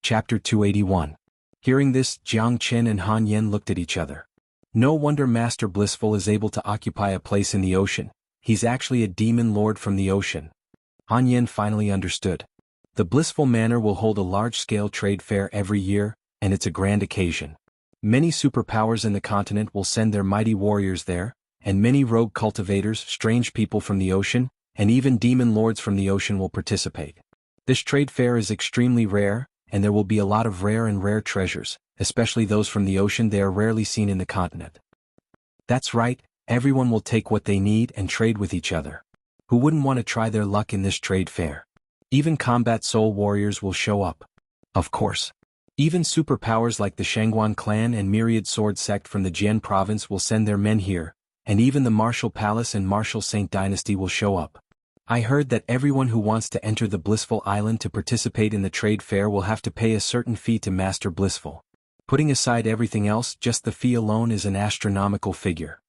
Chapter 281. Hearing this, Jiang Chen and Han Yen looked at each other. No wonder Master Blissful is able to occupy a place in the ocean. He's actually a demon lord from the ocean. Han Yen finally understood. The Blissful Manor will hold a large-scale trade fair every year, and it's a grand occasion. Many superpowers in the continent will send their mighty warriors there, and many rogue cultivators, strange people from the ocean, and even demon lords from the ocean will participate. This trade fair is extremely rare, and there will be a lot of rare treasures, especially those from the ocean. They are rarely seen in the continent. That's right, everyone will take what they need and trade with each other. Who wouldn't want to try their luck in this trade fair? Even combat soul warriors will show up. Of course. Even superpowers like the Xuanhuan clan and myriad sword sect from the Jian province will send their men here, and even the Martial Palace and Martial Saint dynasty will show up. I heard that everyone who wants to enter the Blissful Island to participate in the trade fair will have to pay a certain fee to Master Blissful. Putting aside everything else, just the fee alone is an astronomical figure.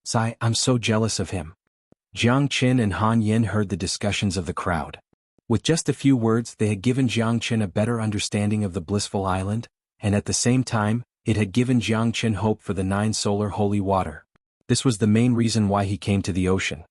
Sigh, I'm so jealous of him. Jiang Chen and Han Yen heard the discussions of the crowd. With just a few words, they had given Jiang Chen a better understanding of the Blissful Island, and at the same time, it had given Jiang Chen hope for the 9 solar holy water. This was the main reason why he came to the ocean.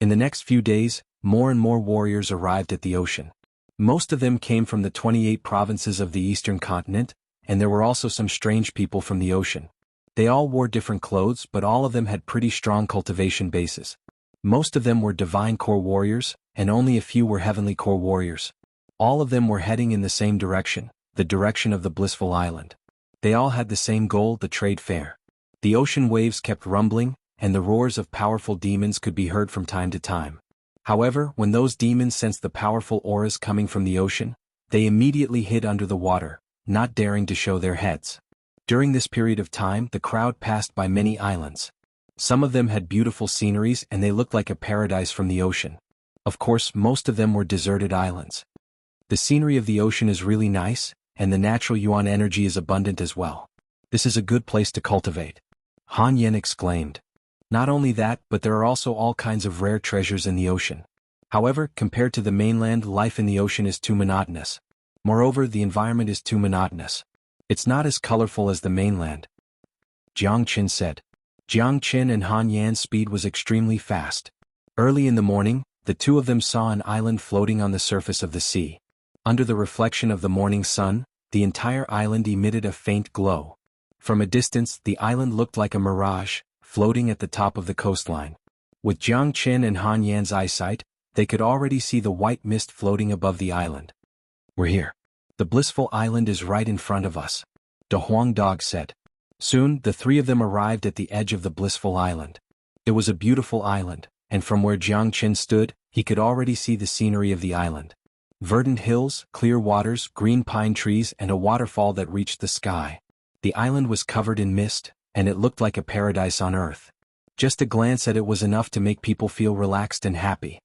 In the next few days, more and more warriors arrived at the ocean. Most of them came from the 28 provinces of the eastern continent, and there were also some strange people from the ocean. They all wore different clothes, but all of them had pretty strong cultivation bases. Most of them were divine core warriors, and only a few were heavenly core warriors. All of them were heading in the same direction, the direction of the Blissful Island. They all had the same goal, the trade fair. The ocean waves kept rumbling, and the roars of powerful demons could be heard from time to time. However, when those demons sensed the powerful auras coming from the ocean, they immediately hid under the water, not daring to show their heads. During this period of time, the crowd passed by many islands. Some of them had beautiful sceneries and they looked like a paradise from the ocean. Of course, most of them were deserted islands. The scenery of the ocean is really nice, and the natural yuan energy is abundant as well. This is a good place to cultivate. Han Yen exclaimed. Not only that, but there are also all kinds of rare treasures in the ocean. However, compared to the mainland, life in the ocean is too monotonous. Moreover, the environment is too monotonous. It's not as colorful as the mainland. Jiang Chen said. Jiang Chen and Han Yan's speed was extremely fast. Early in the morning, the two of them saw an island floating on the surface of the sea. Under the reflection of the morning sun, the entire island emitted a faint glow. From a distance, the island looked like a mirage, floating at the top of the coastline. With Jiang Chen and Han Yan's eyesight, they could already see the white mist floating above the island. We're here. The Blissful Island is right in front of us. De Huang Dog said. Soon, the three of them arrived at the edge of the Blissful Island. It was a beautiful island, and from where Jiang Chen stood, he could already see the scenery of the island. Verdant hills, clear waters, green pine trees, and a waterfall that reached the sky. The island was covered in mist, and it looked like a paradise on earth. Just a glance at it was enough to make people feel relaxed and happy.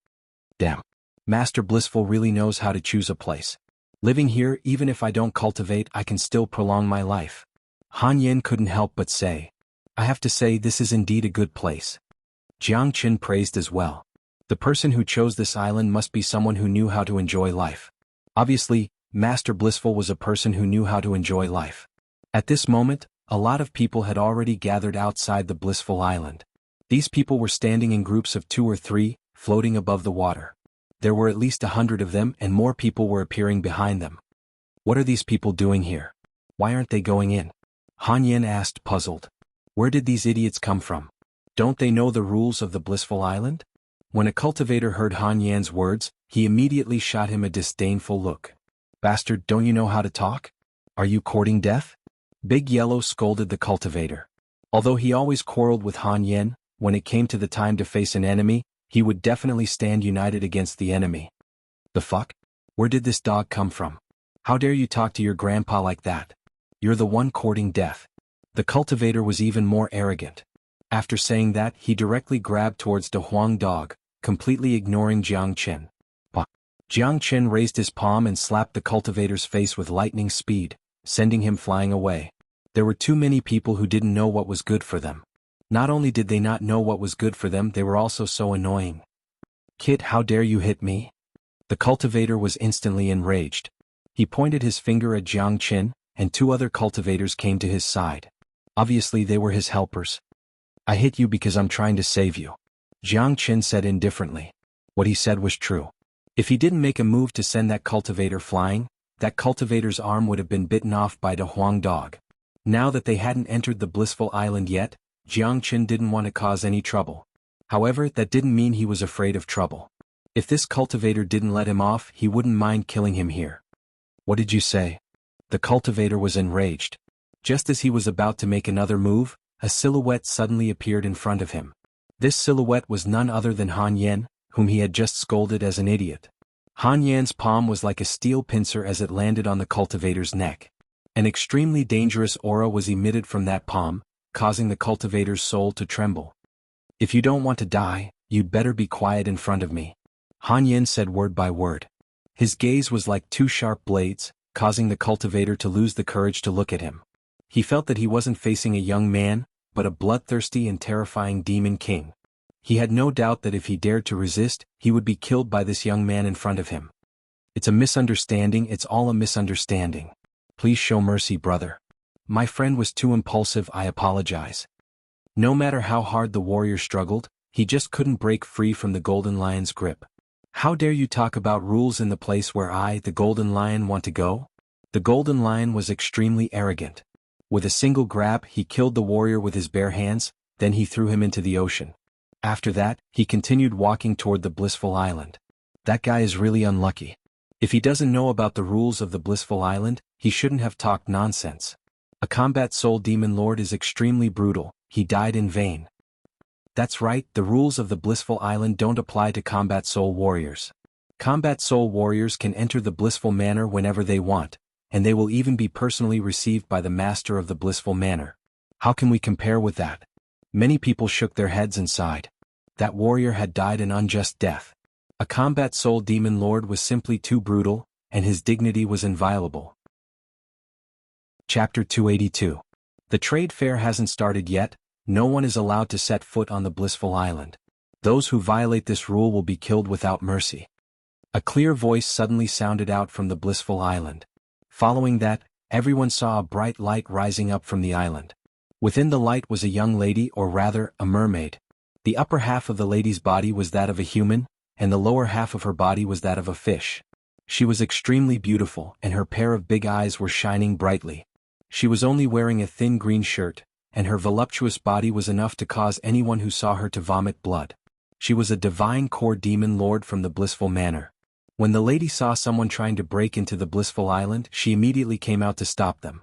Damn. Master Blissful really knows how to choose a place. Living here, even if I don't cultivate, I can still prolong my life. Han Yen couldn't help but say. I have to say this is indeed a good place. Jiang Chen praised as well. The person who chose this island must be someone who knew how to enjoy life. Obviously, Master Blissful was a person who knew how to enjoy life. At this moment, a lot of people had already gathered outside the Blissful Island. These people were standing in groups of 2 or 3, floating above the water. There were at least 100 of them, and more people were appearing behind them. What are these people doing here? Why aren't they going in? Han Yen asked, puzzled. Where did these idiots come from? Don't they know the rules of the Blissful Island? When a cultivator heard Han Yan's words, he immediately shot him a disdainful look. Bastard, don't you know how to talk? Are you courting death? Big Yellow scolded the cultivator. Although he always quarreled with Han Yen, when it came to the time to face an enemy, he would definitely stand united against the enemy. The fuck? Where did this dog come from? How dare you talk to your grandpa like that? You're the one courting death. The cultivator was even more arrogant. After saying that, he directly grabbed towards De Huang Dog, completely ignoring Jiang Chen. Jiang Chen raised his palm and slapped the cultivator's face with lightning speed, sending him flying away. There were too many people who didn't know what was good for them. Not only did they not know what was good for them, they were also so annoying. Kid, how dare you hit me? The cultivator was instantly enraged. He pointed his finger at Jiang Qin, and two other cultivators came to his side. Obviously they were his helpers. "I hit you because I'm trying to save you," Jiang Qin said indifferently. What he said was true. If he didn't make a move to send that cultivator flying, that cultivator's arm would have been bitten off by the Huang dog. Now that they hadn't entered the blissful island yet, Jiang Qin didn't want to cause any trouble. However, that didn't mean he was afraid of trouble. If this cultivator didn't let him off, he wouldn't mind killing him here. "What did you say?" The cultivator was enraged. Just as he was about to make another move, a silhouette suddenly appeared in front of him. This silhouette was none other than Han Yan, whom he had just scolded as an idiot. Han Yan's palm was like a steel pincer as it landed on the cultivator's neck. An extremely dangerous aura was emitted from that palm, causing the cultivator's soul to tremble. "If you don't want to die, you'd better be quiet in front of me," Han Yan said word by word. His gaze was like two sharp blades, causing the cultivator to lose the courage to look at him. He felt that he wasn't facing a young man, but a bloodthirsty and terrifying demon king. He had no doubt that if he dared to resist, he would be killed by this young man in front of him. "It's a misunderstanding, it's all a misunderstanding. Please show mercy, brother. My friend was too impulsive, I apologize." No matter how hard the warrior struggled, he just couldn't break free from the golden lion's grip. "How dare you talk about rules in the place where I, the golden lion, want to go?" The golden lion was extremely arrogant. With a single grab, he killed the warrior with his bare hands, then he threw him into the ocean. After that, he continued walking toward the blissful island. That guy is really unlucky. If he doesn't know about the rules of the blissful island, he shouldn't have talked nonsense. A combat soul demon lord is extremely brutal, he died in vain. That's right, the rules of the blissful island don't apply to combat soul warriors. Combat soul warriors can enter the blissful manor whenever they want, and they will even be personally received by the master of the blissful manor. How can we compare with that? Many people shook their heads and sighed. That warrior had died an unjust death. A combat soul demon lord was simply too brutal, and his dignity was inviolable. Chapter 282. The trade fair hasn't started yet. No one is allowed to set foot on the blissful island. Those who violate this rule will be killed without mercy. A clear voice suddenly sounded out from the blissful island. Following that, everyone saw a bright light rising up from the island. Within the light was a young lady, or rather, a mermaid. The upper half of the lady's body was that of a human, and the lower half of her body was that of a fish. She was extremely beautiful, and her pair of big eyes were shining brightly. She was only wearing a thin green shirt, and her voluptuous body was enough to cause anyone who saw her to vomit blood. She was a divine core demon lord from the blissful manor. When the lady saw someone trying to break into the blissful island, she immediately came out to stop them.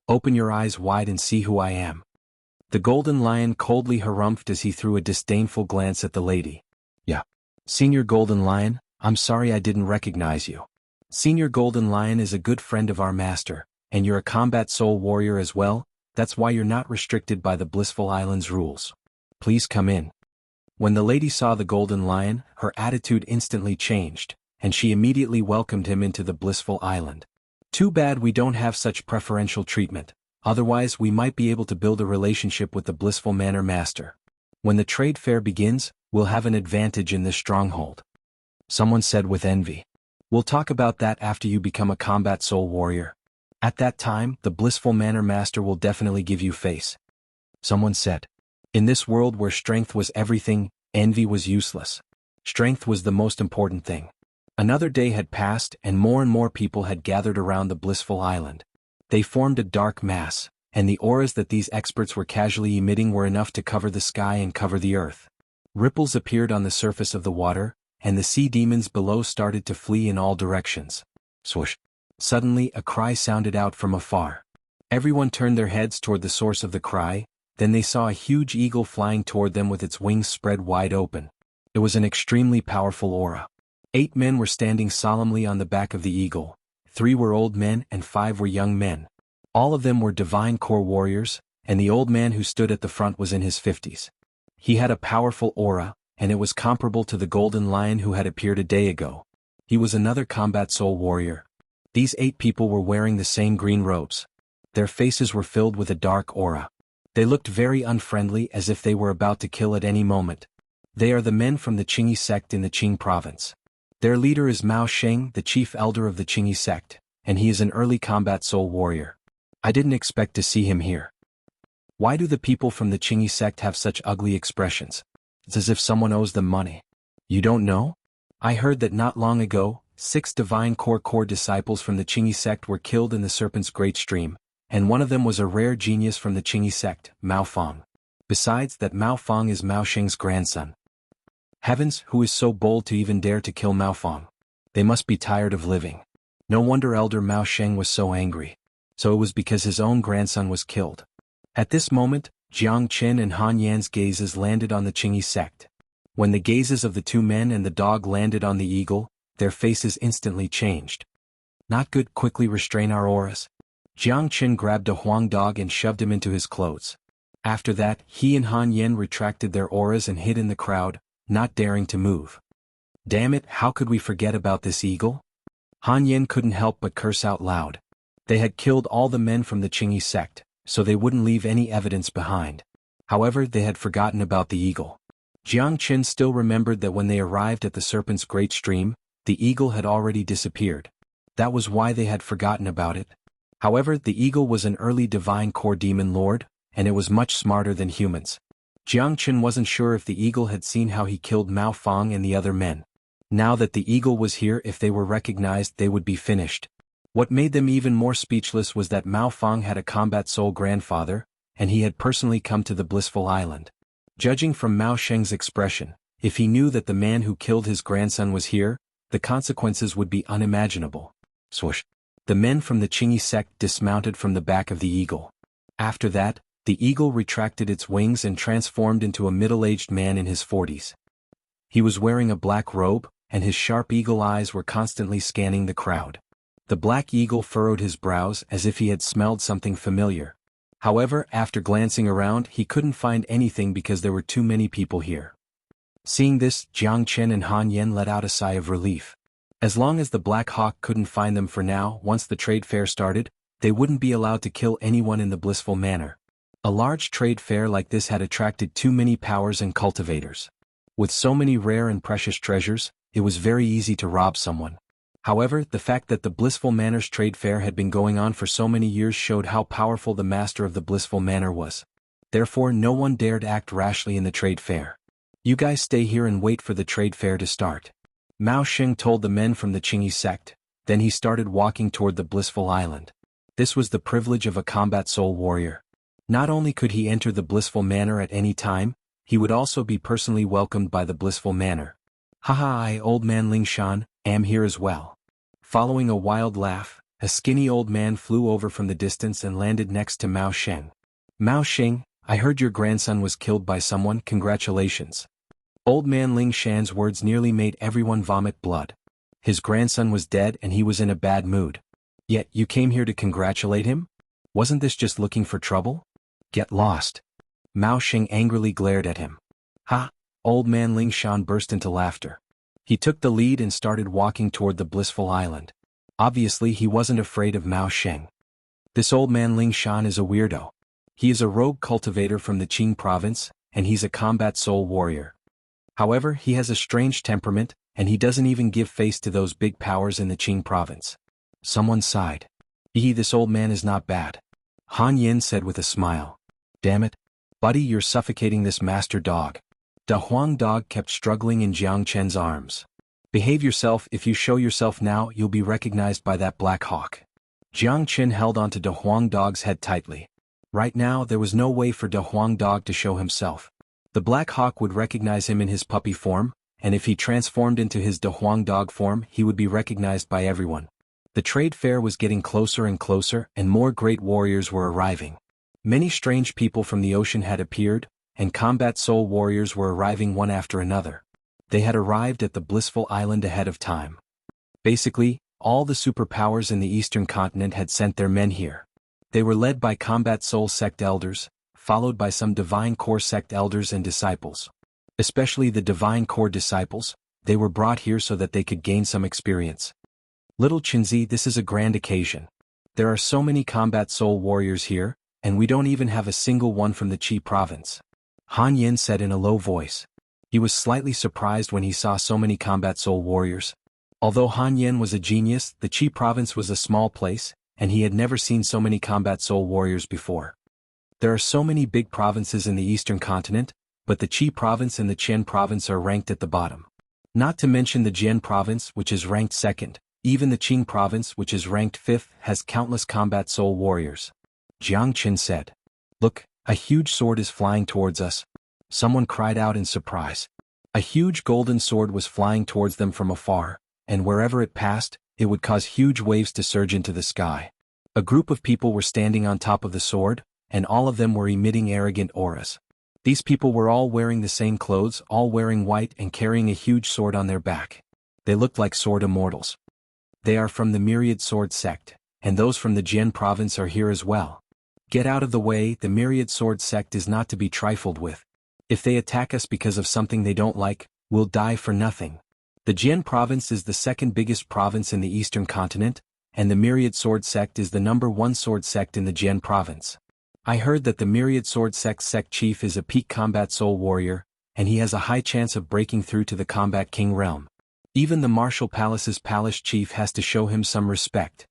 "Open your eyes wide and see who I am." The golden lion coldly harumphed as he threw a disdainful glance at the lady. "Yeah. Senior Golden Lion, I'm sorry I didn't recognize you. Senior Golden Lion is a good friend of our master, and you're a combat soul warrior as well. That's why you're not restricted by the blissful island's rules. Please come in." When the lady saw the golden lion, her attitude instantly changed, and she immediately welcomed him into the blissful island. "Too bad we don't have such preferential treatment, otherwise we might be able to build a relationship with the blissful manor master. When the trade fair begins, we'll have an advantage in this stronghold," someone said with envy. "We'll talk about that after you become a combat soul warrior. At that time, the blissful manor master will definitely give you face," someone said. In this world where strength was everything, envy was useless. Strength was the most important thing. Another day had passed, and more people had gathered around the blissful island. They formed a dark mass, and the auras that these experts were casually emitting were enough to cover the sky and cover the earth. Ripples appeared on the surface of the water, and the sea demons below started to flee in all directions. Swoosh! Suddenly, a cry sounded out from afar. Everyone turned their heads toward the source of the cry, then they saw a huge eagle flying toward them with its wings spread wide open. It was an extremely powerful aura. 8 men were standing solemnly on the back of the eagle. 3 were old men and 5 were young men. All of them were divine core warriors, and the old man who stood at the front was in his 50s. He had a powerful aura, and it was comparable to the golden lion who had appeared a day ago. He was another combat soul warrior. These 8 people were wearing the same green robes. Their faces were filled with a dark aura. They looked very unfriendly, as if they were about to kill at any moment. They are the men from the Qingyi sect in the Qing province. Their leader is Mao Sheng, the chief elder of the Qingyi sect, and he is an early combat soul warrior. I didn't expect to see him here. Why do the people from the Qingyi sect have such ugly expressions? It's as if someone owes them money. You don't know? I heard that not long ago, 6 divine core disciples from the Qingyi sect were killed in the Serpent's Great Stream, and one of them was a rare genius from the Qingyi sect, Mao Fang. Besides that, Mao Fang is Mao Sheng's grandson. Heavens, who is so bold to even dare to kill Mao Fang? They must be tired of living. No wonder Elder Mao Sheng was so angry. So it was because his own grandson was killed. At this moment, Jiang Qin and Han Yan's gazes landed on the Qingyi sect. When the gazes of the 2 men and the dog landed on the eagle, their faces instantly changed. Not good, quickly restrain our auras. Jiang Qin grabbed a Huang dog and shoved him into his clothes. After that, he and Han Yan retracted their auras and hid in the crowd, not daring to move. Damn it, how could we forget about this eagle? Han Yan couldn't help but curse out loud. They had killed all the men from the Qingyi sect, so they wouldn't leave any evidence behind. However, they had forgotten about the eagle. Jiang Qin still remembered that when they arrived at the Serpent's Great Stream, the eagle had already disappeared. That was why they had forgotten about it. However, the eagle was an early divine core demon lord, and it was much smarter than humans. Jiang Qin wasn't sure if the eagle had seen how he killed Mao Fang and the other men. Now that the eagle was here, if they were recognized, they would be finished. What made them even more speechless was that Mao Fang had a combat soul grandfather, and he had personally come to the Blissful Island. Judging from Mao Sheng's expression, if he knew that the man who killed his grandson was here, the consequences would be unimaginable. Swoosh! The men from the Qingyi sect dismounted from the back of the eagle. After that, the eagle retracted its wings and transformed into a middle-aged man in his 40s. He was wearing a black robe, and his sharp eagle eyes were constantly scanning the crowd. The black eagle furrowed his brows as if he had smelled something familiar. However, after glancing around, he couldn't find anything because there were too many people here. Seeing this, Jiang Qin and Han Yan let out a sigh of relief. As long as the Black Hawk couldn't find them for now, once the trade fair started, they wouldn't be allowed to kill anyone in the blissful manner. A large trade fair like this had attracted too many powers and cultivators. With so many rare and precious treasures, it was very easy to rob someone. However, the fact that the Blissful Manor's trade fair had been going on for so many years showed how powerful the master of the Blissful Manor was. Therefore, no one dared act rashly in the trade fair. You guys stay here and wait for the trade fair to start. Mao Sheng told the men from the Qingyi sect, then he started walking toward the Blissful Island. This was the privilege of a combat soul warrior. Not only could he enter the Blissful Manor at any time, he would also be personally welcomed by the Blissful Manor. Haha, I, old man Ling Shan, am here as well. Following a wild laugh, a skinny old man flew over from the distance and landed next to Mao Sheng. Mao Sheng, I heard your grandson was killed by someone, congratulations. Old man Ling Shan's words nearly made everyone vomit blood. His grandson was dead and he was in a bad mood. Yet you came here to congratulate him? Wasn't this just looking for trouble? Get lost. Mao Sheng angrily glared at him. Ha! Old man Ling Shan burst into laughter. He took the lead and started walking toward the Blissful Island. Obviously he wasn't afraid of Mao Sheng. This old man Ling Shan is a weirdo. He is a rogue cultivator from the Qing province, and he's a combat soul warrior. However, he has a strange temperament, and he doesn't even give face to those big powers in the Qing province. Someone sighed. This old man is not bad. Han Yin said with a smile. Damn it. Buddy, you're suffocating this master dog. Da Huang dog kept struggling in Jiang Chen's arms. Behave yourself, if you show yourself now, you'll be recognized by that Black Hawk. Jiang Chen held onto Da Huang dog's head tightly. Right now, there was no way for Da Huang dog to show himself. The Black Hawk would recognize him in his puppy form, and if he transformed into his Da Huang dog form, he would be recognized by everyone. The trade fair was getting closer and closer, and more great warriors were arriving. Many strange people from the ocean had appeared, and combat soul warriors were arriving one after another. They had arrived at the Blissful Island ahead of time. Basically, all the superpowers in the eastern continent had sent their men here. They were led by combat soul sect elders, followed by some divine core sect elders and disciples. Especially the divine core disciples, they were brought here so that they could gain some experience. Little Qinzi, this is a grand occasion. There are so many combat soul warriors here, and we don't even have a single one from the Qi province. Han Yin said in a low voice. He was slightly surprised when he saw so many combat soul warriors, Although Han Yen was a genius, the Qi province was a small place, and he had never seen so many combat soul warriors before. There are so many big provinces in the eastern continent, but the Qi province and the Qian province are ranked at the bottom. Not to mention the Jian province, which is ranked second. Even the Qing province, which is ranked fifth, has countless combat soul warriors. Jiang Qin said. Look, a huge sword is flying towards us. Someone cried out in surprise. A huge golden sword was flying towards them from afar, and wherever it passed, it would cause huge waves to surge into the sky. A group of people were standing on top of the sword, and all of them were emitting arrogant auras. These people were all wearing the same clothes, all wearing white and carrying a huge sword on their back. They looked like sword immortals. They are from the Myriad Sword sect, and those from the Jian province are here as well. Get out of the way, the Myriad Sword sect is not to be trifled with. If they attack us because of something they don't like, we'll die for nothing. The Jian province is the second biggest province in the eastern continent, and the Myriad Sword sect is the #1 sword sect in the Jian province. I heard that the Myriad Sword sect chief is a peak combat soul warrior, and he has a high chance of breaking through to the combat king realm. Even the martial palace's palace chief has to show him some respect.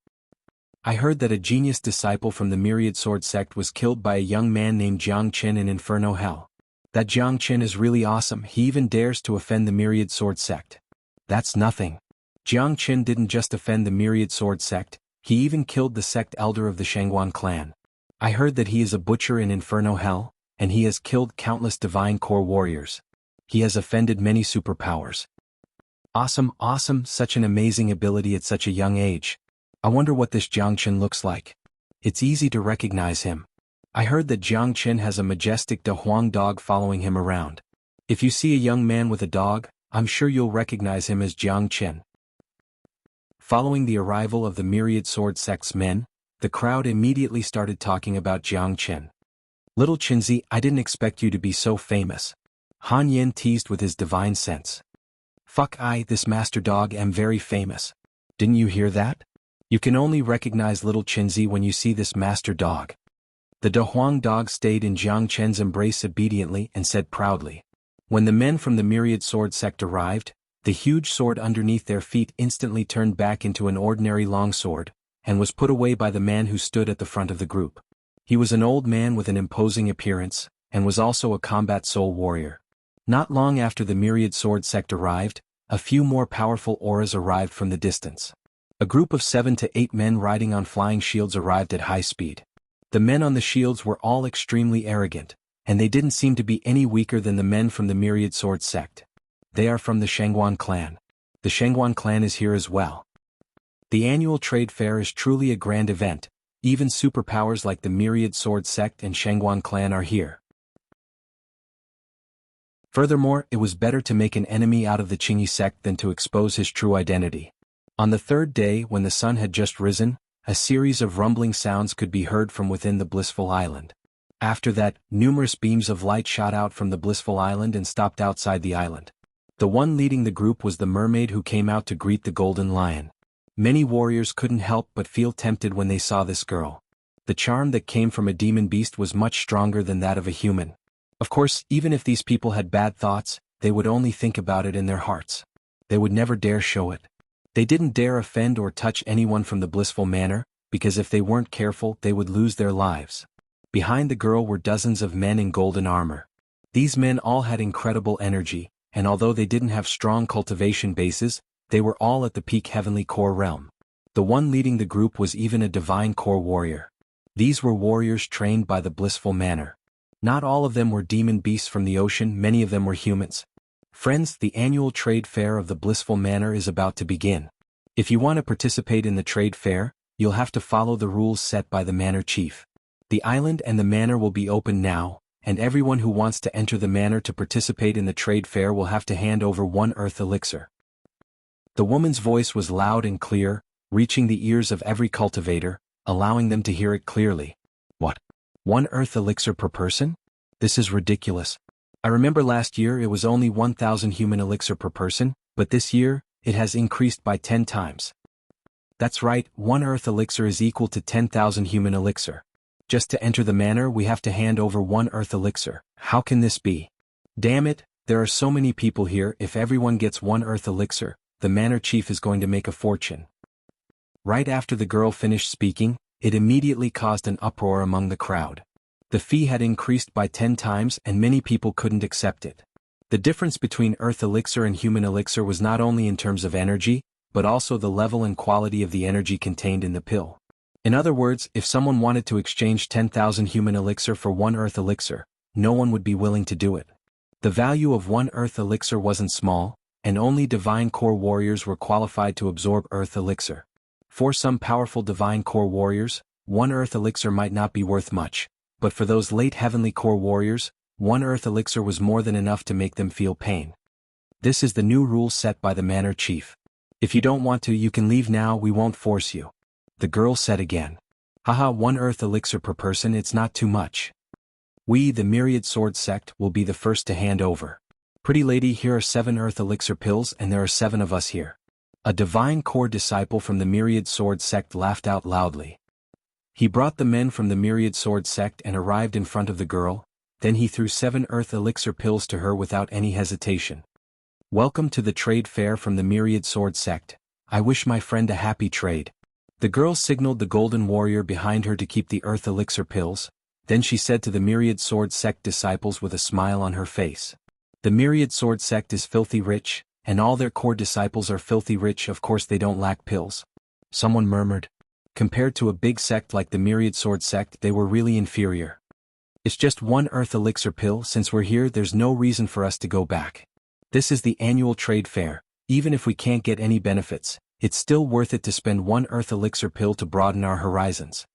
I heard that a genius disciple from the Myriad Sword sect was killed by a young man named Jiang Qin in Inferno Hell. That Jiang Qin is really awesome, he even dares to offend the Myriad Sword sect. That's nothing. Jiang Qin didn't just offend the Myriad Sword sect, he even killed the sect elder of the xuanhuan clan. I heard that he is a butcher in Inferno Hell, and he has killed countless divine core warriors. He has offended many superpowers. Awesome, such an amazing ability at such a young age. I wonder what this Jiang Qin looks like. It's easy to recognize him. I heard that Jiang Qin has a majestic De Huang dog following him around. If you see a young man with a dog, I'm sure you'll recognize him as Jiang Qin. Following the arrival of the Myriad Sword sect's men, the crowd immediately started talking about Jiang Qin. Little Qinzi, I didn't expect you to be so famous. Han Yen teased with his divine sense. This master dog am very famous. Didn't you hear that? You can only recognize little Qinzi when you see this master dog. The De Huang dog stayed in Jiang Qin's embrace obediently and said proudly. When the men from the Myriad Sword sect arrived, the huge sword underneath their feet instantly turned back into an ordinary longsword, and was put away by the man who stood at the front of the group. He was an old man with an imposing appearance, and was also a combat soul warrior. Not long after the Myriad Sword sect arrived, a few more powerful auras arrived from the distance. A group of 7 to 8 men riding on flying shields arrived at high speed. The men on the shields were all extremely arrogant, and they didn't seem to be any weaker than the men from the Myriad Sword sect. They are from the Xuanhuan clan. The Xuanhuan clan is here as well. The annual trade fair is truly a grand event. Even superpowers like the Myriad Sword sect and Xuanhuan clan are here. Furthermore, it was better to make an enemy out of the Qingyi sect than to expose his true identity. On the third day, when the sun had just risen, a series of rumbling sounds could be heard from within the blissful island. After that, numerous beams of light shot out from the blissful island and stopped outside the island. The one leading the group was the mermaid who came out to greet the golden lion. Many warriors couldn't help but feel tempted when they saw this girl. The charm that came from a demon beast was much stronger than that of a human. Of course, even if these people had bad thoughts, they would only think about it in their hearts. They would never dare show it. They didn't dare offend or touch anyone from the blissful manor, because if they weren't careful, they would lose their lives. Behind the girl were dozens of men in golden armor. These men all had incredible energy, and although they didn't have strong cultivation bases, they were all at the peak heavenly core realm. The one leading the group was even a divine core warrior. These were warriors trained by the blissful manor. Not all of them were demon beasts from the ocean, many of them were humans. Friends, the annual trade fair of the blissful manor is about to begin. If you want to participate in the trade fair, you'll have to follow the rules set by the manor chief. The island and the manor will be open now, and everyone who wants to enter the manor to participate in the trade fair will have to hand over 1 earth elixir. The woman's voice was loud and clear, reaching the ears of every cultivator, allowing them to hear it clearly. What? 1 earth elixir per person? This is ridiculous. I remember last year it was only 1,000 human elixir per person, but this year, it has increased by 10 times. That's right, 1 earth elixir is equal to 10,000 human elixir. Just to enter the manor we have to hand over 1 earth elixir. How can this be? Damn it, there are so many people here. If everyone gets 1 earth elixir, the manor chief is going to make a fortune." Right after the girl finished speaking, it immediately caused an uproar among the crowd. The fee had increased by 10 times and many people couldn't accept it. The difference between earth elixir and human elixir was not only in terms of energy, but also the level and quality of the energy contained in the pill. In other words, if someone wanted to exchange 10,000 human elixir for 1 earth elixir, no one would be willing to do it. The value of 1 earth elixir wasn't small, and only divine core warriors were qualified to absorb earth elixir. For some powerful divine core warriors, 1 earth elixir might not be worth much, but for those late heavenly core warriors, 1 earth elixir was more than enough to make them feel pain. This is the new rule set by the manor chief. "If you don't want to, you can leave now, we won't force you," the girl said again. "Haha, 1 earth elixir per person, it's not too much. We, the Myriad Sword Sect, will be the first to hand over. Pretty lady, here are 7 earth elixir pills and there are 7 of us here." A divine core disciple from the Myriad Sword Sect laughed out loudly. He brought the men from the Myriad Sword Sect and arrived in front of the girl, then he threw 7 earth elixir pills to her without any hesitation. "Welcome to the trade fair from the Myriad Sword Sect. I wish my friend a happy trade." The girl signaled the golden warrior behind her to keep the earth elixir pills, then she said to the Myriad Sword Sect disciples with a smile on her face. "The Myriad Sword Sect is filthy rich, and all their core disciples are filthy rich, of course they don't lack pills," someone murmured. Compared to a big sect like the Myriad Sword Sect, they were really inferior. "It's just 1 earth elixir pill, since we're here there's no reason for us to go back. This is the annual trade fair, even if we can't get any benefits, it's still worth it to spend 1 earth elixir pill to broaden our horizons."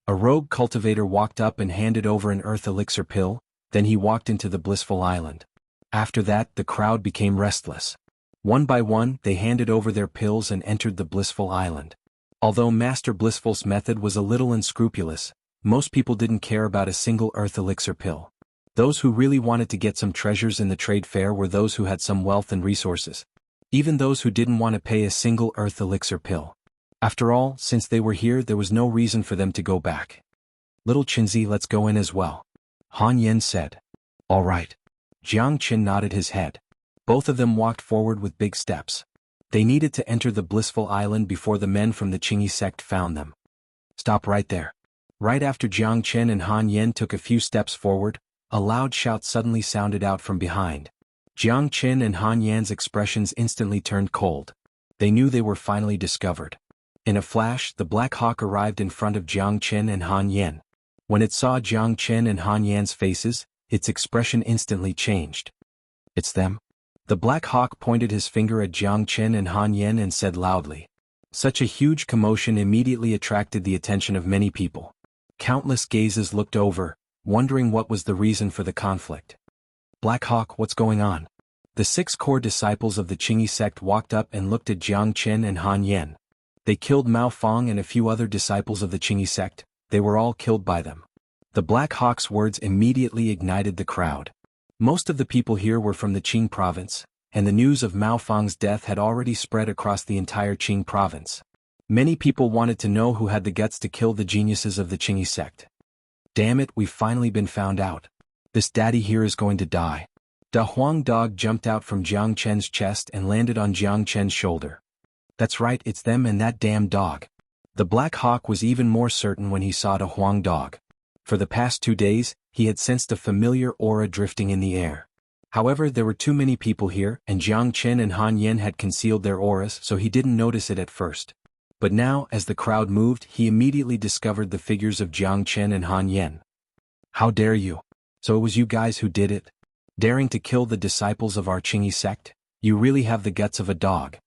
A rogue cultivator walked up and handed over an earth elixir pill, then he walked into the blissful island. After that, the crowd became restless. One by one, they handed over their pills and entered the blissful island. Although Master Blissful's method was a little unscrupulous, most people didn't care about a single earth elixir pill. Those who really wanted to get some treasures in the trade fair were those who had some wealth and resources. Even those who didn't want to pay a single earth elixir pill. After all, since they were here, there was no reason for them to go back. "Little Chinzi, let's go in as well," Han Yen said. "All right." Jiang Qin nodded his head. Both of them walked forward with big steps. They needed to enter the blissful island before the men from the Qingyi sect found them. "Stop right there." Right after Jiang Qin and Han Yen took a few steps forward, a loud shout suddenly sounded out from behind. Jiang Qin and Han Yan's expressions instantly turned cold. They knew they were finally discovered. In a flash, the Black Hawk arrived in front of Jiang Qin and Han Yan. When it saw Jiang Qin and Han Yan's faces, its expression instantly changed. "It's them." The Black Hawk pointed his finger at Jiang Qin and Han Yan and said loudly. Such a huge commotion immediately attracted the attention of many people. Countless gazes looked over, wondering what was the reason for the conflict. "Black Hawk, what's going on?" The 6 core disciples of the Qingyi sect walked up and looked at Jiang Qin and Han Yan. They killed Mao Fong and a few other disciples of the Qingyi sect. They were all killed by them. The Black Hawk's words immediately ignited the crowd. Most of the people here were from the Qing province, and the news of Mao Fong's death had already spread across the entire Qing province. Many people wanted to know who had the guts to kill the geniuses of the Qingyi sect. "Damn it, we've finally been found out. This daddy here is going to die." Da Huang dog jumped out from Jiang Chen's chest and landed on Jiang Chen's shoulder. "That's right, it's them and that damn dog." The Black Hawk was even more certain when he saw Da Huang dog. For the past 2 days, he had sensed a familiar aura drifting in the air. However, there were too many people here, and Jiang Qin and Han Yan had concealed their auras, so he didn't notice it at first. But now, as the crowd moved, he immediately discovered the figures of Jiang Qin and Han Yan. "How dare you? So it was you guys who did it? Daring to kill the disciples of our Qingyi sect? You really have the guts of a dog.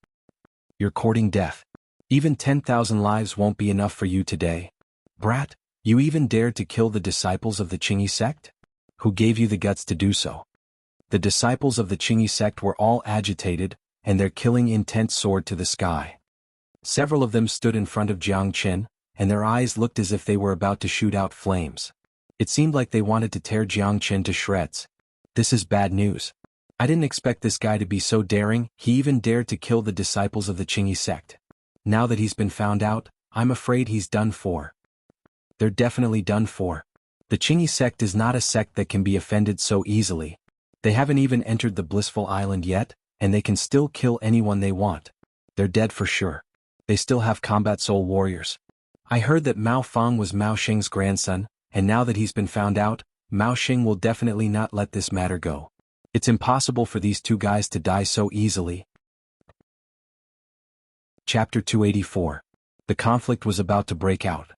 You're courting death. Even 10,000 lives won't be enough for you today. Brat, you even dared to kill the disciples of the Qingyi sect? Who gave you the guts to do so?" The disciples of the Qingyi sect were all agitated, and their killing intent soared to the sky. Several of them stood in front of Jiang Qin, and their eyes looked as if they were about to shoot out flames. It seemed like they wanted to tear Jiang Qin to shreds. "This is bad news. I didn't expect this guy to be so daring, he even dared to kill the disciples of the Qingyi sect. Now that he's been found out, I'm afraid he's done for." "They're definitely done for. The Qingyi sect is not a sect that can be offended so easily. They haven't even entered the blissful island yet, and they can still kill anyone they want. They're dead for sure. They still have combat soul warriors. I heard that Mao Fang was Mao Xing's grandson, and now that he's been found out, Mao Xing will definitely not let this matter go. It's impossible for these two guys to die so easily. Chapter 284. The conflict was about to break out.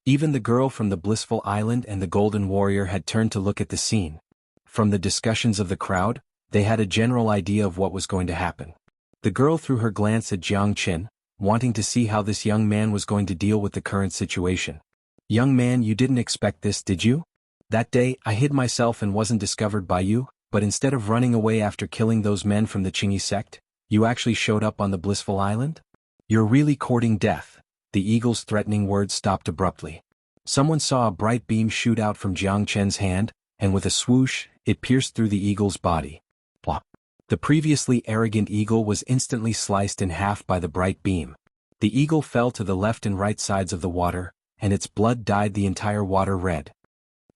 Even the girl from the Blissful Island and the Golden Warrior had turned to look at the scene. From the discussions of the crowd, they had a general idea of what was going to happen. The girl threw her glance at Jiang Qin, wanting to see how this young man was going to deal with the current situation. Young man, you didn't expect this, did you? That day, I hid myself and wasn't discovered by you, but instead of running away after killing those men from the Qingyi sect, you actually showed up on the Blissful Island? You're really courting death. The eagle's threatening words stopped abruptly. Someone saw a bright beam shoot out from Jiang Chen's hand, and with a swoosh, it pierced through the eagle's body. Plop. The previously arrogant eagle was instantly sliced in half by the bright beam. The eagle fell to the left and right sides of the water, and its blood dyed the entire water red.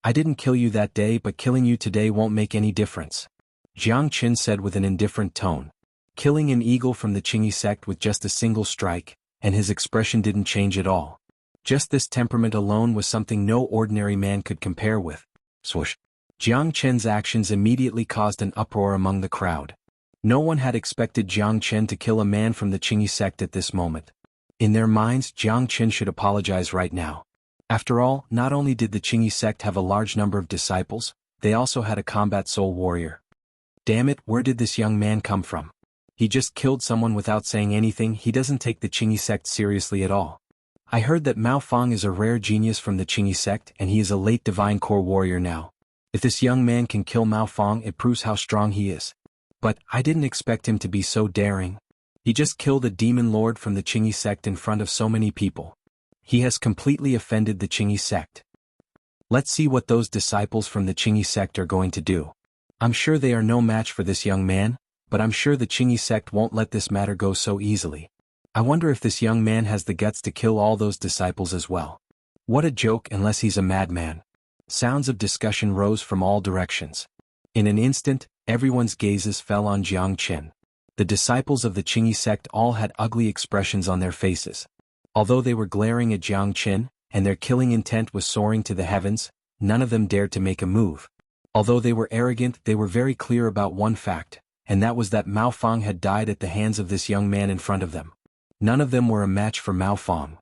I didn't kill you that day, but killing you today won't make any difference. Jiang Qin said with an indifferent tone. Killing an eagle from the Qingyi sect with just a single strike, and his expression didn't change at all. Just this temperament alone was something no ordinary man could compare with. Swoosh. Jiang Chen's actions immediately caused an uproar among the crowd. No one had expected Jiang Chen to kill a man from the Qingyi sect at this moment. In their minds, Jiang Chen should apologize right now. After all, not only did the Qingyi sect have a large number of disciples, they also had a combat soul warrior. Damn it, where did this young man come from? He just killed someone without saying anything. He doesn't take the Qingyi sect seriously at all. I heard that Mao Fang is a rare genius from the Qingyi sect and he is a late divine core warrior now. If this young man can kill Mao Fang, it proves how strong he is. But I didn't expect him to be so daring. He just killed a demon lord from the Qingyi sect in front of so many people. He has completely offended the Qingyi sect. Let's see what those disciples from the Qingyi sect are going to do. I'm sure they are no match for this young man, but I'm sure the Qingyi sect won't let this matter go so easily. I wonder if this young man has the guts to kill all those disciples as well. What a joke, unless he's a madman. Sounds of discussion rose from all directions. In an instant, everyone's gazes fell on Jiang Qin. The disciples of the Qingyi sect all had ugly expressions on their faces. Although they were glaring at Jiang Qin, and their killing intent was soaring to the heavens, none of them dared to make a move. Although they were arrogant, they were very clear about one fact, and that was that Mao Fang had died at the hands of this young man in front of them. None of them were a match for Mao Fang.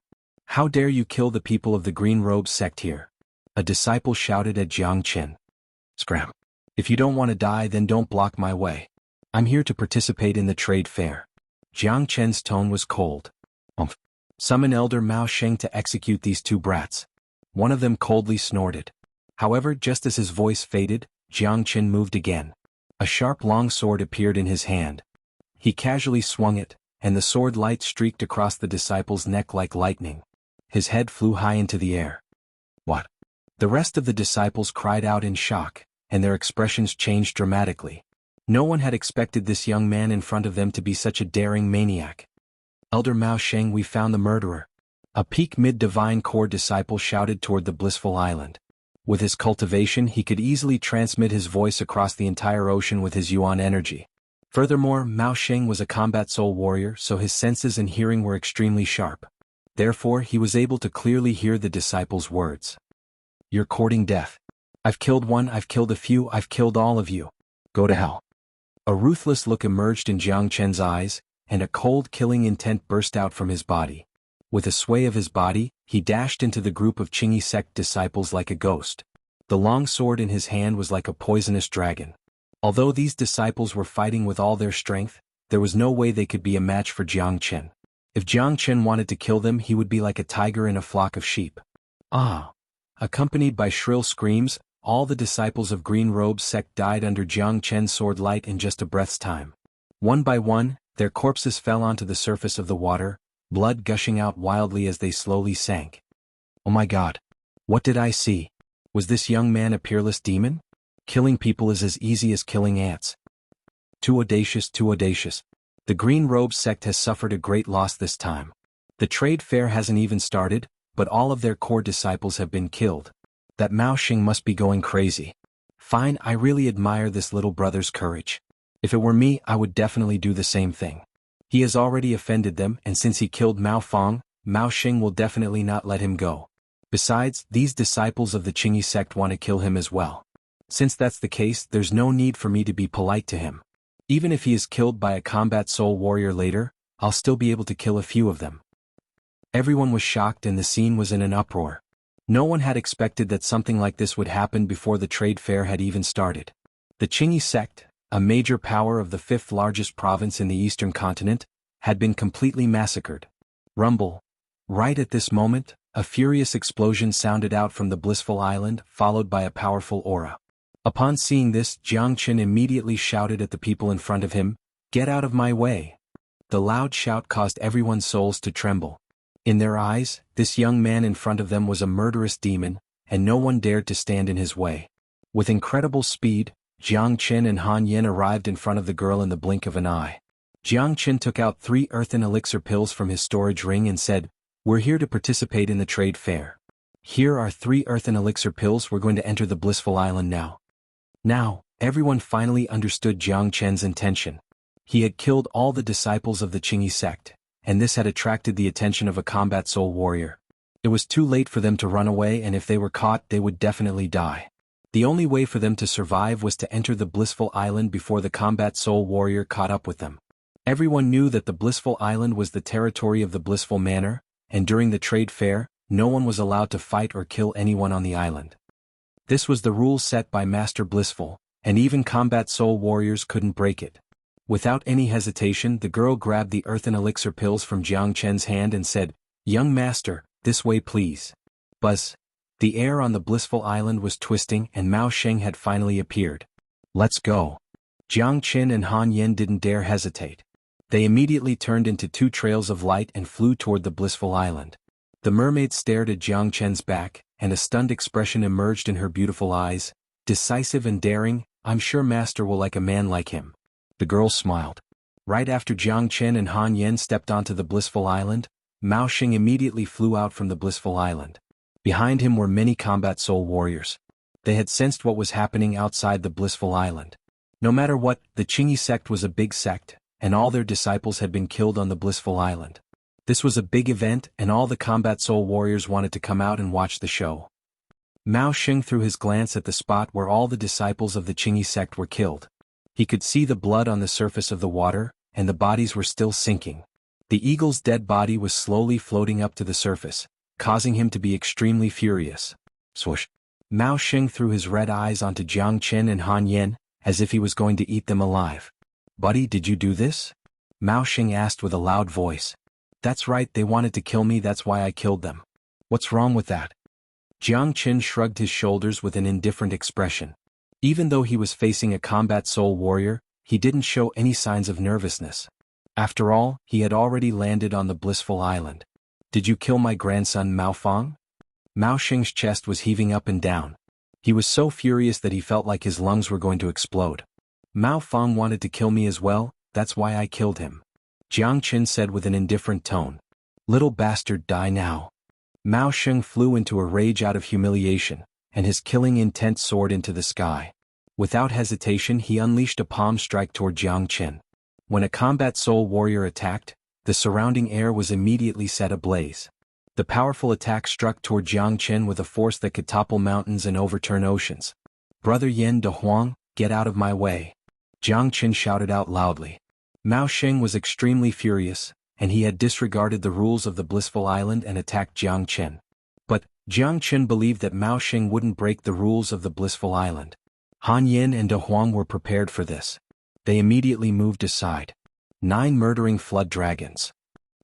How dare you kill the people of the Green Robes sect here? A disciple shouted at Jiang Qin. Scram. If you don't want to die, then don't block my way. I'm here to participate in the trade fair. Jiang Chen's tone was cold. Summon Elder Mao Sheng to execute these two brats. One of them coldly snorted. However, just as his voice faded, Jiang Qin moved again. A sharp long sword appeared in his hand. He casually swung it, and the sword light streaked across the disciple's neck like lightning. His head flew high into the air. What? The rest of the disciples cried out in shock, and their expressions changed dramatically. No one had expected this young man in front of them to be such a daring maniac. Elder Mao Sheng, we found the murderer. A peak mid-divine core disciple shouted toward the Blissful Island. With his cultivation, he could easily transmit his voice across the entire ocean with his yuan energy. Furthermore, Mao Sheng was a combat soul warrior, so his senses and hearing were extremely sharp. Therefore, he was able to clearly hear the disciples' words. You're courting death. I've killed one, I've killed a few, I've killed all of you. Go to hell. A ruthless look emerged in Jiang Chen's eyes, and a cold killing intent burst out from his body. With a sway of his body, he dashed into the group of Qingyi sect disciples like a ghost. The long sword in his hand was like a poisonous dragon. Although these disciples were fighting with all their strength, there was no way they could be a match for Jiang Chen. If Jiang Chen wanted to kill them, he would be like a tiger in a flock of sheep. Ah! Accompanied by shrill screams, all the disciples of Green Robe sect died under Jiang Chen's sword light in just a breath's time. One by one, their corpses fell onto the surface of the water, blood gushing out wildly as they slowly sank. Oh my God! What did I see? Was this young man a peerless demon? Killing people is as easy as killing ants. Too audacious, too audacious. The Green Robe sect has suffered a great loss this time. The trade fair hasn't even started, but all of their core disciples have been killed. That Mao Xing must be going crazy. Fine, I really admire this little brother's courage. If it were me, I would definitely do the same thing. He has already offended them, and since he killed Mao Fong, Mao Xing will definitely not let him go. Besides, these disciples of the Qingyi sect want to kill him as well. Since that's the case, there's no need for me to be polite to him. Even if he is killed by a combat soul warrior later, I'll still be able to kill a few of them. Everyone was shocked and the scene was in an uproar. No one had expected that something like this would happen before the trade fair had even started. The Qingyi sect, a major power of the fifth largest province in the eastern continent, had been completely massacred. Rumble. Right at this moment, a furious explosion sounded out from the blissful island, followed by a powerful aura. Upon seeing this, Jiang Qin immediately shouted at the people in front of him, "Get out of my way!" The loud shout caused everyone's souls to tremble. In their eyes, this young man in front of them was a murderous demon, and no one dared to stand in his way. With incredible speed, Jiang Qin and Han Yin arrived in front of the girl in the blink of an eye. Jiang Qin took out 3 earthen elixir pills from his storage ring and said, "We're here to participate in the trade fair. Here are 3 earthen elixir pills. We're going to enter the blissful island now." Now, everyone finally understood Jiang Qin's intention. He had killed all the disciples of the Qingyi sect, and this had attracted the attention of a combat soul warrior. It was too late for them to run away, and if they were caught, they would definitely die. The only way for them to survive was to enter the blissful island before the combat soul warrior caught up with them. Everyone knew that the blissful island was the territory of the blissful manor, and during the trade fair, no one was allowed to fight or kill anyone on the island. This was the rule set by Master Blissful, and even combat soul warriors couldn't break it. Without any hesitation, the girl grabbed the earthen elixir pills from Jiang Qin's hand and said, "Young master, this way please." Buzz. The air on the blissful island was twisting and Mao Xing had finally appeared. "Let's go." Jiang Qin and Han Yin didn't dare hesitate. They immediately turned into 2 trails of light and flew toward the blissful island. The mermaid stared at Jiang Qin's back, and a stunned expression emerged in her beautiful eyes. "Decisive and daring, I'm sure master will like a man like him." The girl smiled. Right after Jiang Qin and Han Yin stepped onto the blissful island, Mao Xing immediately flew out from the blissful island. Behind him were many combat soul warriors. They had sensed what was happening outside the blissful island. No matter what, the Qingyi sect was a big sect, and all their disciples had been killed on the blissful island. This was a big event, and all the combat soul warriors wanted to come out and watch the show. Mao Xing threw his glance at the spot where all the disciples of the Qingyi sect were killed. He could see the blood on the surface of the water, and the bodies were still sinking. The eagle's dead body was slowly floating up to the surface, causing him to be extremely furious. Swoosh! Mao Xing threw his red eyes onto Jiang Qin and Han Yin, as if he was going to eat them alive. "Buddy, did you do this?" Mao Xing asked with a loud voice. "That's right, they wanted to kill me, that's why I killed them. What's wrong with that?" Jiang Qin shrugged his shoulders with an indifferent expression. Even though he was facing a combat soul warrior, he didn't show any signs of nervousness. After all, he had already landed on the blissful island. "Did you kill my grandson Mao Fong?" Mao Xing's chest was heaving up and down. He was so furious that he felt like his lungs were going to explode. "Mao Fong wanted to kill me as well, that's why I killed him," Jiang Qin said with an indifferent tone. "Little bastard, die now." Mao Xing flew into a rage out of humiliation, and his killing intent soared into the sky. Without hesitation, he unleashed a palm strike toward Jiang Qin. When a combat soul warrior attacked, the surrounding air was immediately set ablaze. The powerful attack struck toward Jiang Qin with a force that could topple mountains and overturn oceans. "Brother Yin De Huang, get out of my way," Jiang Qin shouted out loudly. Mao Xing was extremely furious, and he had disregarded the rules of the blissful island and attacked Jiang Qin. But Jiang Qin believed that Mao Xing wouldn't break the rules of the blissful island. Han Yin and De Huang were prepared for this. They immediately moved aside. 9 murdering flood dragons.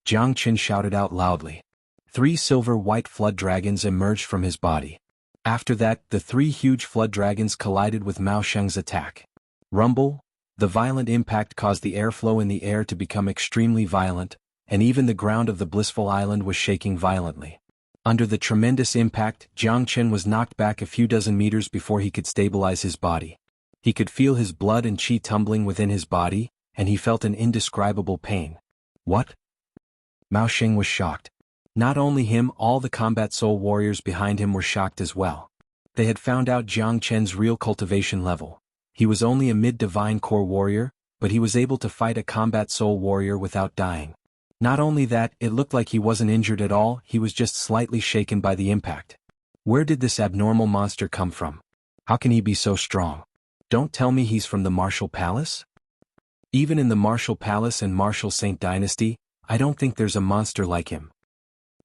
Jiang Qin shouted out loudly. 3 silver-white flood dragons emerged from his body. After that, the 3 huge flood dragons collided with Mao Xing's attack. Rumble! The violent impact caused the airflow in the air to become extremely violent, and even the ground of the blissful island was shaking violently. Under the tremendous impact, Jiang Qin was knocked back a few dozen meters before he could stabilize his body. He could feel his blood and qi tumbling within his body, and he felt an indescribable pain. "What?" Mao Xing was shocked. Not only him, all the combat soul warriors behind him were shocked as well. They had found out Jiang Qin's real cultivation level. He was only a mid-divine core warrior, but he was able to fight a combat soul warrior without dying. Not only that, it looked like he wasn't injured at all, he was just slightly shaken by the impact. Where did this abnormal monster come from? How can he be so strong? Don't tell me he's from the Martial Palace? Even in the Martial Palace and Martial Saint Dynasty, I don't think there's a monster like him.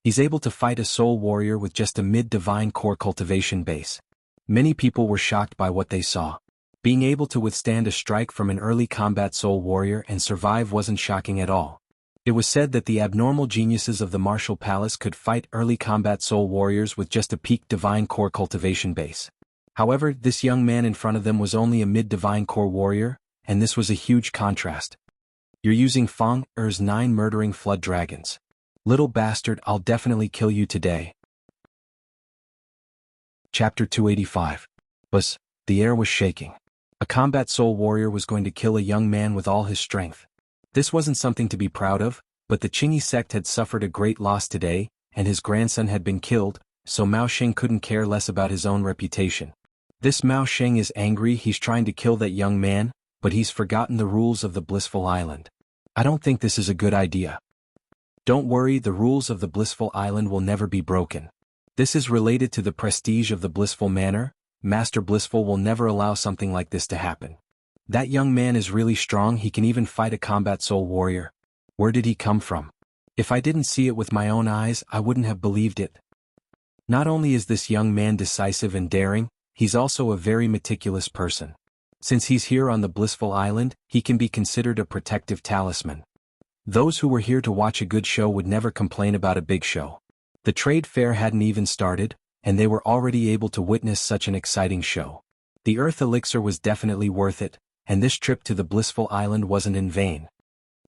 He's able to fight a soul warrior with just a mid-divine core cultivation base. Many people were shocked by what they saw. Being able to withstand a strike from an early combat soul warrior and survive wasn't shocking at all. It was said that the abnormal geniuses of the Martial Palace could fight early combat soul warriors with just a peak divine core cultivation base. However, this young man in front of them was only a mid-divine core warrior, and this was a huge contrast. You're using Feng Er's 9 murdering flood dragons. Little bastard, I'll definitely kill you today. Chapter 285. Buzz. The air was shaking. A combat soul warrior was going to kill a young man with all his strength. This wasn't something to be proud of, but the Qingyi sect had suffered a great loss today, and his grandson had been killed, so Mao Sheng couldn't care less about his own reputation. This Mao Sheng is angry, he's trying to kill that young man, but he's forgotten the rules of the Blissful Island. I don't think this is a good idea. Don't worry, the rules of the Blissful Island will never be broken. This is related to the prestige of the Blissful Manor. Master Blissful will never allow something like this to happen. That young man is really strong, he can even fight a combat soul warrior. Where did he come from? If I didn't see it with my own eyes, I wouldn't have believed it. Not only is this young man decisive and daring, he's also a very meticulous person. Since he's here on the Blissful Island, he can be considered a protective talisman. Those who were here to watch a good show would never complain about a big show. The trade fair hadn't even started, and they were already able to witness such an exciting show. The Earth Elixir was definitely worth it, and this trip to the Blissful Island wasn't in vain.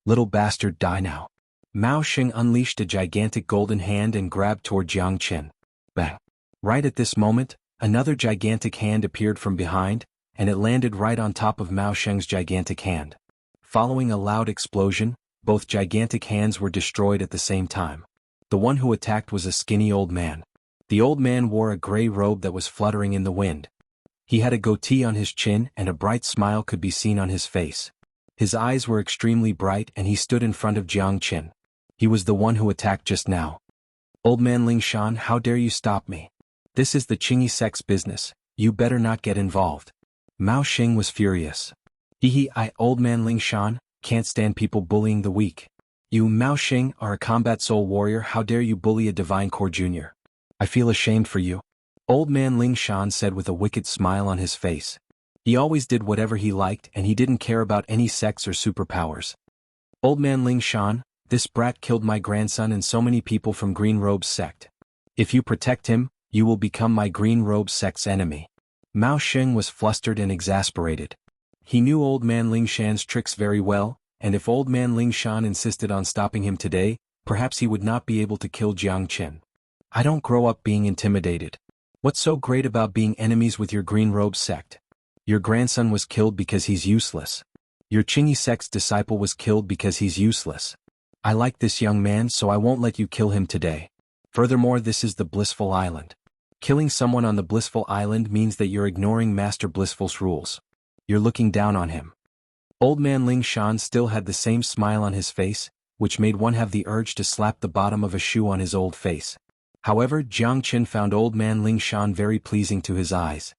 Little bastard, die now. Mao Sheng unleashed a gigantic golden hand and grabbed toward Jiang Chen. Bang! Right at this moment, another gigantic hand appeared from behind, and it landed right on top of Mao Sheng's gigantic hand. Following a loud explosion, both gigantic hands were destroyed at the same time. The one who attacked was a skinny old man. The old man wore a gray robe that was fluttering in the wind. He had a goatee on his chin and a bright smile could be seen on his face. His eyes were extremely bright and he stood in front of Jiang Chen. He was the one who attacked just now. Old man Ling Shan, how dare you stop me? This is the Qingyi sect's business, you better not get involved. Mao Sheng was furious. Old man Ling Shan, can't stand people bullying the weak. You, Mao Sheng, are a combat soul warrior, how dare you bully a divine core junior? I feel ashamed for you. Old man Ling Shan said with a wicked smile on his face. He always did whatever he liked and he didn't care about any sects or superpowers. Old man Ling Shan, this brat killed my grandson and so many people from Green Robe's sect. If you protect him, you will become my Green Robe sect's enemy. Mao Sheng was flustered and exasperated. He knew old man Ling Shan's tricks very well, and if old man Ling Shan insisted on stopping him today, perhaps he would not be able to kill Jiang Chen. I don't grow up being intimidated. What's so great about being enemies with your Green Robe sect? Your grandson was killed because he's useless. Your Qingyi sect's disciple was killed because he's useless. I like this young man, so I won't let you kill him today. Furthermore, this is the Blissful Island. Killing someone on the Blissful Island means that you're ignoring Master Blissful's rules. You're looking down on him. Old man Ling Shan still had the same smile on his face, which made one have the urge to slap the bottom of a shoe on his old face. However, Jiang Chen found old man Ling Shan very pleasing to his eyes.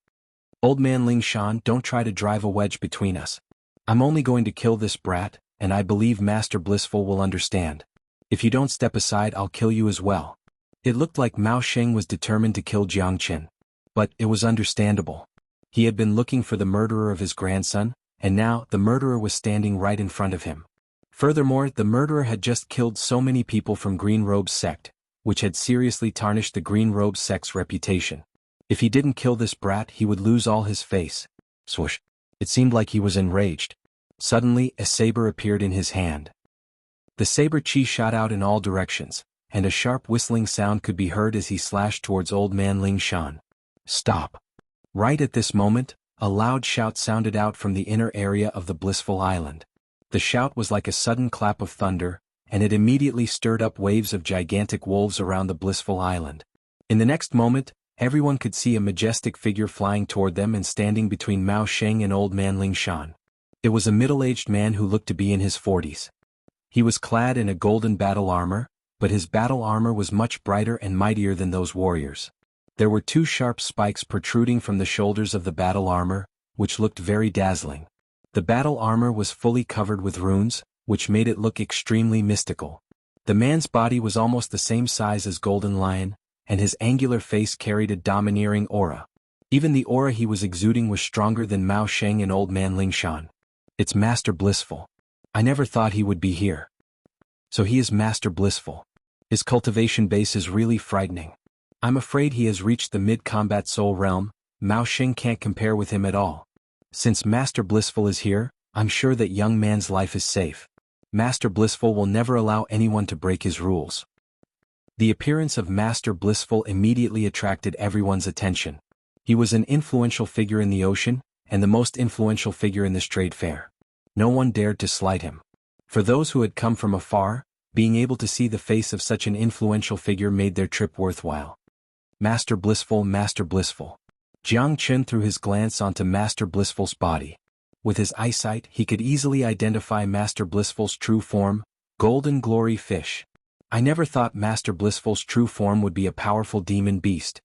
Old man Ling Shan, don't try to drive a wedge between us. I'm only going to kill this brat, and I believe Master Blissful will understand. If you don't step aside, I'll kill you as well. It looked like Mao Sheng was determined to kill Jiang Chen. But it was understandable. He had been looking for the murderer of his grandson, and now the murderer was standing right in front of him. Furthermore, the murderer had just killed so many people from Green Robe's sect, which had seriously tarnished the Green Robe sect's reputation. If he didn't kill this brat, he would lose all his face. Swoosh! It seemed like he was enraged. Suddenly, a saber appeared in his hand. The saber chi shot out in all directions, and a sharp whistling sound could be heard as he slashed towards old man Ling Shan. Stop! Right at this moment, a loud shout sounded out from the inner area of the Blissful Island. The shout was like a sudden clap of thunder, and it immediately stirred up waves of gigantic wolves around the Blissful Island. In the next moment, everyone could see a majestic figure flying toward them and standing between Mao Sheng and old man Ling Shan. It was a middle-aged man who looked to be in his 40s. He was clad in a golden battle armor, but his battle armor was much brighter and mightier than those warriors. There were 2 sharp spikes protruding from the shoulders of the battle armor, which looked very dazzling. The battle armor was fully covered with runes, which made it look extremely mystical. The man's body was almost the same size as Golden Lion, and his angular face carried a domineering aura. Even the aura he was exuding was stronger than Mao Sheng and Old Man Lingshan. It's Master Blissful. I never thought he would be here. So he is Master Blissful. His cultivation base is really frightening. I'm afraid he has reached the mid-combat soul realm. Mao Sheng can't compare with him at all. Since Master Blissful is here, I'm sure that young man's life is safe. Master Blissful will never allow anyone to break his rules. The appearance of Master Blissful immediately attracted everyone's attention. He was an influential figure in the ocean, and the most influential figure in this trade fair. No one dared to slight him. For those who had come from afar, being able to see the face of such an influential figure made their trip worthwhile. Master Blissful, Master Blissful. Jiang Chen threw his glance onto Master Blissful's body. With his eyesight, he could easily identify Master Blissful's true form, Golden Glory Fish. I never thought Master Blissful's true form would be a powerful demon beast.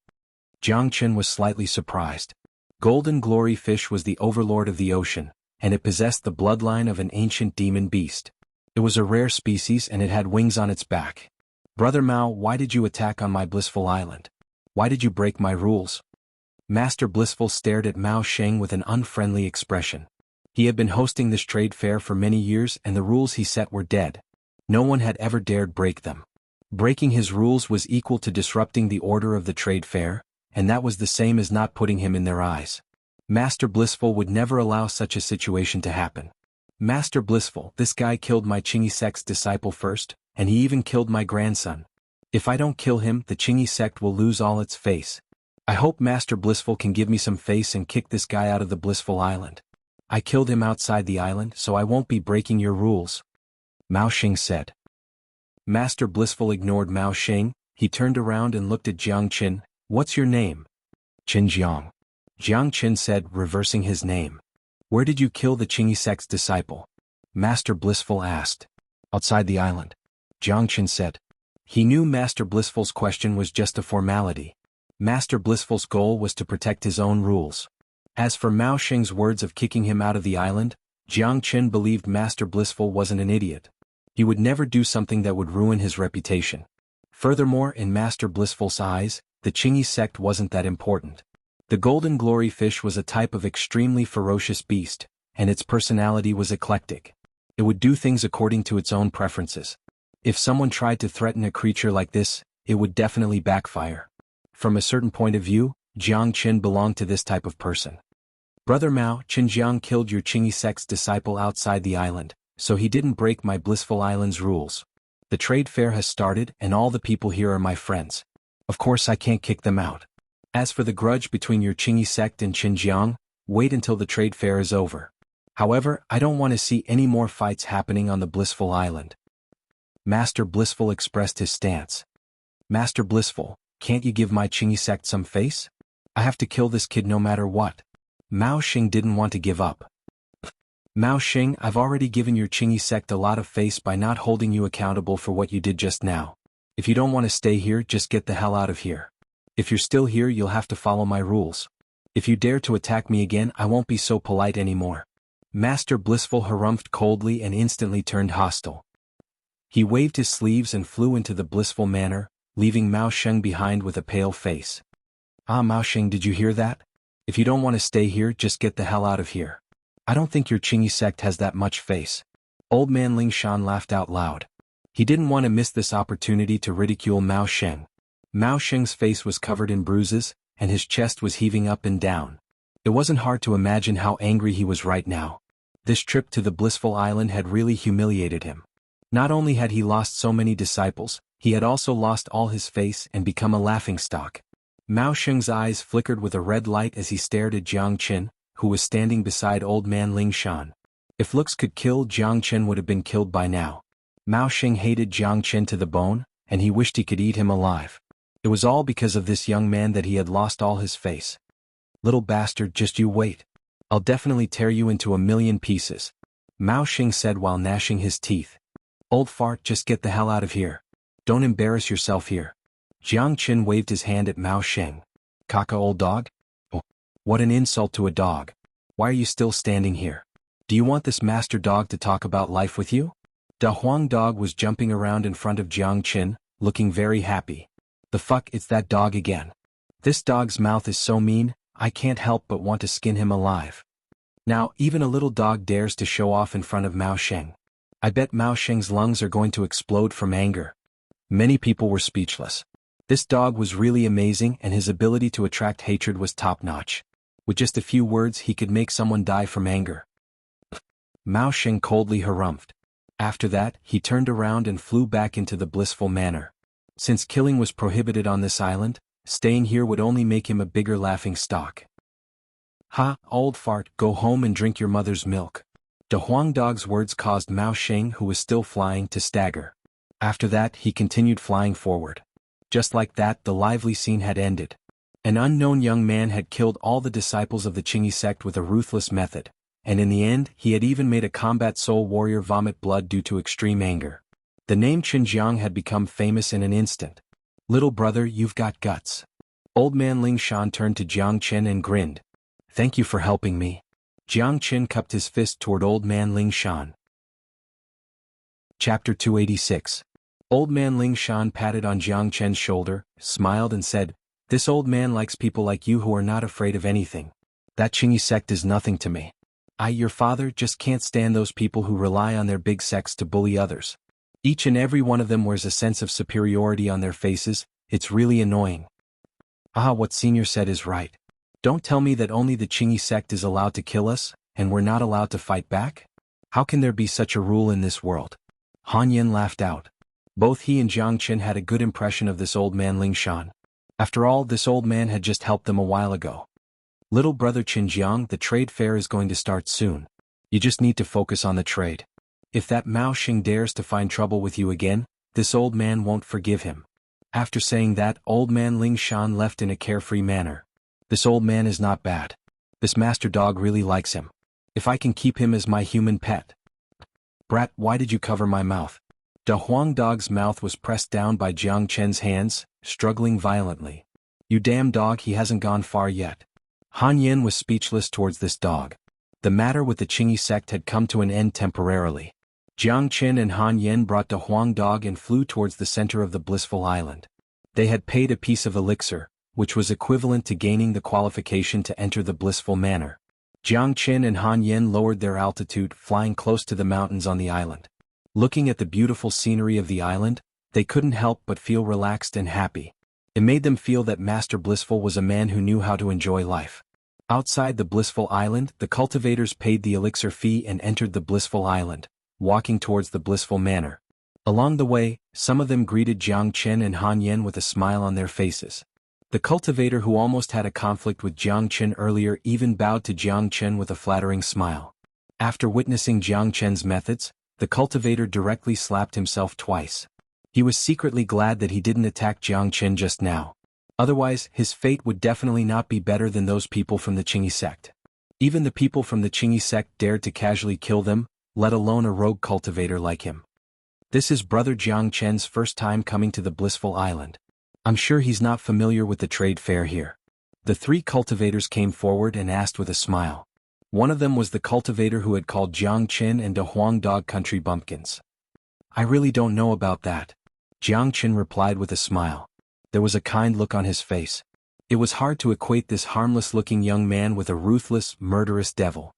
Jiang Chen was slightly surprised. Golden Glory Fish was the overlord of the ocean, and it possessed the bloodline of an ancient demon beast. It was a rare species and it had wings on its back. Brother Mao, why did you attack on my blissful island? Why did you break my rules? Master Blissful stared at Mao Sheng with an unfriendly expression. He had been hosting this trade fair for many years and the rules he set were dead. No one had ever dared break them. Breaking his rules was equal to disrupting the order of the trade fair, and that was the same as not putting him in their eyes. Master Blissful would never allow such a situation to happen. Master Blissful, this guy killed my Qingyi sect's disciple first, and he even killed my grandson. If I don't kill him, the Qingyi sect will lose all its face. I hope Master Blissful can give me some face and kick this guy out of the blissful island. I killed him outside the island, so I won't be breaking your rules. Mao Sheng said. Master Blissful ignored Mao Sheng. He turned around and looked at Jiang Chen. What's your name? Qin Jiang. Jiang Chen said, reversing his name. Where did you kill the Qingyi sect's disciple? Master Blissful asked. Outside the island. Jiang Chen said. He knew Master Blissful's question was just a formality. Master Blissful's goal was to protect his own rules. As for Mao Sheng's words of kicking him out of the island, Jiang Chen believed Master Blissful wasn't an idiot. He would never do something that would ruin his reputation. Furthermore, in Master Blissful's eyes, the Qingyi sect wasn't that important. The Golden Glory Fish was a type of extremely ferocious beast, and its personality was eclectic. It would do things according to its own preferences. If someone tried to threaten a creature like this, it would definitely backfire. From a certain point of view, Jiang Chen belonged to this type of person. Brother Mao, Qin Jiang killed your Qingyi sect's disciple outside the island, so he didn't break my blissful island's rules. The trade fair has started and all the people here are my friends. Of course I can't kick them out. As for the grudge between your Qingyi sect and Qin Jiang, wait until the trade fair is over. However, I don't want to see any more fights happening on the blissful island. Master Blissful expressed his stance. Master Blissful, can't you give my Qingyi sect some face? I have to kill this kid no matter what. Mao Sheng didn't want to give up. Mao Sheng, I've already given your Qingyi sect a lot of face by not holding you accountable for what you did just now. If you don't want to stay here, just get the hell out of here. If you're still here, you'll have to follow my rules. If you dare to attack me again, I won't be so polite anymore. Master Blissful harumphed coldly and instantly turned hostile. He waved his sleeves and flew into the blissful manor, leaving Mao Sheng behind with a pale face. Ah, Mao Sheng, did you hear that? If you don't want to stay here, just get the hell out of here. I don't think your Qingyi sect has that much face. Old Man Lingshan laughed out loud. He didn't want to miss this opportunity to ridicule Mao Sheng. Mao Sheng's face was covered in bruises, and his chest was heaving up and down. It wasn't hard to imagine how angry he was right now. This trip to the blissful island had really humiliated him. Not only had he lost so many disciples, he had also lost all his face and become a laughingstock. Mao Sheng's eyes flickered with a red light as he stared at Jiang Chen, who was standing beside Old Man Lingshan. If looks could kill, Jiang Chen would have been killed by now. Mao Sheng hated Jiang Chen to the bone, and he wished he could eat him alive. It was all because of this young man that he had lost all his face. Little bastard, just you wait. I'll definitely tear you into a million pieces. Mao Xing said while gnashing his teeth. Old fart, just get the hell out of here. Don't embarrass yourself here. Jiang Qin waved his hand at Mao Xing. Kaka, old dog? Oh, what an insult to a dog. Why are you still standing here? Do you want this master dog to talk about life with you? Da Huang dog was jumping around in front of Jiang Qin, looking very happy. The fuck, it's that dog again. This dog's mouth is so mean, I can't help but want to skin him alive. Now, even a little dog dares to show off in front of Mao Xing. I bet Mao Xing's lungs are going to explode from anger. Many people were speechless. This dog was really amazing and his ability to attract hatred was top-notch. With just a few words he could make someone die from anger. Mao Xing coldly harumphed. After that, he turned around and flew back into the blissful manor. Since killing was prohibited on this island, staying here would only make him a bigger laughingstock. Ha, old fart, go home and drink your mother's milk. Da Huang dog's words caused Mao Xing, who was still flying, to stagger. After that, he continued flying forward. Just like that, the lively scene had ended. An unknown young man had killed all the disciples of the Qingyi sect with a ruthless method, and in the end, he had even made a combat soul warrior vomit blood due to extreme anger. The name Xinjiang had become famous in an instant. Little brother, you've got guts. Old man Ling Shan turned to Jiang Qin and grinned. Thank you for helping me. Jiang Qin cupped his fist toward old man Ling Shan. Chapter 286. Old man Ling Shan patted on Jiang Qin's shoulder, smiled and said, This old man likes people like you who are not afraid of anything. That Qingyi sect is nothing to me. Your father, just can't stand those people who rely on their big sects to bully others. Each and every one of them wears a sense of superiority on their faces, it's really annoying. What Senior said is right. Don't tell me that only the Qingyi sect is allowed to kill us, and we're not allowed to fight back? How can there be such a rule in this world? Han Yen laughed out. Both he and Jiang Qin had a good impression of this old man Ling Shan. After all, this old man had just helped them a while ago. Little brother Xinjiang, the trade fair is going to start soon. You just need to focus on the trade. If that Mao Xing dares to find trouble with you again, this old man won't forgive him. After saying that, old man Ling Shan left in a carefree manner. This old man is not bad. This master dog really likes him. If I can keep him as my human pet. Brat, why did you cover my mouth? Da Huang dog's mouth was pressed down by Jiang Qin's hands, struggling violently. You damn dog, he hasn't gone far yet. Han Yen was speechless towards this dog. The matter with the Qingyi sect had come to an end temporarily. Jiang Qin and Han Yen brought Da Huang dog and flew towards the center of the blissful island. They had paid a piece of elixir, which was equivalent to gaining the qualification to enter the blissful manor. Jiang Qin and Han Yen lowered their altitude, flying close to the mountains on the island. Looking at the beautiful scenery of the island, they couldn't help but feel relaxed and happy. It made them feel that Master Blissful was a man who knew how to enjoy life. Outside the blissful island, the cultivators paid the elixir fee and entered the blissful island, walking towards the blissful manor. Along the way, some of them greeted Jiang Qin and Han Yen with a smile on their faces. The cultivator who almost had a conflict with Jiang Qin earlier even bowed to Jiang Qin with a flattering smile. After witnessing Jiang Qin's methods, the cultivator directly slapped himself twice. He was secretly glad that he didn't attack Jiang Qin just now. Otherwise, his fate would definitely not be better than those people from the Qingyi sect. Even the people from the Qingyi sect dared to casually kill them, let alone a rogue cultivator like him. This is Brother Jiang Qin's first time coming to the blissful island. I'm sure he's not familiar with the trade fair here. The three cultivators came forward and asked with a smile. One of them was the cultivator who had called Jiang Qin and Da Huang dog country bumpkins. I really don't know about that. Jiang Qin replied with a smile. There was a kind look on his face. It was hard to equate this harmless-looking young man with a ruthless, murderous devil.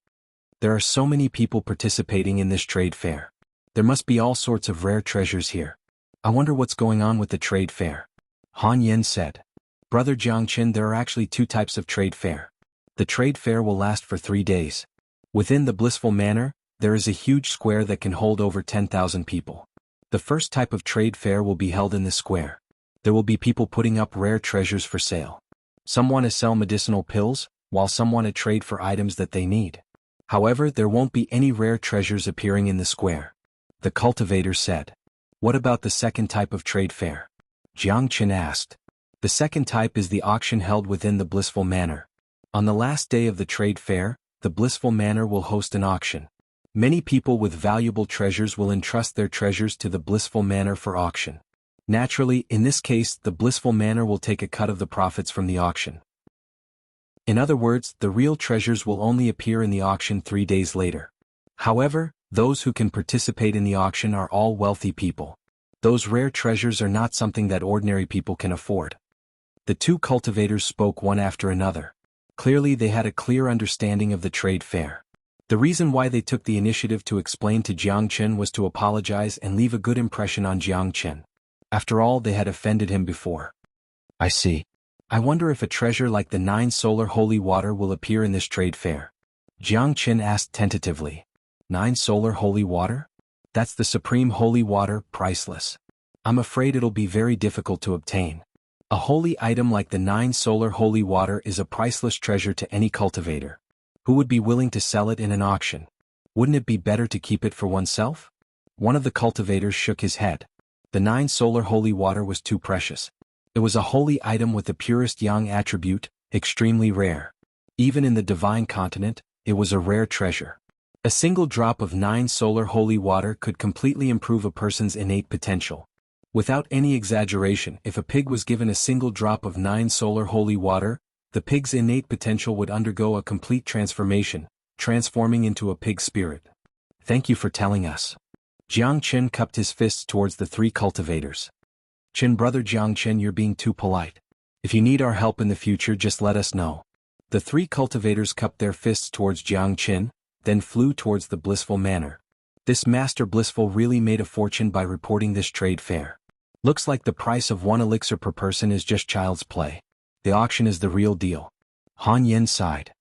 There are so many people participating in this trade fair. There must be all sorts of rare treasures here. I wonder what's going on with the trade fair. Han Yen said. Brother Jiang Qin, there are actually two types of trade fair. The trade fair will last for 3 days. Within the blissful manor, there is a huge square that can hold over 10,000 people. The first type of trade fair will be held in this square. There will be people putting up rare treasures for sale. Some want to sell medicinal pills, while some want to trade for items that they need. However, there won't be any rare treasures appearing in the square. The cultivator said. What about the second type of trade fair? Jiang Qin asked. The second type is the auction held within the blissful manor. On the last day of the trade fair, the blissful manor will host an auction. Many people with valuable treasures will entrust their treasures to the blissful manor for auction. Naturally, in this case, the blissful manor will take a cut of the profits from the auction. In other words, the real treasures will only appear in the auction 3 days later. However, those who can participate in the auction are all wealthy people. Those rare treasures are not something that ordinary people can afford. The two cultivators spoke one after another. Clearly they had a clear understanding of the trade fair. The reason why they took the initiative to explain to Jiangchen was to apologize and leave a good impression on Jiangchen. After all, they had offended him before. I see. I wonder if a treasure like the 9 solar holy water will appear in this trade fair. Jiangchen asked tentatively. 9 solar holy water? That's the supreme holy water, priceless. I'm afraid it'll be very difficult to obtain. A holy item like the 9 solar holy water is a priceless treasure to any cultivator. Who would be willing to sell it in an auction? Wouldn't it be better to keep it for oneself? One of the cultivators shook his head. The 9 solar holy water was too precious. It was a holy item with the purest yang attribute, extremely rare. Even in the divine continent, it was a rare treasure. A single drop of 9 solar holy water could completely improve a person's innate potential. Without any exaggeration, if a pig was given a single drop of 9 solar holy water, the pig's innate potential would undergo a complete transformation, transforming into a pig spirit. Thank you for telling us. Jiangchen cupped his fists towards the 3 cultivators. Brother Jiangchen, you're being too polite. If you need our help in the future, just let us know. The 3 cultivators cupped their fists towards Jiangchen, then flew towards the blissful manor. This Master Blissful really made a fortune by reporting this trade fair. Looks like the price of 1 elixir per person is just child's play. The auction is the real deal. Han Yen sighed.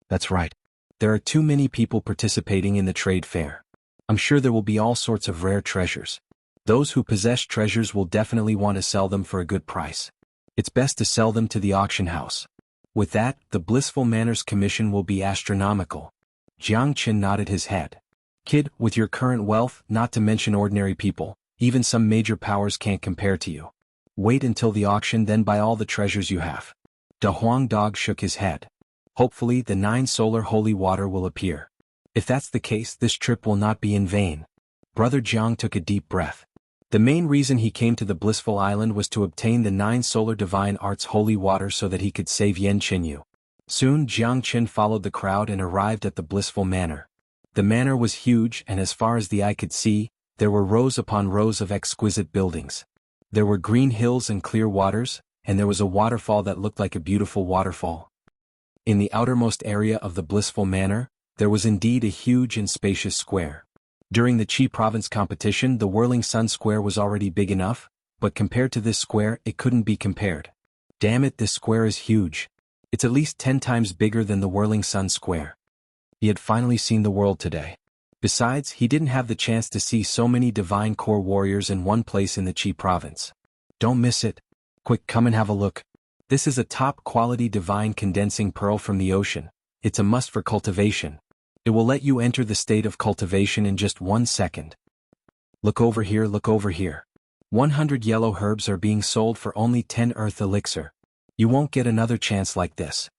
That's right. There are too many people participating in the trade fair. I'm sure there will be all sorts of rare treasures. Those who possess treasures will definitely want to sell them for a good price. It's best to sell them to the auction house. With that, the blissful manor's commission will be astronomical. Jiangchen nodded his head. Kid, with your current wealth, not to mention ordinary people, even some major powers can't compare to you. Wait until the auction, then buy all the treasures you have. Da Huang Dog shook his head. Hopefully the 9 solar holy water will appear. If that's the case, this trip will not be in vain. Brother Jiang took a deep breath. The main reason he came to the blissful island was to obtain the 9 solar divine arts holy water so that he could save Yan Qinyu. Soon Jiangchen followed the crowd and arrived at the blissful manor. The manor was huge, and as far as the eye could see, there were rows upon rows of exquisite buildings. There were green hills and clear waters, and there was a waterfall that looked like a beautiful waterfall. In the outermost area of the blissful manor, there was indeed a huge and spacious square. During the Qi province competition, the Whirling Sun Square was already big enough, but compared to this square, it couldn't be compared. Damn it, this square is huge. It's at least 10 times bigger than the Whirling Sun Square. He had finally seen the world today. Besides, he didn't have the chance to see so many divine core warriors in one place in the Qi province. Don't miss it. Quick, come and have a look. This is a top-quality divine condensing pearl from the ocean. It's a must for cultivation. It will let you enter the state of cultivation in just 1 second. Look over here, look over here. 100 yellow herbs are being sold for only 10 earth elixir. You won't get another chance like this.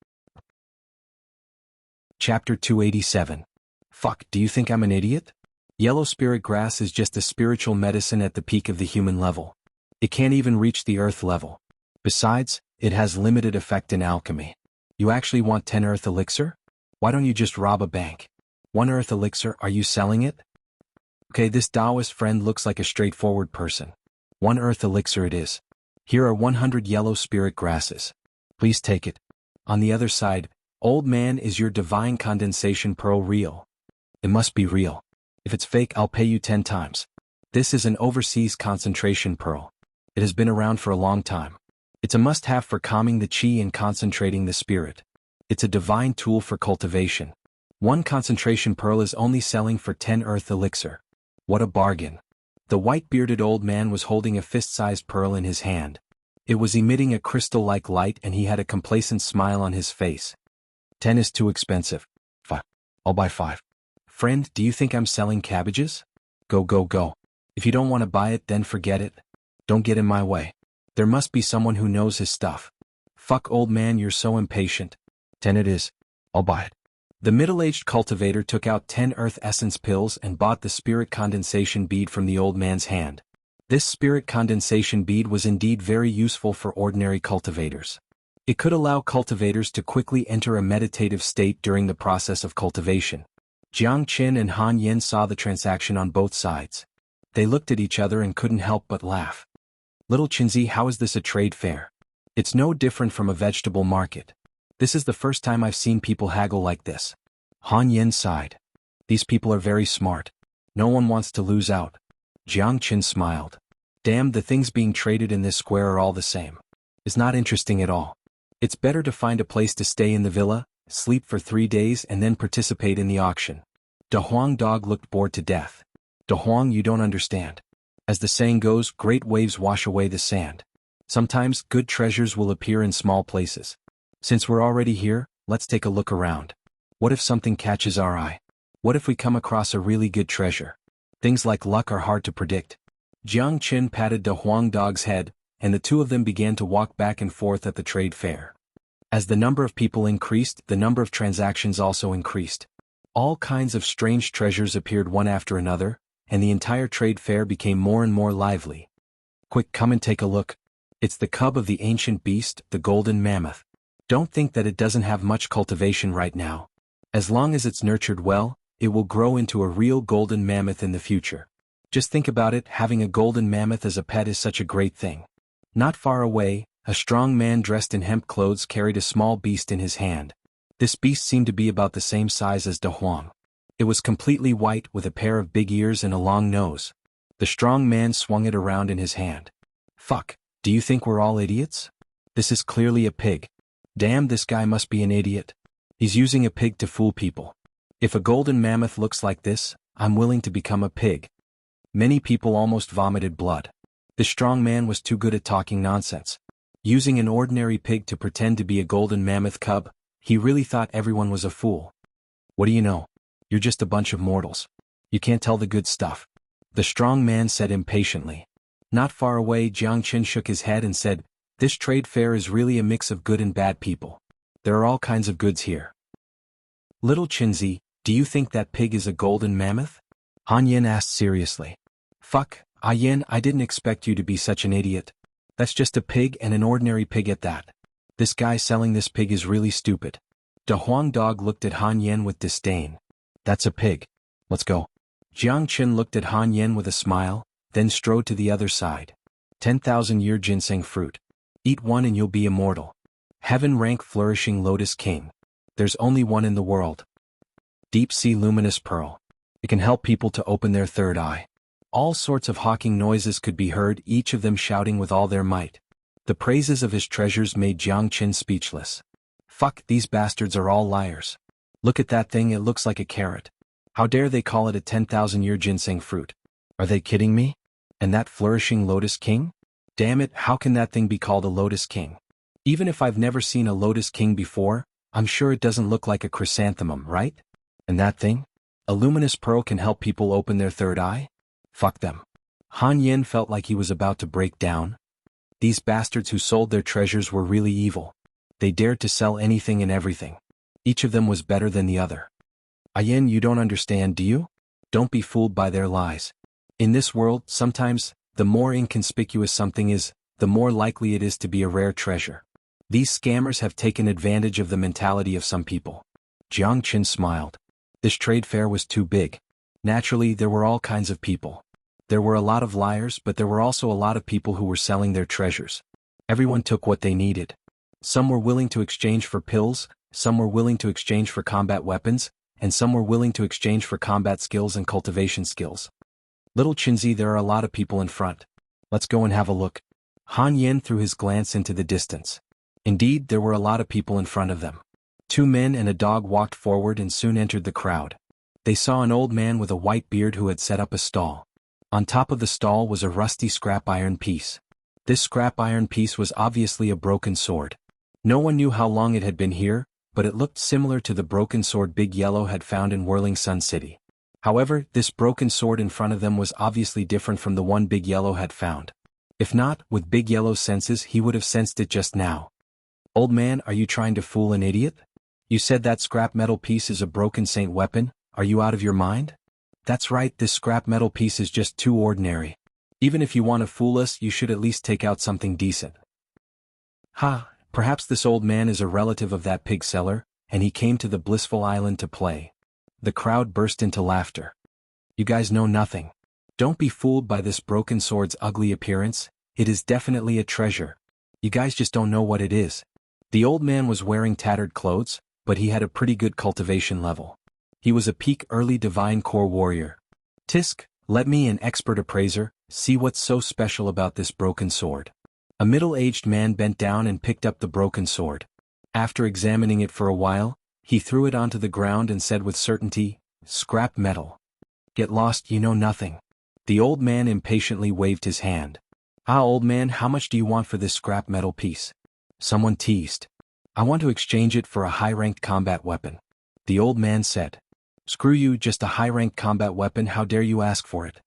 Chapter 287. Fuck, do you think I'm an idiot? Yellow spirit grass is just a spiritual medicine at the peak of the human level. It can't even reach the earth level. Besides, it has limited effect in alchemy. You actually want 10 earth elixir? Why don't you just rob a bank? 1 earth elixir, are you selling it? Okay, this Taoist friend looks like a straightforward person. 1 earth elixir it is. Here are 100 yellow spirit grasses. Please take it. On the other side, old man, is your divine condensation pearl real? It must be real. If it's fake, I'll pay you 10 times. This is an overseas concentration pearl. It has been around for a long time. It's a must-have for calming the qi and concentrating the spirit. It's a divine tool for cultivation. 1 concentration pearl is only selling for 10 earth elixir. What a bargain. The white-bearded old man was holding a fist-sized pearl in his hand. It was emitting a crystal-like light and he had a complacent smile on his face. 10 is too expensive. 5. I'll buy 5. Friend, do you think I'm selling cabbages? Go, go, go. If you don't want to buy it, then forget it. Don't get in my way. There must be someone who knows his stuff. Fuck, old man, you're so impatient. 10 it is. I'll buy it. The middle-aged cultivator took out 10 earth essence pills and bought the spirit condensation bead from the old man's hand. This spirit condensation bead was indeed very useful for ordinary cultivators. It could allow cultivators to quickly enter a meditative state during the process of cultivation. Jiang Qin and Han Yen saw the transaction on both sides. They looked at each other and couldn't help but laugh. Little Qinzi, how is this a trade fair? It's no different from a vegetable market. This is the first time I've seen people haggle like this. Han Yen sighed. These people are very smart. No one wants to lose out. Jiang Qin smiled. Damn, the things being traded in this square are all the same. It's not interesting at all. It's better to find a place to stay in the villa, sleep for 3 days and then participate in the auction. De Huang dog looked bored to death. De Huang, you don't understand. As the saying goes, great waves wash away the sand. Sometimes good treasures will appear in small places. Since we're already here, let's take a look around. What if something catches our eye? What if we come across a really good treasure? Things like luck are hard to predict. Jiang Qin patted De Huang dog's head, and the two of them began to walk back and forth at the trade fair. As the number of people increased, the number of transactions also increased. All kinds of strange treasures appeared one after another, and the entire trade fair became more and more lively. Quick, come and take a look. It's the cub of the ancient beast, the golden mammoth. Don't think that it doesn't have much cultivation right now. As long as it's nurtured well, it will grow into a real golden mammoth in the future. Just think about it, having a golden mammoth as a pet is such a great thing. Not far away, a strong man dressed in hemp clothes carried a small beast in his hand. This beast seemed to be about the same size as De Huang. It was completely white with a pair of big ears and a long nose. The strong man swung it around in his hand. Fuck, do you think we're all idiots? This is clearly a pig. Damn, this guy must be an idiot. He's using a pig to fool people. If a golden mammoth looks like this, I'm willing to become a pig. Many people almost vomited blood. The strong man was too good at talking nonsense. Using an ordinary pig to pretend to be a golden mammoth cub, he really thought everyone was a fool. What do you know? You're just a bunch of mortals. You can't tell the good stuff. The strong man said impatiently. Not far away, Jiang Qin shook his head and said, this trade fair is really a mix of good and bad people. There are all kinds of goods here. Little Qinzi, do you think that pig is a golden mammoth? Han Yen asked seriously. Fuck, Ah Yen, I didn't expect you to be such an idiot. That's just a pig and an ordinary pig at that. This guy selling this pig is really stupid. De Huang dog looked at Han Yen with disdain. That's a pig. Let's go. Jiang Qin looked at Han Yen with a smile, then strode to the other side. 10,000-year ginseng fruit. Eat one and you'll be immortal. Heaven rank flourishing lotus king. There's only one in the world. Deep sea luminous pearl. It can help people to open their third eye. All sorts of hawking noises could be heard, each of them shouting with all their might. The praises of his treasures made Jiang Qin speechless. Fuck, these bastards are all liars. Look at that thing, it looks like a carrot. How dare they call it a 10,000-year ginseng fruit? Are they kidding me? And that flourishing lotus king? Damn it, how can that thing be called a lotus king? Even if I've never seen a lotus king before, I'm sure it doesn't look like a chrysanthemum, right? And that thing? A luminous pearl can help people open their third eye? Fuck them. Han Yen felt like he was about to break down. These bastards who sold their treasures were really evil. They dared to sell anything and everything. Each of them was better than the other. Ah Yen, you don't understand, do you? Don't be fooled by their lies. In this world, sometimes, the more inconspicuous something is, the more likely it is to be a rare treasure. These scammers have taken advantage of the mentality of some people. Jiang Qin smiled. This trade fair was too big. Naturally, there were all kinds of people. There were a lot of liars, but there were also a lot of people who were selling their treasures. Everyone took what they needed. Some were willing to exchange for pills, some were willing to exchange for combat weapons, and some were willing to exchange for combat skills and cultivation skills. Little Qinzi, there are a lot of people in front. Let's go and have a look. Han Yen threw his glance into the distance. Indeed, there were a lot of people in front of them. 2 men and a dog walked forward and soon entered the crowd. They saw an old man with a white beard who had set up a stall. On top of the stall was a rusty scrap iron piece. This scrap iron piece was obviously a broken sword. No one knew how long it had been here, but it looked similar to the broken sword Big Yellow had found in Whirling Sun City. However, this broken sword in front of them was obviously different from the one Big Yellow had found. If not, with Big Yellow's senses he would have sensed it just now. Old man, are you trying to fool an idiot? You said that scrap metal piece is a broken saint weapon? Are you out of your mind? That's right, this scrap metal piece is just too ordinary. Even if you want to fool us, you should at least take out something decent. Ha, perhaps this old man is a relative of that pig seller, and he came to the blissful island to play. The crowd burst into laughter. You guys know nothing. Don't be fooled by this broken sword's ugly appearance, it is definitely a treasure. You guys just don't know what it is. The old man was wearing tattered clothes, but he had a pretty good cultivation level. He was a peak early divine core warrior. Tisk, let me, an expert appraiser, see what's so special about this broken sword. A middle-aged man bent down and picked up the broken sword. After examining it for a while, he threw it onto the ground and said with certainty, "Scrap metal. Get lost, you know nothing." The old man impatiently waved his hand. "Ah, old man, how much do you want for this scrap metal piece?" Someone teased. "I want to exchange it for a high-ranked combat weapon." The old man said. "Screw you, just a high-ranked combat weapon, how dare you ask for it?"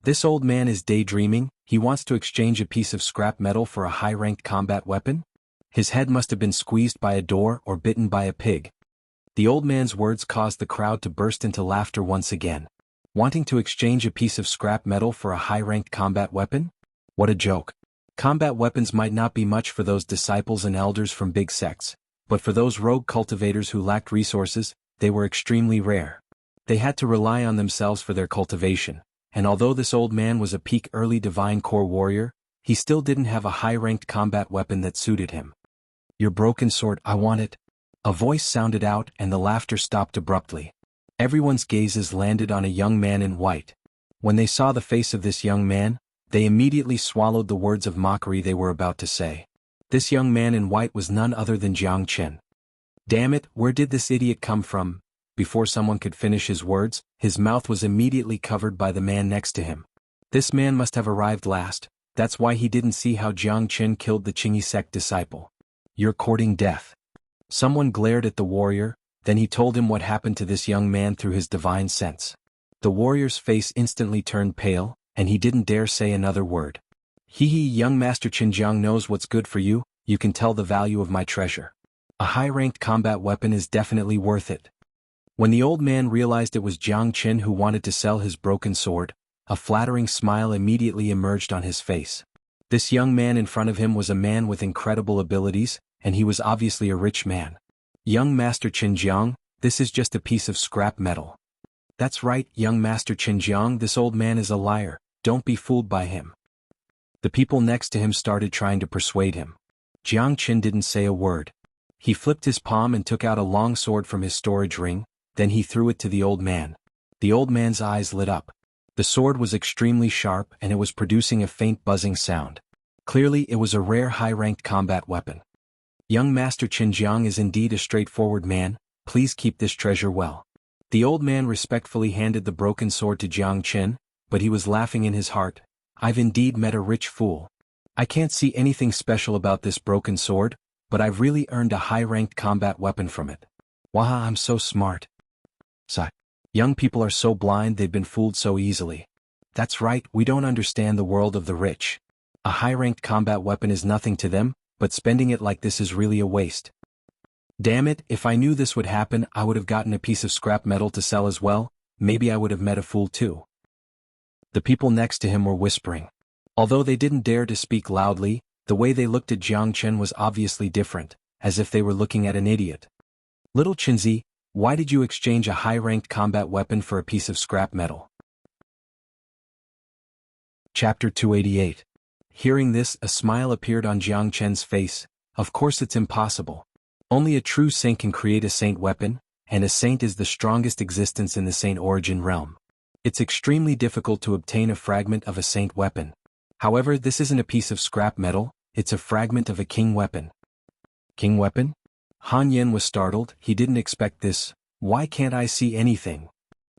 This old man is daydreaming, he wants to exchange a piece of scrap metal for a high-ranked combat weapon? His head must have been squeezed by a door or bitten by a pig. The old man's words caused the crowd to burst into laughter once again. Wanting to exchange a piece of scrap metal for a high-ranked combat weapon? What a joke. Combat weapons might not be much for those disciples and elders from big sects, but for those rogue cultivators who lacked resources, they were extremely rare. They had to rely on themselves for their cultivation, and although this old man was a peak early divine core warrior, he still didn't have a high-ranked combat weapon that suited him. "Your broken sword, I want it." A voice sounded out and the laughter stopped abruptly. Everyone's gazes landed on a young man in white. When they saw the face of this young man, they immediately swallowed the words of mockery they were about to say. This young man in white was none other than Jiang. Damn it, where did this idiot come from? Before someone could finish his words, his mouth was immediately covered by the man next to him. This man must have arrived last, that's why he didn't see how Jiang killed the Qingyi sect disciple. "You're courting death." Someone glared at the warrior, then he told him what happened to this young man through his divine sense. The warrior's face instantly turned pale, and he didn't dare say another word. "Hee hee, young Master Qinjiang knows what's good for you, you can tell the value of my treasure. A high-ranked combat weapon is definitely worth it." When the old man realized it was Jiang who wanted to sell his broken sword, a flattering smile immediately emerged on his face. This young man in front of him was a man with incredible abilities, and he was obviously a rich man. "Young Master Qinjiang, this is just a piece of scrap metal." "That's right, young Master Qinjiang, this old man is a liar, don't be fooled by him." The people next to him started trying to persuade him. Jiang didn't say a word. He flipped his palm and took out a long sword from his storage ring, then he threw it to the old man. The old man's eyes lit up. The sword was extremely sharp and it was producing a faint buzzing sound. Clearly it was a rare high-ranked combat weapon. "Young Master Qinjiang is indeed a straightforward man, please keep this treasure well." The old man respectfully handed the broken sword to Jiang, but he was laughing in his heart. "I've indeed met a rich fool. I can't see anything special about this broken sword, but I've really earned a high-ranked combat weapon from it. Waha, I'm so smart." Sigh. Young people are so blind, they've been fooled so easily. That's right, we don't understand the world of the rich. A high-ranked combat weapon is nothing to them, but spending it like this is really a waste. Damn it, if I knew this would happen, I would have gotten a piece of scrap metal to sell as well, maybe I would have met a fool too. The people next to him were whispering. Although they didn't dare to speak loudly, the way they looked at Jiang was obviously different, as if they were looking at an idiot. "Little Qinzi, why did you exchange a high-ranked combat weapon for a piece of scrap metal?" Chapter 288. Hearing this, a smile appeared on Jiang face. "Of course it's impossible. Only a true saint can create a saint weapon, and a saint is the strongest existence in the saint origin realm. It's extremely difficult to obtain a fragment of a saint weapon. However, this isn't a piece of scrap metal, it's a fragment of a king weapon." "King weapon?" Han Yen was startled, he didn't expect this. "Why can't I see anything?"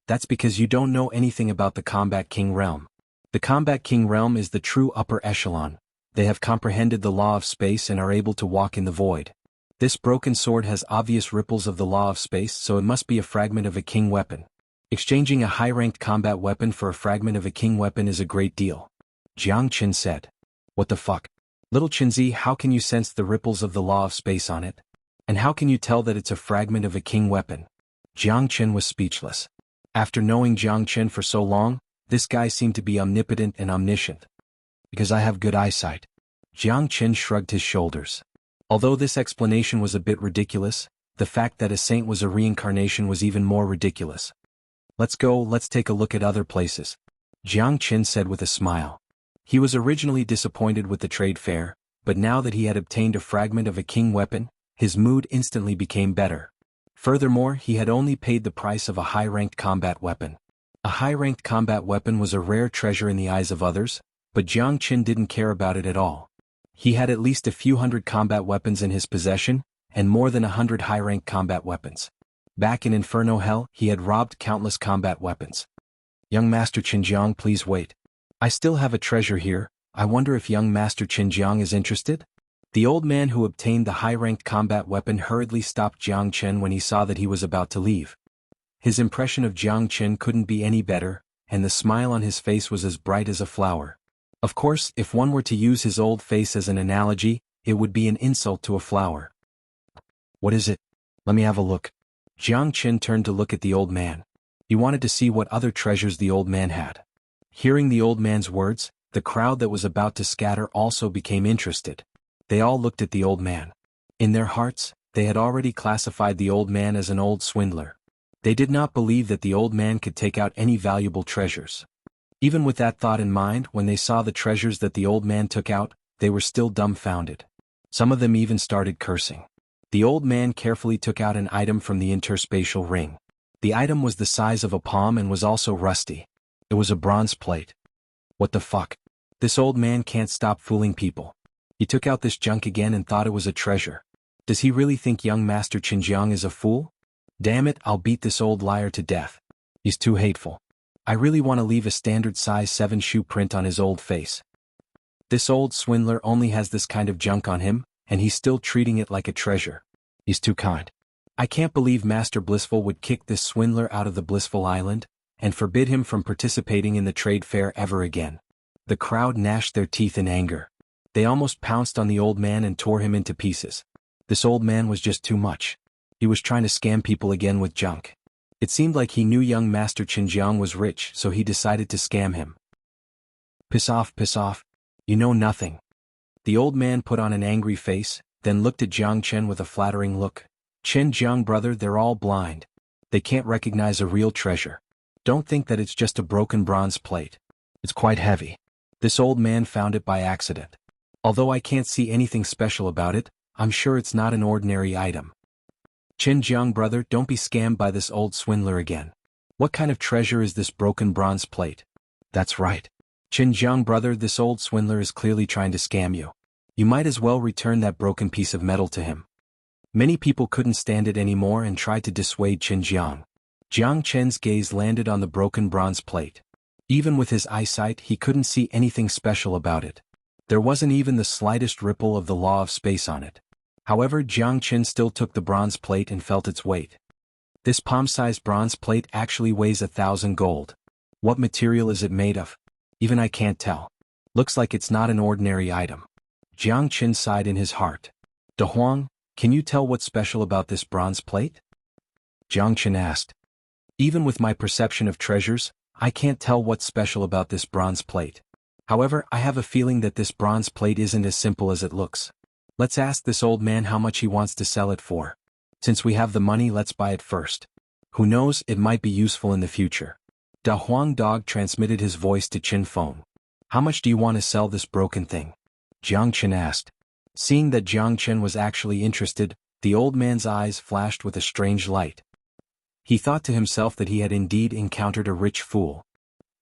"That's because you don't know anything about the Combat King realm. The Combat King realm is the true upper echelon. They have comprehended the law of space and are able to walk in the void. This broken sword has obvious ripples of the law of space, so it must be a fragment of a king weapon. Exchanging a high-ranked combat weapon for a fragment of a king weapon is a great deal." Jiang said. "What the fuck? Little Qinzi, how can you sense the ripples of the law of space on it? And how can you tell that it's a fragment of a king weapon? Jiang Chen was speechless. After knowing Jiang Chen for so long, this guy seemed to be omnipotent and omniscient. Because I have good eyesight. Jiang Chen shrugged his shoulders. Although this explanation was a bit ridiculous, the fact that a saint was a reincarnation was even more ridiculous. Let's take a look at other places. Jiang Chen said with a smile. He was originally disappointed with the trade fair, but now that he had obtained a fragment of a king weapon, his mood instantly became better. Furthermore, he had only paid the price of a high-ranked combat weapon. A high-ranked combat weapon was a rare treasure in the eyes of others, but Jiang Chen didn't care about it at all. He had at least a few hundred combat weapons in his possession, and more than 100 high-ranked combat weapons. Back in Inferno Hell, he had robbed countless combat weapons. Young Master Qinjiang, please wait. I still have a treasure here. I wonder if young Master Qinjiang is interested? The old man who obtained the high-ranked combat weapon hurriedly stopped Jiang Chen when he saw that he was about to leave. His impression of Jiang Chen couldn't be any better, and the smile on his face was as bright as a flower. Of course, if one were to use his old face as an analogy, it would be an insult to a flower. What is it? Let me have a look. Jiang Chen turned to look at the old man. He wanted to see what other treasures the old man had. Hearing the old man's words, the crowd that was about to scatter also became interested. They all looked at the old man. In their hearts, they had already classified the old man as an old swindler. They did not believe that the old man could take out any valuable treasures. Even with that thought in mind, when they saw the treasures that the old man took out, they were still dumbfounded. Some of them even started cursing. The old man carefully took out an item from the interspatial ring. The item was the size of a palm and was also rusty. It was a bronze plate. What the fuck? This old man can't stop fooling people. He took out this junk again and thought it was a treasure. Does he really think young Master Qinjiang is a fool? Damn it, I'll beat this old liar to death. He's too hateful. I really want to leave a standard size 7 shoe print on his old face. This old swindler only has this kind of junk on him, and he's still treating it like a treasure. He's too kind. I can't believe Master Blissful would kick this swindler out of the Blissful Island, and forbid him from participating in the trade fair ever again. The crowd gnashed their teeth in anger. They almost pounced on the old man and tore him into pieces. This old man was just too much. He was trying to scam people again with junk. It seemed like he knew young Master Qinjiang was rich, so he decided to scam him. Piss off, you know nothing. The old man put on an angry face, then looked at Jiang Chen with a flattering look. Qinjiang brother, they're all blind. They can't recognize a real treasure. Don't think that it's just a broken bronze plate. It's quite heavy. This old man found it by accident. Although I can't see anything special about it, I'm sure it's not an ordinary item. Qinjiang brother, don't be scammed by this old swindler again. What kind of treasure is this broken bronze plate? That's right. Qinjiang brother, this old swindler is clearly trying to scam you. You might as well return that broken piece of metal to him. Many people couldn't stand it anymore and tried to dissuade Qinjiang. Jiang Chen's gaze landed on the broken bronze plate. Even with his eyesight, he couldn't see anything special about it. There wasn't even the slightest ripple of the law of space on it. However, Jiang Chen still took the bronze plate and felt its weight. This palm-sized bronze plate actually weighs 1,000 gold. What material is it made of? Even I can't tell. Looks like it's not an ordinary item. Jiang Chen sighed in his heart. De Huang, can you tell what's special about this bronze plate? Jiang Chen asked. Even with my perception of treasures, I can't tell what's special about this bronze plate. However, I have a feeling that this bronze plate isn't as simple as it looks. Let's ask this old man how much he wants to sell it for. Since we have the money, let's buy it first. Who knows, it might be useful in the future. Da Huang Dog transmitted his voice to Qin Phone. How much do you want to sell this broken thing? Jiang Chen asked. Seeing that Jiang Chen was actually interested, the old man's eyes flashed with a strange light. He thought to himself that he had indeed encountered a rich fool.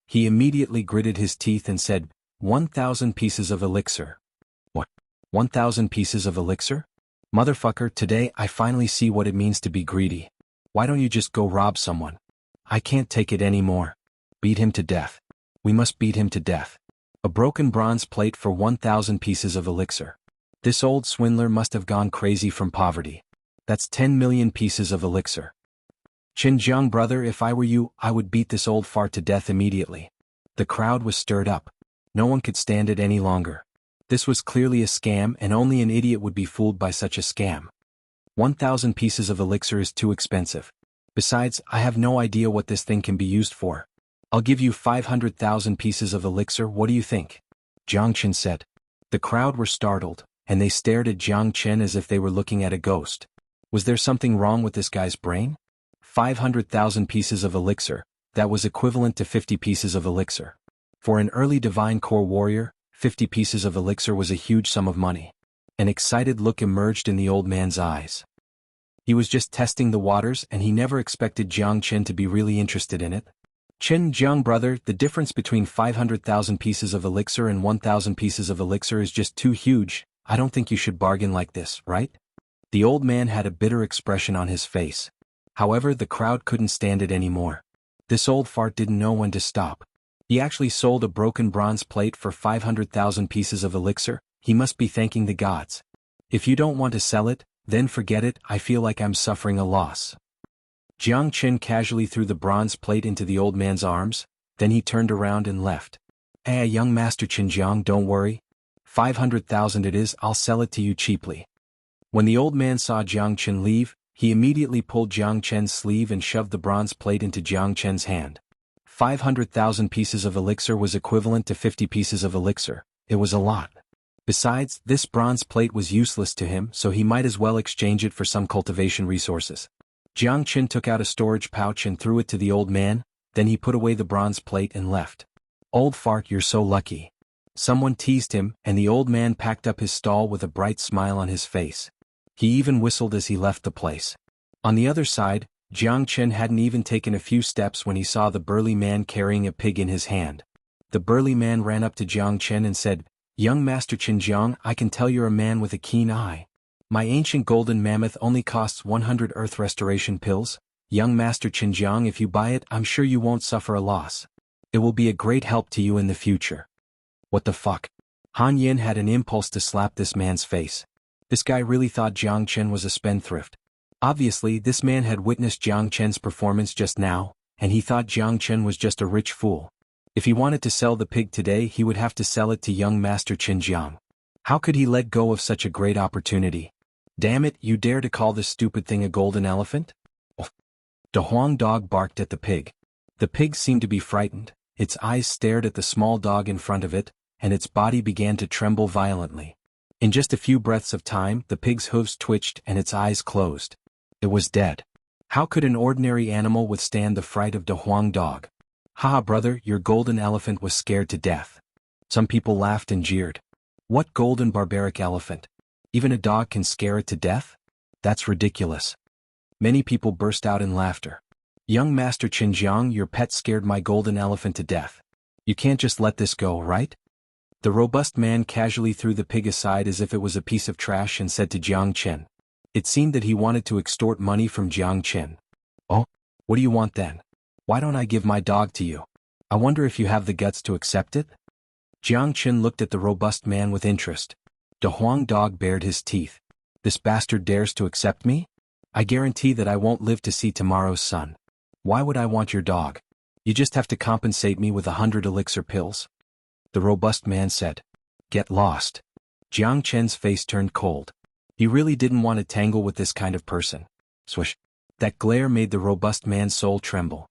He immediately gritted his teeth and said, 1,000 pieces of elixir. What? 1,000 pieces of elixir? Motherfucker, today I finally see what it means to be greedy. Why don't you just go rob someone? I can't take it anymore. Beat him to death. We must beat him to death. A broken bronze plate for 1,000 pieces of elixir. This old swindler must have gone crazy from poverty. That's 10 million pieces of elixir. Qinjiang brother, if I were you, I would beat this old fart to death immediately. The crowd was stirred up. No one could stand it any longer. This was clearly a scam, and only an idiot would be fooled by such a scam. 1,000 pieces of elixir is too expensive. Besides, I have no idea what this thing can be used for. I'll give you 500,000 pieces of elixir, what do you think? Jiang Chen said. The crowd were startled, and they stared at Jiang Chen as if they were looking at a ghost. Was there something wrong with this guy's brain? 500,000 pieces of elixir, that was equivalent to 50 pieces of elixir. For an early divine core warrior, 50 pieces of elixir was a huge sum of money. An excited look emerged in the old man's eyes. He was just testing the waters and he never expected Jiang Chen to be really interested in it. Chen Jiang brother, the difference between 500,000 pieces of elixir and 1,000 pieces of elixir is just too huge. I don't think you should bargain like this, right? The old man had a bitter expression on his face. However, the crowd couldn't stand it anymore. This old fart didn't know when to stop. He actually sold a broken bronze plate for 500,000 pieces of elixir. He must be thanking the gods. If you don't want to sell it, then forget it, I feel like I'm suffering a loss. Jiang Chen casually threw the bronze plate into the old man's arms, then he turned around and left. Young Master Qinjiang, don't worry. 500,000 it is, I'll sell it to you cheaply. When the old man saw Jiang Chen leave, he immediately pulled Jiang Chen's sleeve and shoved the bronze plate into Jiang Chen's hand. 500,000 pieces of elixir was equivalent to 50 pieces of elixir. It was a lot. Besides, this bronze plate was useless to him, so he might as well exchange it for some cultivation resources. Jiang Chen took out a storage pouch and threw it to the old man, then he put away the bronze plate and left. Old fart, you're so lucky. Someone teased him, and the old man packed up his stall with a bright smile on his face. He even whistled as he left the place. On the other side, Jiang Chen hadn't even taken a few steps when he saw the burly man carrying a pig in his hand. The burly man ran up to Jiang Chen and said, Young Master Qinjiang, I can tell you're a man with a keen eye. My ancient golden mammoth only costs 100 earth restoration pills. Young Master Qinjiang, if you buy it, I'm sure you won't suffer a loss. It will be a great help to you in the future. What the fuck? Han Yin had an impulse to slap this man's face. This guy really thought Jiang Chen was a spendthrift. Obviously, this man had witnessed Jiang Chen's performance just now, and he thought Jiang Chen was just a rich fool. If he wanted to sell the pig today, he would have to sell it to young Master Qinjiang. How could he let go of such a great opportunity? Damn it, you dare to call this stupid thing a golden elephant? Oh. The Huang dog barked at the pig. The pig seemed to be frightened, its eyes stared at the small dog in front of it, and its body began to tremble violently. In just a few breaths of time, the pig's hooves twitched and its eyes closed. It was dead. How could an ordinary animal withstand the fright of the Huang dog? Haha brother, your golden elephant was scared to death. Some people laughed and jeered. What golden barbaric elephant? Even a dog can scare it to death? That's ridiculous. Many people burst out in laughter. Young Master Qinjiang, your pet scared my golden elephant to death. You can't just let this go, right? The robust man casually threw the pig aside as if it was a piece of trash and said to Jiang Chen. It seemed that he wanted to extort money from Jiang Chen. Oh, what do you want then? Why don't I give my dog to you? I wonder if you have the guts to accept it? Jiang Chen looked at the robust man with interest. The Huang dog bared his teeth. This bastard dares to accept me? I guarantee that I won't live to see tomorrow's sun. Why would I want your dog? You just have to compensate me with 100 elixir pills. The robust man said. Get lost. Jiang Chen's face turned cold. He really didn't want to tangle with this kind of person. Swish. That glare made the robust man's soul tremble.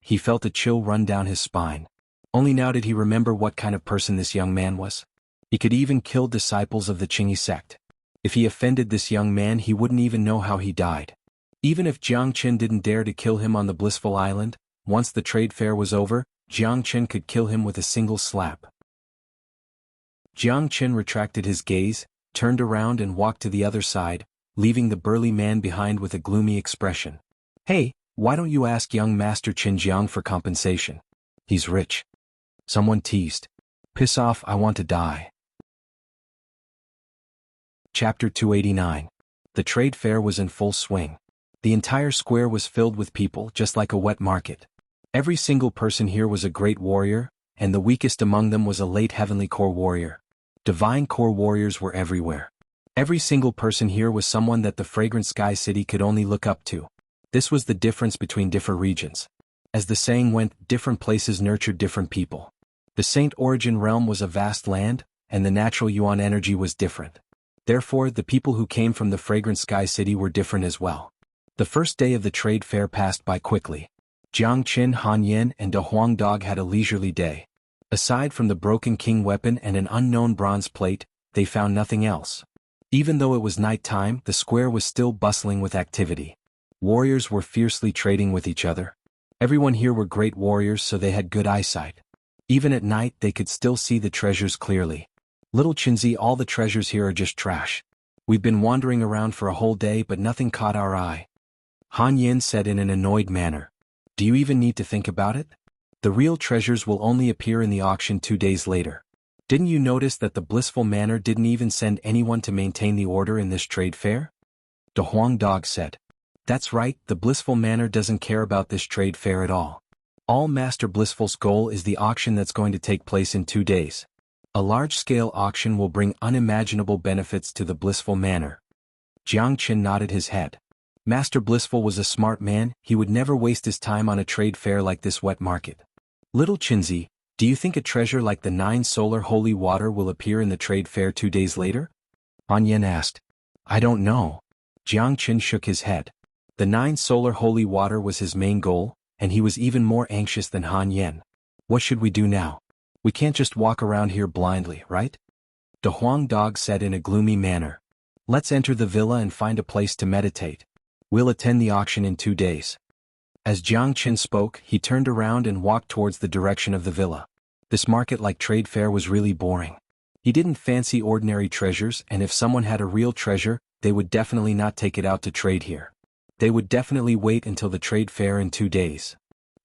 He felt a chill run down his spine. Only now did he remember what kind of person this young man was. He could even kill disciples of the Qingyi sect. If he offended this young man, he wouldn't even know how he died. Even if Jiang Chen didn't dare to kill him on the blissful island, once the trade fair was over, Jiang Chen could kill him with a single slap. Jiang Chen retracted his gaze, turned around and walked to the other side, leaving the burly man behind with a gloomy expression. Hey, why don't you ask young Master Qinjiang for compensation? He's rich. Someone teased. Piss off, I want to die. Chapter 289. The trade fair was in full swing. The entire square was filled with people, just like a wet market. Every single person here was a great warrior, and the weakest among them was a late heavenly core warrior. Divine core warriors were everywhere. Every single person here was someone that the fragrant sky city could only look up to. This was the difference between different regions. As the saying went, different places nurtured different people. The Saint Origin realm was a vast land, and the natural yuan energy was different. Therefore, the people who came from the fragrant sky city were different as well. The first day of the trade fair passed by quickly. Jiang Qin, Han Yan, and De Huang Dog had a leisurely day. Aside from the broken king weapon and an unknown bronze plate, they found nothing else. Even though it was night time, the square was still bustling with activity. Warriors were fiercely trading with each other. Everyone here were great warriors, so they had good eyesight. Even at night, they could still see the treasures clearly. Little Chinzi, all the treasures here are just trash. We've been wandering around for a whole day, but nothing caught our eye. Han Yin said in an annoyed manner. Do you even need to think about it? The real treasures will only appear in the auction 2 days later. Didn't you notice that the blissful manor didn't even send anyone to maintain the order in this trade fair? De Huang Dog said. That's right, the blissful manor doesn't care about this trade fair at all. All Master Blissful's goal is the auction that's going to take place in 2 days. A large-scale auction will bring unimaginable benefits to the blissful manor. Jiang Qin nodded his head. Master Blissful was a smart man, he would never waste his time on a trade fair like this wet market. Little Chinzi, do you think a treasure like the 9 solar holy water will appear in the trade fair 2 days later? Han Yan asked. I don't know. Jiang Qin shook his head. The 9 solar holy water was his main goal, and he was even more anxious than Han Yan. What should we do now? We can't just walk around here blindly, right? De Huang Dog said in a gloomy manner. Let's enter the villa and find a place to meditate. We'll attend the auction in 2 days. As Jiang Qin spoke, he turned around and walked towards the direction of the villa. This market-like trade fair was really boring. He didn't fancy ordinary treasures, and if someone had a real treasure, they would definitely not take it out to trade here. They would definitely wait until the trade fair in 2 days.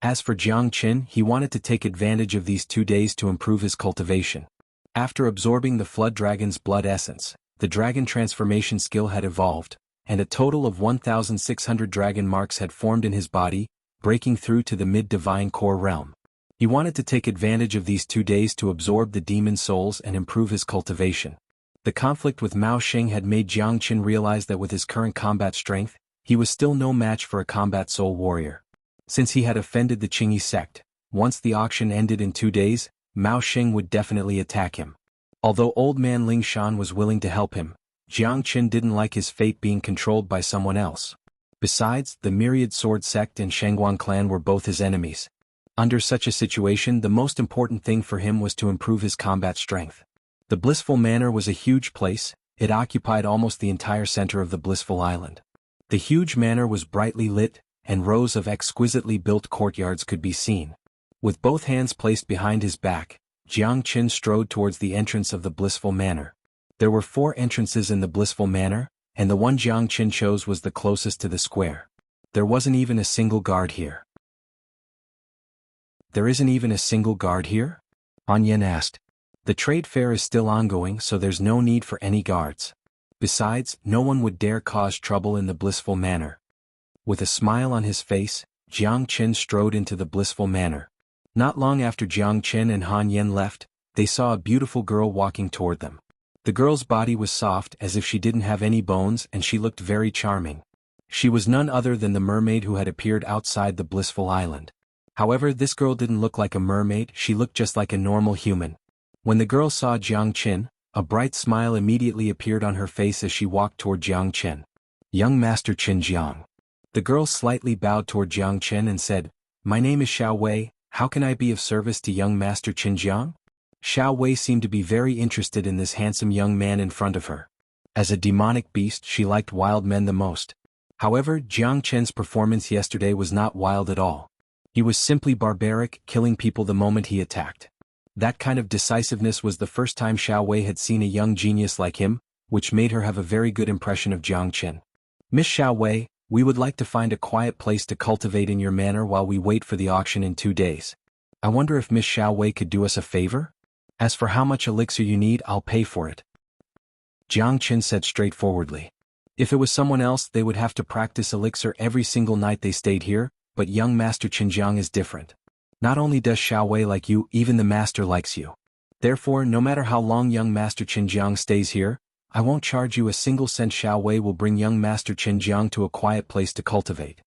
As for Jiang Qin, he wanted to take advantage of these 2 days to improve his cultivation. After absorbing the flood dragon's blood essence, the dragon transformation skill had evolved, and a total of 1,600 dragon marks had formed in his body, breaking through to the mid-divine core realm. He wanted to take advantage of these 2 days to absorb the demon souls and improve his cultivation. The conflict with Mao Xing had made Jiang Qin realize that with his current combat strength, he was still no match for a combat soul warrior. Since he had offended the Qingyi sect, once the auction ended in 2 days, Mao Xing would definitely attack him. Although old man Ling Shan was willing to help him, Jiang Qin didn't like his fate being controlled by someone else. Besides, the Myriad Sword sect and Xuanhuan clan were both his enemies. Under such a situation, the most important thing for him was to improve his combat strength. The Blissful Manor was a huge place, it occupied almost the entire center of the Blissful Island. The huge manor was brightly lit, and rows of exquisitely built courtyards could be seen. With both hands placed behind his back, Jiang Qin strode towards the entrance of the Blissful Manor. There were 4 entrances in the Blissful Manor, and the one Jiang Qin chose was the closest to the square. There wasn't even a single guard here. There isn't even a single guard here? Han Yan asked. The trade fair is still ongoing, so there's no need for any guards. Besides, no one would dare cause trouble in the Blissful Manor. With a smile on his face, Jiang Qin strode into the Blissful Manor. Not long after Jiang Qin and Han Yan left, they saw a beautiful girl walking toward them. The girl's body was soft as if she didn't have any bones, and she looked very charming. She was none other than the mermaid who had appeared outside the Blissful Island. However, this girl didn't look like a mermaid, she looked just like a normal human. When the girl saw Jiang Qin, a bright smile immediately appeared on her face as she walked toward Jiang Qin. Young Master Qin Jiang. The girl slightly bowed toward Jiang Qin and said, My name is Xiao Wei, how can I be of service to young Master Qin Jiang? Xiao Wei seemed to be very interested in this handsome young man in front of her. As a demonic beast, she liked wild men the most. However, Jiang Qin's performance yesterday was not wild at all. He was simply barbaric, killing people the moment he attacked. That kind of decisiveness was the first time Xiao Wei had seen a young genius like him, which made her have a very good impression of Jiang Qin. Miss Xiao Wei, we would like to find a quiet place to cultivate in your manor while we wait for the auction in 2 days. I wonder if Miss Xiao Wei could do us a favor? As for how much elixir you need, I'll pay for it. Jiang Qin said straightforwardly. If it was someone else, they would have to practice elixir every single night they stayed here, but young Master Qin Jiang is different. Not only does Xiao Wei like you, even the master likes you. Therefore, no matter how long young Master Qin Jiang stays here, I won't charge you a single cent. Xiao Wei will bring young Master Qin Jiang to a quiet place to cultivate.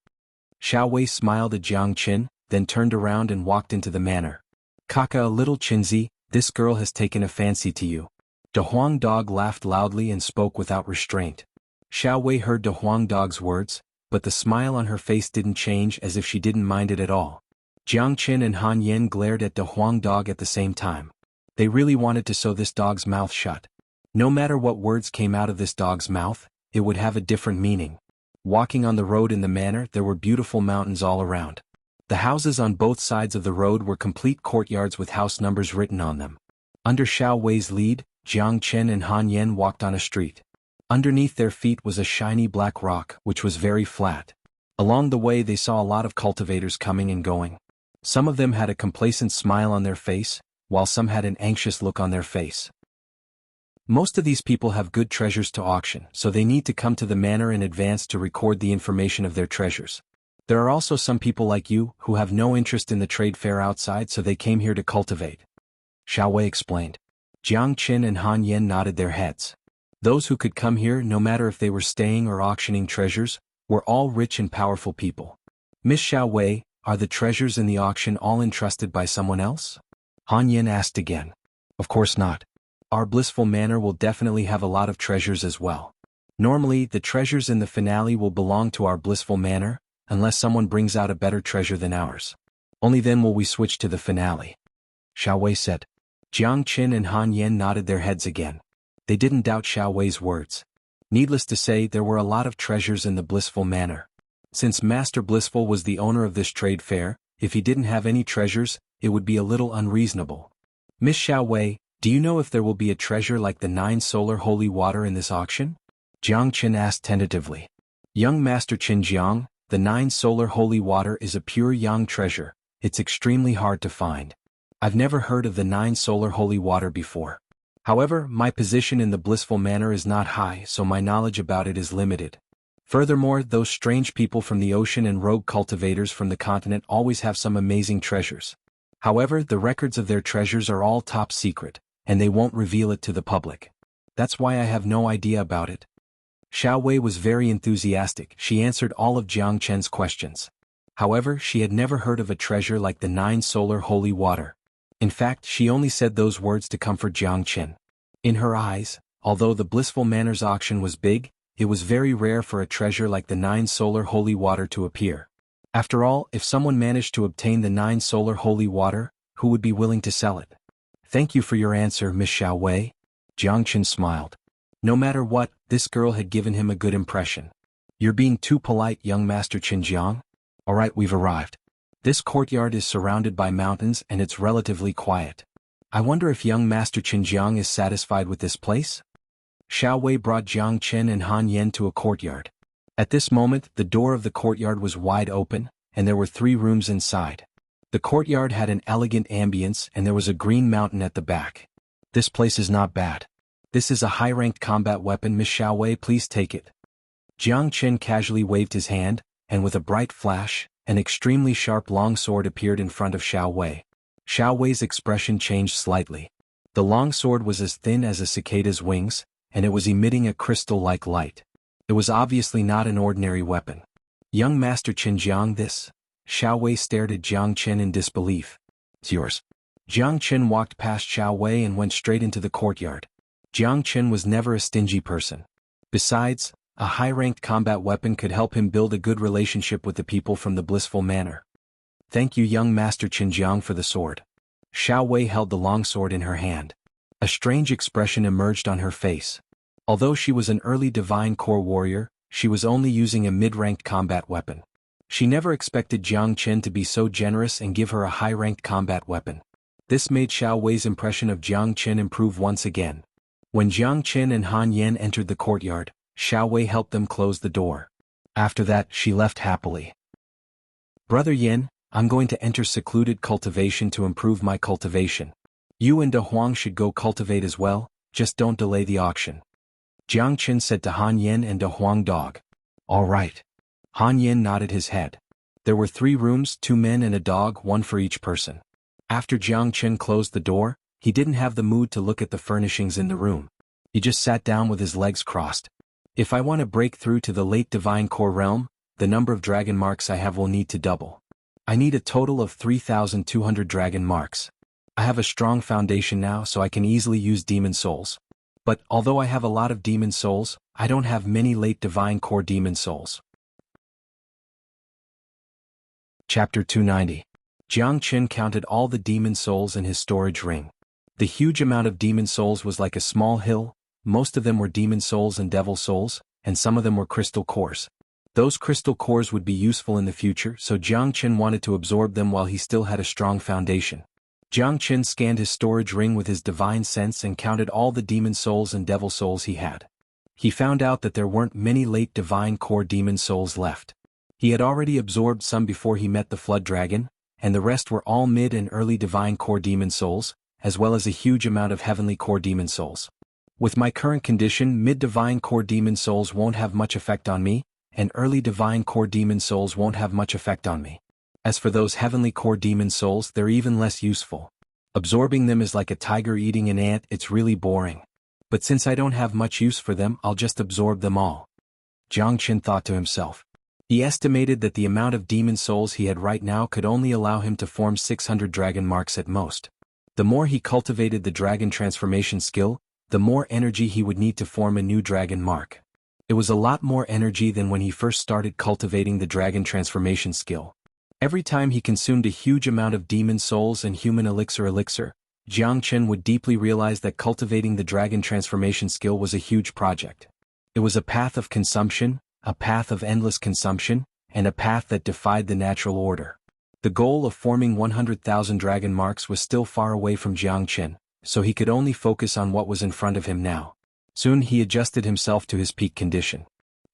Xiao Wei smiled at Jiang Qin, then turned around and walked into the manor. Kaka, a little Qinzi, this girl has taken a fancy to you. De Huang Dog laughed loudly and spoke without restraint. Xiao Wei heard De Huang Dog's words, but the smile on her face didn't change, as if she didn't mind it at all. Jiang Qin and Han Yen glared at De Huang Dog at the same time. They really wanted to sew this dog's mouth shut. No matter what words came out of this dog's mouth, it would have a different meaning. Walking on the road in the manor, there were beautiful mountains all around. The houses on both sides of the road were complete courtyards with house numbers written on them. Under Xiao Wei's lead, Jiang Chen and Han Yen walked on a street. Underneath their feet was a shiny black rock, which was very flat. Along the way they saw a lot of cultivators coming and going. Some of them had a complacent smile on their face, while some had an anxious look on their face. Most of these people have good treasures to auction, so they need to come to the manor in advance to record the information of their treasures. There are also some people like you, who have no interest in the trade fair outside, so they came here to cultivate. Xiao Wei explained. Jiang Qin and Han Yen nodded their heads. Those who could come here, no matter if they were staying or auctioning treasures, were all rich and powerful people. Miss Xiao Wei, are the treasures in the auction all entrusted by someone else? Han Yen asked again. Of course not. Our blissful manor will definitely have a lot of treasures as well. Normally, the treasures in the finale will belong to our blissful manor, unless someone brings out a better treasure than ours. Only then will we switch to the finale. Xiao Wei said. Jiang Qin and Han Yen nodded their heads again. They didn't doubt Xiao Wei's words. Needless to say, there were a lot of treasures in the blissful manor. Since Master Blissful was the owner of this trade fair, if he didn't have any treasures, it would be a little unreasonable. Miss Xiao Wei, do you know if there will be a treasure like the 9 solar holy water in this auction? Jiang Qin asked tentatively. Young Master Qin Jiang, the 9 solar holy water is a pure yang treasure. It's extremely hard to find. I've never heard of the 9 solar holy water before. However, my position in the blissful manor is not high, so my knowledge about it is limited. Furthermore, those strange people from the ocean and rogue cultivators from the continent always have some amazing treasures. However, the records of their treasures are all top secret, and they won't reveal it to the public. That's why I have no idea about it. Xiao Wei was very enthusiastic. She answered all of Jiang Chen's questions. However, she had never heard of a treasure like the 9 solar holy water. In fact, she only said those words to comfort Jiang Chen. In her eyes, although the blissful manor's auction was big, it was very rare for a treasure like the 9 solar holy water to appear. After all, if someone managed to obtain the 9 solar holy water, who would be willing to sell it? Thank you for your answer, Miss Xiao Wei. Jiang Chen smiled. No matter what, this girl had given him a good impression. You're being too polite, young Master Qin Jiang. Alright, we've arrived. This courtyard is surrounded by mountains and it's relatively quiet. I wonder if young Master Qin Jiang is satisfied with this place? Xiao Wei brought Jiang Chen and Han Yen to a courtyard. At this moment, the door of the courtyard was wide open, and there were 3 rooms inside. The courtyard had an elegant ambience and there was a green mountain at the back. This place is not bad. This is a high-ranked combat weapon, Miss Xiao Wei, please take it. Jiang Chen casually waved his hand, and with a bright flash, an extremely sharp long sword appeared in front of Xiao Wei. Xiao Wei's expression changed slightly. The long sword was as thin as a cicada's wings, and it was emitting a crystal-like light. It was obviously not an ordinary weapon. Young Master Qin Jiang, this? Xiao Wei stared at Jiang Chen in disbelief. It's yours. Jiang Chen walked past Xiao Wei and went straight into the courtyard. Jiang Chen was never a stingy person. Besides, a high-ranked combat weapon could help him build a good relationship with the people from the blissful manor. Thank you, young Master Qin Jiang, for the sword. Xiao Wei held the long sword in her hand. A strange expression emerged on her face. Although she was an early divine core warrior, she was only using a mid-ranked combat weapon. She never expected Jiang Chen to be so generous and give her a high-ranked combat weapon. This made Xiao Wei's impression of Jiang Chen improve once again. When Jiang Chen and Han Yen entered the courtyard, Xiao Wei helped them close the door. After that, she left happily. Brother Yen, I'm going to enter secluded cultivation to improve my cultivation. You and De Huang should go cultivate as well, just don't delay the auction. Jiang Chen said to Han Yen and De Huang Dog. All right. Han Yen nodded his head. There were 3 rooms, 2 men and a dog, 1 for each person. After Jiang Chen closed the door, he didn't have the mood to look at the furnishings in the room. He just sat down with his legs crossed. If I want to break through to the late divine core realm, the number of dragon marks I have will need to double. I need a total of 3,200 dragon marks. I have a strong foundation now, so I can easily use demon souls. But, although I have a lot of demon souls, I don't have many late divine core demon souls. Chapter 290. Jiang Qin counted all the demon souls in his storage ring. The huge amount of demon souls was like a small hill. Most of them were demon souls and devil souls, and some of them were crystal cores. Those crystal cores would be useful in the future, so Jiang Qin wanted to absorb them while he still had a strong foundation. Jiang Qin scanned his storage ring with his divine sense and counted all the demon souls and devil souls he had. He found out that there weren't many late divine core demon souls left. He had already absorbed some before he met the flood dragon, and the rest were all mid and early divine core demon souls, as well as a huge amount of heavenly core demon souls. With my current condition, mid-divine core demon souls won't have much effect on me, and early divine core demon souls won't have much effect on me. As for those heavenly core demon souls, they're even less useful. Absorbing them is like a tiger eating an ant, it's really boring. But since I don't have much use for them, I'll just absorb them all. Jiang Qin thought to himself. He estimated that the amount of demon souls he had right now could only allow him to form 600 dragon marks at most. The more he cultivated the dragon transformation skill, the more energy he would need to form a new dragon mark. It was a lot more energy than when he first started cultivating the dragon transformation skill. Every time he consumed a huge amount of demon souls and human elixir, Jiang Qin would deeply realize that cultivating the dragon transformation skill was a huge project. It was a path of consumption, a path of endless consumption, and a path that defied the natural order. The goal of forming 100,000 dragon marks was still far away from Jiang Qin, so he could only focus on what was in front of him now. Soon he adjusted himself to his peak condition.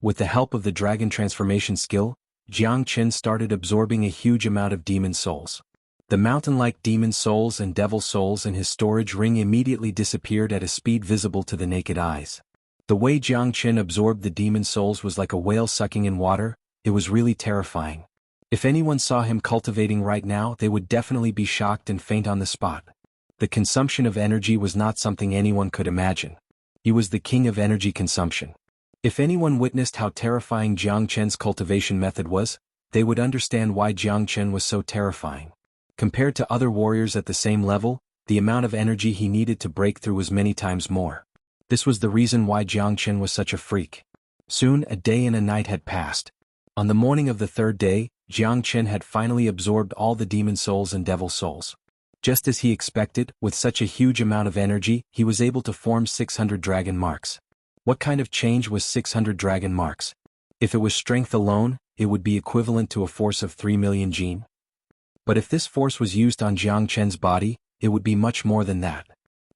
With the help of the dragon transformation skill, Jiang Qin started absorbing a huge amount of demon souls. The mountain-like demon souls and devil souls in his storage ring immediately disappeared at a speed visible to the naked eyes. The way Jiang Qin absorbed the demon souls was like a whale sucking in water. It was really terrifying. If anyone saw him cultivating right now, they would definitely be shocked and faint on the spot. The consumption of energy was not something anyone could imagine. He was the king of energy consumption. If anyone witnessed how terrifying Jiang Qin's cultivation method was, they would understand why Jiang Qin was so terrifying. Compared to other warriors at the same level, the amount of energy he needed to break through was many times more. This was the reason why Jiang Qin was such a freak. Soon a day and a night had passed. On the morning of the third day, Jiang Qin had finally absorbed all the demon souls and devil souls. Just as he expected, with such a huge amount of energy, he was able to form 600 dragon marks. What kind of change was 600 dragon marks? If it was strength alone, it would be equivalent to a force of 3 million jin. But if this force was used on Jiang Qin's body, it would be much more than that.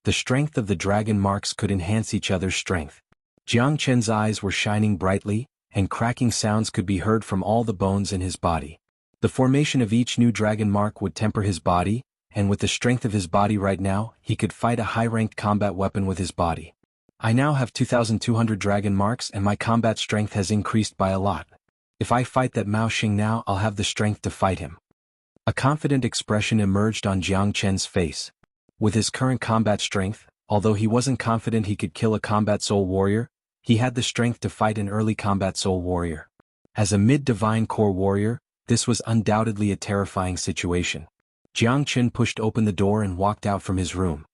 The strength of the dragon marks could enhance each other's strength. Jiang Qin's eyes were shining brightly, and cracking sounds could be heard from all the bones in his body. The formation of each new dragon mark would temper his body, and with the strength of his body right now, he could fight a high-ranked combat weapon with his body. I now have 2,200 dragon marks and my combat strength has increased by a lot. If I fight that Mao Xing now, I'll have the strength to fight him. A confident expression emerged on Jiang Qin's face. With his current combat strength, although he wasn't confident he could kill a combat soul warrior, he had the strength to fight an early combat soul warrior. As a mid-divine core warrior, this was undoubtedly a terrifying situation. Jiang Qin pushed open the door and walked out from his room.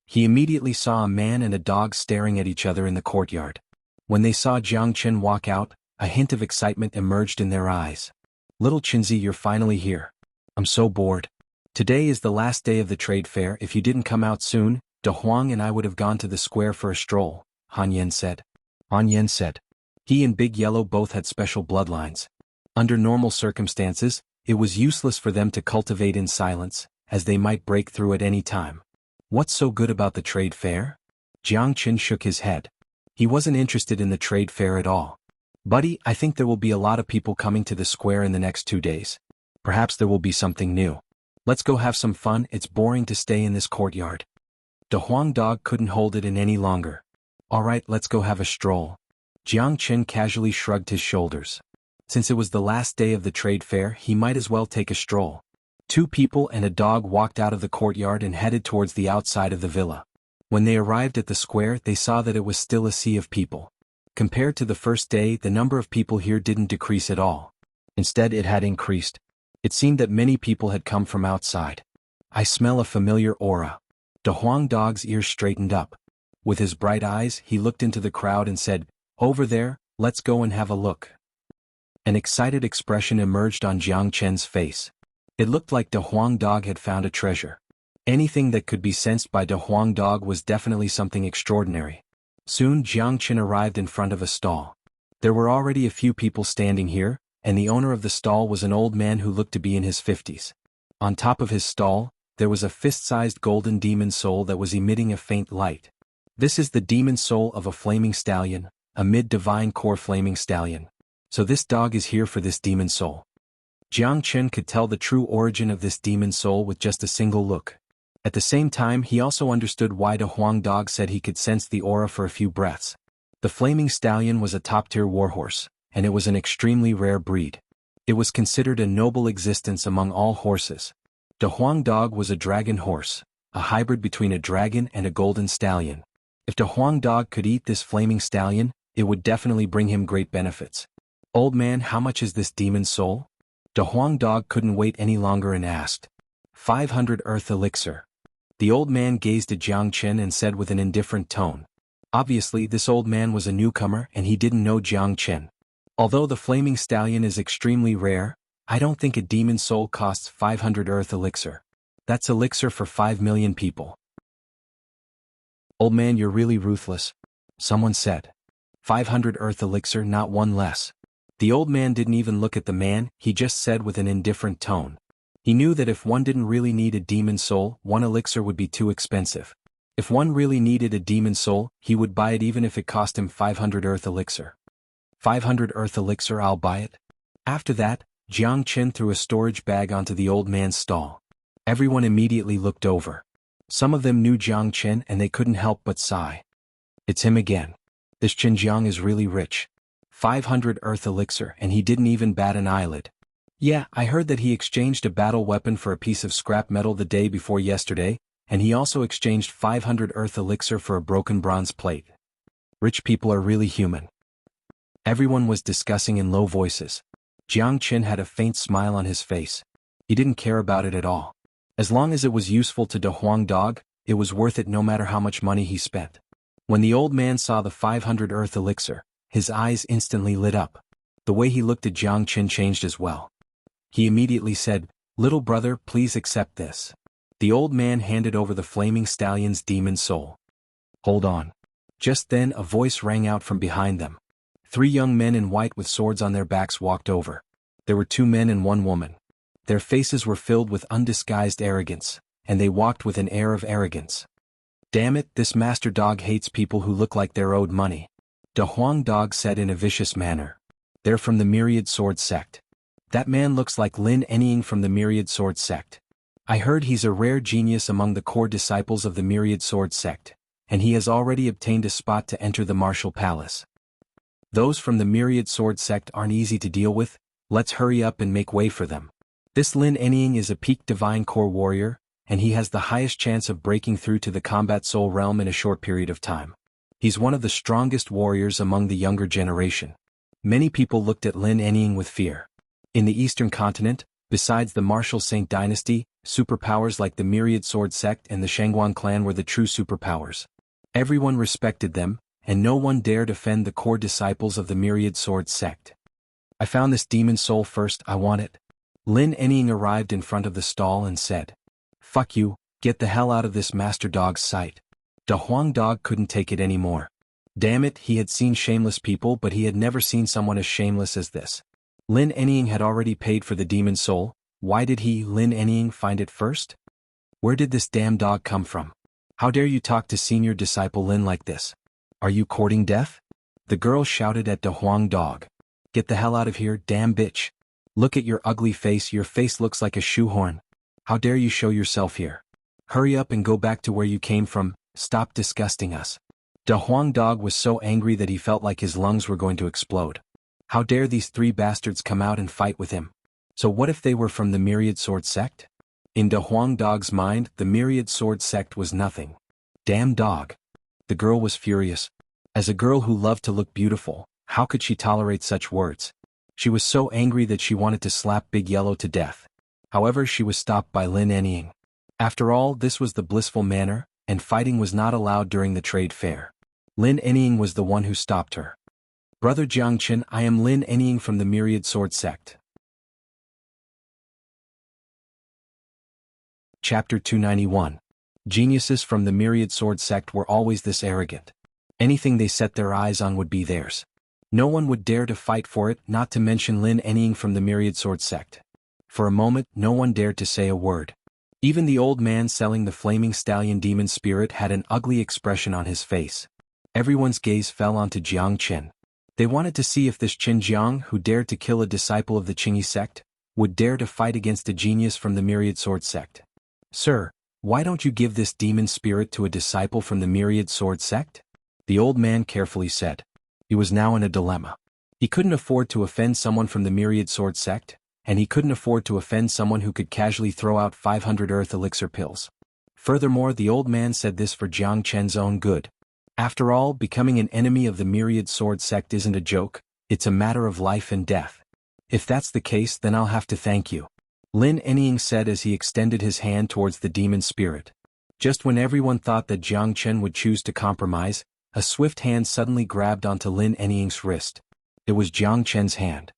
He immediately saw a man and a dog staring at each other in the courtyard. When they saw Jiang Qin walk out, a hint of excitement emerged in their eyes. "Little Qinzi, you're finally here. I'm so bored. Today is the last day of the trade fair. If you didn't come out soon, De Huang and I would have gone to the square for a stroll," Han Yan said. Han Yan said. He and Big Yellow both had special bloodlines. Under normal circumstances, it was useless for them to cultivate in silence, as they might break through at any time. What's so good about the trade fair? Jiang Qin shook his head. He wasn't interested in the trade fair at all. Buddy, I think there will be a lot of people coming to the square in the next 2 days. Perhaps there will be something new. Let's go have some fun. It's boring to stay in this courtyard. De Huang dog couldn't hold it in any longer. Alright, let's go have a stroll. Jiang Qin casually shrugged his shoulders. Since it was the last day of the trade fair, he might as well take a stroll. 2 people and a dog walked out of the courtyard and headed towards the outside of the villa. When they arrived at the square, they saw that it was still a sea of people. Compared to the first day, the number of people here didn't decrease at all. Instead, it had increased. It seemed that many people had come from outside. I smell a familiar aura. De Huang Dog's ears straightened up. With his bright eyes, he looked into the crowd and said, "Over there, let's go and have a look." An excited expression emerged on Jiang Chen's face. It looked like De Huang Dog had found a treasure. Anything that could be sensed by De Huang Dog was definitely something extraordinary. Soon Jiang Chen arrived in front of a stall. There were already a few people standing here, and the owner of the stall was an old man who looked to be in his 50s. On top of his stall, there was a fist-sized golden demon soul that was emitting a faint light. This is the demon soul of a flaming stallion, a mid-divine core flaming stallion. So this dog is here for this demon soul. Jiang Chen could tell the true origin of this demon soul with just a single look. At the same time, he also understood why De Huang Dog said he could sense the aura for a few breaths. The flaming stallion was a top-tier warhorse, and it was an extremely rare breed. It was considered a noble existence among all horses. De Huang Dog was a dragon horse, a hybrid between a dragon and a golden stallion. If De Huang Dog could eat this flaming stallion, it would definitely bring him great benefits. "Old man, how much is this demon soul?" De Huang Dog couldn't wait any longer and asked. 500 earth elixir. The old man gazed at Jiang Chen and said with an indifferent tone. Obviously, this old man was a newcomer and he didn't know Jiang Chen. Although the flaming stallion is extremely rare, I don't think a demon soul costs 500 earth elixir. That's elixir for 5 million people. "Old man, you're really ruthless," someone said. 500 earth elixir, not one less. The old man didn't even look at the man, he just said with an indifferent tone. He knew that if one didn't really need a demon soul, one elixir would be too expensive. If one really needed a demon soul, he would buy it even if it cost him 500 earth elixir. 500 earth elixir, I'll buy it. After that, Jiang Chen threw a storage bag onto the old man's stall. Everyone immediately looked over. Some of them knew Jiang Chen and they couldn't help but sigh. It's him again. This Chen Jiang is really rich. 500 earth elixir and he didn't even bat an eyelid. Yeah, I heard that he exchanged a battle weapon for a piece of scrap metal the day before yesterday, and he also exchanged 500 earth elixir for a broken bronze plate. Rich people are really human. Everyone was discussing in low voices. Jiang Chen had a faint smile on his face. He didn't care about it at all. As long as it was useful to De Huang Dog, it was worth it no matter how much money he spent. When the old man saw the 500 earth elixir, his eyes instantly lit up. The way he looked at Jiang Chen changed as well. He immediately said, "Little brother, please accept this." The old man handed over the flaming stallion's demon soul. "Hold on." Just then a voice rang out from behind them. 3 young men in white with swords on their backs walked over. There were 2 men and 1 woman. Their faces were filled with undisguised arrogance, and they walked with an air of arrogance. "Damn it, this master dog hates people who look like they're owed money," De Huang Dog said in a vicious manner. "They're from the Myriad Sword sect. That man looks like Lin Enying from the Myriad Sword sect. I heard he's a rare genius among the core disciples of the Myriad Sword sect, and he has already obtained a spot to enter the martial palace. Those from the Myriad Sword sect aren't easy to deal with, let's hurry up and make way for them. This Lin Enying is a peak divine core warrior, and he has the highest chance of breaking through to the combat soul realm in a short period of time. He's one of the strongest warriors among the younger generation." Many people looked at Lin Enying with fear. In the Eastern continent, besides the martial Saint dynasty, superpowers like the Myriad Sword sect and the Xuanhuan clan were the true superpowers. Everyone respected them, and no one dared offend the core disciples of the Myriad Sword sect. "I found this demon soul first, I want it." Lin Enying arrived in front of the stall and said. "Fuck you, get the hell out of this master dog's sight." De Huang Dog couldn't take it anymore. Damn it, he had seen shameless people but he had never seen someone as shameless as this. Lin Enying had already paid for the demon soul, why did he, Lin Enying, find it first? Where did this damn dog come from? How dare you talk to senior disciple Lin like this? Are you courting death? The girl shouted at De Huang Dog. "Get the hell out of here, damn bitch. Look at your ugly face, your face looks like a shoehorn. How dare you show yourself here? Hurry up and go back to where you came from, stop disgusting us." De Huang Dog was so angry that he felt like his lungs were going to explode. How dare these 3 bastards come out and fight with him? So what if they were from the Myriad Sword sect? In De Huang Dog's mind, the Myriad Sword sect was nothing. Damn dog. The girl was furious. As a girl who loved to look beautiful, how could she tolerate such words? She was so angry that she wanted to slap Big Yellow to death. However, she was stopped by Lin Enying. After all, this was the blissful manner, and fighting was not allowed during the trade fair. Lin Enying was the one who stopped her. Brother Jiangchen, I am Lin Enying from the Myriad Sword Sect. Chapter 291. Geniuses from the Myriad Sword Sect were always this arrogant. Anything they set their eyes on would be theirs. No one would dare to fight for it, not to mention Lin Enying from the Myriad Sword Sect. For a moment, no one dared to say a word. Even the old man selling the flaming stallion demon spirit had an ugly expression on his face. Everyone's gaze fell onto Jiang Chen. They wanted to see if this Qin Jiang, who dared to kill a disciple of the Qingyi sect, would dare to fight against a genius from the Myriad Sword Sect. Sir, why don't you give this demon spirit to a disciple from the Myriad Sword Sect? The old man carefully said. He was now in a dilemma. He couldn't afford to offend someone from the Myriad Sword Sect, and he couldn't afford to offend someone who could casually throw out 500 earth elixir pills. Furthermore, the old man said this for Jiang Chen's own good. After all, becoming an enemy of the Myriad Sword Sect isn't a joke, it's a matter of life and death. If that's the case, then I'll have to thank you, Lin Enying said as he extended his hand towards the demon spirit. Just when everyone thought that Jiang Chen would choose to compromise, a swift hand suddenly grabbed onto Lin Enying's wrist. It was Jiang Chen's hand.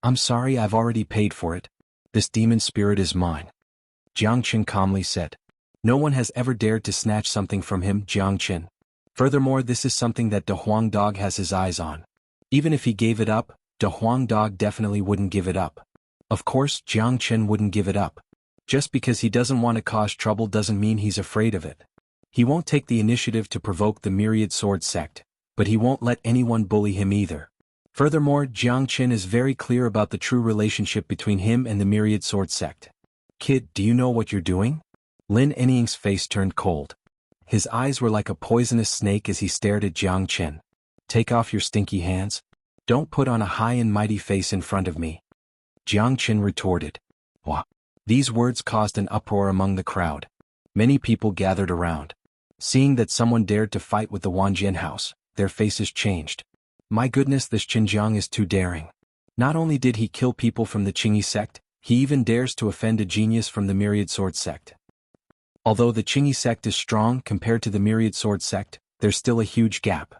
I'm sorry, I've already paid for it. This demon spirit is mine, Jiang Chen calmly said. No one has ever dared to snatch something from him, Jiang Chen. Furthermore, this is something that De Huang Dog has his eyes on. Even if he gave it up, De Huang Dog definitely wouldn't give it up. Of course, Jiang Chen wouldn't give it up. Just because he doesn't want to cause trouble doesn't mean he's afraid of it. He won't take the initiative to provoke the Myriad Sword Sect, but he won't let anyone bully him either. Furthermore, Jiang Chen is very clear about the true relationship between him and the Myriad Sword Sect. Kid, do you know what you're doing? Lin Enying's face turned cold. His eyes were like a poisonous snake as he stared at Jiang Chen. Take off your stinky hands. Don't put on a high and mighty face in front of me, Jiang Chen retorted. What? These words caused an uproar among the crowd. Many people gathered around. Seeing that someone dared to fight with the Wanjian house, their faces changed. My goodness, this Qin Jiang is too daring. Not only did he kill people from the Qingyi sect, he even dares to offend a genius from the Myriad Sword Sect. Although the Qingyi sect is strong compared to the Myriad Sword Sect, there's still a huge gap.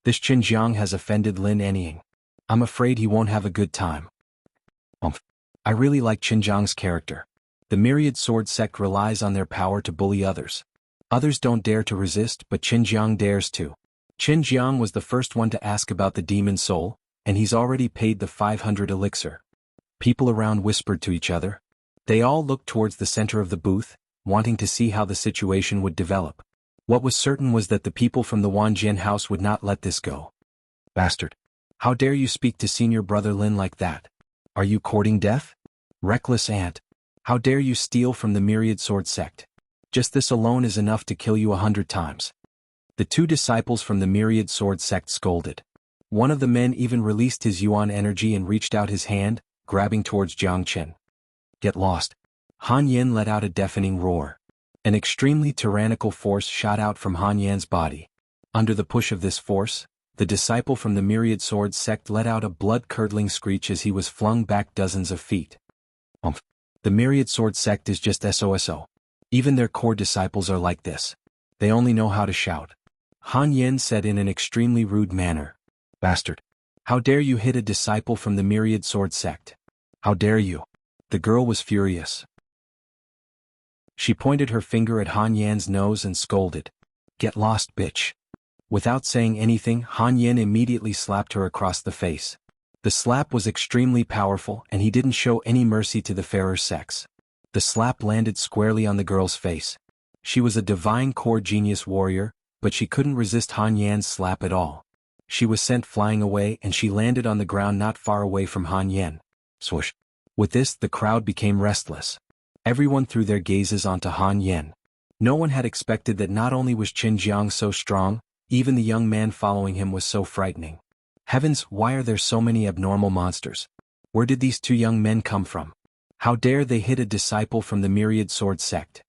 This Qin Jiang has offended Lin Enying. I'm afraid he won't have a good time. I really like Qin Jiang's character. The Myriad Sword Sect relies on their power to bully others. Others don't dare to resist, but Qin Jiang dares to. Qin Jiang was the first one to ask about the demon soul, and he's already paid the 500 elixir. People around whispered to each other. They all looked towards the center of the booth, wanting to see how the situation would develop. What was certain was that the people from the Wanjian house would not let this go. Bastard! How dare you speak to senior brother Lin like that? Are you courting death? Reckless ant! How dare you steal from the Myriad Sword Sect? Just this alone is enough to kill you 100 times. The two disciples from the Myriad Sword Sect scolded. One of the men even released his yuan energy and reached out his hand, grabbing towards Jiang Chen. Get lost! Han Yan let out a deafening roar. An extremely tyrannical force shot out from Han Yan's body. Under the push of this force, the disciple from the Myriad Sword Sect let out a blood-curdling screech as he was flung back dozens of feet. The Myriad Sword Sect is just SOSO. Even their core disciples are like this. They only know how to shout. Han Yan said in an extremely rude manner. Bastard! How dare you hit a disciple from the Myriad Sword Sect? How dare you? The girl was furious. She pointed her finger at Han Yan's nose and scolded. Get lost, bitch. Without saying anything, Han Yan immediately slapped her across the face. The slap was extremely powerful and he didn't show any mercy to the fairer sex. The slap landed squarely on the girl's face. She was a divine core genius warrior, but she couldn't resist Han Yan's slap at all. She was sent flying away and she landed on the ground not far away from Han Yan. Swoosh. With this, the crowd became restless. Everyone threw their gazes onto Han Yan. No one had expected that not only was Qin Jiang so strong, even the young man following him was so frightening. Heavens, why are there so many abnormal monsters? Where did these two young men come from? How dare they hit a disciple from the Myriad Sword Sect?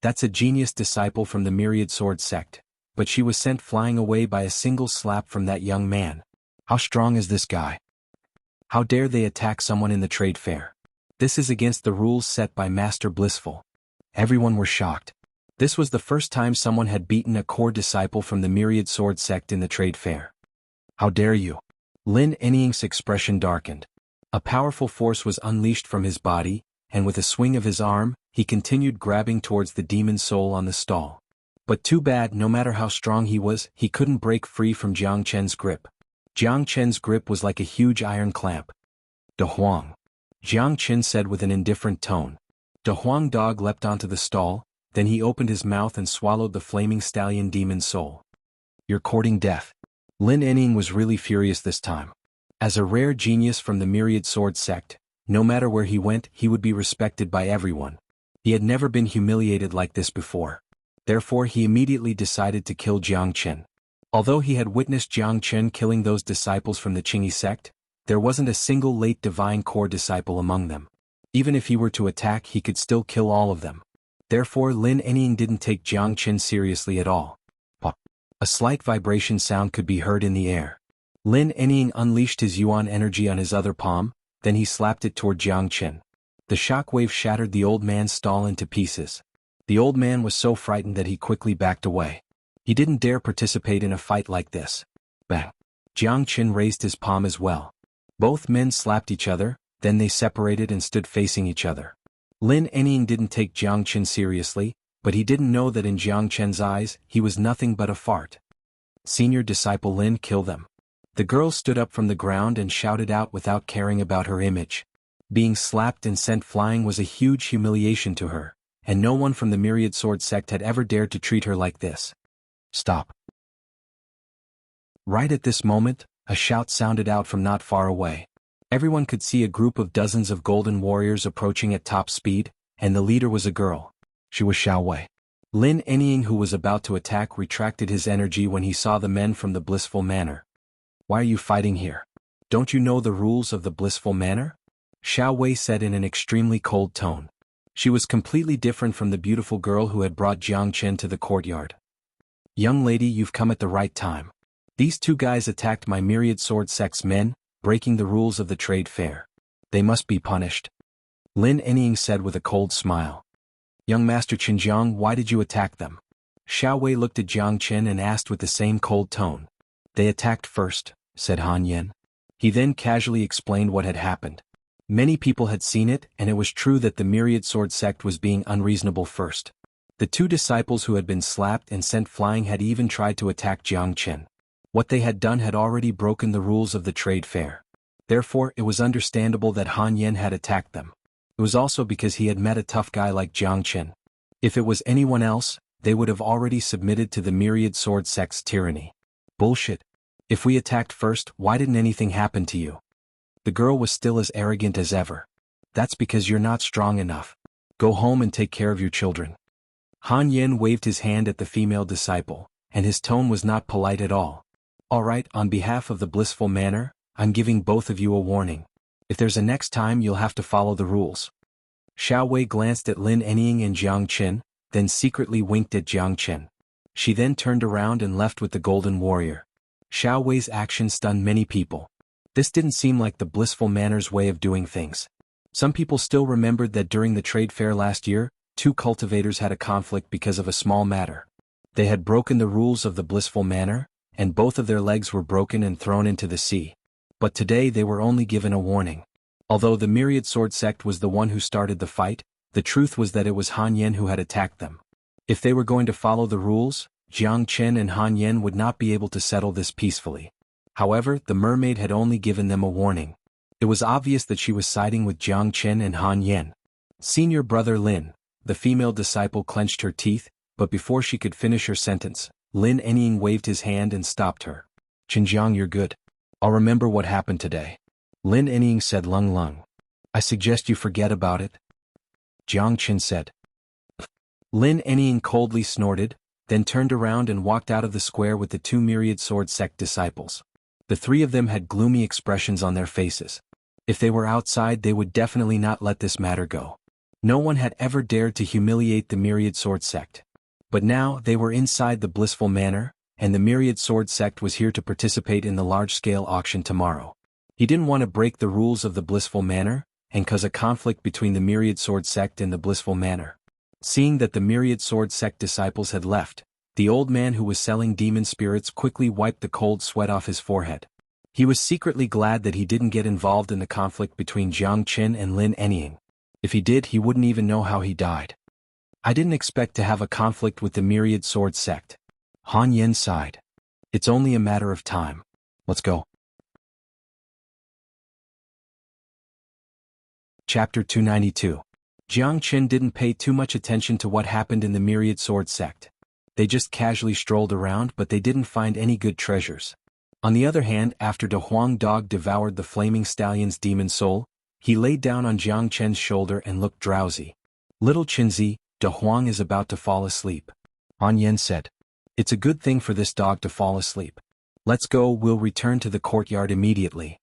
That's a genius disciple from the Myriad Sword Sect, but she was sent flying away by a single slap from that young man. How strong is this guy? How dare they attack someone in the trade fair? This is against the rules set by Master Blissful. Everyone were shocked. This was the first time someone had beaten a core disciple from the Myriad Sword sect in the trade fair. How dare you? Lin Ening's expression darkened. A powerful force was unleashed from his body, and with a swing of his arm, he continued grabbing towards the demon soul on the stall. But too bad, no matter how strong he was, he couldn't break free from Jiang Chen's grip. Jiang Chen's grip was like a huge iron clamp. "De Huang," Jiang Chen said with an indifferent tone. De Huang dog leapt onto the stall, then he opened his mouth and swallowed the flaming stallion demon soul. "You're courting death." Lin Ening was really furious this time. As a rare genius from the Myriad Sword sect, no matter where he went, he would be respected by everyone. He had never been humiliated like this before. Therefore he immediately decided to kill Jiang Chen. Although he had witnessed Jiang Chen killing those disciples from the Qingyi sect, there wasn't a single late divine core disciple among them. Even if he were to attack, he could still kill all of them. Therefore Lin Ening didn't take Jiang Chen seriously at all. Pop. A slight vibration sound could be heard in the air. Lin Ening unleashed his yuan energy on his other palm, then he slapped it toward Jiang Chen. The shockwave shattered the old man's stall into pieces. The old man was so frightened that he quickly backed away. He didn't dare participate in a fight like this. Bang! Jiang Chen raised his palm as well. Both men slapped each other, then they separated and stood facing each other. Lin Ening didn't take Jiang Chen seriously, but he didn't know that in Jiang Chen's eyes, he was nothing but a fart. "Senior disciple Lin, kill them." The girl stood up from the ground and shouted out without caring about her image. Being slapped and sent flying was a huge humiliation to her, and no one from the Myriad Sword sect had ever dared to treat her like this. "Stop." Right at this moment, a shout sounded out from not far away. Everyone could see a group of dozens of golden warriors approaching at top speed, and the leader was a girl. She was Xiaowei. Lin Ening, who was about to attack, retracted his energy when he saw the men from the Blissful Manor. "Why are you fighting here? Don't you know the rules of the Blissful Manor?" Xiaowei said in an extremely cold tone. She was completely different from the beautiful girl who had brought Jiang Chen to the courtyard. "Young lady, you've come at the right time. These two guys attacked my Myriad Sword sect's men, breaking the rules of the trade fair. They must be punished," Lin Ening said with a cold smile. "Young Master Qinjiang, why did you attack them?" Xiaowei looked at Jiang Chen and asked with the same cold tone. "They attacked first," said Han Yan. He then casually explained what had happened. Many people had seen it, and it was true that the Myriad Sword sect was being unreasonable first. The two disciples who had been slapped and sent flying had even tried to attack Jiang Chen. What they had done had already broken the rules of the trade fair. Therefore, it was understandable that Han Yan had attacked them. It was also because he had met a tough guy like Jiang Chen. If it was anyone else, they would have already submitted to the Myriad Sword sect's tyranny. "Bullshit. If we attacked first, why didn't anything happen to you?" The girl was still as arrogant as ever. "That's because you're not strong enough. Go home and take care of your children." Han Yan waved his hand at the female disciple, and his tone was not polite at all. "All right, on behalf of the Blissful Manor, I'm giving both of you a warning. If there's a next time, you'll have to follow the rules." Xiaowei glanced at Lin Ening and Jiang Chen, then secretly winked at Jiang Chen. She then turned around and left with the Golden Warrior. Xiaowei's action stunned many people. This didn't seem like the Blissful Manor's way of doing things. Some people still remembered that during the trade fair last year, two cultivators had a conflict because of a small matter. They had broken the rules of the Blissful Manor, and both of their legs were broken and thrown into the sea. But today they were only given a warning. Although the Myriad Sword sect was the one who started the fight, the truth was that it was Han Yan who had attacked them. If they were going to follow the rules, Jiang Chen and Han Yan would not be able to settle this peacefully. However, the mermaid had only given them a warning. It was obvious that she was siding with Jiang Chen and Han Yan. "Senior brother Lin," the female disciple clenched her teeth, but before she could finish her sentence, Lin Ening waved his hand and stopped her. "Qinjiang, you're good. I'll remember what happened today." Lin Ening said. "Lung Lung. I suggest you forget about it," Jiang Chen said. Lin Ening coldly snorted, then turned around and walked out of the square with the two Myriad Sword sect disciples. The three of them had gloomy expressions on their faces. If they were outside, they would definitely not let this matter go. No one had ever dared to humiliate the Myriad Sword sect. But now, they were inside the Blissful Manor, and the Myriad Sword sect was here to participate in the large-scale auction tomorrow. He didn't want to break the rules of the Blissful Manor, and cause a conflict between the Myriad Sword sect and the Blissful Manor. Seeing that the myriad sword sect disciples had left, the old man who was selling demon spirits quickly wiped the cold sweat off his forehead. He was secretly glad that he didn't get involved in the conflict between Jiang Qin and Lin Enying. If he did, he wouldn't even know how he died. I didn't expect to have a conflict with the myriad sword sect. Han Yen sighed. It's only a matter of time. Let's go. Chapter 292. Jiang Qin didn't pay too much attention to what happened in the myriad sword sect. They just casually strolled around, but they didn't find any good treasures. On the other hand, after De Huang Dog devoured the flaming stallion's demon soul, he laid down on Jiang Qin's shoulder and looked drowsy. Little Qinzi, De Huang is about to fall asleep. Han Yen said. It's a good thing for this dog to fall asleep. Let's go, we'll return to the courtyard immediately.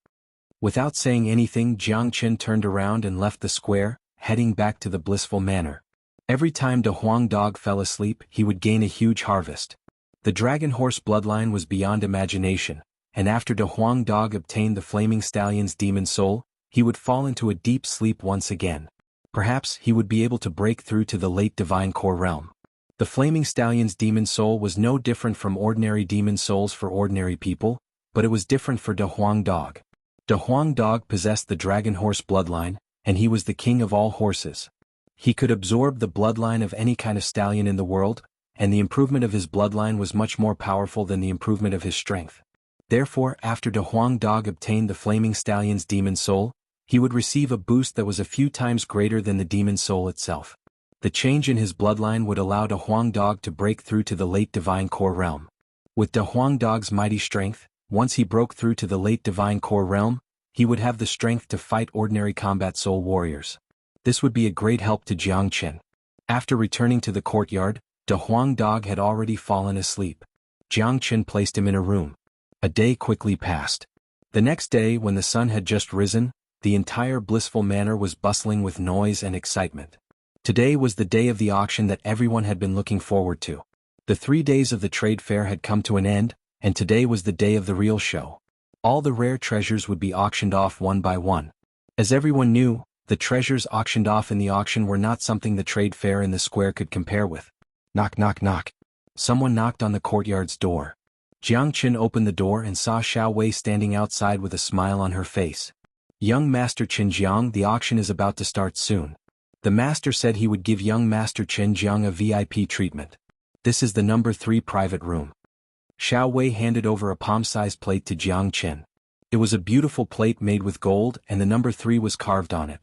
Without saying anything, Jiang Qin turned around and left the square, heading back to the blissful manor. Every time De Huang Dog fell asleep, he would gain a huge harvest. The dragon horse bloodline was beyond imagination, and after De Huang Dog obtained the flaming stallion's demon soul, he would fall into a deep sleep once again. Perhaps he would be able to break through to the late divine core realm. The flaming stallion's demon soul was no different from ordinary demon souls for ordinary people, but it was different for De Huang Dog. De Huang Dog possessed the dragon horse bloodline, and he was the king of all horses. He could absorb the bloodline of any kind of stallion in the world, and the improvement of his bloodline was much more powerful than the improvement of his strength. Therefore, after De Huang Dog obtained the flaming stallion's demon soul, he would receive a boost that was a few times greater than the demon soul itself. The change in his bloodline would allow De Huang Dog to break through to the late divine core realm. With De Huang Dog's mighty strength, once he broke through to the late divine core realm, he would have the strength to fight ordinary combat soul warriors. This would be a great help to Jiang Qin. After returning to the courtyard, De Huang Dog had already fallen asleep. Jiang Qin placed him in a room. A day quickly passed. The next day, when the sun had just risen, the entire blissful manor was bustling with noise and excitement. Today was the day of the auction that everyone had been looking forward to. The 3 days of the trade fair had come to an end, and today was the day of the real show. All the rare treasures would be auctioned off one by one. As everyone knew, the treasures auctioned off in the auction were not something the trade fair in the square could compare with. Knock, knock, knock. Someone knocked on the courtyard's door. Jiang Qin opened the door and saw Xiao Wei standing outside with a smile on her face. Young Master Qinjiang, the auction is about to start soon. The master said he would give young Master Qinjiang a VIP treatment. This is the number 3 private room. Xiao Wei handed over a palm-sized plate to Jiang Qin. It was a beautiful plate made with gold, and the number 3 was carved on it.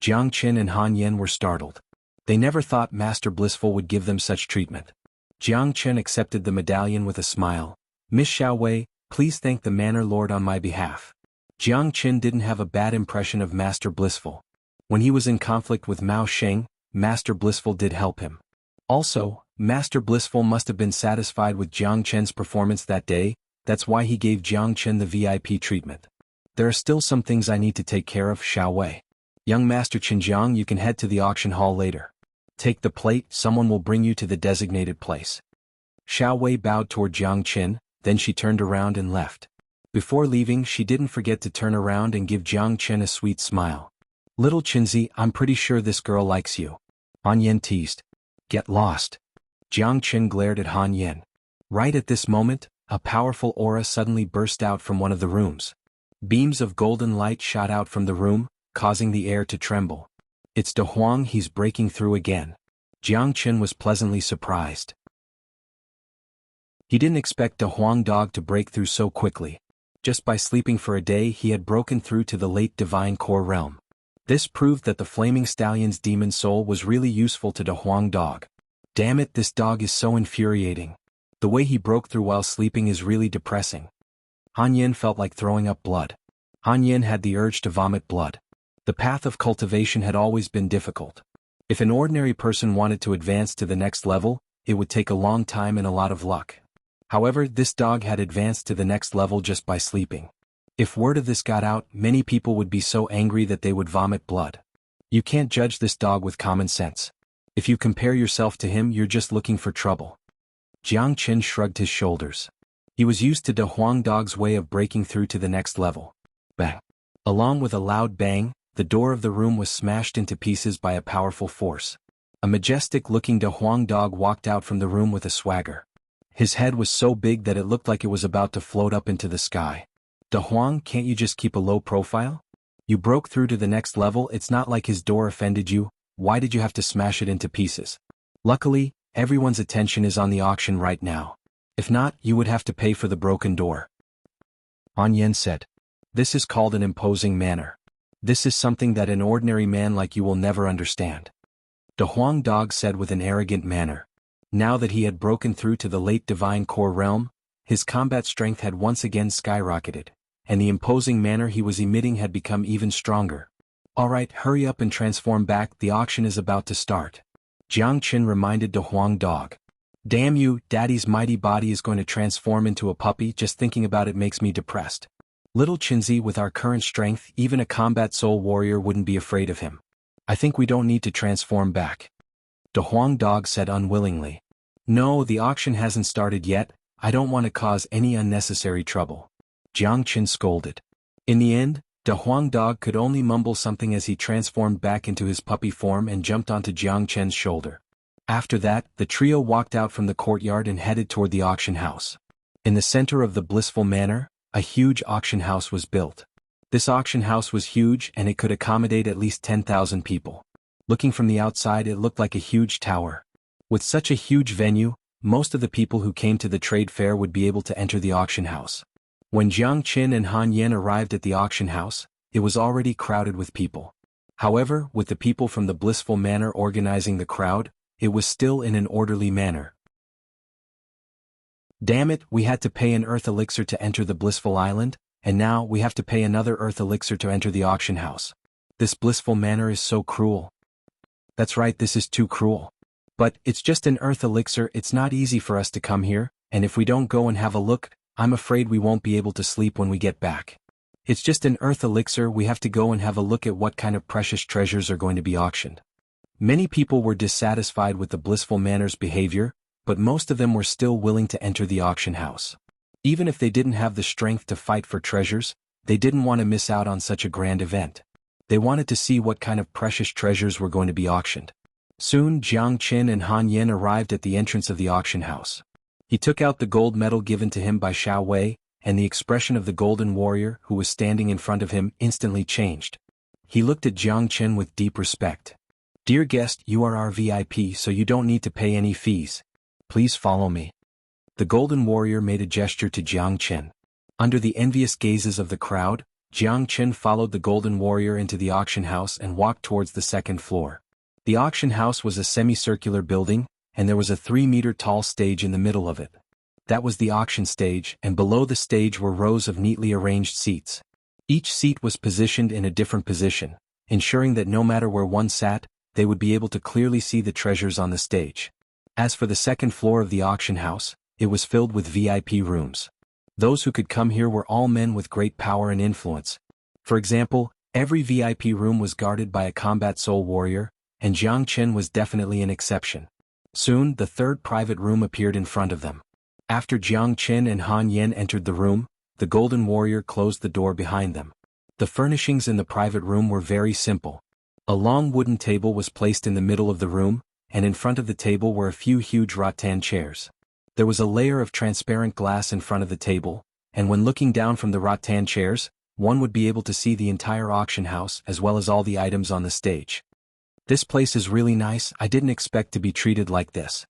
Jiang Qin and Han Yen were startled. They never thought Master Blissful would give them such treatment. Jiang Qin accepted the medallion with a smile. Miss Xiao Wei, please thank the Manor Lord on my behalf. Jiang Qin didn't have a bad impression of Master Blissful. When he was in conflict with Mao Sheng, Master Blissful did help him. Also, Master Blissful must have been satisfied with Jiang Qin's performance that day, that's why he gave Jiang Qin the VIP treatment. There are still some things I need to take care of, Xiao Wei. Young Master Qinjiang, you can head to the auction hall later. Take the plate, someone will bring you to the designated place. Xiao Wei bowed toward Jiang Qin, then she turned around and left. Before leaving, she didn't forget to turn around and give Jiang Qin a sweet smile. Little Qinzi, I'm pretty sure this girl likes you. Han Yen teased. Get lost. Jiang Qin glared at Han Yen. Right at this moment, a powerful aura suddenly burst out from one of the rooms. Beams of golden light shot out from the room, causing the air to tremble. It's De Huang, he's breaking through again. Jiang Qin was pleasantly surprised. He didn't expect De Huang Dog to break through so quickly. Just by sleeping for a day, he had broken through to the late divine core realm. This proved that the flaming stallion's demon soul was really useful to De Huang Dog. Damn it, this dog is so infuriating. The way he broke through while sleeping is really depressing. Han Yen felt like throwing up blood. Han Yen had the urge to vomit blood. The path of cultivation had always been difficult. If an ordinary person wanted to advance to the next level, it would take a long time and a lot of luck. However, this dog had advanced to the next level just by sleeping. If word of this got out, many people would be so angry that they would vomit blood. You can't judge this dog with common sense. If you compare yourself to him, you're just looking for trouble. Jiang Qin shrugged his shoulders. He was used to De Huang Dog's way of breaking through to the next level. Bang! Along with a loud bang, the door of the room was smashed into pieces by a powerful force. A majestic-looking De Huang dog walked out from the room with a swagger. His head was so big that it looked like it was about to float up into the sky. De Huang, can't you just keep a low profile? You broke through to the next level, it's not like his door offended you, why did you have to smash it into pieces? Luckily, everyone's attention is on the auction right now. If not, you would have to pay for the broken door. Xuanhuan said. This is called an imposing manner. This is something that an ordinary man like you will never understand. De Huang dog said with an arrogant manner. Now that he had broken through to the late divine core realm, his combat strength had once again skyrocketed, and the imposing manner he was emitting had become even stronger. Alright, hurry up and transform back, the auction is about to start. Jianghu reminded De Huang dog. Damn you, daddy's mighty body is going to transform into a puppy, just thinking about it makes me depressed. Little Qinzi, with our current strength, even a combat soul warrior wouldn't be afraid of him. I think we don't need to transform back. De Huang dog said unwillingly. No, the auction hasn't started yet, I don't want to cause any unnecessary trouble. Jianghu scolded. In the end, De Huang dog could only mumble something as he transformed back into his puppy form and jumped onto Jianghu's shoulder. After that, the trio walked out from the courtyard and headed toward the auction house. In the center of the blissful manor, a huge auction house was built. This auction house was huge and it could accommodate at least 10,000 people. Looking from the outside, it looked like a huge tower. With such a huge venue, most of the people who came to the trade fair would be able to enter the auction house. When Jianghu and Xuanhuan arrived at the auction house, it was already crowded with people. However, with the people from the blissful manor organizing the crowd, it was still in an orderly manner. Damn it, we had to pay an earth elixir to enter the blissful island, and now we have to pay another earth elixir to enter the auction house. This blissful manor is so cruel. That's right, this is too cruel. But, it's just an earth elixir, it's not easy for us to come here, and if we don't go and have a look, I'm afraid we won't be able to sleep when we get back. It's just an earth elixir, we have to go and have a look at what kind of precious treasures are going to be auctioned. Many people were dissatisfied with the blissful manor's behavior, but most of them were still willing to enter the auction house. Even if they didn't have the strength to fight for treasures, they didn't want to miss out on such a grand event. They wanted to see what kind of precious treasures were going to be auctioned. Soon Jianghu and Xuanhuan arrived at the entrance of the auction house. He took out the gold medal given to him by Xiao Wei, and the expression of the golden warrior who was standing in front of him instantly changed. He looked at Jianghu with deep respect. Dear guest, you are our VIP, so you don't need to pay any fees. Please follow me. The golden warrior made a gesture to Jianghu. Under the envious gazes of the crowd, Jianghu followed the golden warrior into the auction house and walked towards the second floor. The auction house was a semicircular building, and there was a 3-meter-tall stage in the middle of it. That was the auction stage, and below the stage were rows of neatly arranged seats. Each seat was positioned in a different position, ensuring that no matter where one sat, they would be able to clearly see the treasures on the stage. As for the second floor of the auction house, it was filled with VIP rooms. Those who could come here were all men with great power and influence. For example, every VIP room was guarded by a combat soul warrior, and Jianghu was definitely an exception. Soon, the third private room appeared in front of them. After Jianghu and Xuanhuan entered the room, the golden warrior closed the door behind them. The furnishings in the private room were very simple. A long wooden table was placed in the middle of the room, and in front of the table were a few huge rattan chairs. There was a layer of transparent glass in front of the table, and when looking down from the rattan chairs, one would be able to see the entire auction house as well as all the items on the stage. This place is really nice, I didn't expect to be treated like this.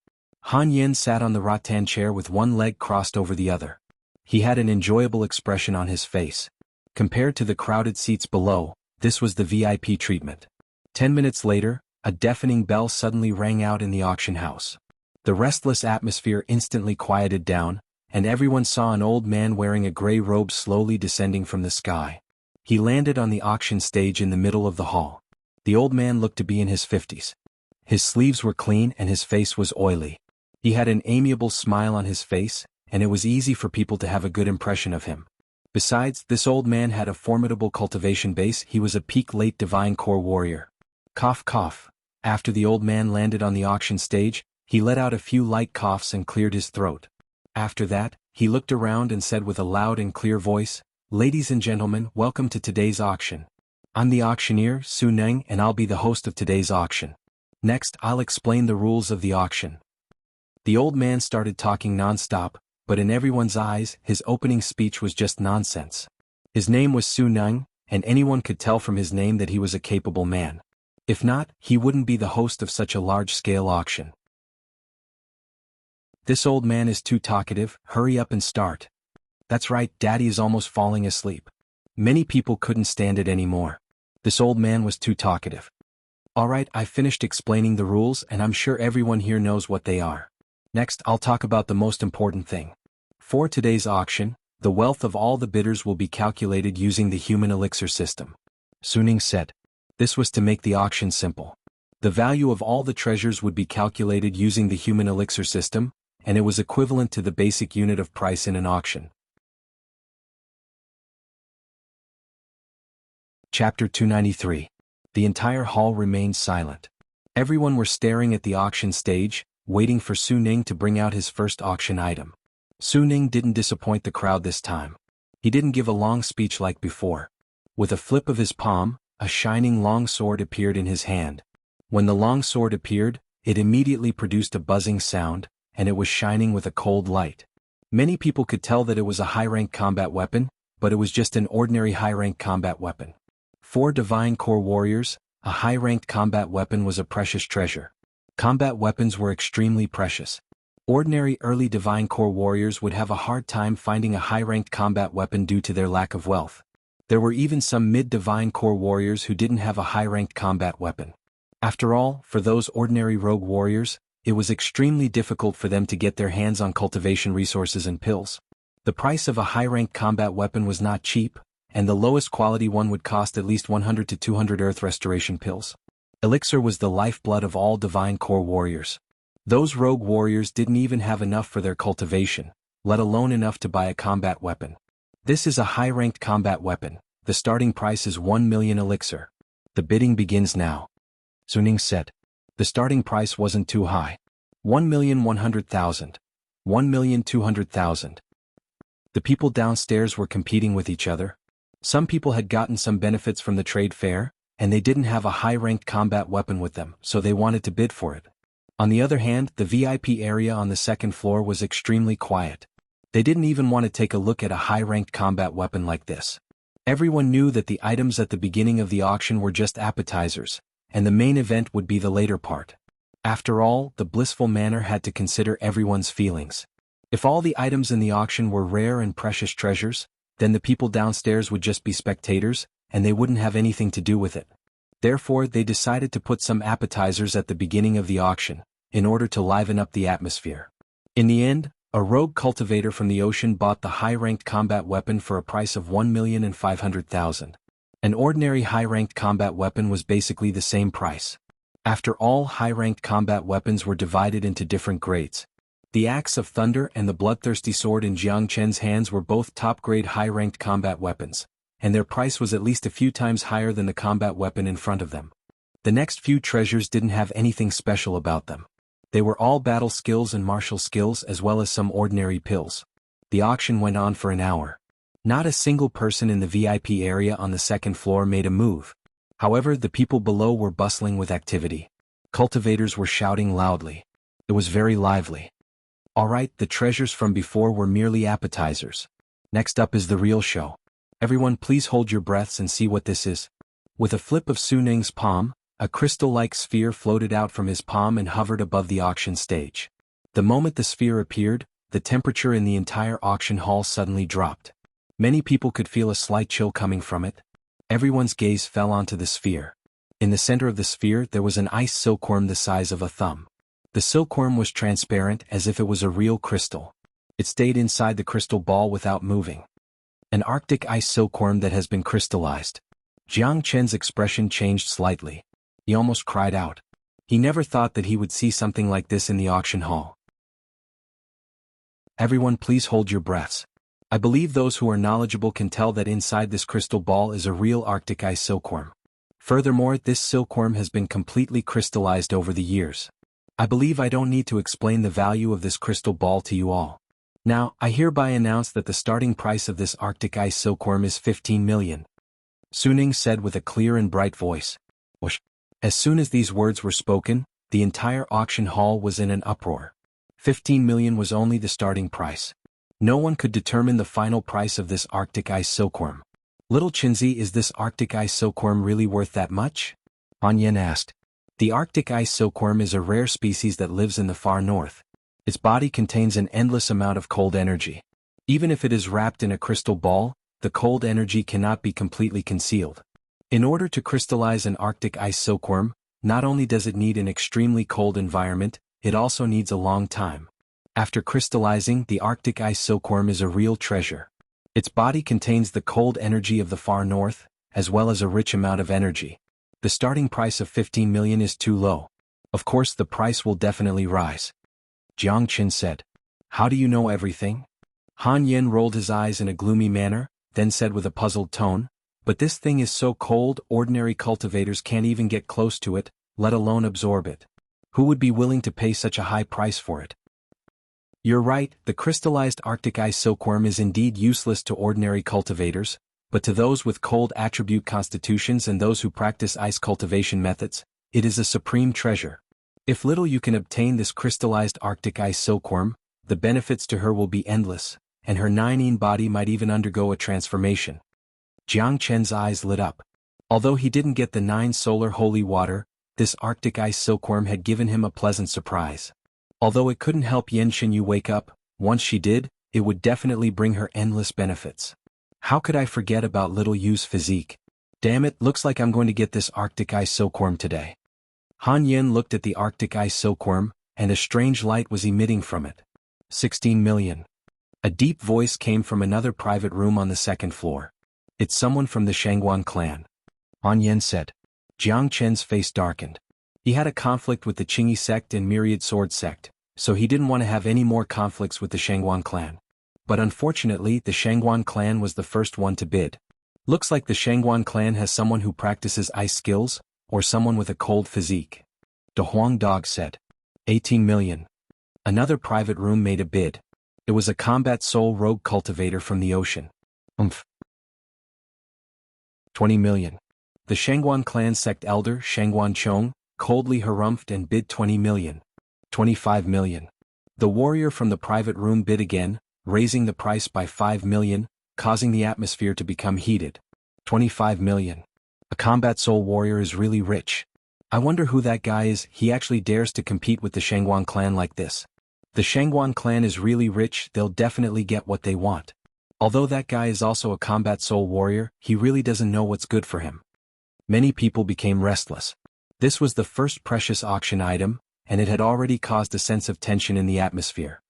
Xuanhuan sat on the rattan chair with one leg crossed over the other. He had an enjoyable expression on his face. Compared to the crowded seats below, this was the VIP treatment. 10 minutes later, a deafening bell suddenly rang out in the auction house. The restless atmosphere instantly quieted down, and everyone saw an old man wearing a gray robe slowly descending from the sky. He landed on the auction stage in the middle of the hall. The old man looked to be in his 50s. His sleeves were clean and his face was oily. He had an amiable smile on his face, and it was easy for people to have a good impression of him. Besides, this old man had a formidable cultivation base, he was a peak late divine core warrior. Cough cough. After the old man landed on the auction stage, he let out a few light coughs and cleared his throat. After that, he looked around and said with a loud and clear voice, "Ladies and gentlemen, welcome to today's auction. I'm the auctioneer, Su Neng, and I'll be the host of today's auction. Next, I'll explain the rules of the auction. The old man started talking non-stop, but in everyone's eyes, his opening speech was just nonsense. His name was Su Nung, and anyone could tell from his name that he was a capable man. If not, he wouldn't be the host of such a large-scale auction. This old man is too talkative, hurry up and start. That's right, Daddy is almost falling asleep. Many people couldn't stand it anymore. This old man was too talkative. Alright, I finished explaining the rules and I'm sure everyone here knows what they are. Next, I'll talk about the most important thing. For today's auction, the wealth of all the bidders will be calculated using the human elixir system. Su Ning said. This was to make the auction simple. The value of all the treasures would be calculated using the human elixir system, and it was equivalent to the basic unit of price in an auction. Chapter 293. The entire hall remained silent. Everyone were staring at the auction stage, waiting for Su Ning to bring out his first auction item. Su Ning didn't disappoint the crowd this time. He didn't give a long speech like before. With a flip of his palm, a shining long sword appeared in his hand. When the long sword appeared, it immediately produced a buzzing sound, and it was shining with a cold light. Many people could tell that it was a high-rank combat weapon, but it was just an ordinary high-rank combat weapon. For Divine Core warriors, a high-ranked combat weapon was a precious treasure. Combat weapons were extremely precious. Ordinary early Divine Core warriors would have a hard time finding a high-ranked combat weapon due to their lack of wealth. There were even some mid-Divine Core warriors who didn't have a high-ranked combat weapon. After all, for those ordinary rogue warriors, it was extremely difficult for them to get their hands on cultivation resources and pills. The price of a high-ranked combat weapon was not cheap, and the lowest quality one would cost at least 100 to 200 earth restoration pills. Elixir was the lifeblood of all Divine Core warriors. Those rogue warriors didn't even have enough for their cultivation, let alone enough to buy a combat weapon. This is a high-ranked combat weapon. The starting price is 1 million elixir. The bidding begins now. Su Ning said. The starting price wasn't too high. 1,100,000. 1,200,000. The people downstairs were competing with each other. Some people had gotten some benefits from the trade fair, and they didn't have a high-ranked combat weapon with them, so they wanted to bid for it. On the other hand, the VIP area on the second floor was extremely quiet. They didn't even want to take a look at a high-ranked combat weapon like this. Everyone knew that the items at the beginning of the auction were just appetizers, and the main event would be the later part. After all, the blissful manor had to consider everyone's feelings. If all the items in the auction were rare and precious treasures, then the people downstairs would just be spectators, and they wouldn't have anything to do with it. Therefore, they decided to put some appetizers at the beginning of the auction, in order to liven up the atmosphere. In the end, a rogue cultivator from the ocean bought the high-ranked combat weapon for a price of 1,500,000. An ordinary high-ranked combat weapon was basically the same price. After all, high-ranked combat weapons were divided into different grades. The Axe of Thunder and the Bloodthirsty Sword in Jiang Chen's hands were both top-grade high-ranked combat weapons, and their price was at least a few times higher than the combat weapon in front of them. The next few treasures didn't have anything special about them. They were all battle skills and martial skills as well as some ordinary pills. The auction went on for an hour. Not a single person in the VIP area on the second floor made a move. However, the people below were bustling with activity. Cultivators were shouting loudly. It was very lively. Alright, the treasures from before were merely appetizers. Next up is the real show. Everyone please hold your breaths and see what this is. With a flip of Su Ning's palm, a crystal-like sphere floated out from his palm and hovered above the auction stage. The moment the sphere appeared, the temperature in the entire auction hall suddenly dropped. Many people could feel a slight chill coming from it. Everyone's gaze fell onto the sphere. In the center of the sphere there was an ice silkworm the size of a thumb. The silkworm was transparent as if it was a real crystal. It stayed inside the crystal ball without moving. An Arctic ice silkworm that has been crystallized. Jiang Chen's expression changed slightly. He almost cried out. He never thought that he would see something like this in the auction hall. Everyone please hold your breaths. I believe those who are knowledgeable can tell that inside this crystal ball is a real Arctic ice silkworm. Furthermore, this silkworm has been completely crystallized over the years. I believe I don't need to explain the value of this crystal ball to you all. Now, I hereby announce that the starting price of this Arctic ice silkworm is 15 million. Su Ning said with a clear and bright voice. Whoosh. As soon as these words were spoken, the entire auction hall was in an uproar. 15 million was only the starting price. No one could determine the final price of this Arctic ice silkworm. Little Chinzi, is this Arctic ice silkworm really worth that much? Xuanhuan asked. The Arctic ice silkworm is a rare species that lives in the far north. Its body contains an endless amount of cold energy. Even if it is wrapped in a crystal ball, the cold energy cannot be completely concealed. In order to crystallize an Arctic ice silkworm, not only does it need an extremely cold environment, it also needs a long time. After crystallizing, the Arctic ice silkworm is a real treasure. Its body contains the cold energy of the far north, as well as a rich amount of energy. The starting price of 15 million is too low. Of course, the price will definitely rise. Jiang Qin said. How do you know everything? Xuanhuan rolled his eyes in a gloomy manner, then said with a puzzled tone, but this thing is so cold, ordinary cultivators can't even get close to it, let alone absorb it. Who would be willing to pay such a high price for it? You're right, the crystallized Arctic ice silkworm is indeed useless to ordinary cultivators, but to those with cold attribute constitutions and those who practice ice cultivation methods, it is a supreme treasure. If little you can obtain this crystallized Arctic ice silkworm, the benefits to her will be endless, and her nine body might even undergo a transformation. Jiang Chen's eyes lit up. Although he didn't get the 9 solar holy water, this Arctic ice silkworm had given him a pleasant surprise. Although it couldn't help Yen Xinyu wake up, once she did, it would definitely bring her endless benefits. How could I forget about little Yu's physique? Damn it, looks like I'm going to get this Arctic ice silkworm today. Xuanhuan looked at the Arctic ice silkworm, and a strange light was emitting from it. 16 million. A deep voice came from another private room on the second floor. It's someone from the Xuanhuan clan. Xuanhuan said. Jiang Chen's face darkened. He had a conflict with the Qingyi sect and Myriad Sword sect, so he didn't want to have any more conflicts with the Xuanhuan clan. But unfortunately, the Xuanhuan clan was the first one to bid. Looks like the Xuanhuan clan has someone who practices ice skills, or someone with a cold physique. The Huang Dog said. 18 million. Another private room made a bid. It was a combat soul rogue cultivator from the ocean. 20 million. The Xuanhuan clan sect elder, Xuanhuan Chong, coldly harumphed and bid 20 million. 25 million. The warrior from the private room bid again, raising the price by 5 million, causing the atmosphere to become heated. 25 million. A combat soul warrior is really rich. I wonder who that guy is. He actually dares to compete with the Xuanhuan clan like this. The Xuanhuan clan is really rich, they'll definitely get what they want. Although that guy is also a combat soul warrior, he really doesn't know what's good for him. Many people became restless. This was the first precious auction item, and it had already caused a sense of tension in the atmosphere.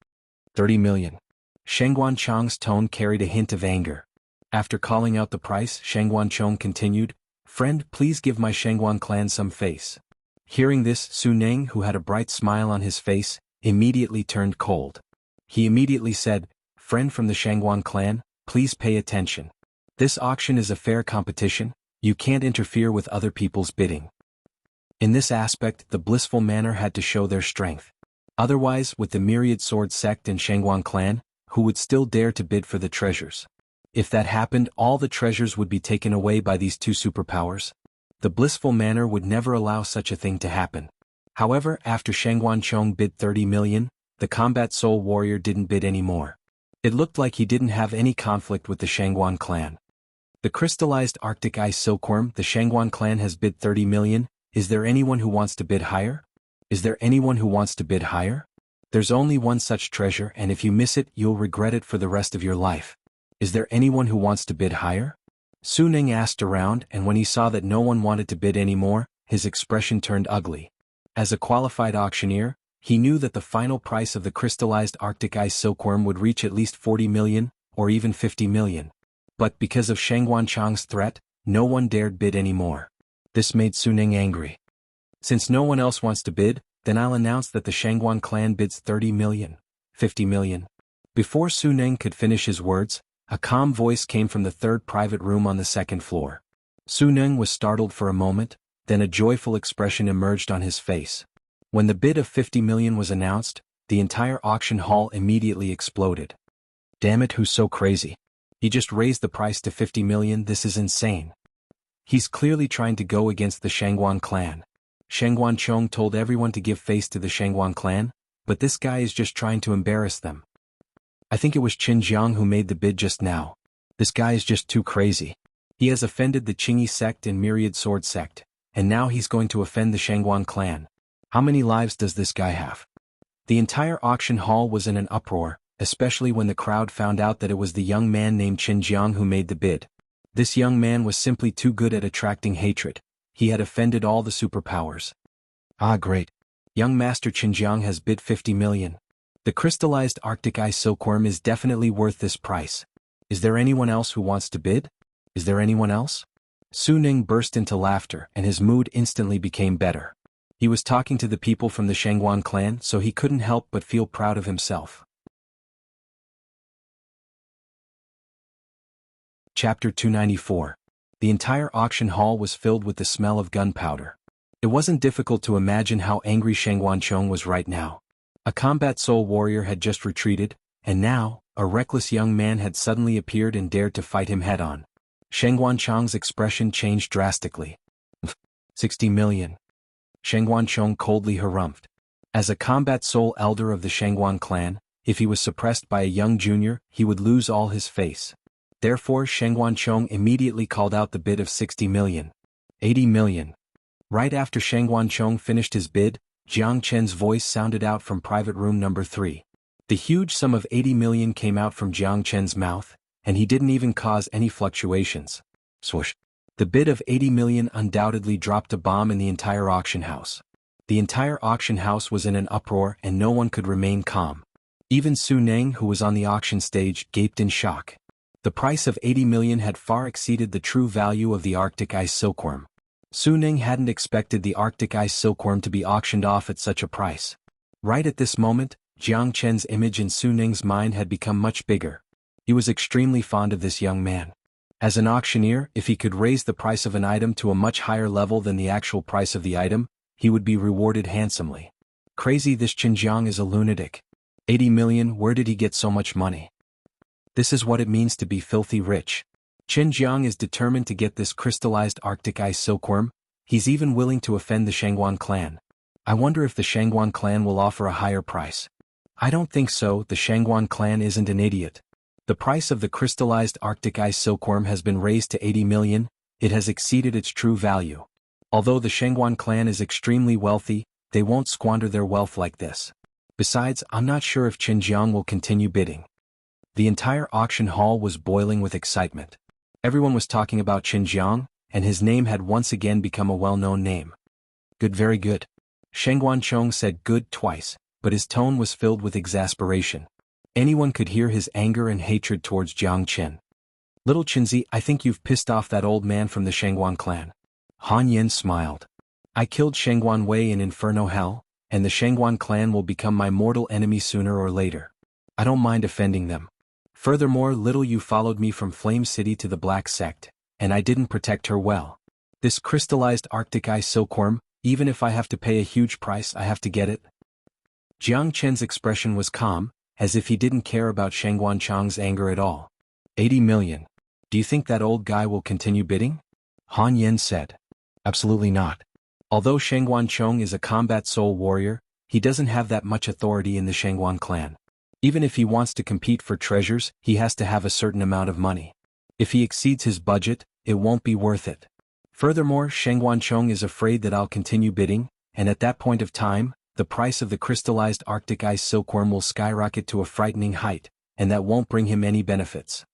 30 million. Xuanhuan Chong's tone carried a hint of anger. After calling out the price, Xuanhuan Chong continued, Friend, please give my Xuanhuan clan some face. Hearing this, Su Neng, who had a bright smile on his face, immediately turned cold. He immediately said, Friend from the Xuanhuan clan, please pay attention. This auction is a fair competition, you can't interfere with other people's bidding. In this aspect, the blissful manor had to show their strength. Otherwise, with the Myriad Sword sect and Xuanhuan clan, who would still dare to bid for the treasures? If that happened, all the treasures would be taken away by these two superpowers. The blissful manor would never allow such a thing to happen. However, after Xuanhuan Chong bid 30 million, the combat soul warrior didn't bid anymore. It looked like he didn't have any conflict with the Xuanhuan clan. The crystallized Arctic ice silkworm, the Xuanhuan clan has bid 30 million, is there anyone who wants to bid higher? Is there anyone who wants to bid higher? There's only one such treasure, and if you miss it, you'll regret it for the rest of your life. Is there anyone who wants to bid higher? Su Ning asked around, and when he saw that no one wanted to bid anymore, his expression turned ugly. As a qualified auctioneer, he knew that the final price of the crystallized Arctic ice silkworm would reach at least 40 million, or even 50 million. But because of Xuanhuan Chong's threat, no one dared bid anymore. This made Su Ning angry. Since no one else wants to bid, then I'll announce that the Xuanhuan clan bids 30 million, 50 million. Before Su Ning could finish his words, a calm voice came from the third private room on the second floor. Su Ning was startled for a moment, then a joyful expression emerged on his face. When the bid of 50 million was announced, the entire auction hall immediately exploded. Damn it, who's so crazy? He just raised the price to 50 million, this is insane. He's clearly trying to go against the Xuanhuan clan. Xuanhuan told everyone to give face to the Xianhuan clan, but this guy is just trying to embarrass them. I think it was Jianghu who made the bid just now. This guy is just too crazy. He has offended the Qingyi sect and Myriad Sword sect, and now he's going to offend the Xianhuan clan. How many lives does this guy have? The entire auction hall was in an uproar, especially when the crowd found out that it was the young man named Jianghu who made the bid. This young man was simply too good at attracting hatred. He had offended all the superpowers. Ah, great. Young Master Jianghu has bid 50 million. The crystallized Arctic ice silkworm is definitely worth this price. Is there anyone else who wants to bid? Is there anyone else? Su Ning burst into laughter and his mood instantly became better. He was talking to the people from the Xianhuan clan, so he couldn't help but feel proud of himself. Chapter 294. The entire auction hall was filled with the smell of gunpowder. It wasn't difficult to imagine how angry Xuanhuan was right now. A combat soul warrior had just retreated, and now, a reckless young man had suddenly appeared and dared to fight him head-on. Xuanhuan's expression changed drastically. 60 million. Xuanhuan coldly harumphed. As a combat soul elder of the Xianhuan clan, if he was suppressed by a young junior, he would lose all his face. Therefore Xuanhuan immediately called out the bid of 60 million. 80 million. Right after Xuanhuan finished his bid, Jiang Chen's voice sounded out from private room number 3. The huge sum of 80 million came out from Jiang Chen's mouth, and he didn't even cause any fluctuations. Swoosh. The bid of 80 million undoubtedly dropped a bomb in the entire auction house. The entire auction house was in an uproar and no one could remain calm. Even Su Ning, who was on the auction stage, gaped in shock. The price of 80 million had far exceeded the true value of the Arctic ice silkworm. Su Ning hadn't expected the Arctic ice silkworm to be auctioned off at such a price. Right at this moment, Jiang Chen's image in Su Ning's mind had become much bigger. He was extremely fond of this young man. As an auctioneer, if he could raise the price of an item to a much higher level than the actual price of the item, he would be rewarded handsomely. Crazy, this Jiang is a lunatic. 80 million, where did he get so much money? This is what it means to be filthy rich. Jiang is determined to get this crystallized Arctic ice silkworm. He's even willing to offend the Xianhuan clan. I wonder if the Xianhuan clan will offer a higher price. I don't think so, the Xianhuan clan isn't an idiot. The price of the crystallized Arctic ice silkworm has been raised to 80 million, it has exceeded its true value. Although the Xianhuan clan is extremely wealthy, they won't squander their wealth like this. Besides, I'm not sure if Jiang will continue bidding. The entire auction hall was boiling with excitement. Everyone was talking about Jiang, and his name had once again become a well-known name. Good, very good. Xuanhuan said good twice, but his tone was filled with exasperation. Anyone could hear his anger and hatred towards Jiang Chen. Little Qinzi, I think you've pissed off that old man from the Xianhuan clan. Han Yen smiled. I killed Xianhuan Wei in Inferno Hell, and the Xianhuan clan will become my mortal enemy sooner or later. I don't mind offending them. Furthermore, little you followed me from Flame City to the Black Sect, and I didn't protect her well. This crystallized Arctic ice silkworm, even if I have to pay a huge price, I have to get it. Jiang Chen's expression was calm, as if he didn't care about Xuanhuan's anger at all. 80 million. Do you think that old guy will continue bidding? Han Yen said. Absolutely not. Although Xuanhuan is a combat soul warrior, he doesn't have that much authority in the Xianhuan clan. Even if he wants to compete for treasures, he has to have a certain amount of money. If he exceeds his budget, it won't be worth it. Furthermore, Xuanhuan is afraid that I'll continue bidding, and at that point of time, the price of the crystallized Arctic ice silkworm will skyrocket to a frightening height, and that won't bring him any benefits.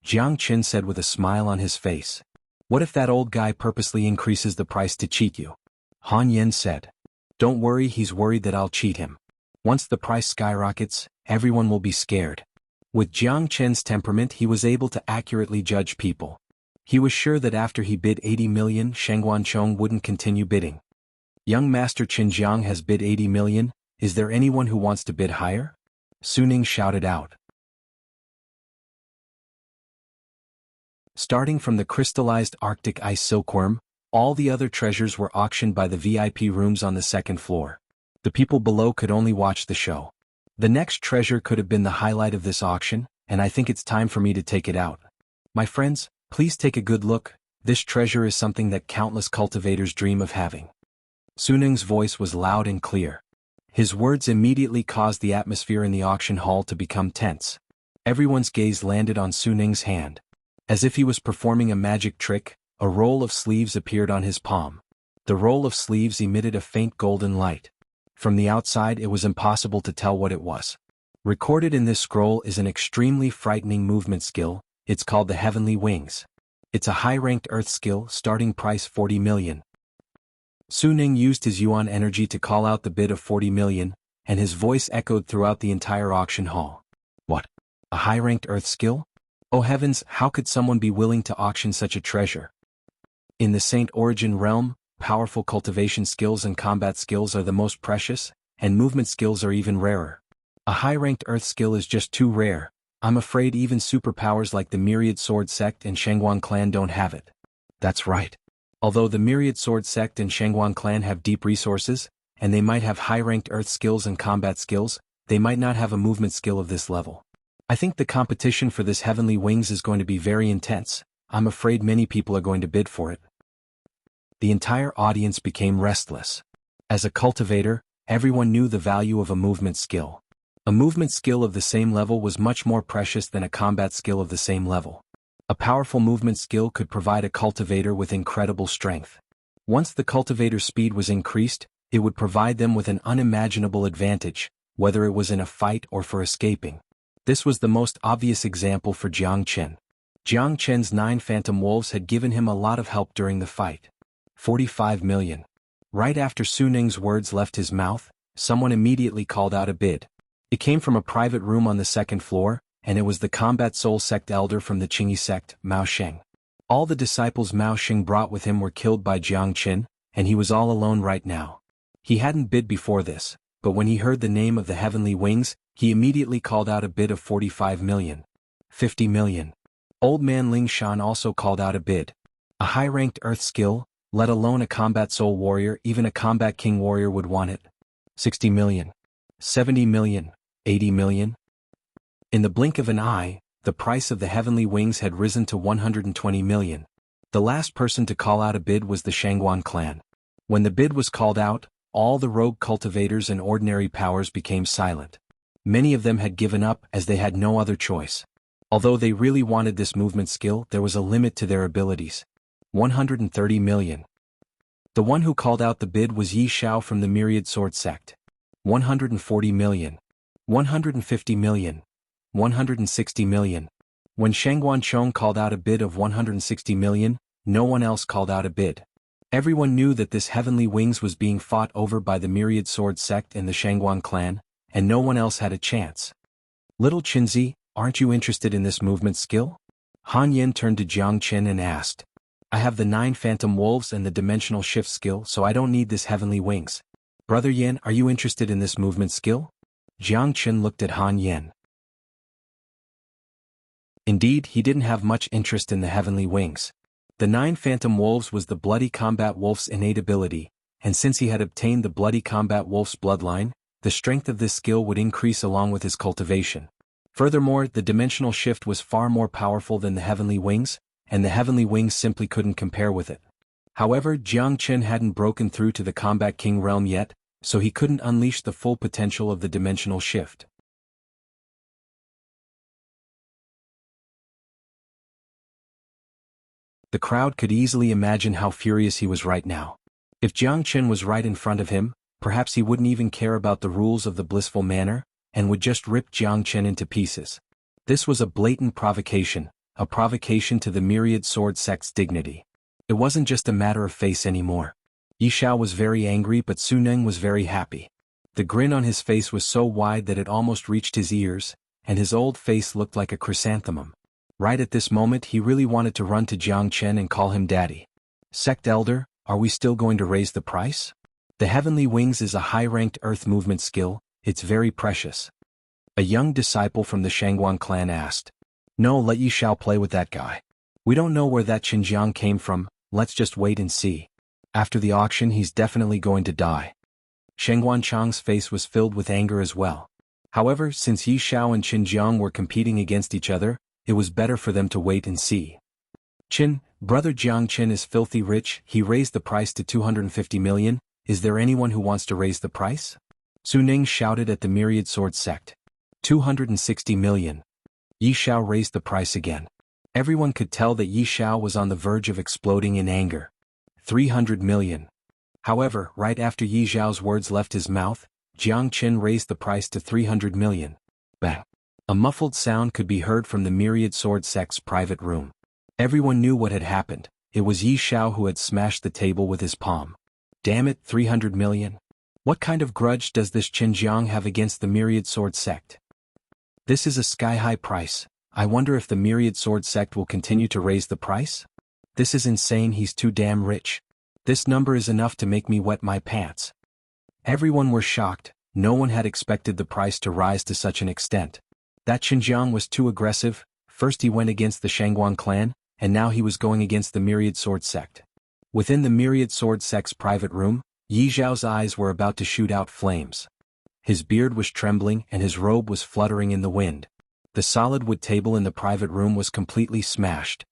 Jiang Chen said with a smile on his face. What if that old guy purposely increases the price to cheat you? Han Yen said. Don't worry, he's worried that I'll cheat him. Once the price skyrockets, everyone will be scared. With Jiang Chen's temperament, he was able to accurately judge people. He was sure that after he bid 80 million, Xuanhuan wouldn't continue bidding. Young Master Jiang has bid 80 million, is there anyone who wants to bid higher? Su Ning shouted out. Starting from the crystallized Arctic ice silkworm, all the other treasures were auctioned by the VIP rooms on the second floor. The people below could only watch the show. The next treasure could have been the highlight of this auction, and I think it's time for me to take it out. My friends, please take a good look. This treasure is something that countless cultivators dream of having. Su Ning's voice was loud and clear. His words immediately caused the atmosphere in the auction hall to become tense. Everyone's gaze landed on Su Ning's hand. As if he was performing a magic trick, a roll of sleeves appeared on his palm. The roll of sleeves emitted a faint golden light. From the outside it was impossible to tell what it was. Recorded in this scroll is an extremely frightening movement skill. It's called the Heavenly Wings. It's a high-ranked earth skill, starting price 40 million. Su Ning used his yuan energy to call out the bid of 40 million, and his voice echoed throughout the entire auction hall. What? A high-ranked earth skill? Oh heavens, how could someone be willing to auction such a treasure? In the Saint Origin realm, powerful cultivation skills and combat skills are the most precious, and movement skills are even rarer. A high-ranked earth skill is just too rare. I'm afraid even superpowers like the Myriad Sword Sect and Xuanhuan clan don't have it. That's right. Although the Myriad Sword Sect and Xuanhuan clan have deep resources, and they might have high-ranked earth skills and combat skills, they might not have a movement skill of this level. I think the competition for this Heavenly Wings is going to be very intense. I'm afraid many people are going to bid for it. The entire audience became restless. As a cultivator, everyone knew the value of a movement skill. A movement skill of the same level was much more precious than a combat skill of the same level. A powerful movement skill could provide a cultivator with incredible strength. Once the cultivator's speed was increased, it would provide them with an unimaginable advantage, whether it was in a fight or for escaping. This was the most obvious example for Jiang Chen. Jiang Chen's 9 phantom wolves had given him a lot of help during the fight. 45 million. Right after Su Ning's words left his mouth, someone immediately called out a bid. It came from a private room on the second floor, and it was the combat soul sect elder from the Qingyi sect, Mao Sheng. All the disciples Mao Sheng brought with him were killed by Jiang Chen, and he was all alone right now. He hadn't bid before this, but when he heard the name of the Heavenly Wings, he immediately called out a bid of 45 million. 50 million. Old man Ling Shan also called out a bid. A high-ranked earth skill, let alone a combat soul warrior, even a combat king warrior would want it. 60 million. 70 million. 80 million? In the blink of an eye, the price of the Heavenly Wings had risen to 120 million. The last person to call out a bid was the Xuanhuan clan. When the bid was called out, all the rogue cultivators and ordinary powers became silent. Many of them had given up as they had no other choice. Although they really wanted this movement skill, there was a limit to their abilities. 130 million. The one who called out the bid was Yi Xiao from the Myriad Sword Sect. 140 million. 150 million. 160 million. When Shangguan Chong called out a bid of 160 million, no one else called out a bid. Everyone knew that this Heavenly Wings was being fought over by the Myriad Sword Sect and the Shangguan clan, and no one else had a chance. Little Qinzi, aren't you interested in this movement skill? Han Yen turned to Jiang Chen and asked. I have the 9 phantom wolves and the dimensional shift skill, so I don't need this Heavenly Wings. Brother Yen, are you interested in this movement skill? Jiang Chen looked at Han Yen. Indeed, he didn't have much interest in the Heavenly Wings. The 9 phantom wolves was the bloody combat wolf's innate ability, and since he had obtained the bloody combat wolf's bloodline, the strength of this skill would increase along with his cultivation. Furthermore, the dimensional shift was far more powerful than the Heavenly Wings, and the Heavenly Wings simply couldn't compare with it. However, Jiang Chen hadn't broken through to the Combat King realm yet, so he couldn't unleash the full potential of the dimensional shift. The crowd could easily imagine how furious he was right now. If Jiang Chen was right in front of him, perhaps he wouldn't even care about the rules of the blissful manor, and would just rip Jiang Chen into pieces. This was a blatant provocation, a provocation to the Myriad Sword Sect's dignity. It wasn't just a matter of face anymore. Yi Xiao was very angry, but Su Ning was very happy. The grin on his face was so wide that it almost reached his ears, and his old face looked like a chrysanthemum. Right at this moment he really wanted to run to Jiang Chen and call him daddy. Sect Elder, are we still going to raise the price? The Heavenly Wings is a high-ranked earth movement skill, it's very precious. A young disciple from the Shangguan clan asked. No, let Yi Xiao play with that guy. We don't know where that Xinjiang came from, let's just wait and see. After the auction he's definitely going to die. Shangguan Chang's face was filled with anger as well. However, since Yi Xiao and Xinjiang were competing against each other, it was better for them to wait and see. Brother Jiang Chen is filthy rich, he raised the price to 250 million, Is there anyone who wants to raise the price? Su Ning shouted at the myriad sword sect. 260 million. Yi Xiao raised the price again. Everyone could tell that Yi Xiao was on the verge of exploding in anger. 300 million. However, right after Yi Xiao's words left his mouth, Jiang Qin raised the price to 300 million. Bang! A muffled sound could be heard from the myriad sword sect's private room. Everyone knew what had happened. It was Yi Xiao who had smashed the table with his palm. Damn it, 300 million? What kind of grudge does this Xinjiang have against the myriad sword sect? This is a sky-high price. I wonder if the myriad sword sect will continue to raise the price? This is insane, he's too damn rich. This number is enough to make me wet my pants. Everyone were shocked. No one had expected the price to rise to such an extent. That Xinjiang was too aggressive. First he went against the Xuanhuan clan, and now he was going against the myriad sword sect. Within the myriad sword sect's private room, Yi Xiao's eyes were about to shoot out flames. His beard was trembling and his robe was fluttering in the wind. The solid wood table in the private room was completely smashed.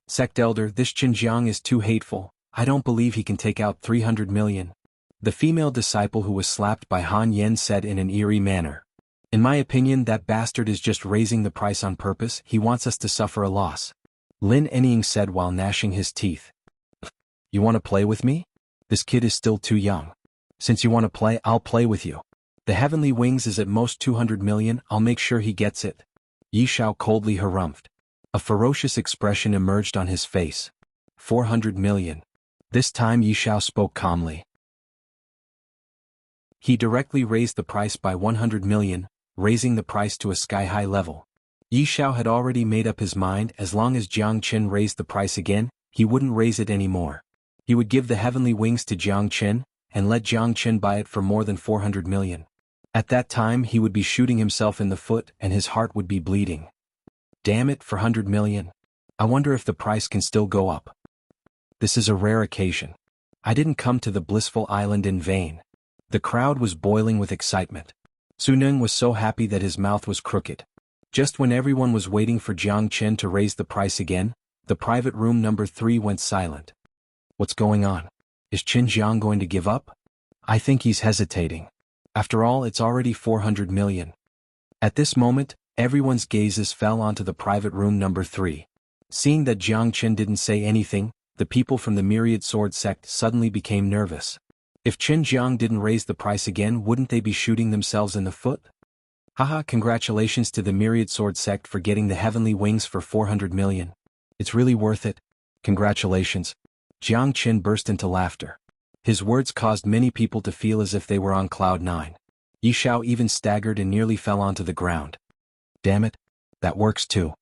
Sect Elder, this Xinjiang is too hateful. I don't believe he can take out 300 million. The female disciple who was slapped by Han Yen said in an eerie manner. In my opinion, that bastard is just raising the price on purpose. He wants us to suffer a loss. Lin Enying said while gnashing his teeth. You want to play with me? This kid is still too young. Since you want to play, I'll play with you. The Heavenly Wings is at most 200 million, I'll make sure he gets it. Yi Xiao coldly harumphed. A ferocious expression emerged on his face. 400 million. This time Yi Xiao spoke calmly. He directly raised the price by 100 million, raising the price to a sky-high level. Yi Xiao had already made up his mind. As long as Jiang Qin raised the price again, he wouldn't raise it anymore. He would give the Heavenly Wings to Jiang Qin, and let Jiang Qin buy it for more than 400 million. At that time he would be shooting himself in the foot and his heart would be bleeding. Damn it, 400 million. I wonder if the price can still go up. This is a rare occasion. I didn't come to the blissful island in vain. The crowd was boiling with excitement. Su Ning was so happy that his mouth was crooked. Just when everyone was waiting for Jiang Qin to raise the price again, the private room number 3 went silent. What's going on? Is Xinjiang going to give up? I think he's hesitating. After all, it's already 400 million. At this moment, everyone's gazes fell onto the private room number 3. Seeing that Jiang Qin didn't say anything, the people from the myriad sword sect suddenly became nervous. If Xinjiang didn't raise the price again, wouldn't they be shooting themselves in the foot? Haha, congratulations to the myriad sword sect for getting the Heavenly Wings for 400 million. It's really worth it. Congratulations. Jiang Qin burst into laughter. His words caused many people to feel as if they were on cloud 9. Yi Xiao even staggered and nearly fell onto the ground. Damn it. That works too.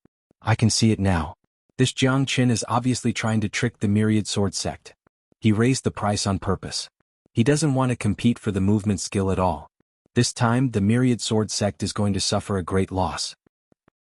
I can see it now. This Jiang Qin is obviously trying to trick the myriad sword sect. He raised the price on purpose. He doesn't want to compete for the movement skill at all. This time the myriad sword sect is going to suffer a great loss.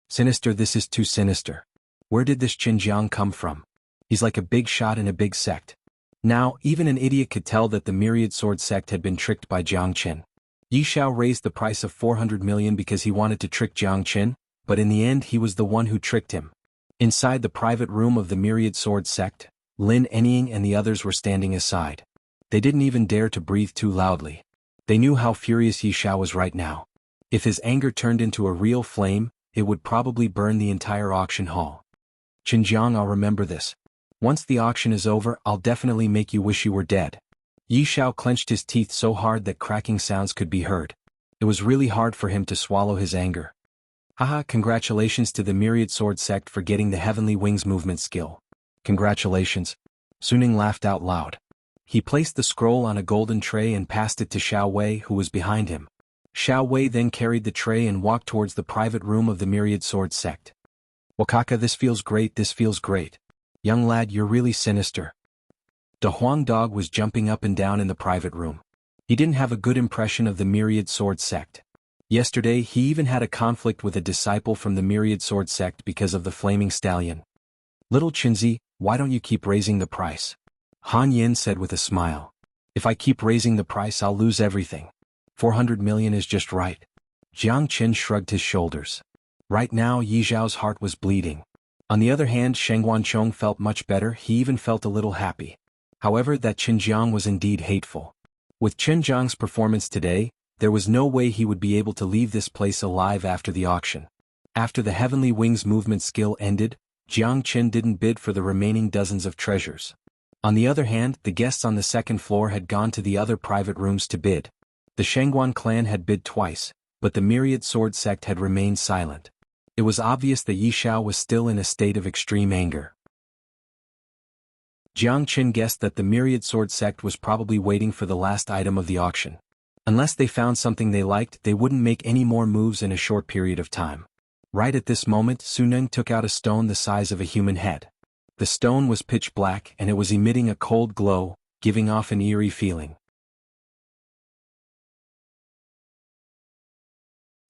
Sinister, this is too sinister. Where did this Xinjiang come from? He's like a big shot in a big sect. Now, even an idiot could tell that the myriad sword sect had been tricked by Jiang Qin. Yi Xiao raised the price of 400 million because he wanted to trick Jiang Qin, but in the end he was the one who tricked him. Inside the private room of the myriad sword sect, Lin Enying and the others were standing aside. They didn't even dare to breathe too loudly. They knew how furious Yi Xiao was right now. If his anger turned into a real flame, it would probably burn the entire auction hall. Xinjiang, I'll remember this. Once the auction is over, I'll definitely make you wish you were dead. Yi Xiao clenched his teeth so hard that cracking sounds could be heard. It was really hard for him to swallow his anger. Haha, congratulations to the myriad sword sect for getting the Heavenly Wings movement skill. Congratulations. Su Ning laughed out loud. He placed the scroll on a golden tray and passed it to Xiao Wei, who was behind him. Xiao Wei then carried the tray and walked towards the private room of the myriad sword sect. Wakaka, this feels great, this feels great. Young lad, you're really sinister. De Huang Dog was jumping up and down in the private room. He didn't have a good impression of the myriad sword sect. Yesterday he even had a conflict with a disciple from the myriad sword sect because of the flaming stallion. Little Qinzi, why don't you keep raising the price? Han Yin said with a smile. If I keep raising the price, I'll lose everything. 400 million is just right. Jiang Qin shrugged his shoulders. Right now Yi Xiao's heart was bleeding. On the other hand, Sheng Wanchong felt much better, he even felt a little happy. However, that Xinjiang was indeed hateful. With Chen Jiang's performance today, there was no way he would be able to leave this place alive after the auction. After the Heavenly Wings movement skill ended, Jiang Chen didn't bid for the remaining dozens of treasures. On the other hand, the guests on the second floor had gone to the other private rooms to bid. The Xuanhuan clan had bid twice, but the Myriad Sword sect had remained silent. It was obvious that Yi Xiao was still in a state of extreme anger. Jiang Chen guessed that the Myriad Sword sect was probably waiting for the last item of the auction. Unless they found something they liked, they wouldn't make any more moves in a short period of time. Right at this moment, Su Neng took out a stone the size of a human head. The stone was pitch black and it was emitting a cold glow, giving off an eerie feeling.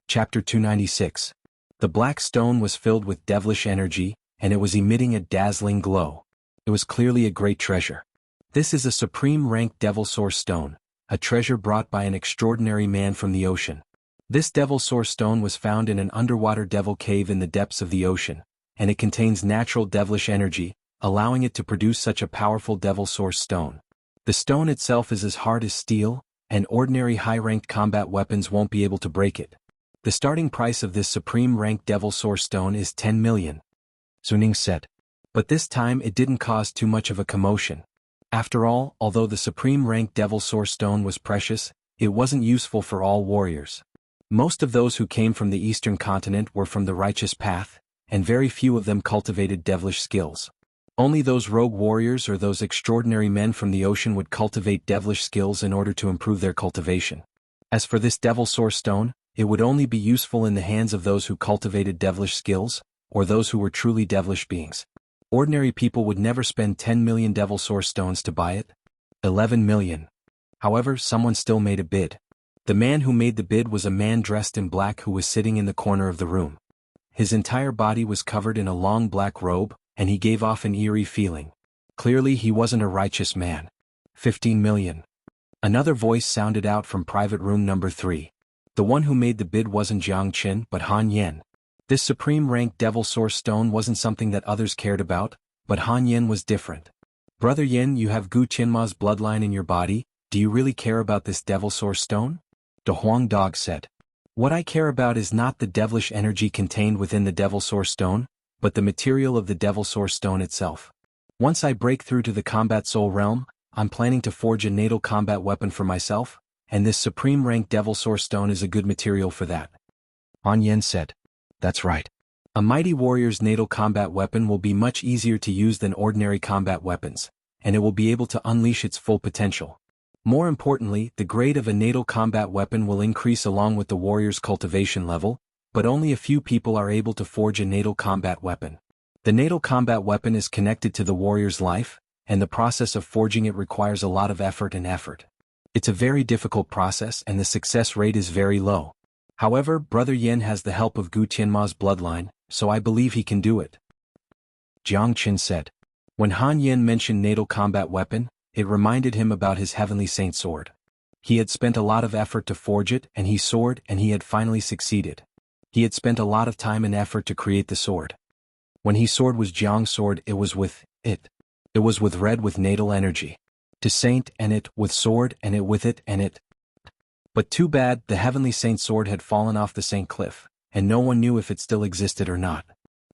Chapter 296. The black stone was filled with devilish energy, and it was emitting a dazzling glow. It was clearly a great treasure. This is a supreme rank devil source stone, a treasure brought by an extraordinary man from the ocean. This devil source stone was found in an underwater devil cave in the depths of the ocean, and it contains natural devilish energy, allowing it to produce such a powerful devil source stone. The stone itself is as hard as steel, and ordinary high-ranked combat weapons won't be able to break it. The starting price of this supreme rank devil source stone is 10 million. Su Neng said. But this time it didn't cause too much of a commotion. After all, although the supreme rank devil source stone was precious, it wasn't useful for all warriors. Most of those who came from the eastern continent were from the righteous path, and very few of them cultivated devilish skills. Only those rogue warriors or those extraordinary men from the ocean would cultivate devilish skills in order to improve their cultivation. As for this devil source stone, it would only be useful in the hands of those who cultivated devilish skills, or those who were truly devilish beings. Ordinary people would never spend 10 million devil source stones to buy it. 11 million. However, someone still made a bid. The man who made the bid was a man dressed in black who was sitting in the corner of the room. His entire body was covered in a long black robe, and he gave off an eerie feeling. Clearly he wasn't a righteous man. 15 million. Another voice sounded out from private room number 3. The one who made the bid wasn't Jiang Chen but Han Yan. This supreme rank devil source stone wasn't something that others cared about, but Han Yan was different. Brother Yin, you have Gu Qianma's bloodline in your body, do you really care about this devil source stone? The Huang dog said. What I care about is not the devilish energy contained within the devil source stone, but the material of the devil source stone itself. Once I break through to the combat soul realm, I'm planning to forge a natal combat weapon for myself, and this supreme rank devil source stone is a good material for that. Han Yan said. That's right. A mighty warrior's natal combat weapon will be much easier to use than ordinary combat weapons, and it will be able to unleash its full potential. More importantly, the grade of a natal combat weapon will increase along with the warrior's cultivation level, but only a few people are able to forge a natal combat weapon. The natal combat weapon is connected to the warrior's life, and the process of forging it requires a lot of effort. It's a very difficult process and the success rate is very low. However, Brother Yin has the help of Gu Qianma's bloodline, so I believe he can do it. Jiang Chen said. When Han Yin mentioned natal combat weapon, it reminded him about his heavenly saint sword. He had spent a lot of effort to forge it and he had finally succeeded. He had spent a lot of time and effort to create the sword. When his sword was Jiang's sword, it was with red with natal energy. To saint and it with sword and it with it and it. But too bad, the heavenly saint sword had fallen off the saint cliff, and no one knew if it still existed or not.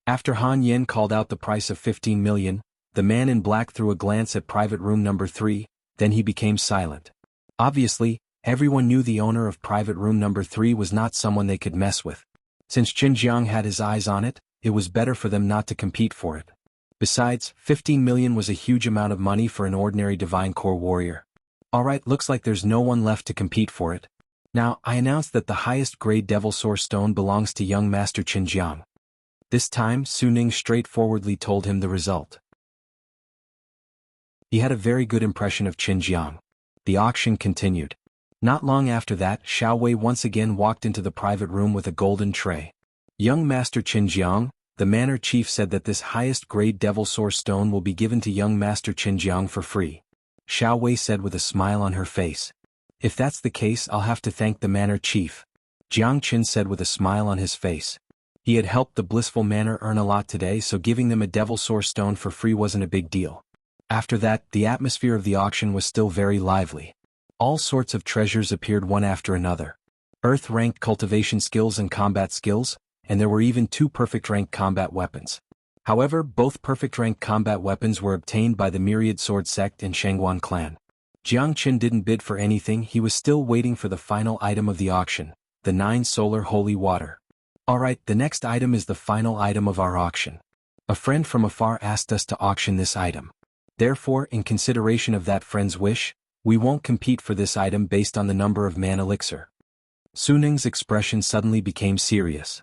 After Han Yin called out the price of 15 million, the man in black threw a glance at private room number 3, then he became silent. Obviously, everyone knew the owner of private room number 3 was not someone they could mess with. Since Qin Jiang had his eyes on it, it was better for them not to compete for it. Besides, 15 million was a huge amount of money for an ordinary divine core warrior. Alright, looks like there's no one left to compete for it. Now, I announce that the highest grade devil source stone belongs to young master Qin Jiang. This time, Su Neng straightforwardly told him the result. He had a very good impression of Qin Jiang. The auction continued. Not long after that, Xiao Wei once again walked into the private room with a golden tray. Young Master Qin Jiang, the manor chief said that this highest grade devil source stone will be given to young Master Qin Jiang for free. Xiao Wei said with a smile on her face. If that's the case, I'll have to thank the manor chief. Jiang Qin said with a smile on his face. He had helped the blissful manor earn a lot today, so giving them a devil source stone for free wasn't a big deal. After that, the atmosphere of the auction was still very lively. All sorts of treasures appeared one after another. Earth-ranked cultivation skills and combat skills, and there were even 2 perfect-ranked combat weapons. However, both perfect-ranked combat weapons were obtained by the Myriad Sword Sect and Xuanhuan clan. Jiang Qin didn't bid for anything, he was still waiting for the final item of the auction, the 9 solar holy water. Alright, the next item is the final item of our auction. A friend from afar asked us to auction this item. Therefore, in consideration of that friend's wish, we won't compete for this item based on the number of man elixir. Su Ning's expression suddenly became serious.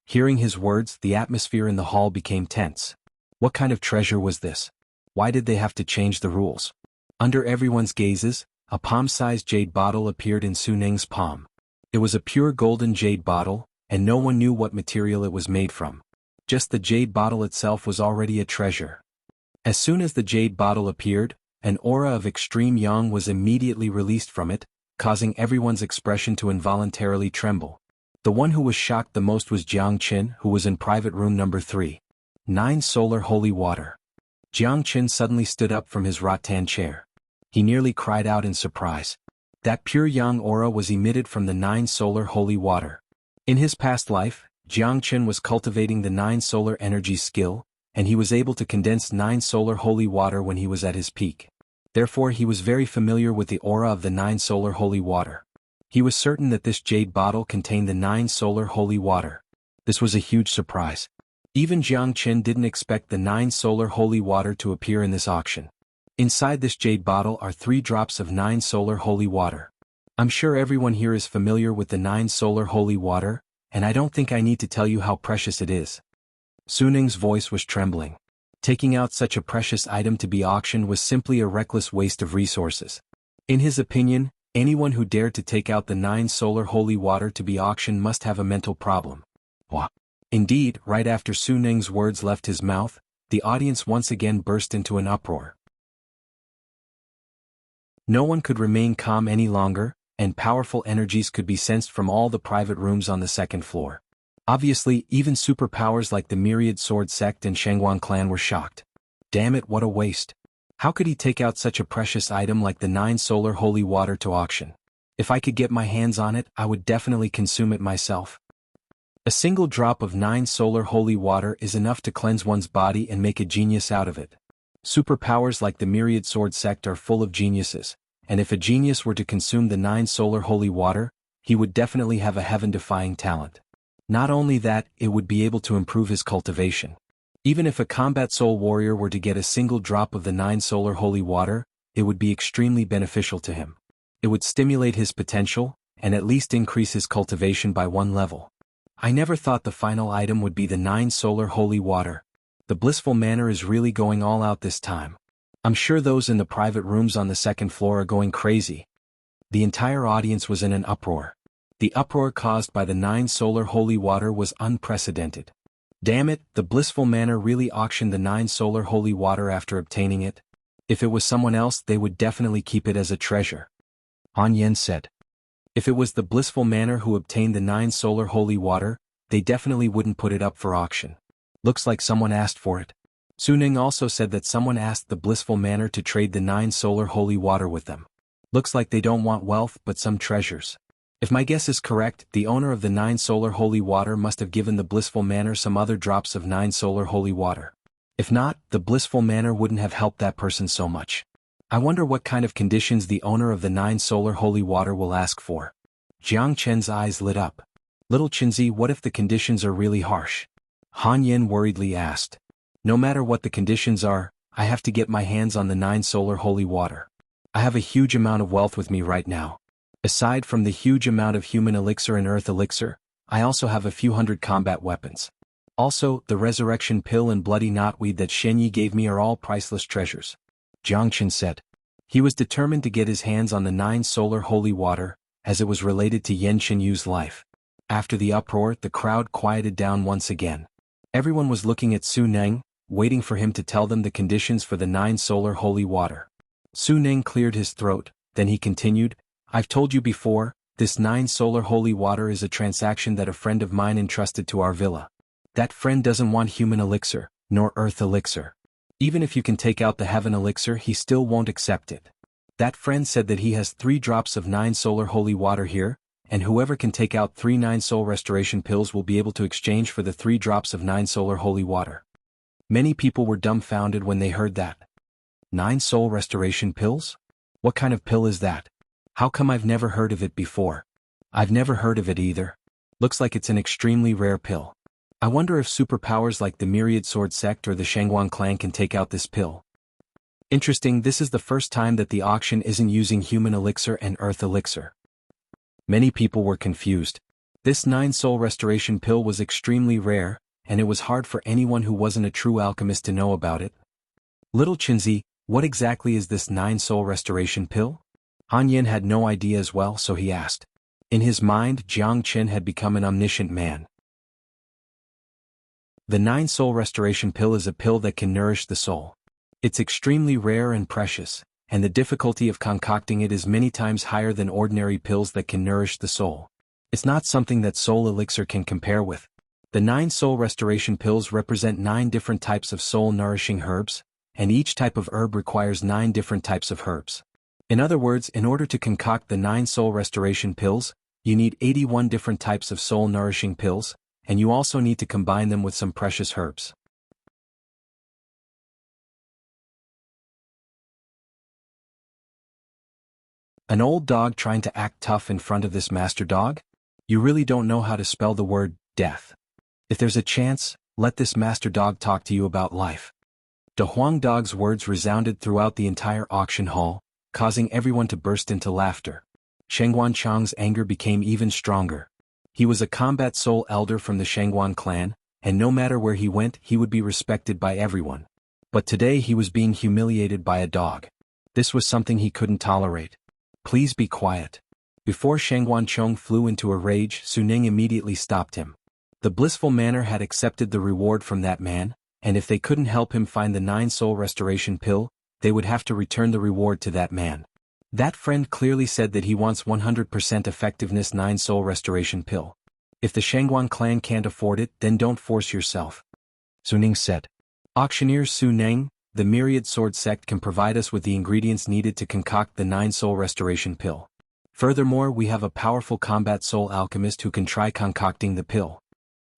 Hearing his words, the atmosphere in the hall became tense. What kind of treasure was this? Why did they have to change the rules? Under everyone's gazes, a palm-sized jade bottle appeared in Su Ning's palm. It was a pure golden jade bottle, and no one knew what material it was made from. Just the jade bottle itself was already a treasure. As soon as the jade bottle appeared, an aura of extreme yang was immediately released from it, causing everyone's expression to involuntarily tremble. The one who was shocked the most was Jiang Qin, who was in private room number 3. 9 solar holy water. Jiang Qin suddenly stood up from his rattan chair. He nearly cried out in surprise. That pure yang aura was emitted from the 9 solar holy water. In his past life, Jiang Qin was cultivating the 9 solar energy skill, and he was able to condense 9 solar holy water when he was at his peak. Therefore he was very familiar with the aura of the 9 solar holy water. He was certain that this jade bottle contained the 9 solar holy water. This was a huge surprise. Even Jiang Qin didn't expect the 9 solar holy water to appear in this auction. Inside this jade bottle are 3 drops of 9 solar holy water. I'm sure everyone here is familiar with the 9 solar holy water, and I don't think I need to tell you how precious it is. Su Ning's voice was trembling. Taking out such a precious item to be auctioned was simply a reckless waste of resources. In his opinion, anyone who dared to take out the 9 solar holy water to be auctioned must have a mental problem. What? Indeed, right after Su Ning's words left his mouth, the audience once again burst into an uproar. No one could remain calm any longer, and powerful energies could be sensed from all the private rooms on the 2nd floor. Obviously, even superpowers like the Myriad Sword Sect and Xuanhuan clan were shocked. Damn it, what a waste. How could he take out such a precious item like the 9 solar holy water to auction? If I could get my hands on it, I would definitely consume it myself. A single drop of 9 solar holy water is enough to cleanse one's body and make a genius out of it. Superpowers like the Myriad Sword Sect are full of geniuses, and if a genius were to consume the 9 solar holy water, he would definitely have a heaven-defying talent. Not only that, it would be able to improve his cultivation. Even if a combat soul warrior were to get a single drop of the 9 solar holy water, it would be extremely beneficial to him. It would stimulate his potential, and at least increase his cultivation by 1 level. I never thought the final item would be the 9 solar holy water. The blissful manor is really going all out this time. I'm sure those in the private rooms on the 2nd floor are going crazy. The entire audience was in an uproar. The uproar caused by the 9 solar holy water was unprecedented. Damn it, the blissful manor really auctioned the 9 solar holy water after obtaining it. If it was someone else, they would definitely keep it as a treasure. Han Yen said. If it was the blissful manor who obtained the 9 solar holy water, they definitely wouldn't put it up for auction. Looks like someone asked for it. Su Ning also said that someone asked the blissful manor to trade the 9 solar holy water with them. Looks like they don't want wealth but some treasures. If my guess is correct, the owner of the 9 solar holy water must have given the blissful manor some other drops of 9 solar holy water. If not, the blissful manor wouldn't have helped that person so much. I wonder what kind of conditions the owner of the 9 solar holy water will ask for. Jiang Chen's eyes lit up. Little Chenzi, what if the conditions are really harsh? Han Yen worriedly asked. No matter what the conditions are, I have to get my hands on the 9 solar holy water. I have a huge amount of wealth with me right now. Aside from the huge amount of human elixir and earth elixir, I also have a few hundred combat weapons. Also, the resurrection pill and bloody knotweed that Shen Yi gave me are all priceless treasures. Jiang Chen said. He was determined to get his hands on the 9 solar holy water, as it was related to Yan Qinyu's life. After the uproar, the crowd quieted down once again. Everyone was looking at Su Ning, waiting for him to tell them the conditions for the 9 solar holy water. Su Ning cleared his throat, then he continued, I've told you before, this 9 solar holy water is a transaction that a friend of mine entrusted to our villa. That friend doesn't want human elixir, nor earth elixir. Even if you can take out the heaven elixir, he still won't accept it. That friend said that he has 3 drops of 9 solar holy water here, and whoever can take out 3 9 soul restoration pills will be able to exchange for the 3 drops of 9 solar holy water. Many people were dumbfounded when they heard that. 9 soul restoration pills? What kind of pill is that? How come I've never heard of it before? I've never heard of it either. Looks like it's an extremely rare pill. I wonder if superpowers like the Myriad Sword sect or the Xuanhuan clan can take out this pill. Interesting, this is the first time that the auction isn't using human elixir and earth elixir. Many people were confused. This 9 soul restoration pill was extremely rare, and it was hard for anyone who wasn't a true alchemist to know about it. Little Chinzi, what exactly is this 9 soul restoration pill? Han Yin had no idea as well, so he asked. In his mind, Jiang Qin had become an omniscient man. The 9 soul restoration pill is a pill that can nourish the soul. It's extremely rare and precious, and the difficulty of concocting it is many times higher than ordinary pills that can nourish the soul. It's not something that soul elixir can compare with. The 9 soul restoration pills represent 9 different types of soul-nourishing herbs, and each type of herb requires 9 different types of herbs. In other words, in order to concoct the 9 soul restoration pills, you need 81 different types of soul-nourishing pills, and you also need to combine them with some precious herbs. An old dog trying to act tough in front of this master dog? You really don't know how to spell the word death. If there's a chance, let this master dog talk to you about life. De Huang Dog's words resounded throughout the entire auction hall, causing everyone to burst into laughter. Xuanhuan Chang's anger became even stronger. He was a combat soul elder from the Xuanhuan clan, and no matter where he went he would be respected by everyone. But today he was being humiliated by a dog. This was something he couldn't tolerate. Please be quiet. Before Xuanhuan Chong flew into a rage, Su Ning immediately stopped him. The blissful manor had accepted the reward from that man, and if they couldn't help him find the 9 soul restoration pill, they would have to return the reward to that man. That friend clearly said that he wants 100% effectiveness 9 soul restoration pill. If the Xuanhuan clan can't afford it, then don't force yourself. Su Ning said. Auctioneer Su Ning, the Myriad Sword sect can provide us with the ingredients needed to concoct the 9 soul restoration pill. Furthermore, we have a powerful combat soul alchemist who can try concocting the pill.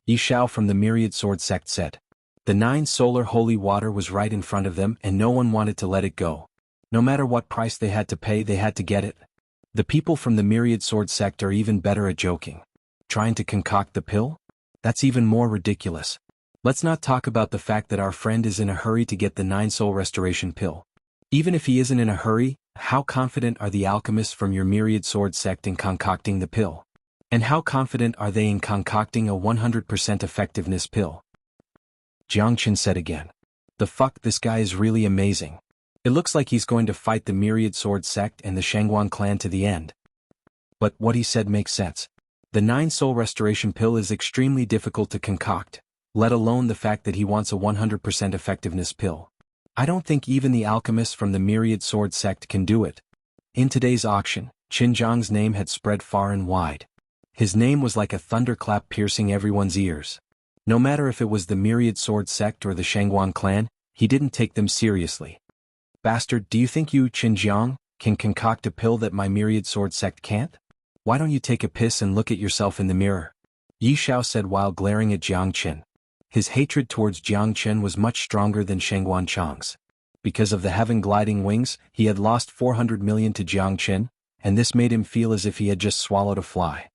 Yi Shao from the Myriad Sword sect said. The 9 solar holy water was right in front of them and no one wanted to let it go. No matter what price they had to pay, they had to get it. The people from the Myriad Sword sect are even better at joking. Trying to concoct the pill? That's even more ridiculous. Let's not talk about the fact that our friend is in a hurry to get the 9 soul restoration pill. Even if he isn't in a hurry, how confident are the alchemists from your Myriad Sword sect in concocting the pill? And how confident are they in concocting a 100% effectiveness pill? Jiang Qin said again. The fuck, this guy is really amazing. It looks like he's going to fight the Myriad Sword sect and the Xuanhuan clan to the end. But what he said makes sense. The 9 soul restoration pill is extremely difficult to concoct, let alone the fact that he wants a 100% effectiveness pill. I don't think even the alchemists from the Myriad Sword sect can do it. In today's auction, Qin Zhang's name had spread far and wide. His name was like a thunderclap piercing everyone's ears. No matter if it was the Myriad Sword sect or the Xuanhuan clan, he didn't take them seriously. Bastard, do you think you, Qin Zhang, can concoct a pill that my Myriad Sword sect can't? Why don't you take a piss and look at yourself in the mirror? Yi Shao said while glaring at Jiang Qin. His hatred towards Jiang Qin was much stronger than Xuanhuan Chang's. Because of the heaven gliding wings, he had lost 400 million to Jiang Qin, and this made him feel as if he had just swallowed a fly.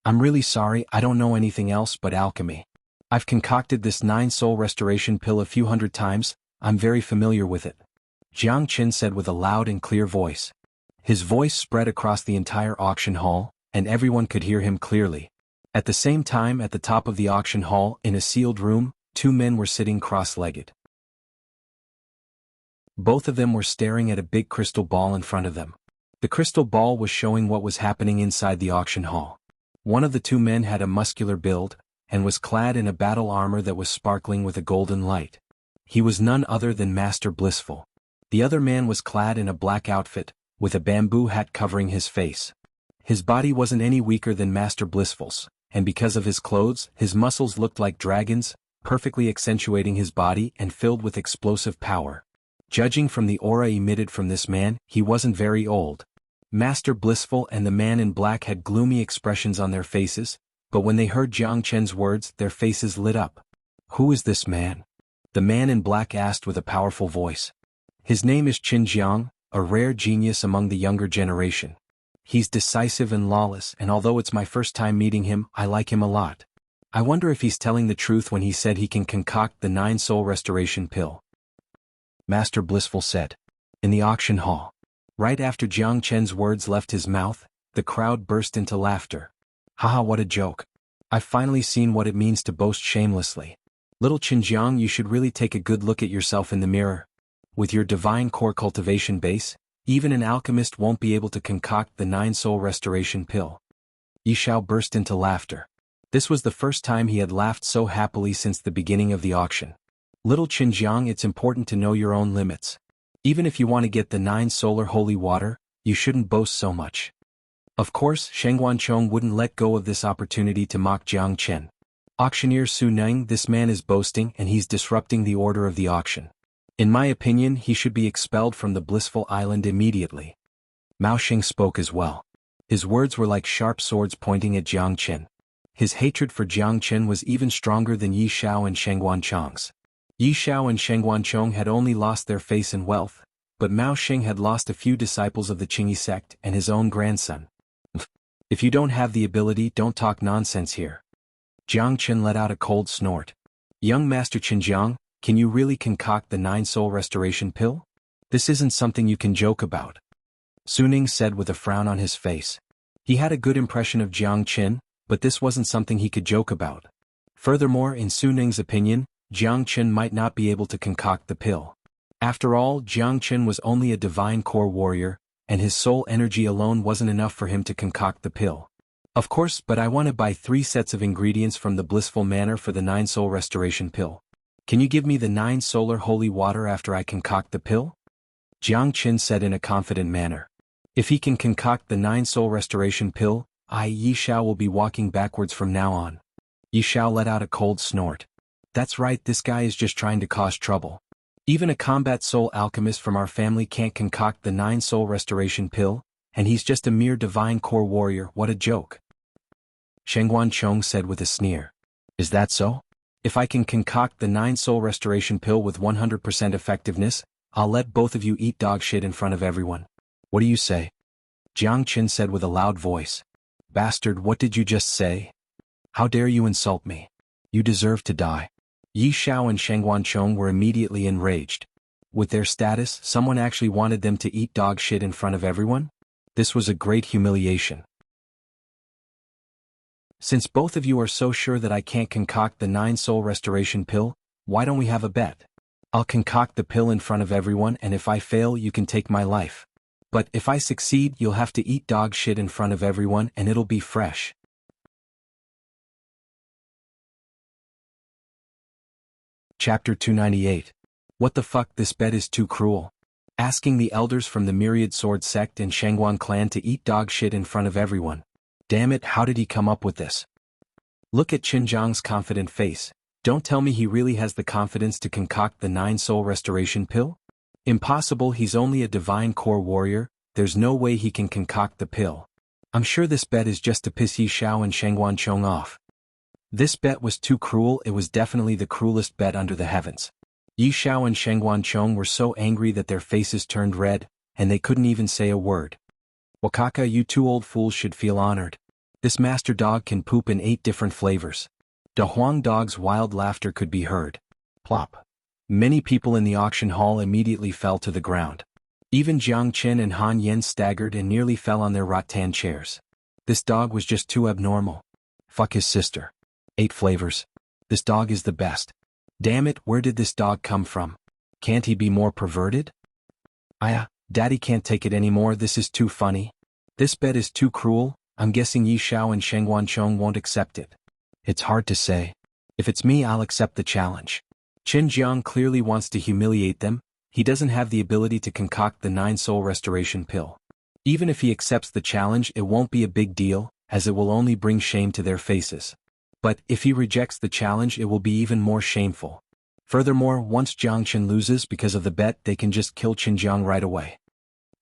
I'm really sorry, I don't know anything else but alchemy. I've concocted this 9 soul restoration pill a few hundred times, I'm very familiar with it. Jiang Qin said with a loud and clear voice. His voice spread across the entire auction hall, and everyone could hear him clearly. At the same time, at the top of the auction hall, in a sealed room, 2 men were sitting cross-legged. Both of them were staring at a big crystal ball in front of them. The crystal ball was showing what was happening inside the auction hall. One of the 2 men had a muscular build, and was clad in a battle armor that was sparkling with a golden light. He was none other than Master Blissful. The other man was clad in a black outfit, with a bamboo hat covering his face. His body wasn't any weaker than Master Blissful's, and because of his clothes, his muscles looked like dragons, perfectly accentuating his body and filled with explosive power. Judging from the aura emitted from this man, he wasn't very old. Master Blissful and the man in black had gloomy expressions on their faces, but when they heard Jiang Chen's words, their faces lit up. "Who is this man?" the man in black asked with a powerful voice. "His name is Qin Jiang, a rare genius among the younger generation. He's decisive and lawless, and although it's my first time meeting him, I like him a lot. I wonder if he's telling the truth when he said he can concoct the 9-soul restoration pill," Master Blissful said. In the auction hall, right after Jiang Chen's words left his mouth, the crowd burst into laughter. "Haha, what a joke. I've finally seen what it means to boast shamelessly. Little Xinjiang, you should really take a good look at yourself in the mirror. With your divine core cultivation base, even an alchemist won't be able to concoct the 9-soul restoration pill." Yi Xiao burst into laughter. This was the first time he had laughed so happily since the beginning of the auction. "Little Xinjiang, it's important to know your own limits. Even if you want to get the 9-solar holy water, you shouldn't boast so much." Of course, Xuanhuan wouldn't let go of this opportunity to mock Jiang Chen. "Auctioneer Su Neng, this man is boasting and he's disrupting the order of the auction. In my opinion, he should be expelled from the blissful island immediately." Mao Xing spoke as well. His words were like sharp swords pointing at Jiang Chen. His hatred for Jiang Chen was even stronger than Yi Xiao and Shengguan Chong's. Yi Xiao and Shengguan Chong had only lost their face and wealth, but Mao Xing had lost a few disciples of the Qingyi sect and his own grandson. "If you don't have the ability, don't talk nonsense here." Jiang Chen let out a cold snort. "Young Master Xinjiang, can you really concoct the 9-soul restoration pill? This isn't something you can joke about," Su Ning said with a frown on his face. He had a good impression of Jiang Chen, but this wasn't something he could joke about. Furthermore, in Su Ning's opinion, Jiang Chen might not be able to concoct the pill. After all, Jiang Chen was only a divine core warrior, and his soul energy alone wasn't enough for him to concoct the pill. "Of course, but I want to buy 3 sets of ingredients from the blissful manor for the 9-soul restoration pill. Can you give me the 9-solar holy water after I concoct the pill?" Jiang Chen said in a confident manner. "If he can concoct the 9-soul restoration pill, Yi Xiao will be walking backwards from now on." Yi Xiao let out a cold snort. "That's right, this guy is just trying to cause trouble. Even a combat soul alchemist from our family can't concoct the 9-soul restoration pill, and he's just a mere divine core warrior. What a joke," Shengguan Chong said with a sneer. "Is that so? If I can concoct the 9-soul restoration pill with 100% effectiveness, I'll let both of you eat dog shit in front of everyone. What do you say?" Jiang Chen said with a loud voice. "Bastard, what did you just say? How dare you insult me? You deserve to die." Yi Xiao and Shengguan Chong were immediately enraged. With their status, someone actually wanted them to eat dog shit in front of everyone? This was a great humiliation. "Since both of you are so sure that I can't concoct the 9-soul restoration pill, why don't we have a bet? I'll concoct the pill in front of everyone, and if I fail, you can take my life. But if I succeed, you'll have to eat dog shit in front of everyone and it'll be fresh." Chapter 298. What the fuck, this bet is too cruel. Asking the elders from the Myriad Sword sect and Shangguan clan to eat dog shit in front of everyone. Damn it, how did he come up with this? Look at Xinjiang's confident face. Don't tell me he really has the confidence to concoct the 9-soul restoration pill? Impossible, he's only a divine core warrior, there's no way he can concoct the pill. I'm sure this bet is just to piss Yi Xiao and Shengguan Chong off. This bet was too cruel, it was definitely the cruelest bet under the heavens. Yi Xiao and Shengguan Chong were so angry that their faces turned red, and they couldn't even say a word. Wakaka, you 2 old fools should feel honored. This master dog can poop in 8 different flavors. Da Huang dog's wild laughter could be heard. Plop. Many people in the auction hall immediately fell to the ground. Even Jiang Chen and Han Yen staggered and nearly fell on their rattan chairs. This dog was just too abnormal. Fuck his sister. 8 flavors. This dog is the best. Damn it, where did this dog come from? Can't he be more perverted? Daddy can't take it anymore, this is too funny. This bet is too cruel, I'm guessing Yi Xiao and Shengguan Chong won't accept it. It's hard to say. If it's me, I'll accept the challenge. Qin Jiang clearly wants to humiliate them, he doesn't have the ability to concoct the 9-soul restoration pill. Even if he accepts the challenge, it won't be a big deal, as it will only bring shame to their faces. But if he rejects the challenge, it will be even more shameful. Furthermore, once Jiang Chen loses because of the bet, they can just kill Xinjiang right away.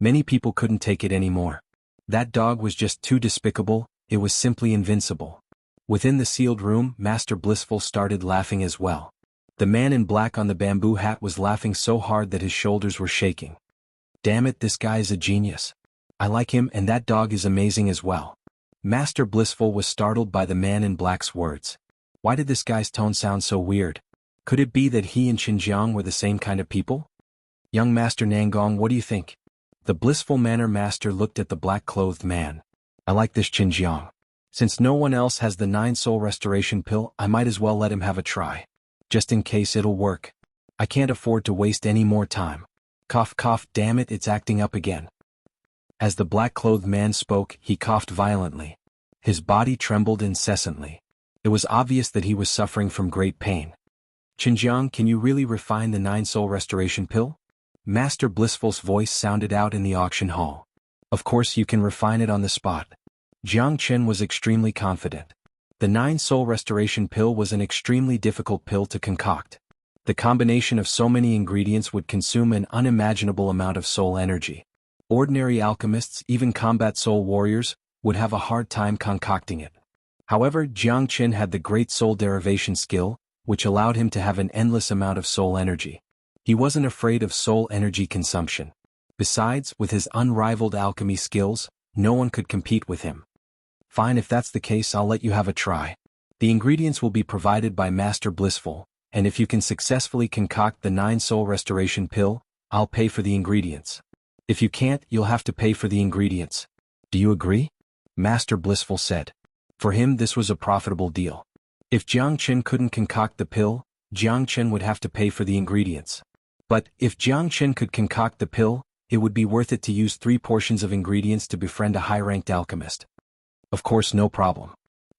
Many people couldn't take it anymore. That dog was just too despicable, it was simply invincible. Within the sealed room, Master Blissful started laughing as well. The man in black on the bamboo hat was laughing so hard that his shoulders were shaking. Damn it, this guy is a genius. I like him, and that dog is amazing as well. Master Blissful was startled by the man in black's words. Why did this guy's tone sound so weird? Could it be that he and Xinjiang were the same kind of people? Young Master Nangong, what do you think? The Blissful Manor Master looked at the black-clothed man. I like this Xinjiang. Since no one else has the 9-soul restoration pill, I might as well let him have a try. Just in case it'll work. I can't afford to waste any more time. Cough cough, damn it, it's acting up again. As the black-clothed man spoke, he coughed violently. His body trembled incessantly. It was obvious that he was suffering from great pain. Xinjiang, can you really refine the 9-soul restoration pill? Master Blissful's voice sounded out in the auction hall. Of course you can refine it on the spot. Jiang Chen was extremely confident. The 9-soul restoration pill was an extremely difficult pill to concoct. The combination of so many ingredients would consume an unimaginable amount of soul energy. Ordinary alchemists, even combat soul warriors, would have a hard time concocting it. However, Jiang Chen had the great soul derivation skill, which allowed him to have an endless amount of soul energy. He wasn't afraid of soul energy consumption. Besides, with his unrivaled alchemy skills, no one could compete with him. Fine, if that's the case, I'll let you have a try. The ingredients will be provided by Master Blissful, and if you can successfully concoct the 9-soul restoration pill, I'll pay for the ingredients. If you can't, you'll have to pay for the ingredients. Do you agree? Master Blissful said. For him, this was a profitable deal. If Jiang Chen couldn't concoct the pill, Jiang Chen would have to pay for the ingredients. But, if Jiang Chen could concoct the pill, it would be worth it to use 3 portions of ingredients to befriend a high-ranked alchemist. Of course, no problem.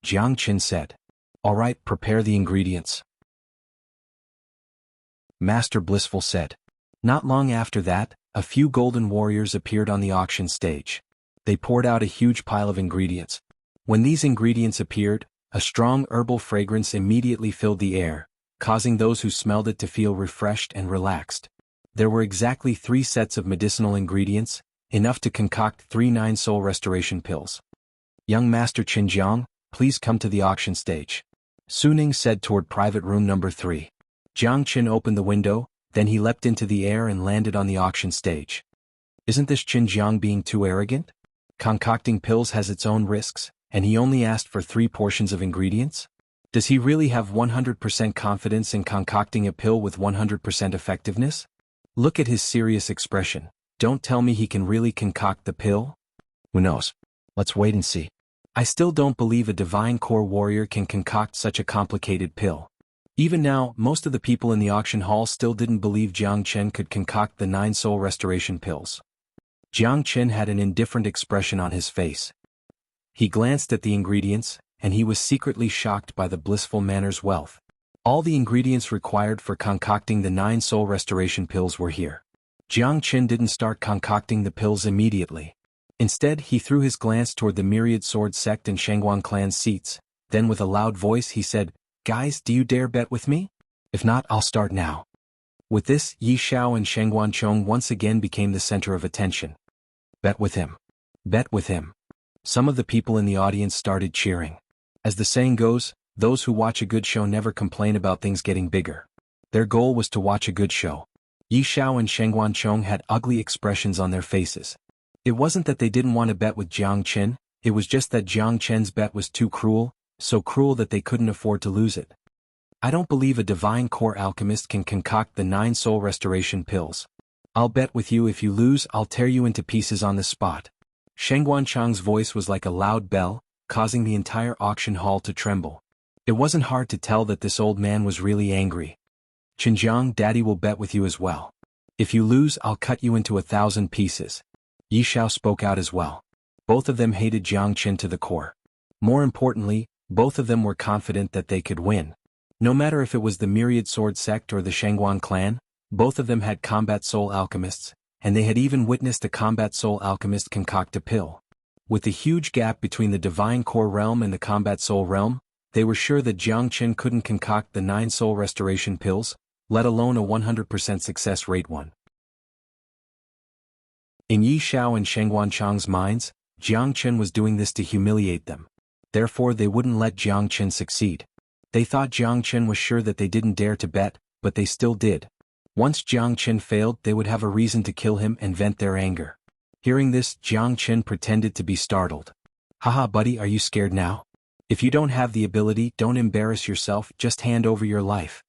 Jiang Chen said. Alright, prepare the ingredients. Master Blissful said. Not long after that, a few golden warriors appeared on the auction stage. They poured out a huge pile of ingredients. When these ingredients appeared, a strong herbal fragrance immediately filled the air, causing those who smelled it to feel refreshed and relaxed. There were exactly 3 sets of medicinal ingredients, enough to concoct 3 9-soul restoration pills. Young Master Xinjiang, please come to the auction stage. Suning said toward private room number 3. Jiang Chen opened the window, then he leapt into the air and landed on the auction stage. Isn't this Xinjiang being too arrogant? Concocting pills has its own risks, and he only asked for 3 portions of ingredients? Does he really have 100% confidence in concocting a pill with 100% effectiveness? Look at his serious expression. Don't tell me he can really concoct the pill? Who knows? Let's wait and see. I still don't believe a divine core warrior can concoct such a complicated pill. Even now, most of the people in the auction hall still didn't believe Jiang Chen could concoct the 9-soul restoration pills. Jiang Chen had an indifferent expression on his face. He glanced at the ingredients, and he was secretly shocked by the Blissful Manor's wealth. All the ingredients required for concocting the 9-soul restoration pills were here. Jiang Chen didn't start concocting the pills immediately. Instead, he threw his glance toward the Myriad Sword Sect and Xuanhuan clan's seats, then with a loud voice he said, Guys, do you dare bet with me? If not, I'll start now. With this, Yi Xiao and Shengguan Chong once again became the center of attention. Bet with him. Bet with him. Some of the people in the audience started cheering. As the saying goes, those who watch a good show never complain about things getting bigger. Their goal was to watch a good show. Yi Xiao and Shengguan Chong had ugly expressions on their faces. It wasn't that they didn't want to bet with Jiang Chen, it was just that Jiang Chen's bet was too cruel, so cruel that they couldn't afford to lose it. I don't believe a divine core alchemist can concoct the 9-soul restoration pills. I'll bet with you if you lose, I'll tear you into pieces on the spot. Shengguan Chang's voice was like a loud bell, causing the entire auction hall to tremble. It wasn't hard to tell that this old man was really angry. Xinjiang, Daddy will bet with you as well. If you lose, I'll cut you into 1,000 pieces. Yi Xiao spoke out as well. Both of them hated Jiang Chen to the core. More importantly, both of them were confident that they could win. No matter if it was the Myriad Sword Sect or the Xuanhuan clan, both of them had combat soul alchemists, and they had even witnessed a combat soul alchemist concoct a pill. With the huge gap between the divine core realm and the combat soul realm, they were sure that Jiang Chen couldn't concoct the 9-soul restoration pills, let alone a 100% success rate one. In Yi Xiao and Xuanhuan Chang's minds, Jiang Chen was doing this to humiliate them. Therefore they wouldn't let Jiang Chen succeed. They thought Jiang Chen was sure that they didn't dare to bet, but they still did. Once Jiang Chen failed, they would have a reason to kill him and vent their anger. Hearing this, Jiang Chen pretended to be startled. Haha buddy, are you scared now? If you don't have the ability, don't embarrass yourself, just hand over your life.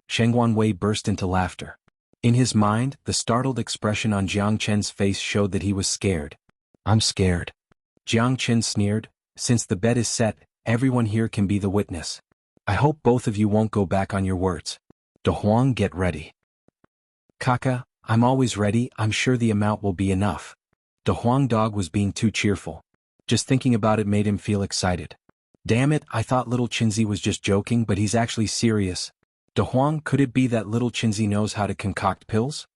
Xuanhuan Wei burst into laughter. In his mind, the startled expression on Jiang Chen's face showed that he was scared. I'm scared. Jiang Chen sneered, since the bet is set, everyone here can be the witness. I hope both of you won't go back on your words. De Huang, get ready. Kaka, I'm always ready, I'm sure the amount will be enough. De Huang dog was being too cheerful. Just thinking about it made him feel excited. Damn it, I thought little Chinzi was just joking, but he's actually serious. De Huang, could it be that little Chinzi knows how to concoct pills?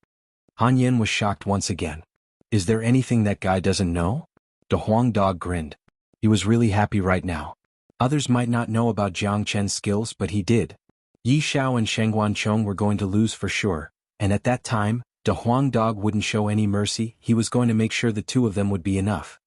Han Yin was shocked once again. Is there anything that guy doesn't know? De Huang dog grinned. He was really happy right now. Others might not know about Jiang Chen's skills, but he did. Yi Xiao and Xuanhuan Chong were going to lose for sure, and at that time, De Huang dog wouldn't show any mercy. He was going to make sure the two of them would be enough.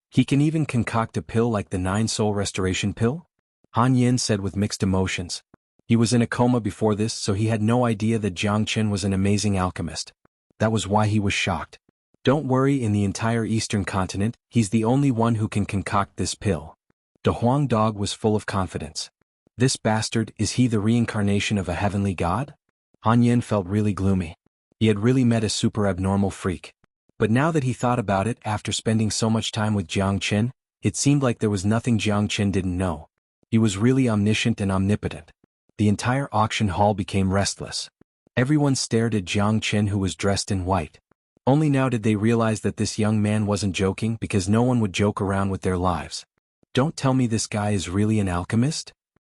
He can even concoct a pill like the 9-soul restoration pill? Han Yin said with mixed emotions. He was in a coma before this, so he had no idea that Jiang Chen was an amazing alchemist. That was why he was shocked. Don't worry, in the entire eastern continent, he's the only one who can concoct this pill. De Huang dog was full of confidence. This bastard, is he the reincarnation of a heavenly god? Han Yin felt really gloomy. He had really met a super abnormal freak. But now that he thought about it, after spending so much time with Jiang Chen, it seemed like there was nothing Jiang Chen didn't know. He was really omniscient and omnipotent. The entire auction hall became restless. Everyone stared at Jiang Chen, who was dressed in white. Only now did they realize that this young man wasn't joking, because no one would joke around with their lives. Don't tell me this guy is really an alchemist?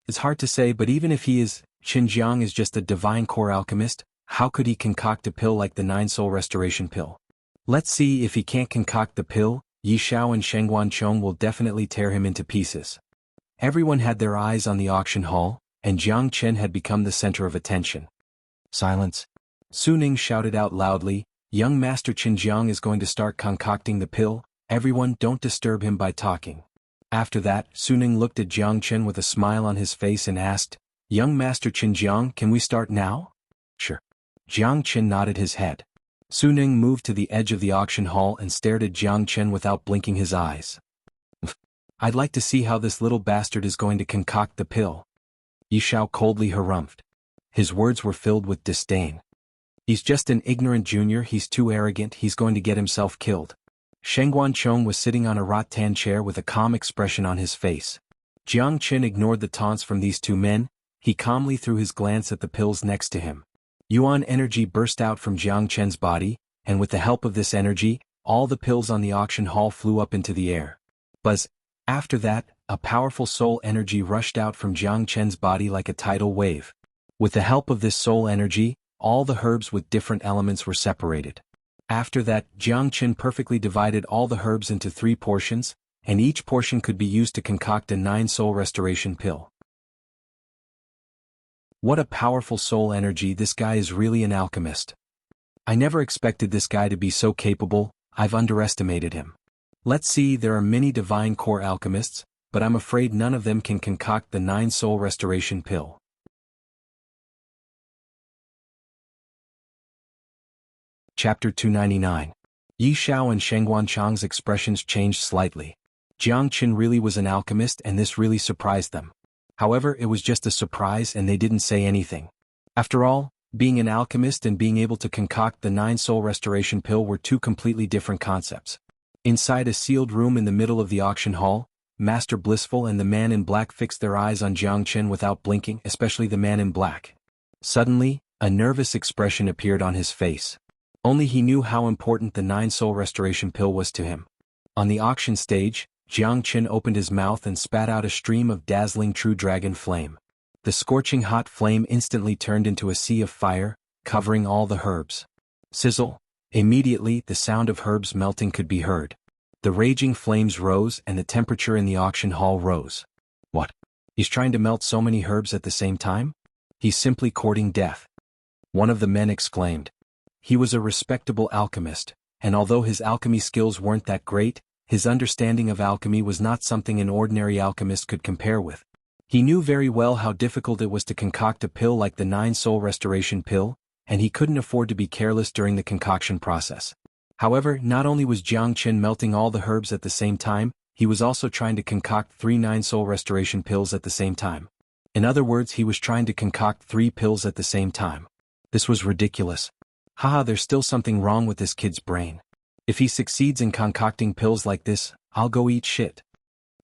It's hard to say, but even if he is, Xinjiang is just a divine core alchemist. How could he concoct a pill like the 9-soul restoration pill? Let's see, if he can't concoct the pill, Yi Xiao and Xuanhuan Chong will definitely tear him into pieces. Everyone had their eyes on the auction hall, and Jiang Chen had become the center of attention. Silence. Su Ning shouted out loudly, young Master Xinjiang is going to start concocting the pill, everyone don't disturb him by talking. After that, Su Ning looked at Jiang Chen with a smile on his face and asked, young Master Xinjiang, can we start now? Sure. Jiang Chen nodded his head. Su Ning moved to the edge of the auction hall and stared at Jiang Chen without blinking his eyes. I'd like to see how this little bastard is going to concoct the pill. Yi Xiao coldly harumphed. His words were filled with disdain. He's just an ignorant junior, he's too arrogant, he's going to get himself killed. Xuanhuan Chong was sitting on a rattan chair with a calm expression on his face. Jiang Chen ignored the taunts from these two men. He calmly threw his glance at the pills next to him. Yuan energy burst out from Jiang Chen's body, and with the help of this energy, all the pills on the auction hall flew up into the air. Buzz. After that, a powerful soul energy rushed out from Jiang Chen's body like a tidal wave. With the help of this soul energy, all the herbs with different elements were separated. After that, Jiang Chen perfectly divided all the herbs into 3 portions, and each portion could be used to concoct a 9-soul restoration pill. What a powerful soul energy, this guy is really an alchemist. I never expected this guy to be so capable, I've underestimated him. Let's see, there are many divine core alchemists, but I'm afraid none of them can concoct the 9-soul restoration pill. Chapter 299. Yi Xiao and Xuanhuan Chang's expressions changed slightly. Jiang Chen really was an alchemist, and this really surprised them. However, it was just a surprise and they didn't say anything. After all, being an alchemist and being able to concoct the 9-soul restoration pill were two completely different concepts. Inside a sealed room in the middle of the auction hall, Master Blissful and the man in black fixed their eyes on Jiang Chen without blinking, especially the man in black. Suddenly, a nervous expression appeared on his face. Only he knew how important the 9-soul restoration pill was to him. On the auction stage, Jiang Chen opened his mouth and spat out a stream of dazzling true dragon flame. The scorching hot flame instantly turned into a sea of fire, covering all the herbs. Sizzle! Immediately, the sound of herbs melting could be heard. The raging flames rose and the temperature in the auction hall rose. What? He's trying to melt so many herbs at the same time? He's simply courting death. One of the men exclaimed. He was a respectable alchemist, and although his alchemy skills weren't that great, his understanding of alchemy was not something an ordinary alchemist could compare with. He knew very well how difficult it was to concoct a pill like the 9-soul restoration pill, and he couldn't afford to be careless during the concoction process. However, not only was Jiang Chen melting all the herbs at the same time, he was also trying to concoct 3 9-soul restoration pills at the same time. In other words, he was trying to concoct 3 pills at the same time. This was ridiculous. Haha, there's still something wrong with this kid's brain. If he succeeds in concocting pills like this, I'll go eat shit.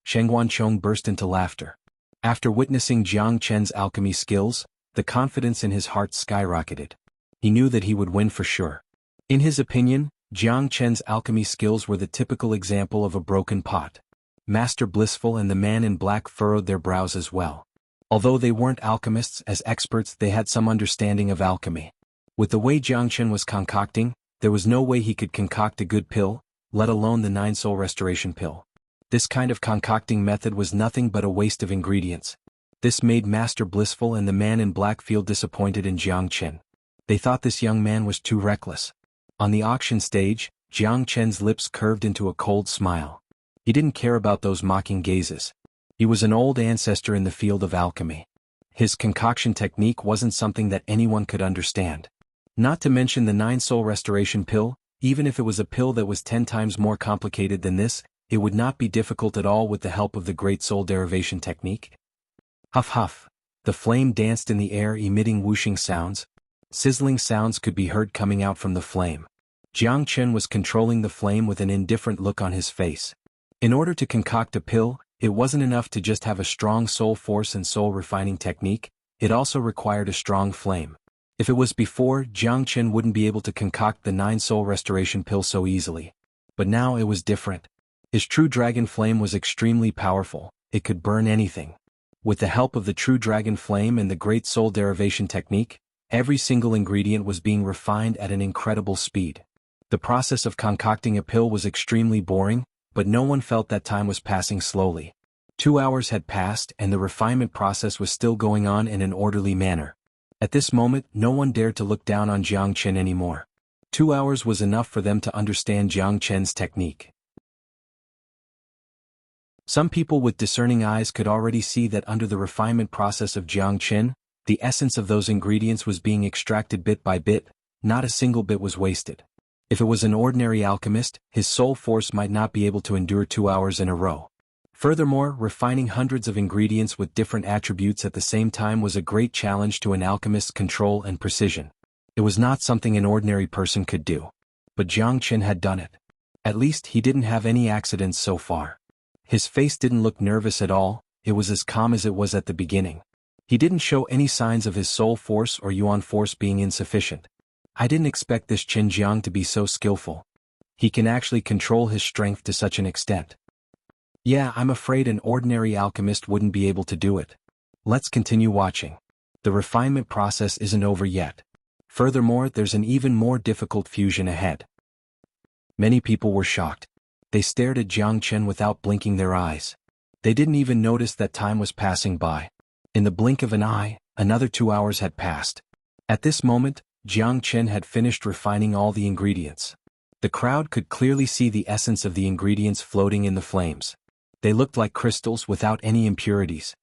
Xuanhuan Chong burst into laughter. After witnessing Jiang Chen's alchemy skills, the confidence in his heart skyrocketed. He knew that he would win for sure. In his opinion, Jiang Chen's alchemy skills were the typical example of a broken pot. Master Blissful and the man in black furrowed their brows as well. Although they weren't alchemists, as experts they had some understanding of alchemy. With the way Jiang Chen was concocting, there was no way he could concoct a good pill, let alone the 9-soul restoration pill. This kind of concocting method was nothing but a waste of ingredients. This made Master Blissful and the man in black feel disappointed in Jiang Chen. They thought this young man was too reckless. On the auction stage, Jiang Chen's lips curved into a cold smile. He didn't care about those mocking gazes. He was an old ancestor in the field of alchemy. His concoction technique wasn't something that anyone could understand. Not to mention the 9-soul restoration pill, even if it was a pill that was 10 times more complicated than this, it would not be difficult at all with the help of the Great Soul Derivation technique. Huff huff. The flame danced in the air emitting whooshing sounds. Sizzling sounds could be heard coming out from the flame. Jiang Chen was controlling the flame with an indifferent look on his face. In order to concoct a pill, it wasn't enough to just have a strong soul force and soul refining technique, it also required a strong flame. If it was before, Jiang Chen wouldn't be able to concoct the 9-soul restoration pill so easily. But now it was different. His true dragon flame was extremely powerful, it could burn anything. With the help of the true dragon flame and the Great Soul Derivation technique, every single ingredient was being refined at an incredible speed. The process of concocting a pill was extremely boring, but no one felt that time was passing slowly. 2 hours had passed and the refinement process was still going on in an orderly manner. At this moment, no one dared to look down on Jiang Chen anymore. 2 hours was enough for them to understand Jiang Chen's technique. Some people with discerning eyes could already see that under the refinement process of Jiang Chen, the essence of those ingredients was being extracted bit by bit, not a single bit was wasted. If it was an ordinary alchemist, his soul force might not be able to endure 2 hours in a row. Furthermore, refining hundreds of ingredients with different attributes at the same time was a great challenge to an alchemist's control and precision. It was not something an ordinary person could do. But Jiang Chen had done it. At least he didn't have any accidents so far. His face didn't look nervous at all, it was as calm as it was at the beginning. He didn't show any signs of his soul force or yuan force being insufficient. I didn't expect this Chen Jiang to be so skillful. He can actually control his strength to such an extent. Yeah, I'm afraid an ordinary alchemist wouldn't be able to do it. Let's continue watching. The refinement process isn't over yet. Furthermore, there's an even more difficult fusion ahead. Many people were shocked. They stared at Jiang Chen without blinking their eyes. They didn't even notice that time was passing by. In the blink of an eye, another 2 hours had passed. At this moment, Jiang Chen had finished refining all the ingredients. The crowd could clearly see the essence of the ingredients floating in the flames. They looked like crystals without any impurities.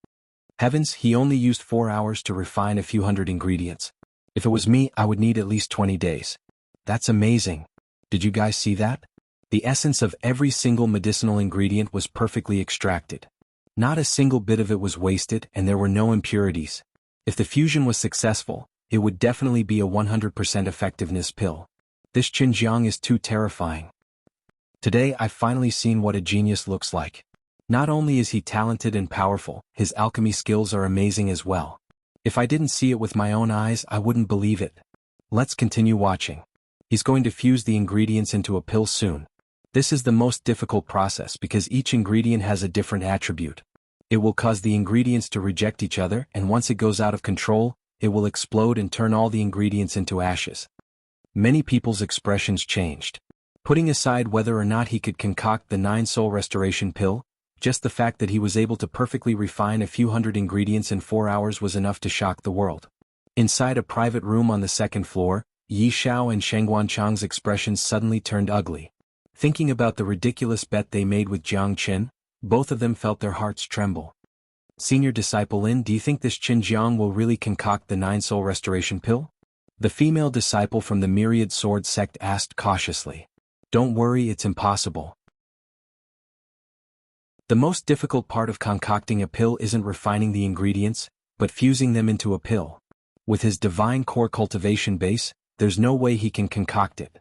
Heavens, he only used 4 hours to refine a few hundred ingredients. If it was me, I would need at least 20 days. That's amazing. Did you guys see that? The essence of every single medicinal ingredient was perfectly extracted. Not a single bit of it was wasted and there were no impurities. If the fusion was successful, it would definitely be a 100% effectiveness pill. This Chen Jiang is too terrifying. Today I've finally seen what a genius looks like. Not only is he talented and powerful, his alchemy skills are amazing as well. If I didn't see it with my own eyes, I wouldn't believe it. Let's continue watching. He's going to fuse the ingredients into a pill soon. This is the most difficult process because each ingredient has a different attribute. It will cause the ingredients to reject each other, and once it goes out of control, it will explode and turn all the ingredients into ashes. Many people's expressions changed. Putting aside whether or not he could concoct the 9-soul restoration pill, just the fact that he was able to perfectly refine a few hundred ingredients in 4 hours was enough to shock the world. Inside a private room on the second floor, Yi Xiao and Xuanhuan Chang's expressions suddenly turned ugly. Thinking about the ridiculous bet they made with Jiang Qin, both of them felt their hearts tremble. Senior disciple Lin, do you think this Qin Jiang will really concoct the 9-soul restoration pill? The female disciple from the Myriad Sword sect asked cautiously. Don't worry, it's impossible. The most difficult part of concocting a pill isn't refining the ingredients, but fusing them into a pill. With his divine core cultivation base, there's no way he can concoct it.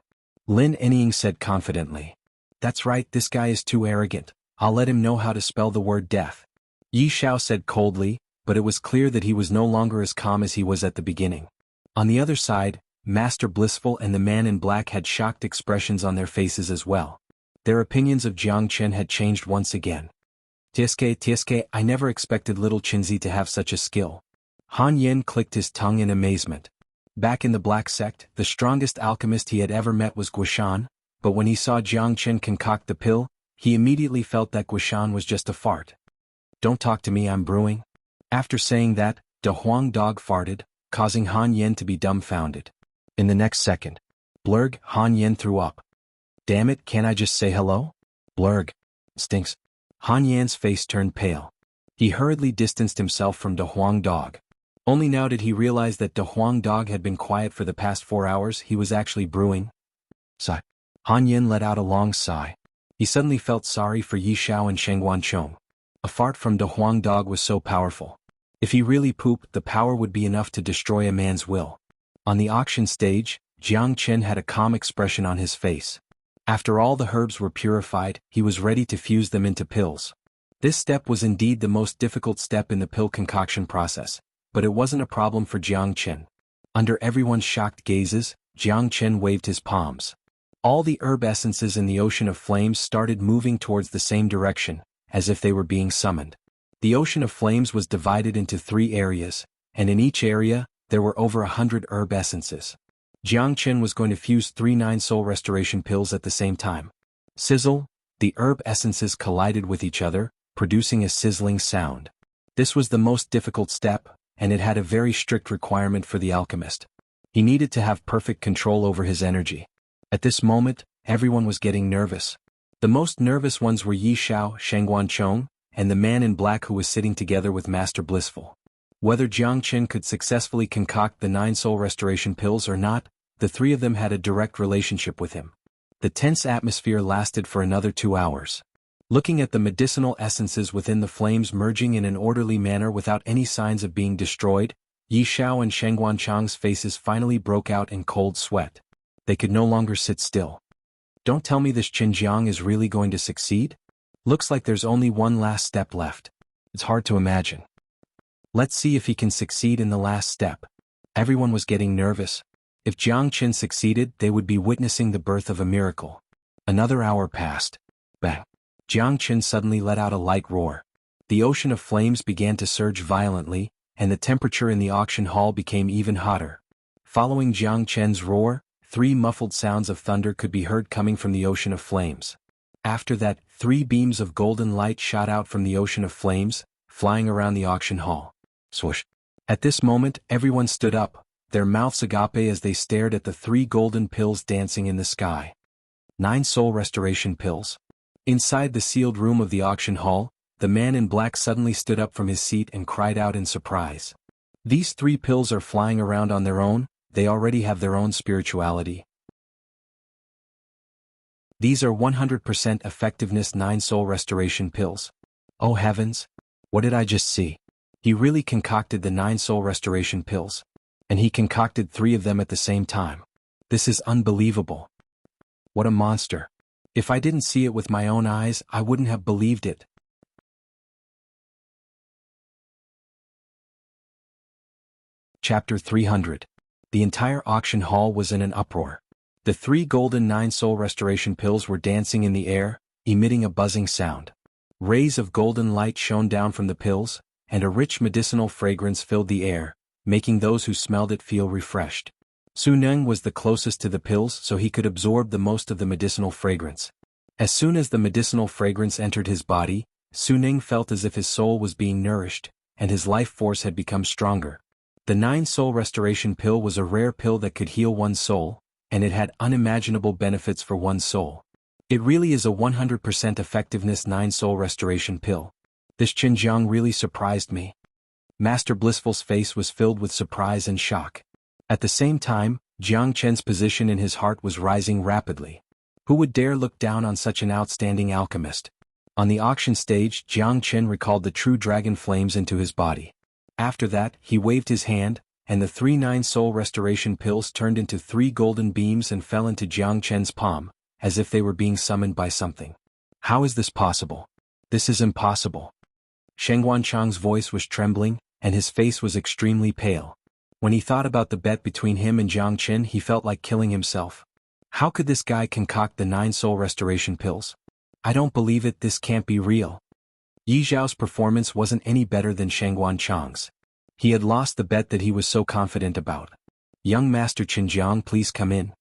Lin Enying said confidently. That's right, this guy is too arrogant. I'll let him know how to spell the word death. Yi Xiao said coldly, but it was clear that he was no longer as calm as he was at the beginning. On the other side, Master Blissful and the man in black had shocked expressions on their faces as well. Their opinions of Jiang Qin had changed once again. Tsk, I never expected little Qinzi to have such a skill. Han Yen clicked his tongue in amazement. Back in the Black Sect, the strongest alchemist he had ever met was Guishan, but when he saw Jiang Qin concoct the pill, he immediately felt that Guishan was just a fart. Don't talk to me, I'm brewing. After saying that, De Huang dog farted, causing Han Yen to be dumbfounded. In the next second, blurg, Han Yen threw up. Damn it, can't I just say hello? Blurg. Stinks. Han Yan's face turned pale. He hurriedly distanced himself from De Huang dog. Only now did he realize that De Huang dog had been quiet for the past 4 hours. He was actually brewing. Sigh. Han Yen let out a long sigh. He suddenly felt sorry for Yi Xiao and Shengguan Chong. A fart from De Huang dog was so powerful. If he really pooped, the power would be enough to destroy a man's will. On the auction stage, Jiang Qin had a calm expression on his face. After all the herbs were purified, he was ready to fuse them into pills. This step was indeed the most difficult step in the pill concoction process, but it wasn't a problem for Jiang Qin. Under everyone's shocked gazes, Jiang Qin waved his palms. All the herb essences in the ocean of flames started moving towards the same direction, as if they were being summoned. The ocean of flames was divided into 3 areas, and in each area, there were over 100 herb essences. Jiang Qin was going to fuse 3 9-soul restoration pills at the same time. Sizzle, the herb essences collided with each other, producing a sizzling sound. This was the most difficult step, and it had a very strict requirement for the alchemist. He needed to have perfect control over his energy. At this moment, everyone was getting nervous. The most nervous ones were Yi Xiao, Shengguan Chong, and the man in black who was sitting together with Master Blissful. Whether Jiang Qin could successfully concoct the 9-soul restoration pills or not, the 3 of them had a direct relationship with him. The tense atmosphere lasted for another 2 hours. Looking at the medicinal essences within the flames merging in an orderly manner without any signs of being destroyed, Yi Xiao and Shengguan Chang's faces finally broke out in cold sweat. They could no longer sit still. Don't tell me this Qin Jiang is really going to succeed? Looks like there's only one last step left. It's hard to imagine. Let's see if he can succeed in the last step. Everyone was getting nervous. If Jiang Qin succeeded, they would be witnessing the birth of a miracle. Another hour passed. Bang! Jiang Qin suddenly let out a light roar. The ocean of flames began to surge violently, and the temperature in the auction hall became even hotter. Following Jiang Qin's roar, 3 muffled sounds of thunder could be heard coming from the ocean of flames. After that, 3 beams of golden light shot out from the ocean of flames, flying around the auction hall. Swoosh! At this moment, everyone stood up, their mouths agape as they stared at the 3 golden pills dancing in the sky. 9-soul restoration pills. Inside the sealed room of the auction hall, the man in black suddenly stood up from his seat and cried out in surprise. These 3 pills are flying around on their own, they already have their own spirituality. These are 100% effectiveness 9-soul restoration pills. Oh heavens! What did I just see? He really concocted the 9-soul restoration pills. And he concocted 3 of them at the same time. This is unbelievable. What a monster. If I didn't see it with my own eyes, I wouldn't have believed it. Chapter 300. The entire auction hall was in an uproar. The 3 golden 9-soul restoration pills were dancing in the air, emitting a buzzing sound. Rays of golden light shone down from the pills, and a rich medicinal fragrance filled the air, making those who smelled it feel refreshed. Su Neng was the closest to the pills, so he could absorb the most of the medicinal fragrance. As soon as the medicinal fragrance entered his body, Su Neng felt as if his soul was being nourished, and his life force had become stronger. The 9-soul restoration pill was a rare pill that could heal one's soul, and it had unimaginable benefits for one's soul. It really is a 100% effectiveness 9-soul restoration pill. This Xinjiang really surprised me. Master Blissful's face was filled with surprise and shock. At the same time, Jiang Chen's position in his heart was rising rapidly. Who would dare look down on such an outstanding alchemist? On the auction stage, Jiang Chen recalled the true dragon flames into his body. After that, he waved his hand, and the 3 9-soul restoration pills turned into 3 golden beams and fell into Jiang Chen's palm, as if they were being summoned by something. How is this possible? This is impossible. Xuanhuan Chang's voice was trembling, and his face was extremely pale. When he thought about the bet between him and Jiang Chen, he felt like killing himself. How could this guy concoct the 9-soul restoration pills? I don't believe it, this can't be real. Yi Zhao's performance wasn't any better than Xuanhuan Chang's. He had lost the bet that he was so confident about. Young Master Xinjiang, please come in.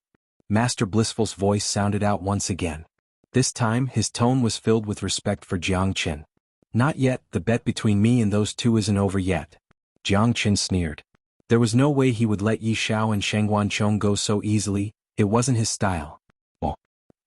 Master Blissful's voice sounded out once again. This time, his tone was filled with respect for Jiang Chen. Not yet, the bet between me and those two isn't over yet. Jiang Chen sneered. There was no way he would let Yi Xiao and Xuanhuan Chong go so easily, it wasn't his style. Oh.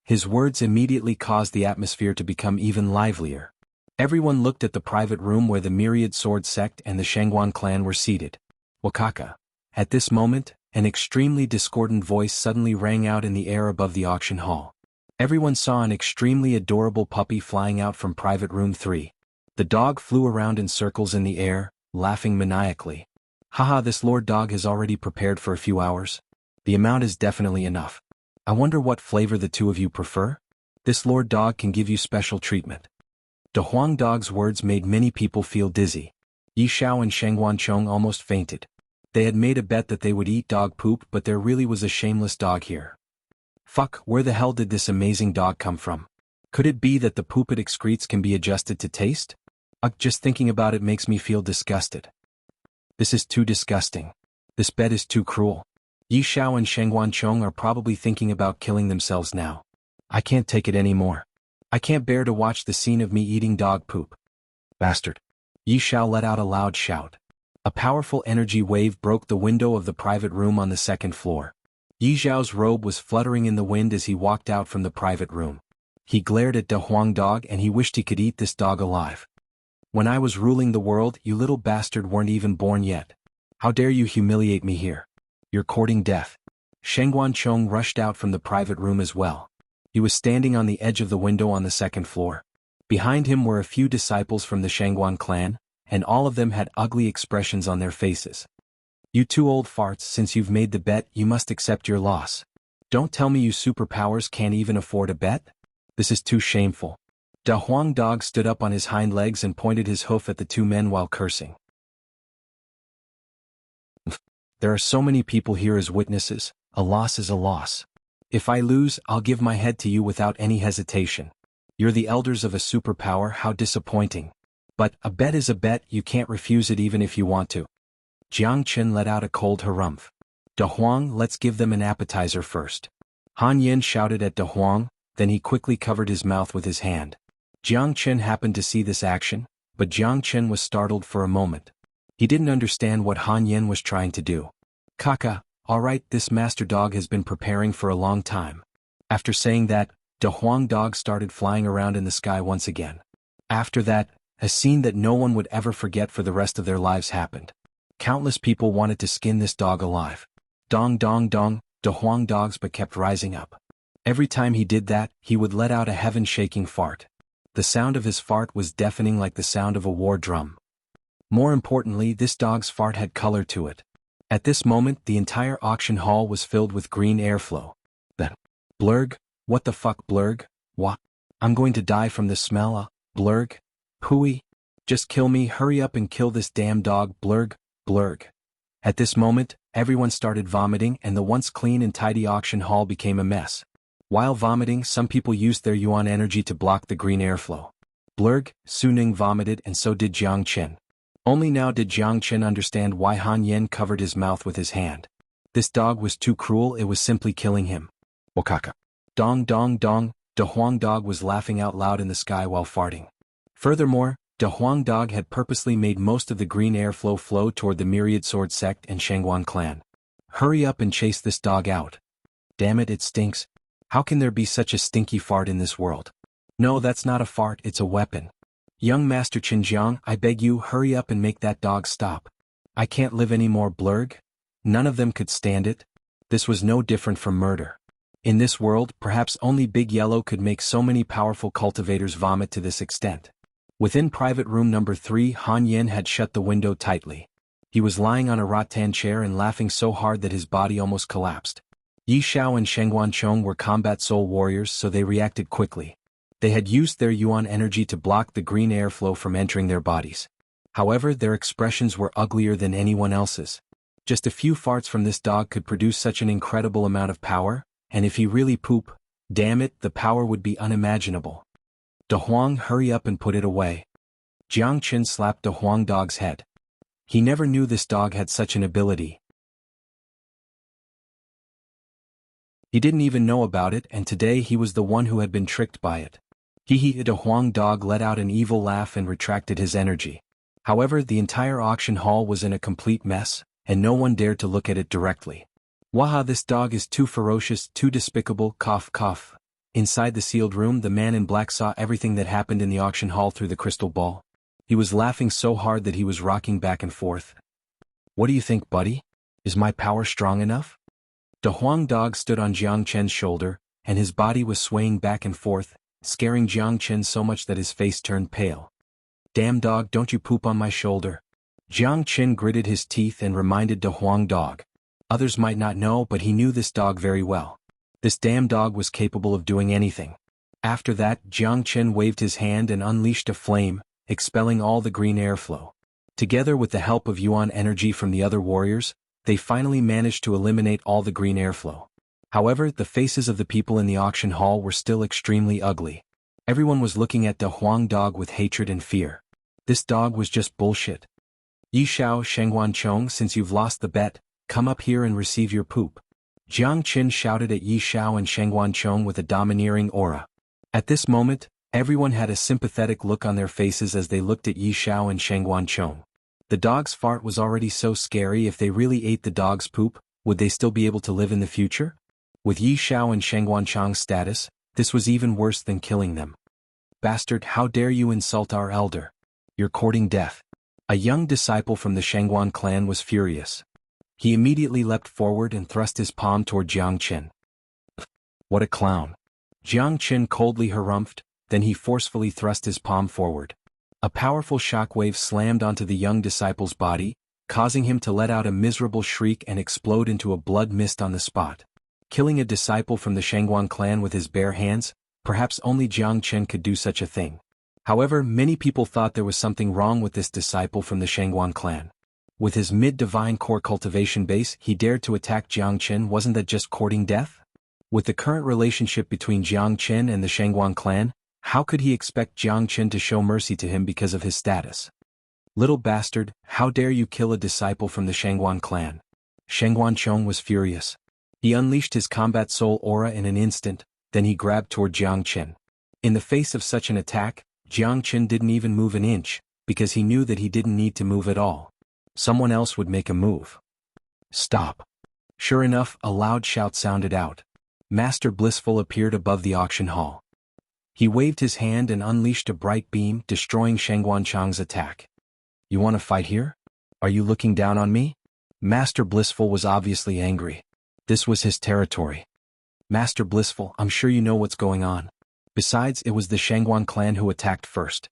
His words immediately caused the atmosphere to become even livelier. Everyone looked at the private room where the Myriad Sword Sect and the Xuanhuan clan were seated. Wakaka. At this moment, an extremely discordant voice suddenly rang out in the air above the auction hall. Everyone saw an extremely adorable puppy flying out from private room 3. The dog flew around in circles in the air, laughing maniacally. Haha, this lord dog has already prepared for a few hours. The amount is definitely enough. I wonder what flavor the two of you prefer? This lord dog can give you special treatment. De Huang Dog's words made many people feel dizzy. Yi Xiao and Xuanhuan Chong almost fainted. They had made a bet that they would eat dog poop, but there really was a shameless dog here. Fuck, where the hell did this amazing dog come from? Could it be that the poop it excretes can be adjusted to taste? Just thinking about it makes me feel disgusted. This is too disgusting. This bet is too cruel. Yi Xiao and Xuanhuan Chong are probably thinking about killing themselves now. I can't take it anymore. I can't bear to watch the scene of me eating dog poop. Bastard. Yi Xiao let out a loud shout. A powerful energy wave broke the window of the private room on the second floor. Yi Xiao's robe was fluttering in the wind as he walked out from the private room. He glared at De Huang Dog and he wished he could eat this dog alive. When I was ruling the world, you little bastard weren't even born yet. How dare you humiliate me here? You're courting death. Xuanhuan Chong rushed out from the private room as well. He was standing on the edge of the window on the second floor. Behind him were a few disciples from the Xuanhuan clan, and all of them had ugly expressions on their faces. You two old farts, since you've made the bet, you must accept your loss. Don't tell me you superpowers can't even afford a bet? This is too shameful. De Huang Dog stood up on his hind legs and pointed his hoof at the two men while cursing. There are so many people here as witnesses, a loss is a loss. If I lose, I'll give my head to you without any hesitation. You're the elders of a superpower, how disappointing. But a bet is a bet, you can't refuse it even if you want to. Jiang Chen let out a cold harumph. De Huang, let's give them an appetizer first. Han Yen shouted at De Huang, then he quickly covered his mouth with his hand. Jiang Chen happened to see this action, but Jiang Chen was startled for a moment. He didn't understand what Han Yen was trying to do. Kaka, alright, this master dog has been preparing for a long time. After saying that, De Huang Dog started flying around in the sky once again. After that, a scene that no one would ever forget for the rest of their lives happened. Countless people wanted to skin this dog alive. Dong dong dong, De Huang Dogs but kept rising up. Every time he did that, he would let out a heaven-shaking fart. The sound of his fart was deafening like the sound of a war drum. More importantly, this dog's fart had color to it. At this moment, the entire auction hall was filled with green airflow. That blurg? What the fuck blurg? What? I'm going to die from the smell, blurg? Hooey? Just kill me, hurry up and kill this damn dog, blurg, blurg. At this moment, everyone started vomiting and the once clean and tidy auction hall became a mess. While vomiting, some people used their yuan energy to block the green airflow. Blurg, Su Ning vomited and so did Jiang Chen. Only now did Jiang Chen understand why Han Yen covered his mouth with his hand. This dog was too cruel, it was simply killing him. Wakaka. Dong dong dong, De Huang Dog was laughing out loud in the sky while farting. Furthermore, De Huang Dog had purposely made most of the green airflow flow toward the Myriad Sword sect and Xuanhuan clan. Hurry up and chase this dog out. Damn it, it stinks. How can there be such a stinky fart in this world? No, that's not a fart, it's a weapon. Young Master Xinjiang, I beg you, hurry up and make that dog stop. I can't live anymore, blurg. None of them could stand it. This was no different from murder. In this world, perhaps only Big Yellow could make so many powerful cultivators vomit to this extent. Within private room number 3, Han Yen had shut the window tightly. He was lying on a rattan chair and laughing so hard that his body almost collapsed. Yi Xiao and Shengguan Chong were combat soul warriors, so they reacted quickly. They had used their yuan energy to block the green airflow from entering their bodies. However, their expressions were uglier than anyone else's. Just a few farts from this dog could produce such an incredible amount of power, and if he really poop, damn it, the power would be unimaginable. De Huang, hurry up and put it away. Jiang Qin slapped De Huang Dog's head. He never knew this dog had such an ability. He didn't even know about it, and today he was the one who had been tricked by it. De Huang Dog let out an evil laugh and retracted his energy. However, the entire auction hall was in a complete mess, and no one dared to look at it directly. Waha, this dog is too ferocious, too despicable, cough cough. Inside the sealed room, the man in black saw everything that happened in the auction hall through the crystal ball. He was laughing so hard that he was rocking back and forth. What do you think, buddy? Is my power strong enough? De Huang Dog stood on Jiang Chen's shoulder, and his body was swaying back and forth, scaring Jiang Chen so much that his face turned pale. Damn dog, don't you poop on my shoulder. Jiang Chen gritted his teeth and reminded De Huang Dog. Others might not know, but he knew this dog very well. This damn dog was capable of doing anything. After that, Jiang Chen waved his hand and unleashed a flame, expelling all the green airflow. Together with the help of yuan energy from the other warriors, they finally managed to eliminate all the green airflow. However, the faces of the people in the auction hall were still extremely ugly. Everyone was looking at De Huang Dog with hatred and fear. This dog was just bullshit. Yi Xiao, Shengguan Chong, since you've lost the bet, come up here and receive your poop. Jiang Qin shouted at Yi Xiao and Shengguan Chong with a domineering aura. At this moment, everyone had a sympathetic look on their faces as they looked at Yi Xiao and Shengguan Chong. The dog's fart was already so scary. If they really ate the dog's poop, would they still be able to live in the future? With Yi Xiao and Shengguan Chong's status, this was even worse than killing them. Bastard, how dare you insult our elder? You're courting death. A young disciple from the Shengguan clan was furious. He immediately leapt forward and thrust his palm toward Jiang Qin. What a clown. Jiang Qin coldly harumphed, then he forcefully thrust his palm forward. A powerful shockwave slammed onto the young disciple's body, causing him to let out a miserable shriek and explode into a blood mist on the spot. Killing a disciple from the Shengguan clan with his bare hands, perhaps only Jiang Qin could do such a thing. However, many people thought there was something wrong with this disciple from the Shengguan clan. With his mid-divine core cultivation base, he dared to attack Jiang Qin. Wasn't that just courting death? With the current relationship between Jiang Qin and the Shengguan clan, how could he expect Jiang Qin to show mercy to him because of his status? Little bastard, how dare you kill a disciple from the Shengguan clan? Shengguan Chong was furious. He unleashed his combat soul aura in an instant, then he grabbed toward Jiang Qin. In the face of such an attack, Jiang Qin didn't even move an inch, because he knew that he didn't need to move at all. Someone else would make a move. Stop. Sure enough, a loud shout sounded out. Master Blissful appeared above the auction hall. He waved his hand and unleashed a bright beam, destroying Shengguan Chang's attack. You want to fight here? Are you looking down on me? Master Blissful was obviously angry. This was his territory. Master Blissful, I'm sure you know what's going on. Besides, it was the Shengguan clan who attacked first.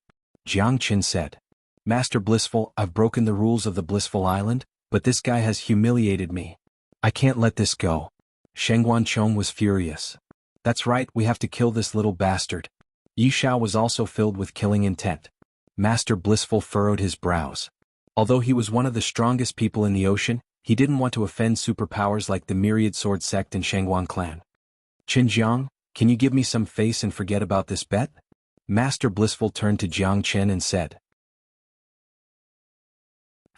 Jiang Qin said. Master Blissful, I've broken the rules of the Blissful Island, but this guy has humiliated me. I can't let this go. Shengguan Chong was furious. That's right, we have to kill this little bastard. Yi Xiao was also filled with killing intent. Master Blissful furrowed his brows. Although he was one of the strongest people in the ocean, he didn't want to offend superpowers like the Myriad Sword sect and Shengguan clan. Xinjiang, can you give me some face and forget about this bet? Master Blissful turned to Jiang Qin and said.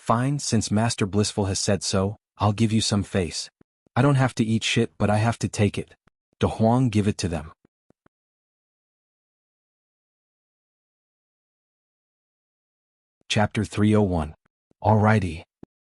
Fine, since Master Blissful has said so, I'll give you some face. I don't have to eat shit, but I have to take it. De Huang, give it to them. Chapter 301. Alrighty.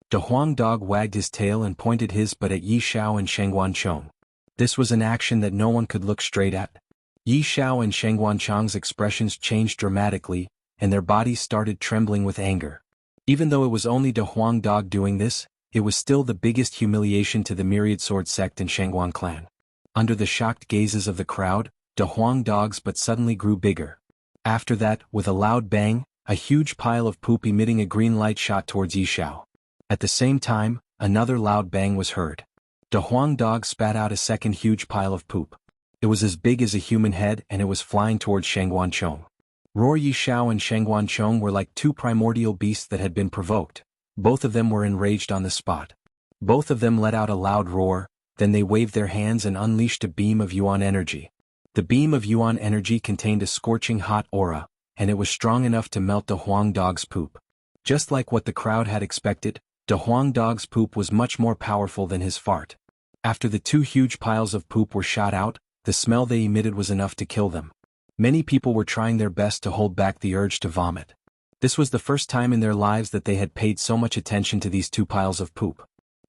De Huang Dog wagged his tail and pointed his butt at Yi Xiao and Xuanhuan Chong. This was an action that no one could look straight at. Yi Xiao and Xuanhuan Chong's expressions changed dramatically, and their bodies started trembling with anger. Even though it was only De Huang Dog doing this, it was still the biggest humiliation to the Myriad Sword sect and Xuanhuan clan. Under the shocked gazes of the crowd, De Huang Dog's butt suddenly grew bigger. After that, with a loud bang, a huge pile of poop emitting a green light shot towards Yi Xiao. At the same time, another loud bang was heard. De Huang Dog spat out a second huge pile of poop. It was as big as a human head and it was flying towards Xuanhuan Chong. Roar Yi Xiao and Xuanhuan Chong were like two primordial beasts that had been provoked. Both of them were enraged on the spot. Both of them let out a loud roar, then they waved their hands and unleashed a beam of yuan energy. The beam of yuan energy contained a scorching hot aura, and it was strong enough to melt De Huang Dog's poop. Just like what the crowd had expected, De Huang Dog's poop was much more powerful than his fart. After the two huge piles of poop were shot out, the smell they emitted was enough to kill them. Many people were trying their best to hold back the urge to vomit. This was the first time in their lives that they had paid so much attention to these two piles of poop.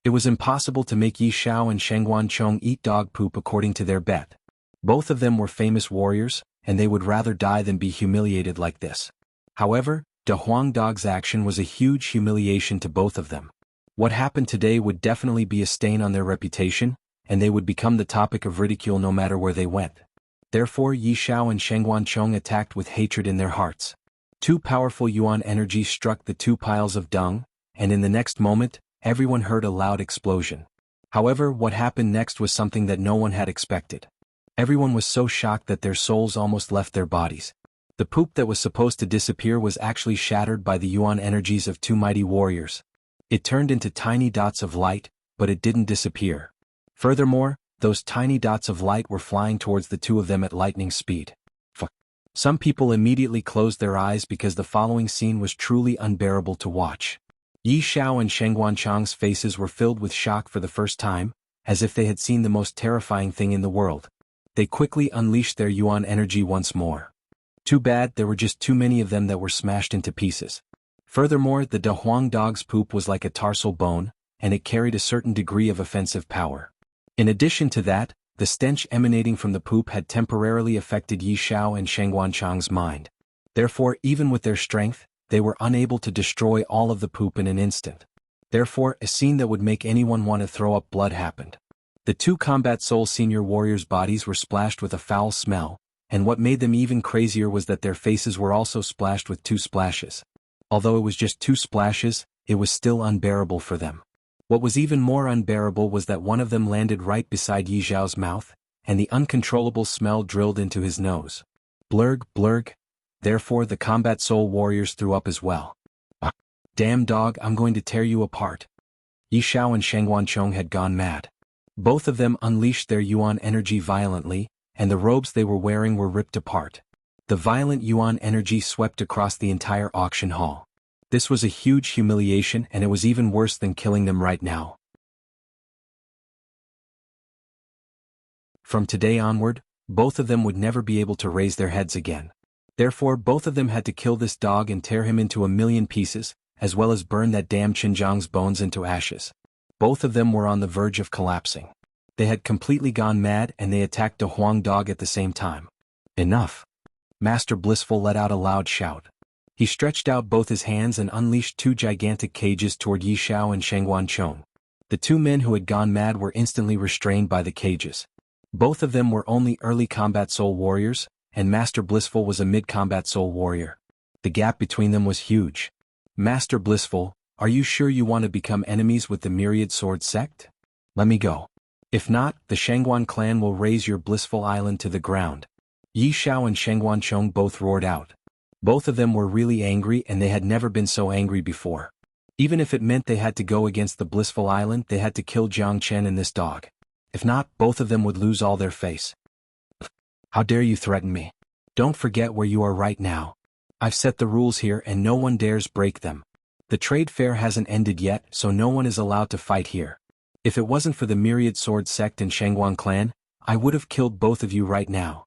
It was impossible to make Yi Xiao and Xuanhuan Chong eat dog poop according to their bet. Both of them were famous warriors, and they would rather die than be humiliated like this. However, De Huang Dog's action was a huge humiliation to both of them. What happened today would definitely be a stain on their reputation, and they would become the topic of ridicule no matter where they went. Therefore Yi Xiao and Xuanhuan Chong attacked with hatred in their hearts. Two powerful yuan energies struck the two piles of dung, and in the next moment, everyone heard a loud explosion. However, what happened next was something that no one had expected. Everyone was so shocked that their souls almost left their bodies. The poop that was supposed to disappear was actually shattered by the yuan energies of two mighty warriors. It turned into tiny dots of light, but it didn't disappear. Furthermore, those tiny dots of light were flying towards the two of them at lightning speed. Some people immediately closed their eyes because the following scene was truly unbearable to watch. Yi Xiao and Xuanhuan Chong's faces were filled with shock for the first time, as if they had seen the most terrifying thing in the world. They quickly unleashed their yuan energy once more. Too bad there were just too many of them that were smashed into pieces. Furthermore, the De Huang Dog's poop was like a tarsal bone, and it carried a certain degree of offensive power. In addition to that, the stench emanating from the poop had temporarily affected Yi Xiao and Xuanhuan Chong's mind. Therefore, even with their strength, they were unable to destroy all of the poop in an instant. Therefore, a scene that would make anyone want to throw up blood happened. The two Combat Soul senior warriors' bodies were splashed with a foul smell, and what made them even crazier was that their faces were also splashed with two splashes. Although it was just two splashes, it was still unbearable for them. What was even more unbearable was that one of them landed right beside Yi Xiao's mouth, and the uncontrollable smell drilled into his nose. Blurg, blurg. Therefore the Combat Soul warriors threw up as well. Damn dog, I'm going to tear you apart. Yi Xiao and Xuanhuan Chong had gone mad. Both of them unleashed their yuan energy violently, and the robes they were wearing were ripped apart. The violent yuan energy swept across the entire auction hall. This was a huge humiliation, and it was even worse than killing them right now. From today onward, both of them would never be able to raise their heads again. Therefore both of them had to kill this dog and tear him into 1,000,000 pieces, as well as burn that damn Xinjiang's bones into ashes. Both of them were on the verge of collapsing. They had completely gone mad and they attacked De Huang Dog at the same time. Enough. Master Blissful let out a loud shout. He stretched out both his hands and unleashed two gigantic cages toward Yi Xiao and Xuanhuan Chong. The two men who had gone mad were instantly restrained by the cages. Both of them were only early Combat Soul warriors, and Master Blissful was a mid-Combat Soul warrior. The gap between them was huge. Master Blissful, are you sure you want to become enemies with the Myriad Sword sect? Let me go. If not, the Xuanhuan clan will raze your blissful island to the ground. Yi Xiao and Xuanhuan Chong both roared out. Both of them were really angry and they had never been so angry before. Even if it meant they had to go against the blissful island, they had to kill Jiang Chen and this dog. If not, both of them would lose all their face. How dare you threaten me? Don't forget where you are right now. I've set the rules here and no one dares break them. The trade fair hasn't ended yet, so no one is allowed to fight here. If it wasn't for the Myriad Sword sect and Xuanhuan clan, I would have killed both of you right now.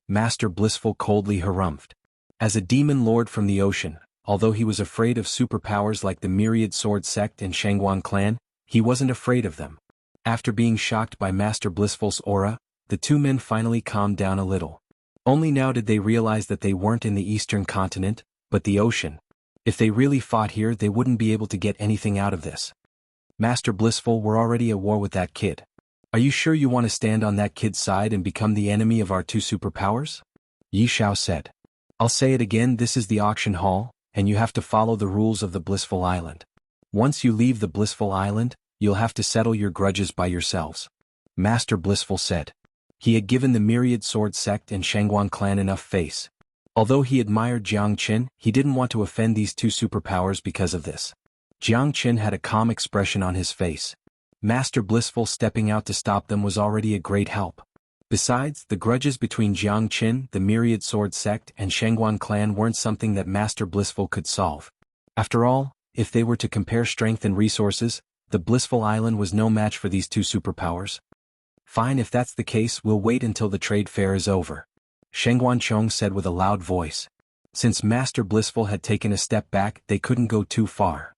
Master Blissful coldly harumphed. As a demon lord from the ocean, although he was afraid of superpowers like the Myriad Sword Sect and Xuanhuan clan, he wasn't afraid of them. After being shocked by Master Blissful's aura, the two men finally calmed down a little. Only now did they realize that they weren't in the eastern continent, but the ocean. If they really fought here, they wouldn't be able to get anything out of this. Master Blissful, we're already at war with that kid. Are you sure you want to stand on that kid's side and become the enemy of our two superpowers? Yi Shao said. I'll say it again, this is the auction hall, and you have to follow the rules of the Blissful Island. Once you leave the Blissful Island, you'll have to settle your grudges by yourselves. Master Blissful said. He had given the Myriad Sword Sect and Xuanhuan clan enough face. Although he admired Jiang Qin, he didn't want to offend these two superpowers because of this. Jiang Qin had a calm expression on his face. Master Blissful stepping out to stop them was already a great help. Besides, the grudges between Jiang Qin, the Myriad Sword Sect, and Xuanhuan clan weren't something that Master Blissful could solve. After all, if they were to compare strength and resources, the Blissful Island was no match for these two superpowers. Fine, if that's the case, we'll wait until the trade fair is over. Shengguan Chong said with a loud voice. Since Master Blissful had taken a step back, they couldn't go too far.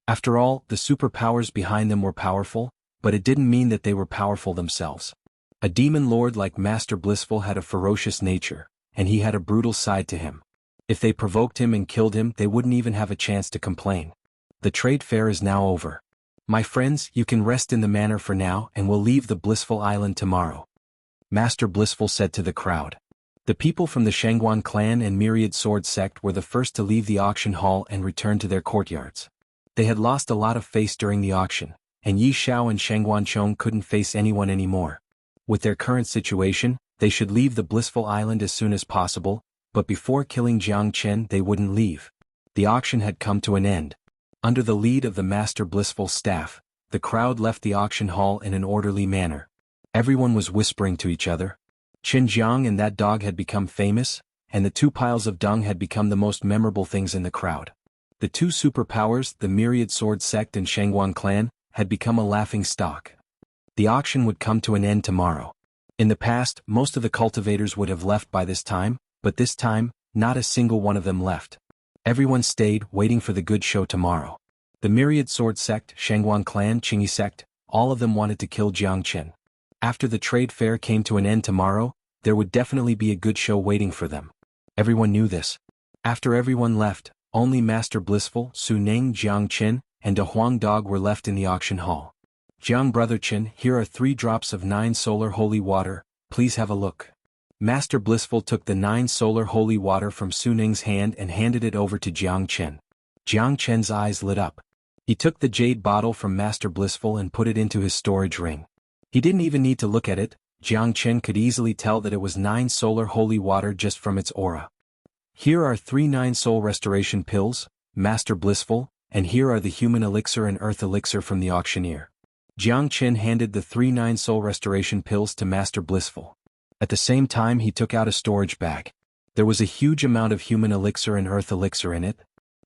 After all, the superpowers behind them were powerful, but it didn't mean that they were powerful themselves. A demon lord like Master Blissful had a ferocious nature, and he had a brutal side to him. If they provoked him and killed him, they wouldn't even have a chance to complain. The trade fair is now over. My friends, you can rest in the manor for now, and we'll leave the Blissful Island tomorrow. Master Blissful said to the crowd. The people from the Xuanhuan clan and Myriad Sword Sect were the first to leave the auction hall and return to their courtyards. They had lost a lot of face during the auction, and Yi Shao and Shengguan Chong couldn't face anyone anymore. With their current situation, they should leave the Blissful Island as soon as possible, but before killing Jiang Chen they wouldn't leave. The auction had come to an end. Under the lead of the Master Blissful staff, the crowd left the auction hall in an orderly manner. Everyone was whispering to each other. Qin Jiang and that dog had become famous, and the two piles of dung had become the most memorable things in the crowd. The two superpowers, the Myriad Sword Sect and Xuanhuan clan, had become a laughing stock. The auction would come to an end tomorrow. In the past, most of the cultivators would have left by this time, but this time, not a single one of them left. Everyone stayed, waiting for the good show tomorrow. The Myriad Sword Sect, Xuanhuan clan, Qingyi Sect, all of them wanted to kill Jiang Chen. After the trade fair came to an end tomorrow, there would definitely be a good show waiting for them. Everyone knew this. After everyone left, only Master Blissful, Su Ning, Jiang Chen, and a Huang dog were left in the auction hall. Jiang Brother Chen, here are 3 drops of 9 solar holy water, please have a look. Master Blissful took the 9 solar holy water from Su Ning's hand and handed it over to Jiang Chen. Jiang Chen's eyes lit up. He took the jade bottle from Master Blissful and put it into his storage ring. He didn't even need to look at it. Jiang Chen could easily tell that it was 9 solar holy water just from its aura. Here are 3 9 soul restoration pills, Master Blissful, and here are the human elixir and earth elixir from the auctioneer. Jiang Chen handed the 3 9 soul restoration pills to Master Blissful. At the same time he took out a storage bag. There was a huge amount of human elixir and earth elixir in it.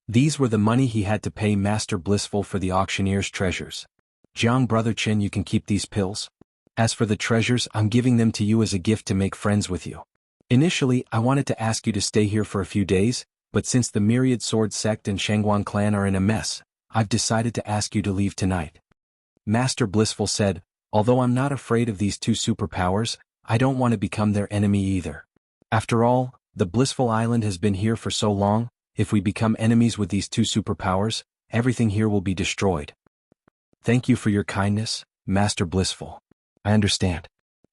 These were the money he had to pay Master Blissful for the auctioneer's treasures. Jiang Brother Chen, you can keep these pills. As for the treasures, I'm giving them to you as a gift to make friends with you. Initially, I wanted to ask you to stay here for a few days, but since the Myriad Sword Sect and Xuanhuan clan are in a mess, I've decided to ask you to leave tonight. Master Blissful said, although I'm not afraid of these two superpowers, I don't want to become their enemy either. After all, the Blissful Island has been here for so long, if we become enemies with these two superpowers, everything here will be destroyed. Thank you for your kindness, Master Blissful. I understand.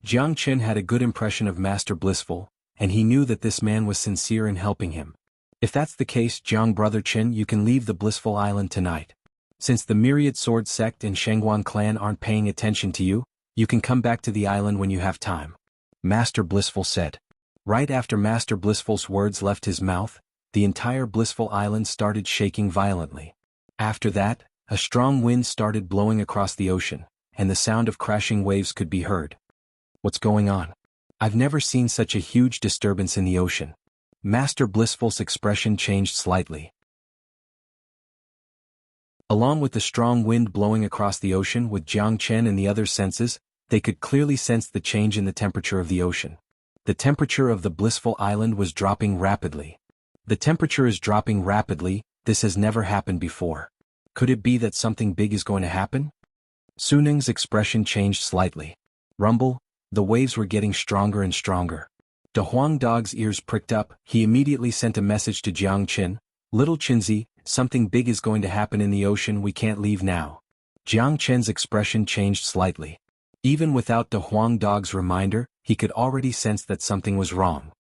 Jiang Chen had a good impression of Master Blissful, and he knew that this man was sincere in helping him. If that's the case, Jiang Brother Chen, you can leave the Blissful Island tonight. Since the Myriad Sword Sect and Xuanhuan clan aren't paying attention to you, you can come back to the island when you have time. Master Blissful said. Right after Master Blissful's words left his mouth, the entire Blissful Island started shaking violently. After that, a strong wind started blowing across the ocean, and the sound of crashing waves could be heard. What's going on? I've never seen such a huge disturbance in the ocean. Master Blissful's expression changed slightly. Along with the strong wind blowing across the ocean with Jiang Chen and the other senses, they could clearly sense the change in the temperature of the ocean. The temperature of the Blissful Island was dropping rapidly. The temperature is dropping rapidly, this has never happened before. Could it be that something big is going to happen? Su Ning's expression changed slightly. Rumble, the waves were getting stronger and stronger. De Huang Dog's ears pricked up, he immediately sent a message to Jiang Qin, Little Qinzi, something big is going to happen in the ocean, we can't leave now. Jiang Qin's expression changed slightly. Even without De Huang Dog's reminder, he could already sense that something was wrong.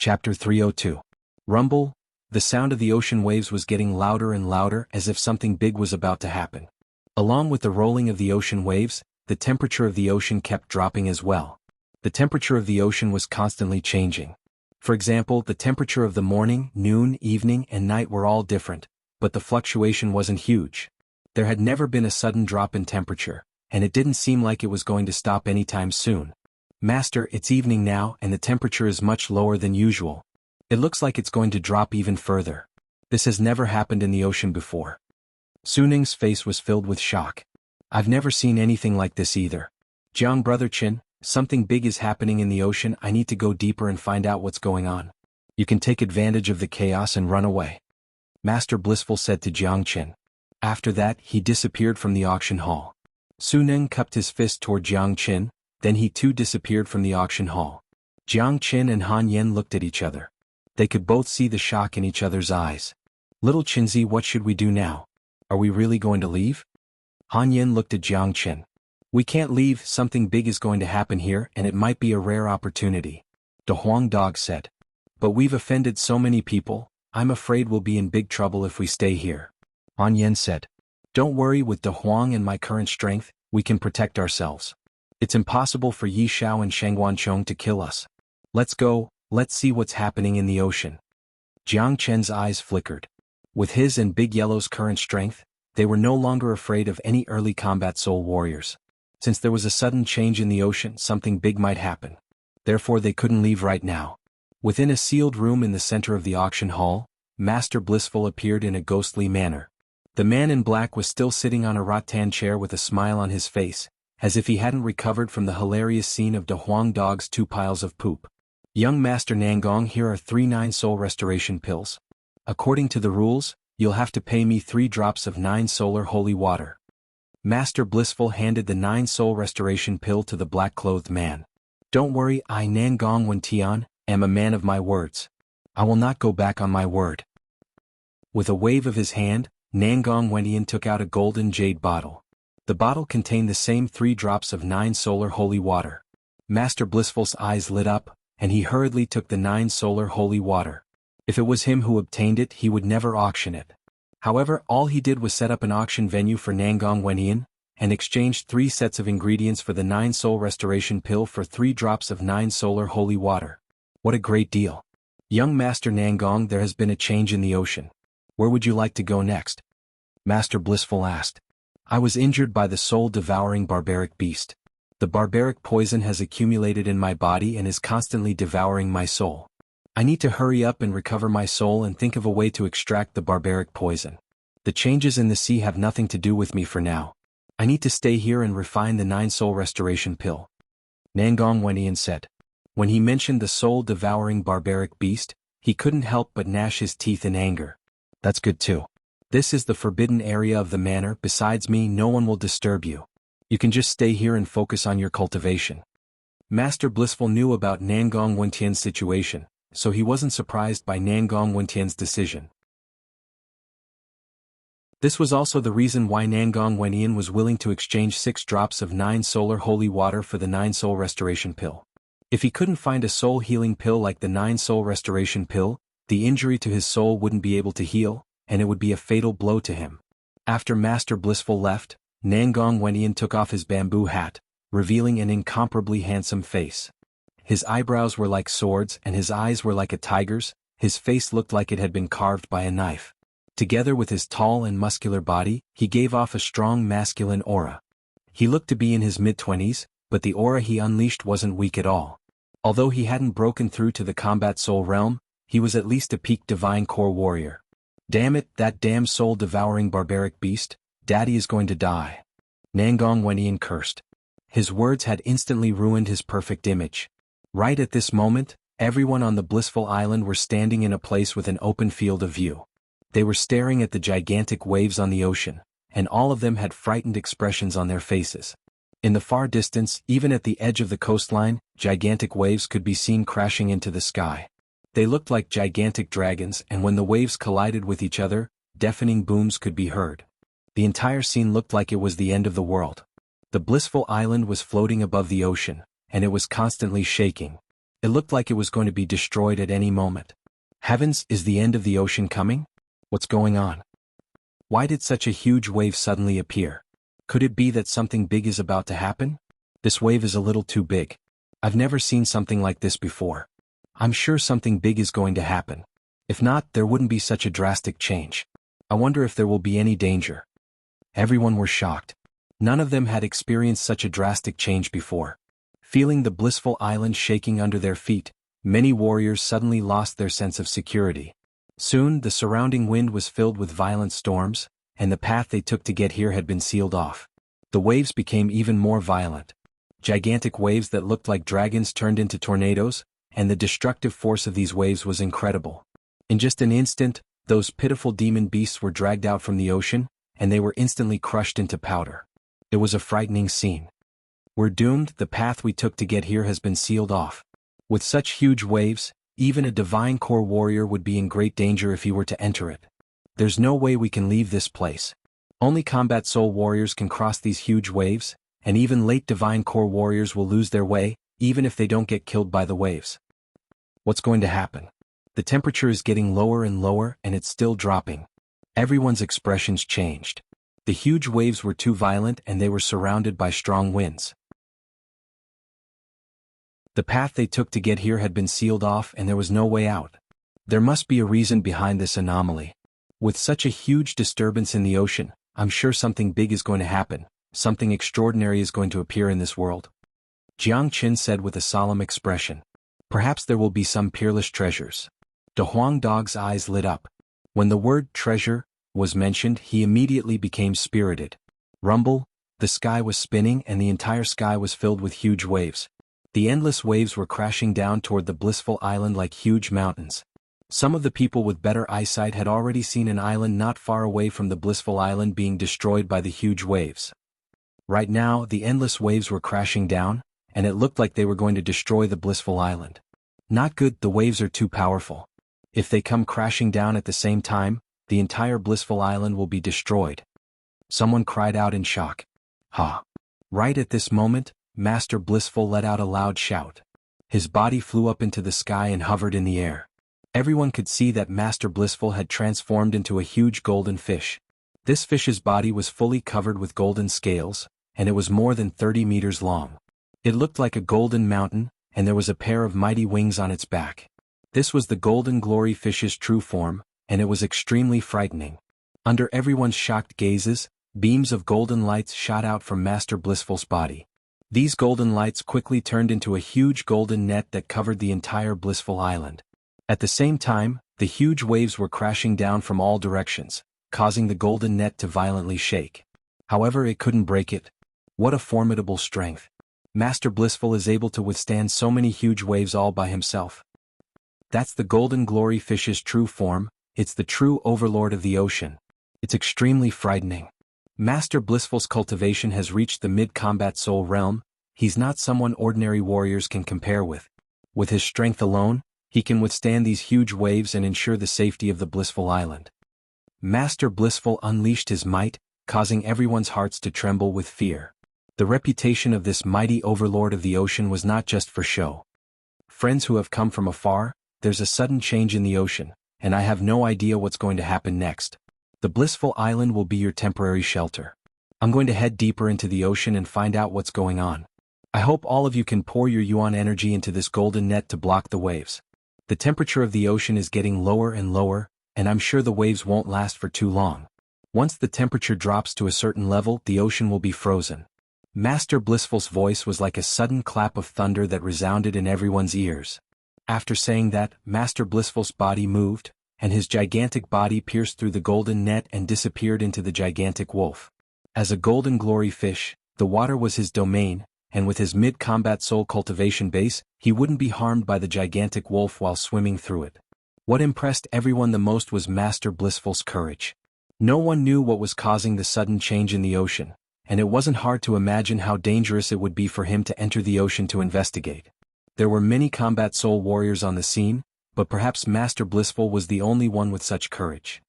Chapter 302. Rumble. The sound of the ocean waves was getting louder and louder as if something big was about to happen. Along with the rolling of the ocean waves, the temperature of the ocean kept dropping as well. The temperature of the ocean was constantly changing. For example, the temperature of the morning, noon, evening, and night were all different, but the fluctuation wasn't huge. There had never been a sudden drop in temperature, and it didn't seem like it was going to stop anytime soon. Master, it's evening now and the temperature is much lower than usual. It looks like it's going to drop even further. This has never happened in the ocean before. Su Ning's face was filled with shock. I've never seen anything like this either. Jiang Brother Qin, something big is happening in the ocean, I need to go deeper and find out what's going on. You can take advantage of the chaos and run away. Master Blissful said to Jiang Qin. After that, he disappeared from the auction hall. Su Ning cupped his fist toward Jiang Qin, then he too disappeared from the auction hall. Jiang Qin and Han Yen looked at each other. They could both see the shock in each other's eyes. Little Qinzi, what should we do now? Are we really going to leave? Han Yen looked at Jiang Qin. We can't leave, something big is going to happen here and it might be a rare opportunity. De Huang Dog said. But we've offended so many people, I'm afraid we'll be in big trouble if we stay here. Han Yen said. Don't worry, with De Huang and my current strength, we can protect ourselves. It's impossible for Yi Xiao and Shangguan Chong to kill us. Let's go, let's see what's happening in the ocean. Jiang Chen's eyes flickered. With his and Big Yellow's current strength, they were no longer afraid of any early combat soul warriors. Since there was a sudden change in the ocean, something big might happen. Therefore they couldn't leave right now. Within a sealed room in the center of the auction hall, Master Blissful appeared in a ghostly manner. The man in black was still sitting on a rattan chair with a smile on his face, as if he hadn't recovered from the hilarious scene of De Huang Dog's 2 piles of poop. Young Master Nangong, here are 3 9-soul restoration pills. According to the rules, you'll have to pay me 3 drops of 9 solar holy water. Master Blissful handed the 9-soul restoration pill to the black-clothed man. Don't worry, I Nangong Wentian, am a man of my words. I will not go back on my word. With a wave of his hand, Nangong Wentian took out a golden jade bottle. The bottle contained the same 3 drops of 9 solar holy water. Master Blissful's eyes lit up, and he hurriedly took the 9 solar holy water. If it was him who obtained it, he would never auction it. However, all he did was set up an auction venue for Nangong Wentian, and exchanged 3 sets of ingredients for the 9 soul restoration pill for 3 drops of 9 solar holy water. What a great deal. Young Master Nangong, there has been a change in the ocean. Where would you like to go next? Master Blissful asked. I was injured by the soul-devouring barbaric beast. The barbaric poison has accumulated in my body and is constantly devouring my soul. I need to hurry up and recover my soul and think of a way to extract the barbaric poison. The changes in the sea have nothing to do with me for now. I need to stay here and refine the 9 soul restoration pill. Nangong Wentian said. When he mentioned the soul-devouring barbaric beast, he couldn't help but gnash his teeth in anger. That's good too. This is the forbidden area of the manor, besides me no one will disturb you. You can just stay here and focus on your cultivation. Master Blissful knew about Nangong Wentian's situation, so he wasn't surprised by Nangong Wentian's decision. This was also the reason why Nangong Wentian was willing to exchange 6 drops of 9 solar holy water for the 9 soul restoration pill. If he couldn't find a soul healing pill like the 9 soul restoration pill, the injury to his soul wouldn't be able to heal, and it would be a fatal blow to him. After Master Blissful left, Nangong Wentian took off his bamboo hat, revealing an incomparably handsome face. His eyebrows were like swords and his eyes were like a tiger's, his face looked like it had been carved by a knife. Together with his tall and muscular body, he gave off a strong masculine aura. He looked to be in his mid-20s, but the aura he unleashed wasn't weak at all. Although he hadn't broken through to the combat soul realm, he was at least a peak divine core warrior. Damn it, that damn soul-devouring barbaric beast, Daddy is going to die. Nangong Wentian cursed. His words had instantly ruined his perfect image. Right at this moment, everyone on the blissful island were standing in a place with an open field of view. They were staring at the gigantic waves on the ocean, and all of them had frightened expressions on their faces. In the far distance, even at the edge of the coastline, gigantic waves could be seen crashing into the sky. They looked like gigantic dragons, and when the waves collided with each other, deafening booms could be heard. The entire scene looked like it was the end of the world. The blissful island was floating above the ocean, and it was constantly shaking. It looked like it was going to be destroyed at any moment. Heavens, is the end of the ocean coming? What's going on? Why did such a huge wave suddenly appear? Could it be that something big is about to happen? This wave is a little too big. I've never seen something like this before. I'm sure something big is going to happen. If not, there wouldn't be such a drastic change. I wonder if there will be any danger. Everyone were shocked. None of them had experienced such a drastic change before. Feeling the blissful island shaking under their feet, many warriors suddenly lost their sense of security. Soon, the surrounding wind was filled with violent storms, and the path they took to get here had been sealed off. The waves became even more violent. Gigantic waves that looked like dragons turned into tornadoes, and the destructive force of these waves was incredible. In just an instant, those pitiful demon beasts were dragged out from the ocean, and they were instantly crushed into powder. It was a frightening scene. We're doomed, the path we took to get here has been sealed off. With such huge waves, even a divine core warrior would be in great danger if he were to enter it. There's no way we can leave this place. Only combat soul warriors can cross these huge waves, and even late divine core warriors will lose their way, even if they don't get killed by the waves. What's going to happen? The temperature is getting lower and lower, and it's still dropping. Everyone's expressions changed. The huge waves were too violent, and they were surrounded by strong winds. The path they took to get here had been sealed off, and there was no way out. There must be a reason behind this anomaly. With such a huge disturbance in the ocean, I'm sure something big is going to happen, something extraordinary is going to appear in this world. Jiang said with a solemn expression. Perhaps there will be some peerless treasures. De Huang Dog's eyes lit up. When the word treasure was mentioned, he immediately became spirited. Rumble, the sky was spinning and the entire sky was filled with huge waves. The endless waves were crashing down toward the blissful island like huge mountains. Some of the people with better eyesight had already seen an island not far away from the blissful island being destroyed by the huge waves. Right now, the endless waves were crashing down, and it looked like they were going to destroy the blissful island. Not good, the waves are too powerful. If they come crashing down at the same time, the entire blissful island will be destroyed. Someone cried out in shock. Ha! Right at this moment, Master Blissful let out a loud shout. His body flew up into the sky and hovered in the air. Everyone could see that Master Blissful had transformed into a huge golden fish. This fish's body was fully covered with golden scales, and it was more than 30 meters long. It looked like a golden mountain, and there was a pair of mighty wings on its back. This was the golden glory fish's true form, and it was extremely frightening. Under everyone's shocked gazes, beams of golden lights shot out from Master Blissful's body. These golden lights quickly turned into a huge golden net that covered the entire blissful island. At the same time, the huge waves were crashing down from all directions, causing the golden net to violently shake. However, it couldn't break it. What a formidable strength. Master Blissful is able to withstand so many huge waves all by himself. That's the golden glory fish's true form, it's the true overlord of the ocean. It's extremely frightening. Master Blissful's cultivation has reached the mid-combat soul realm. He's not someone ordinary warriors can compare with. With his strength alone, he can withstand these huge waves and ensure the safety of the blissful island. Master Blissful unleashed his might, causing everyone's hearts to tremble with fear. The reputation of this mighty overlord of the ocean was not just for show. Friends who have come from afar, there's a sudden change in the ocean, and I have no idea what's going to happen next. The blissful island will be your temporary shelter. I'm going to head deeper into the ocean and find out what's going on. I hope all of you can pour your yuan energy into this golden net to block the waves. The temperature of the ocean is getting lower and lower, and I'm sure the waves won't last for too long. Once the temperature drops to a certain level, the ocean will be frozen. Master Blissful's voice was like a sudden clap of thunder that resounded in everyone's ears. After saying that, Master Blissful's body moved, and his gigantic body pierced through the golden net and disappeared into the gigantic wolf. As a golden glory fish, the water was his domain, and with his mid-combat soul cultivation base, he wouldn't be harmed by the gigantic wolf while swimming through it. What impressed everyone the most was Master Blissful's courage. No one knew what was causing the sudden change in the ocean, and it wasn't hard to imagine how dangerous it would be for him to enter the ocean to investigate. There were many combat soul warriors on the scene, but perhaps Master Blissful was the only one with such courage.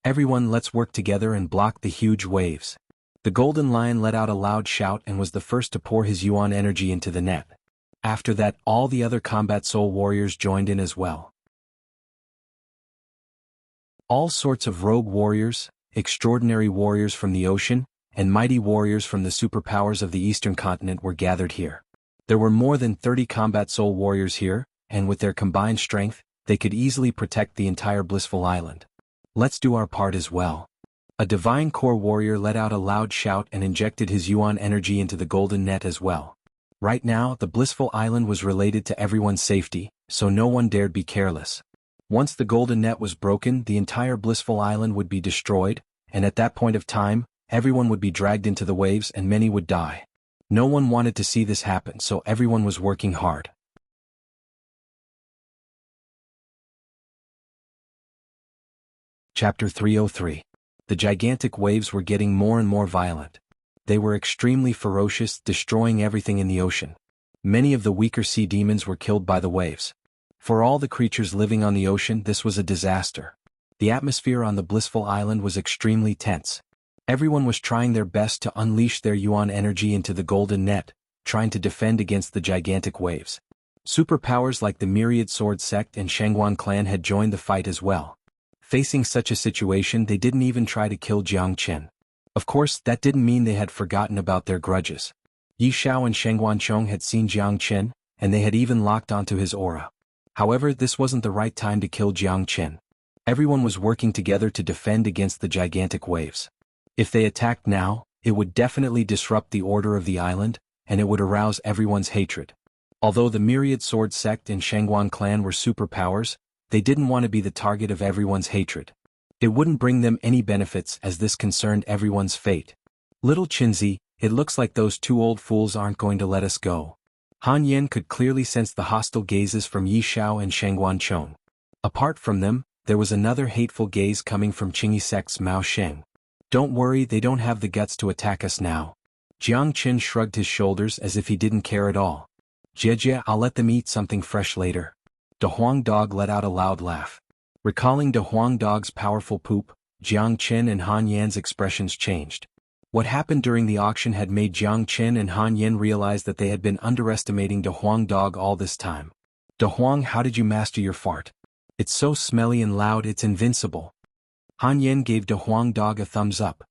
"Everyone, let's work together and block the huge waves." The golden lion let out a loud shout and was the first to pour his yuan energy into the net. After that, all the other combat soul warriors joined in as well. All sorts of rogue warriors, extraordinary warriors from the ocean, and mighty warriors from the superpowers of the eastern continent were gathered here. There were more than 30 combat soul warriors here, and with their combined strength, they could easily protect the entire blissful island. "Let's do our part as well." A divine core warrior let out a loud shout and injected his yuan energy into the golden net as well. Right now, the blissful island was related to everyone's safety, so no one dared be careless. Once the golden net was broken, the entire blissful island would be destroyed, and at that point of time, everyone would be dragged into the waves and many would die. No one wanted to see this happen, so everyone was working hard. Chapter 303. The gigantic waves were getting more and more violent. They were extremely ferocious, destroying everything in the ocean. Many of the weaker sea demons were killed by the waves. For all the creatures living on the ocean, this was a disaster. The atmosphere on the blissful island was extremely tense. Everyone was trying their best to unleash their yuan energy into the golden net, trying to defend against the gigantic waves. Superpowers like the Myriad Sword Sect and Xuanhuan clan had joined the fight as well. Facing such a situation, they didn't even try to kill Jiang Chen. Of course, that didn't mean they had forgotten about their grudges. Yi Xiao and Shengguan Chong had seen Jiang Chen, and they had even locked onto his aura. However, this wasn't the right time to kill Jiang Chen. Everyone was working together to defend against the gigantic waves. If they attacked now, it would definitely disrupt the order of the island, and it would arouse everyone's hatred. Although the Myriad Sword Sect and Shengguan clan were superpowers, they didn't want to be the target of everyone's hatred. It wouldn't bring them any benefits as this concerned everyone's fate. "Little Qinzi, it looks like those two old fools aren't going to let us go." Han Yan could clearly sense the hostile gazes from Yi Xiao and Shengguan Chong. Apart from them, there was another hateful gaze coming from Qingyi sect's Mao Sheng. "Don't worry, they don't have the guts to attack us now." Jiang Qin shrugged his shoulders as if he didn't care at all. "Jie, I'll let them eat something fresh later." De Huang Dog let out a loud laugh. Recalling De Huang Dog's powerful poop, Jiang Qin and Han Yan's expressions changed. What happened during the auction had made Jiang Qin and Han Yan realize that they had been underestimating De Huang Dog all this time. "De Huang, how did you master your fart? It's so smelly and loud it's invincible." Han Yan gave De Huang Dog a thumbs up.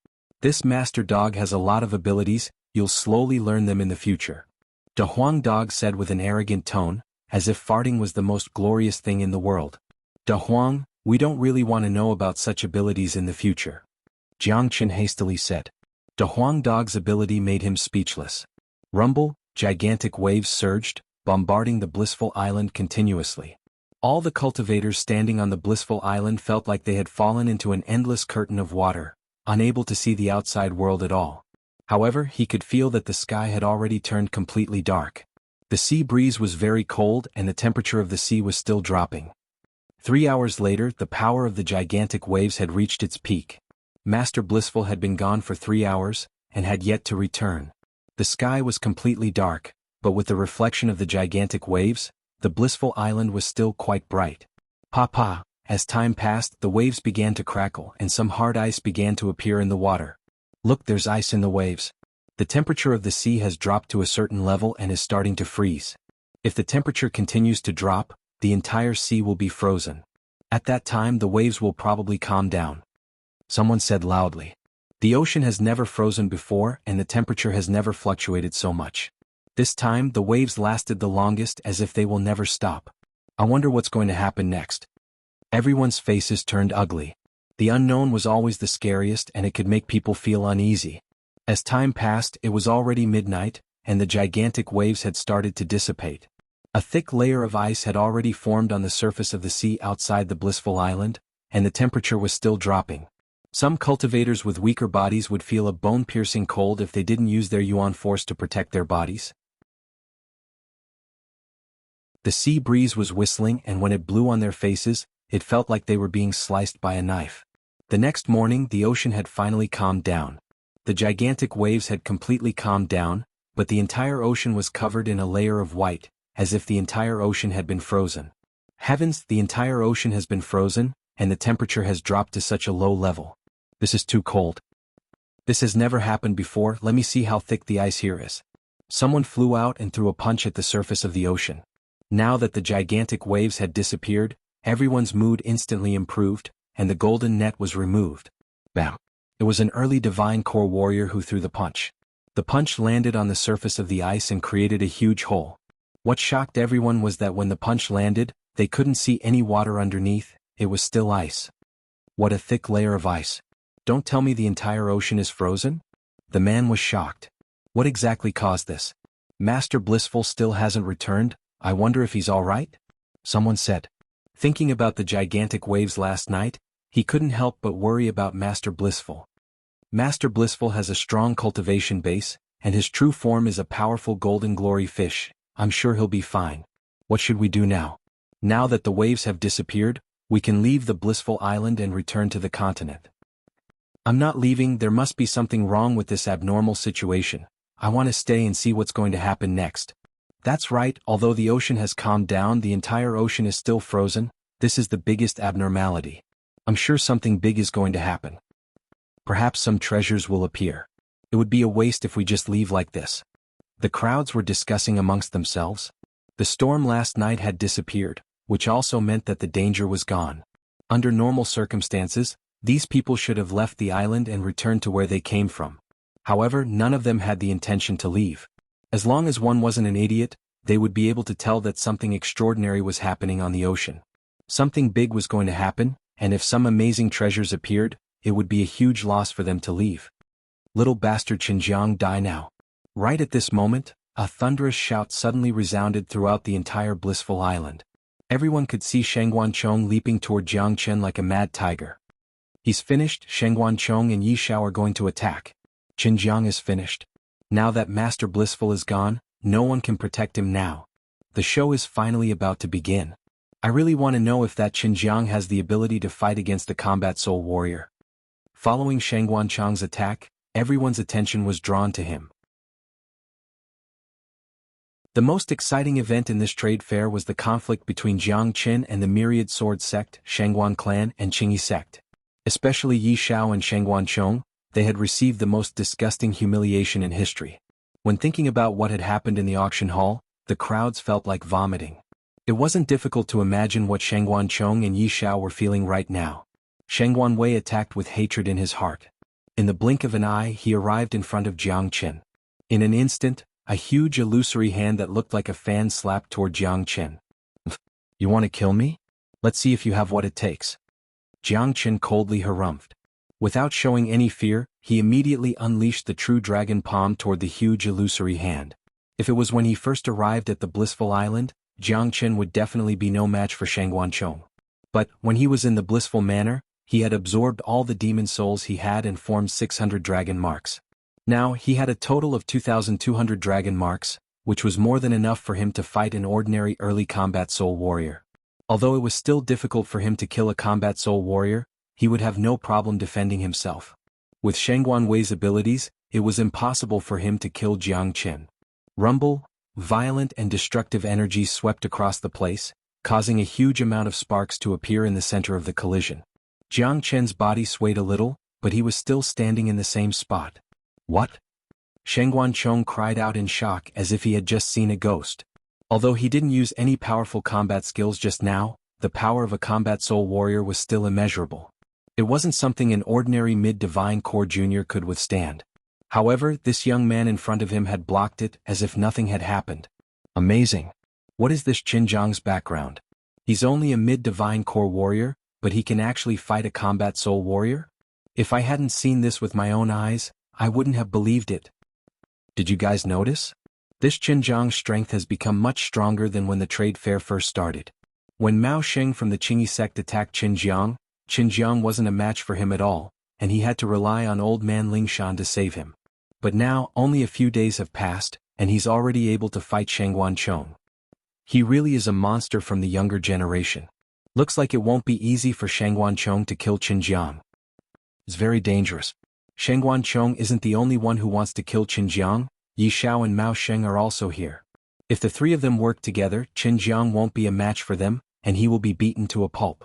"This master dog has a lot of abilities, you'll slowly learn them in the future." De Huang Dog said with an arrogant tone, as if farting was the most glorious thing in the world. "De Huang, we don't really want to know about such abilities in the future," Jiang Qin hastily said. De Huang Dog's ability made him speechless. Rumble, gigantic waves surged, bombarding the blissful island continuously. All the cultivators standing on the blissful island felt like they had fallen into an endless curtain of water, unable to see the outside world at all. However, he could feel that the sky had already turned completely dark. The sea breeze was very cold and the temperature of the sea was still dropping. 3 hours later, the power of the gigantic waves had reached its peak. Master Blissful had been gone for 3 hours, and had yet to return. The sky was completely dark, but with the reflection of the gigantic waves, the blissful island was still quite bright. Papa, as time passed, the waves began to crackle and some hard ice began to appear in the water. "Look, there's ice in the waves. The temperature of the sea has dropped to a certain level and is starting to freeze. If the temperature continues to drop, the entire sea will be frozen. At that time the waves will probably calm down," someone said loudly. "The ocean has never frozen before and the temperature has never fluctuated so much. This time the waves lasted the longest, as if they will never stop. I wonder what's going to happen next." Everyone's faces turned ugly. The unknown was always the scariest and it could make people feel uneasy. As time passed, it was already midnight, and the gigantic waves had started to dissipate. A thick layer of ice had already formed on the surface of the sea outside the blissful island, and the temperature was still dropping. Some cultivators with weaker bodies would feel a bone-piercing cold if they didn't use their yuan force to protect their bodies. The sea breeze was whistling, and when it blew on their faces, it felt like they were being sliced by a knife. The next morning, the ocean had finally calmed down. The gigantic waves had completely calmed down, but the entire ocean was covered in a layer of white, as if the entire ocean had been frozen. Heavens, the entire ocean has been frozen, and the temperature has dropped to such a low level. This is too cold. This has never happened before. Let me see how thick the ice here is. Someone flew out and threw a punch at the surface of the ocean. Now that the gigantic waves had disappeared, everyone's mood instantly improved, and the golden net was removed. Bam! It was an early divine core warrior who threw the punch. The punch landed on the surface of the ice and created a huge hole. What shocked everyone was that when the punch landed, they couldn't see any water underneath. It was still ice. What a thick layer of ice. Don't tell me the entire ocean is frozen? The man was shocked. What exactly caused this? Master Blissful still hasn't returned. I wonder if he's all right? Someone said. Thinking about the gigantic waves last night, he couldn't help but worry about Master Blissful. Master Blissful has a strong cultivation base, and his true form is a powerful golden glory fish. I'm sure he'll be fine. What should we do now? Now that the waves have disappeared, we can leave the blissful island and return to the continent. I'm not leaving. There must be something wrong with this abnormal situation. I want to stay and see what's going to happen next. That's right, although the ocean has calmed down, the entire ocean is still frozen. This is the biggest abnormality. I'm sure something big is going to happen. Perhaps some treasures will appear. It would be a waste if we just leave like this. The crowds were discussing amongst themselves. The storm last night had disappeared, which also meant that the danger was gone. Under normal circumstances, these people should have left the island and returned to where they came from. However, none of them had the intention to leave. As long as one wasn't an idiot, they would be able to tell that something extraordinary was happening on the ocean. Something big was going to happen, and if some amazing treasures appeared, it would be a huge loss for them to leave. Little bastard Xinjiang, die now. Right at this moment, a thunderous shout suddenly resounded throughout the entire blissful island. Everyone could see Xuanhuan leaping toward Jiang Chen like a mad tiger. He's finished. Xuanhuan and Yi Xiao are going to attack. Xinjiang is finished. Now that Master Blissful is gone, no one can protect him now. The show is finally about to begin. I really want to know if that Xinjiang has the ability to fight against the combat soul warrior. Following Xuanhuan's attack, everyone's attention was drawn to him. The most exciting event in this trade fair was the conflict between Jiang Chen and the myriad sword sect, Xuanhuan clan and Qingyi sect. Especially Yi Xiao and Xuanhuan, they had received the most disgusting humiliation in history. When thinking about what had happened in the auction hall, the crowds felt like vomiting. It wasn't difficult to imagine what Xuanhuan and Yi Xiao were feeling right now. Xuanhuan Wei attacked with hatred in his heart. In the blink of an eye, he arrived in front of Jiang Chen. In an instant, a huge illusory hand that looked like a fan slapped toward Jiang Chen. You want to kill me? Let's see if you have what it takes. Jiang Chen coldly harumphed. Without showing any fear, he immediately unleashed the true dragon palm toward the huge illusory hand. If it was when he first arrived at the blissful island, Jiang Chen would definitely be no match for Xuanhuan. But, when he was in the blissful manor, he had absorbed all the demon souls he had and formed 600 dragon marks. Now, he had a total of 2,200 dragon marks, which was more than enough for him to fight an ordinary early combat soul warrior. Although it was still difficult for him to kill a combat soul warrior, he would have no problem defending himself. With Xuanhuan Wei's abilities, it was impossible for him to kill Jiang Chen. Rumble, violent and destructive energies swept across the place, causing a huge amount of sparks to appear in the center of the collision. Jiang Chen's body swayed a little, but he was still standing in the same spot. What? Xuanhuan cried out in shock as if he had just seen a ghost. Although he didn't use any powerful combat skills just now, the power of a combat soul warrior was still immeasurable. It wasn't something an ordinary mid-divine core junior could withstand. However, this young man in front of him had blocked it as if nothing had happened. Amazing. What is this Xinjiang's background? He's only a mid-divine core warrior, but he can actually fight a combat soul warrior? If I hadn't seen this with my own eyes, I wouldn't have believed it. Did you guys notice? This Xinjiang's strength has become much stronger than when the trade fair first started. When Mao Sheng from the Qingyi sect attacked Xinjiang, Xinjiang wasn't a match for him at all, and he had to rely on old man Lingshan to save him. But now, only a few days have passed, and he's already able to fight Xuanhuan. He really is a monster from the younger generation. Looks like it won't be easy for Xuanhuan to kill Qinjiang. It's very dangerous. Xuanhuan isn't the only one who wants to kill Qinjiang. Yi Xiao and Mao Sheng are also here. If the three of them work together, Qinjiang won't be a match for them, and he will be beaten to a pulp.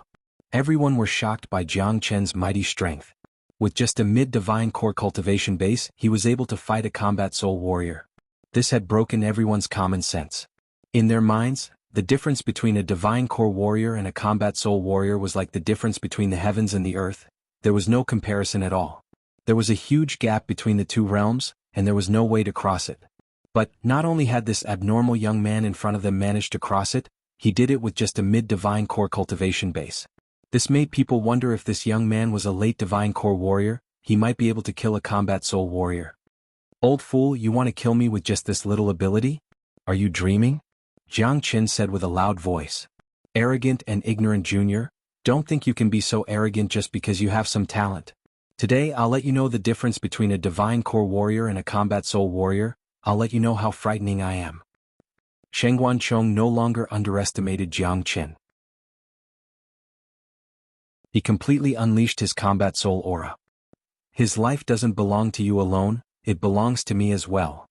Everyone were shocked by Jiang Chen's mighty strength. With just a mid-divine core cultivation base, he was able to fight a combat soul warrior. This had broken everyone's common sense. In their minds, the difference between a divine core warrior and a combat soul warrior was like the difference between the heavens and the earth. There was no comparison at all. There was a huge gap between the two realms, and there was no way to cross it. But, not only had this abnormal young man in front of them managed to cross it, he did it with just a mid-divine core cultivation base. This made people wonder if this young man was a late divine core warrior. He might be able to kill a combat soul warrior. Old fool, you want to kill me with just this little ability? Are you dreaming? Jiang Qin said with a loud voice. Arrogant and ignorant junior, don't think you can be so arrogant just because you have some talent. Today I'll let you know the difference between a divine core warrior and a combat soul warrior. I'll let you know how frightening I am. Xuanhuan no longer underestimated Jiang Qin. He completely unleashed his combat soul aura. His life doesn't belong to you alone, it belongs to me as well.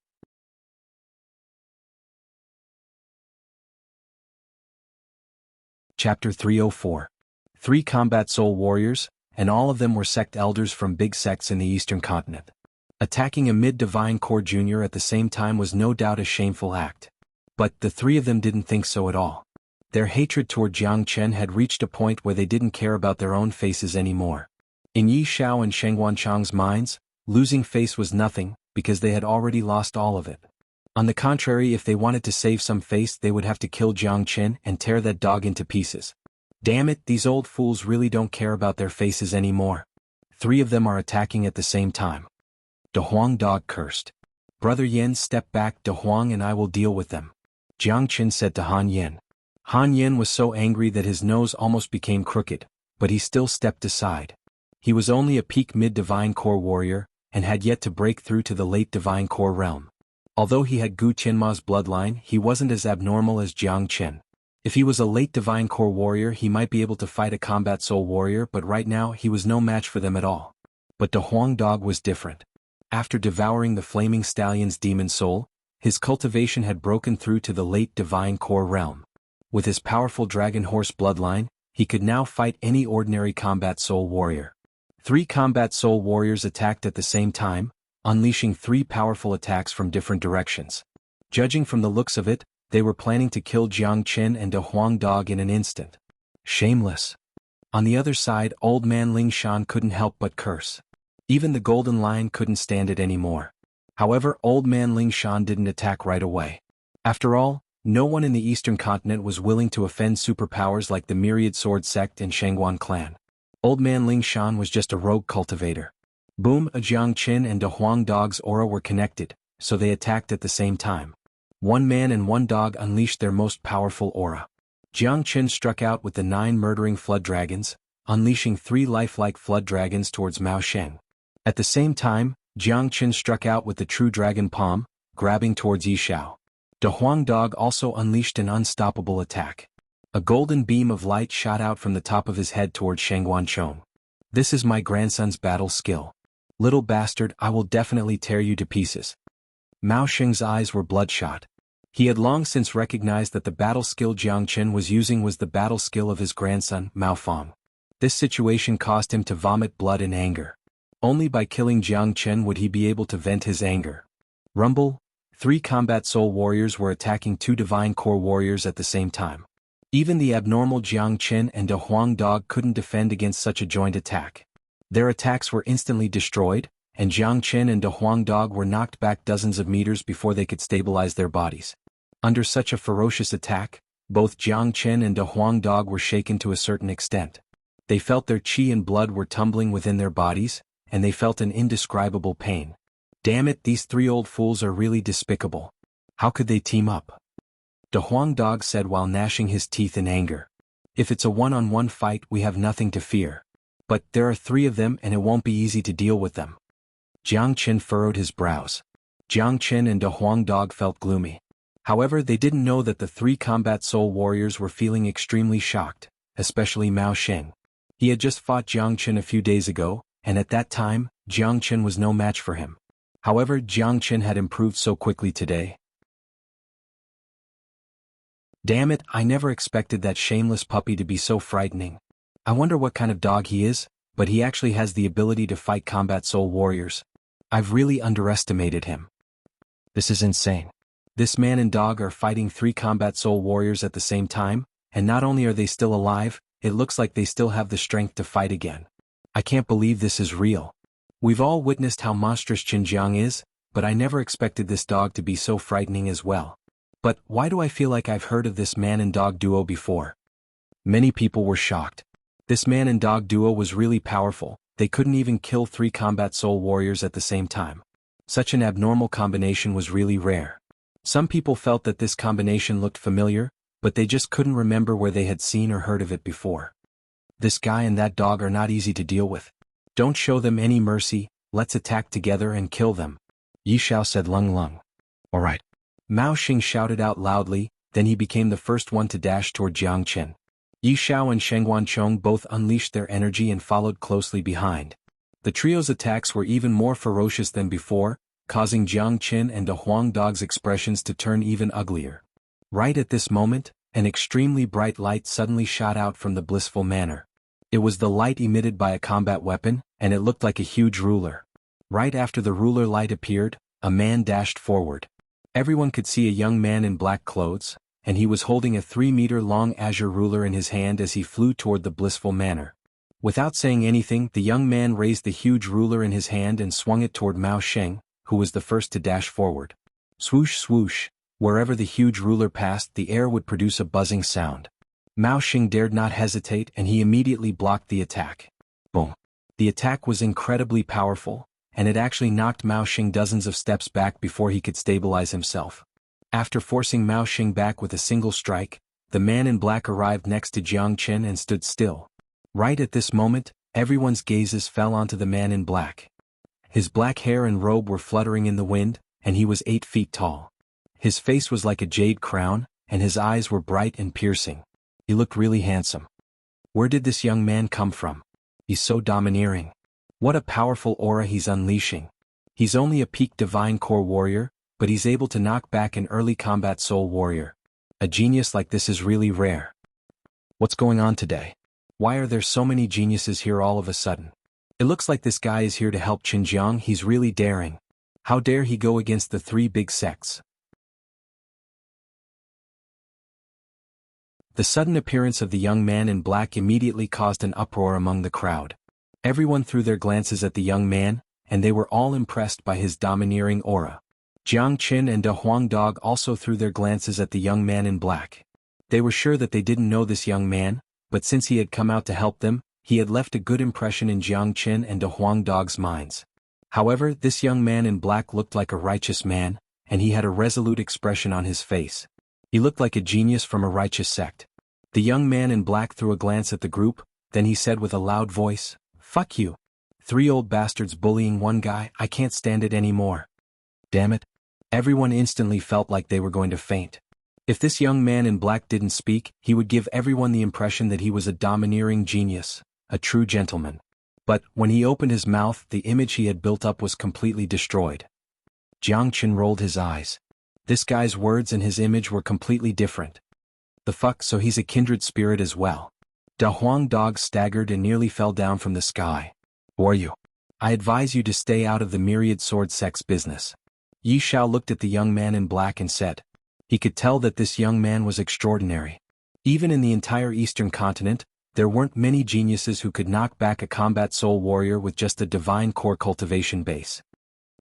Chapter 304. 3 combat soul warriors, and all of them were sect elders from big sects in the eastern continent. Attacking a mid-divine core junior at the same time was no doubt a shameful act. But the 3 of them didn't think so at all. Their hatred toward Jiang Chen had reached a point where they didn't care about their own faces anymore. In Yi Xiao and Xuanhuan's minds, losing face was nothing, because they had already lost all of it. On the contrary, if they wanted to save some face, they would have to kill Jiang Chen and tear that dog into pieces. Damn it, these old fools really don't care about their faces anymore. 3 of them are attacking at the same time. De Huang dog cursed. Brother Yen, step back, De Huang, and I will deal with them. Jiang Chen said to Han Yen. Han Yen was so angry that his nose almost became crooked, but he still stepped aside. He was only a peak mid-divine core warrior, and had yet to break through to the late divine core realm. Although he had Gu Tianma's bloodline, he wasn't as abnormal as Jiang Chen. If he was a late divine core warrior, he might be able to fight a combat soul warrior, but right now he was no match for them at all. But De Huang dog was different. After devouring the flaming stallion's demon soul, his cultivation had broken through to the late divine core realm. With his powerful dragon horse bloodline, he could now fight any ordinary combat soul warrior. 3 combat soul warriors attacked at the same time, unleashing 3 powerful attacks from different directions. Judging from the looks of it, they were planning to kill Jiang Chen and De Huang dog in an instant. Shameless. On the other side, old man Ling Shan couldn't help but curse. Even the golden lion couldn't stand it anymore. However, old man Ling Shan didn't attack right away. After all, no one in the eastern continent was willing to offend superpowers like the Myriad Sword sect and Xuanhuan clan. Old man Ling Shan was just a rogue cultivator. Boom, a Jiang Chen and De Huang dog's aura were connected, so they attacked at the same time. 1 man and 1 dog unleashed their most powerful aura. Jiang Chen struck out with the 9 murdering flood dragons, unleashing 3 lifelike flood dragons towards Mao Sheng. At the same time, Jiang Chen struck out with the true dragon palm, grabbing towards Yi Xiao. De Huang dog also unleashed an unstoppable attack. A golden beam of light shot out from the top of his head towards Xuanhuan. This is my grandson's battle skill. Little bastard, I will definitely tear you to pieces. Mao Sheng's eyes were bloodshot. He had long since recognized that the battle skill Jiang Chen was using was the battle skill of his grandson, Mao Fang. This situation caused him to vomit blood in anger. Only by killing Jiang Chen would he be able to vent his anger. Rumble. 3 combat soul warriors were attacking 2 divine core warriors at the same time. Even the abnormal Jiang Chen and De Huang dog couldn't defend against such a joint attack. Their attacks were instantly destroyed, and Jiang Chen and De Huang dog were knocked back dozens of meters before they could stabilize their bodies. Under such a ferocious attack, both Jiang Chen and De Huang dog were shaken to a certain extent. They felt their qi and blood were tumbling within their bodies, and they felt an indescribable pain. Damn it, these 3 old fools are really despicable. How could they team up? De Huang dog said while gnashing his teeth in anger. If it's a one-on-one fight, we have nothing to fear. But there are 3 of them and it won't be easy to deal with them. Jiang Chen furrowed his brows. Jiang Chen and De Huang dog felt gloomy. However, they didn't know that the three combat soul warriors were feeling extremely shocked, especially Mao Sheng. He had just fought Jiang Chen a few days ago, and at that time, Jiang Chen was no match for him. However, Jiang Chen had improved so quickly today. Damn it, I never expected that shameless puppy to be so frightening. I wonder what kind of dog he is, but he actually has the ability to fight combat soul warriors. I've really underestimated him. This is insane. This man and dog are fighting three combat soul warriors at the same time, and not only are they still alive, it looks like they still have the strength to fight again. I can't believe this is real. We've all witnessed how monstrous Xinjiang is, but I never expected this dog to be so frightening as well. But why do I feel like I've heard of this man and dog duo before? Many people were shocked. This man and dog duo was really powerful. They couldn't even kill three combat soul warriors at the same time. Such an abnormal combination was really rare. Some people felt that this combination looked familiar, but they just couldn't remember where they had seen or heard of it before. This guy and that dog are not easy to deal with. Don't show them any mercy, let's attack together and kill them. Yi Xiao said Lung Lung. Alright. Mao Xing shouted out loudly, then he became the first one to dash toward Jiang Chen. Yi Xiao and Shengguan Chong both unleashed their energy and followed closely behind. The trio's attacks were even more ferocious than before, causing Jiang Chen and the Huang dog's expressions to turn even uglier. Right at this moment, an extremely bright light suddenly shot out from the blissful manor. It was the light emitted by a combat weapon, and it looked like a huge ruler. Right after the ruler light appeared, a man dashed forward. Everyone could see a young man in black clothes, and he was holding a 3-meter-long azure ruler in his hand as he flew toward the blissful manor. Without saying anything, the young man raised the huge ruler in his hand and swung it toward Mao Sheng, who was the first to dash forward. Swoosh swoosh, wherever the huge ruler passed, the air would produce a buzzing sound. Mao Sheng dared not hesitate and he immediately blocked the attack. Boom. The attack was incredibly powerful, and it actually knocked Mao Sheng dozens of steps back before he could stabilize himself. After forcing Mao Sheng back with a single strike, the man in black arrived next to Jiang Chen and stood still. Right at this moment, everyone's gazes fell onto the man in black. His black hair and robe were fluttering in the wind, and he was 8 feet tall. His face was like a jade crown, and his eyes were bright and piercing. He looked really handsome. Where did this young man come from? He's so domineering. What a powerful aura he's unleashing. He's only a peak divine core warrior, but he's able to knock back an early combat soul warrior. A genius like this is really rare. What's going on today? Why are there so many geniuses here all of a sudden? It looks like this guy is here to help Xinjiang. He's really daring. How dare he go against the 3 big sects? The sudden appearance of the young man in black immediately caused an uproar among the crowd. Everyone threw their glances at the young man, and they were all impressed by his domineering aura. Jiang Chen and the Huang dog also threw their glances at the young man in black. They were sure that they didn't know this young man, but since he had come out to help them, he had left a good impression in Jiang Chen and the Huang dog's minds. However, this young man in black looked like a righteous man, and he had a resolute expression on his face. He looked like a genius from a righteous sect. The young man in black threw a glance at the group, then he said with a loud voice, "Fuck you. 3 old bastards bullying one guy, I can't stand it anymore." Damn it. Everyone instantly felt like they were going to faint. If this young man in black didn't speak, he would give everyone the impression that he was a domineering genius, a true gentleman. But, when he opened his mouth, the image he had built up was completely destroyed. Jiang Chen rolled his eyes. This guy's words and his image were completely different. The fuck, so he's a kindred spirit as well. Da Huang dog staggered and nearly fell down from the sky. Who are you? I advise you to stay out of the myriad sword sect's business. Yi Xiao looked at the young man in black and said. He could tell that this young man was extraordinary. Even in the entire eastern continent, there weren't many geniuses who could knock back a combat soul warrior with just a divine core cultivation base.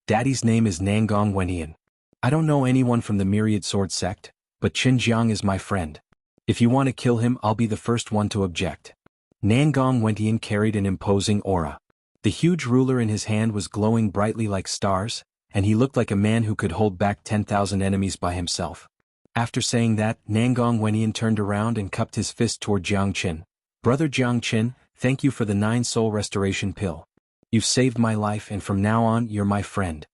Daddy's name is Nangong Wenyan. I don't know anyone from the myriad sword sect, but Xinjiang is my friend. If you want to kill him, I'll be the first one to object. Nangong Wenyan carried an imposing aura. The huge ruler in his hand was glowing brightly like stars, and he looked like a man who could hold back 10,000 enemies by himself. After saying that, Nangong Wenyan turned around and cupped his fist toward Jiang Chen. Brother Jiang Chen, thank you for the 9 soul restoration pill. You've saved my life and from now on you're my friend.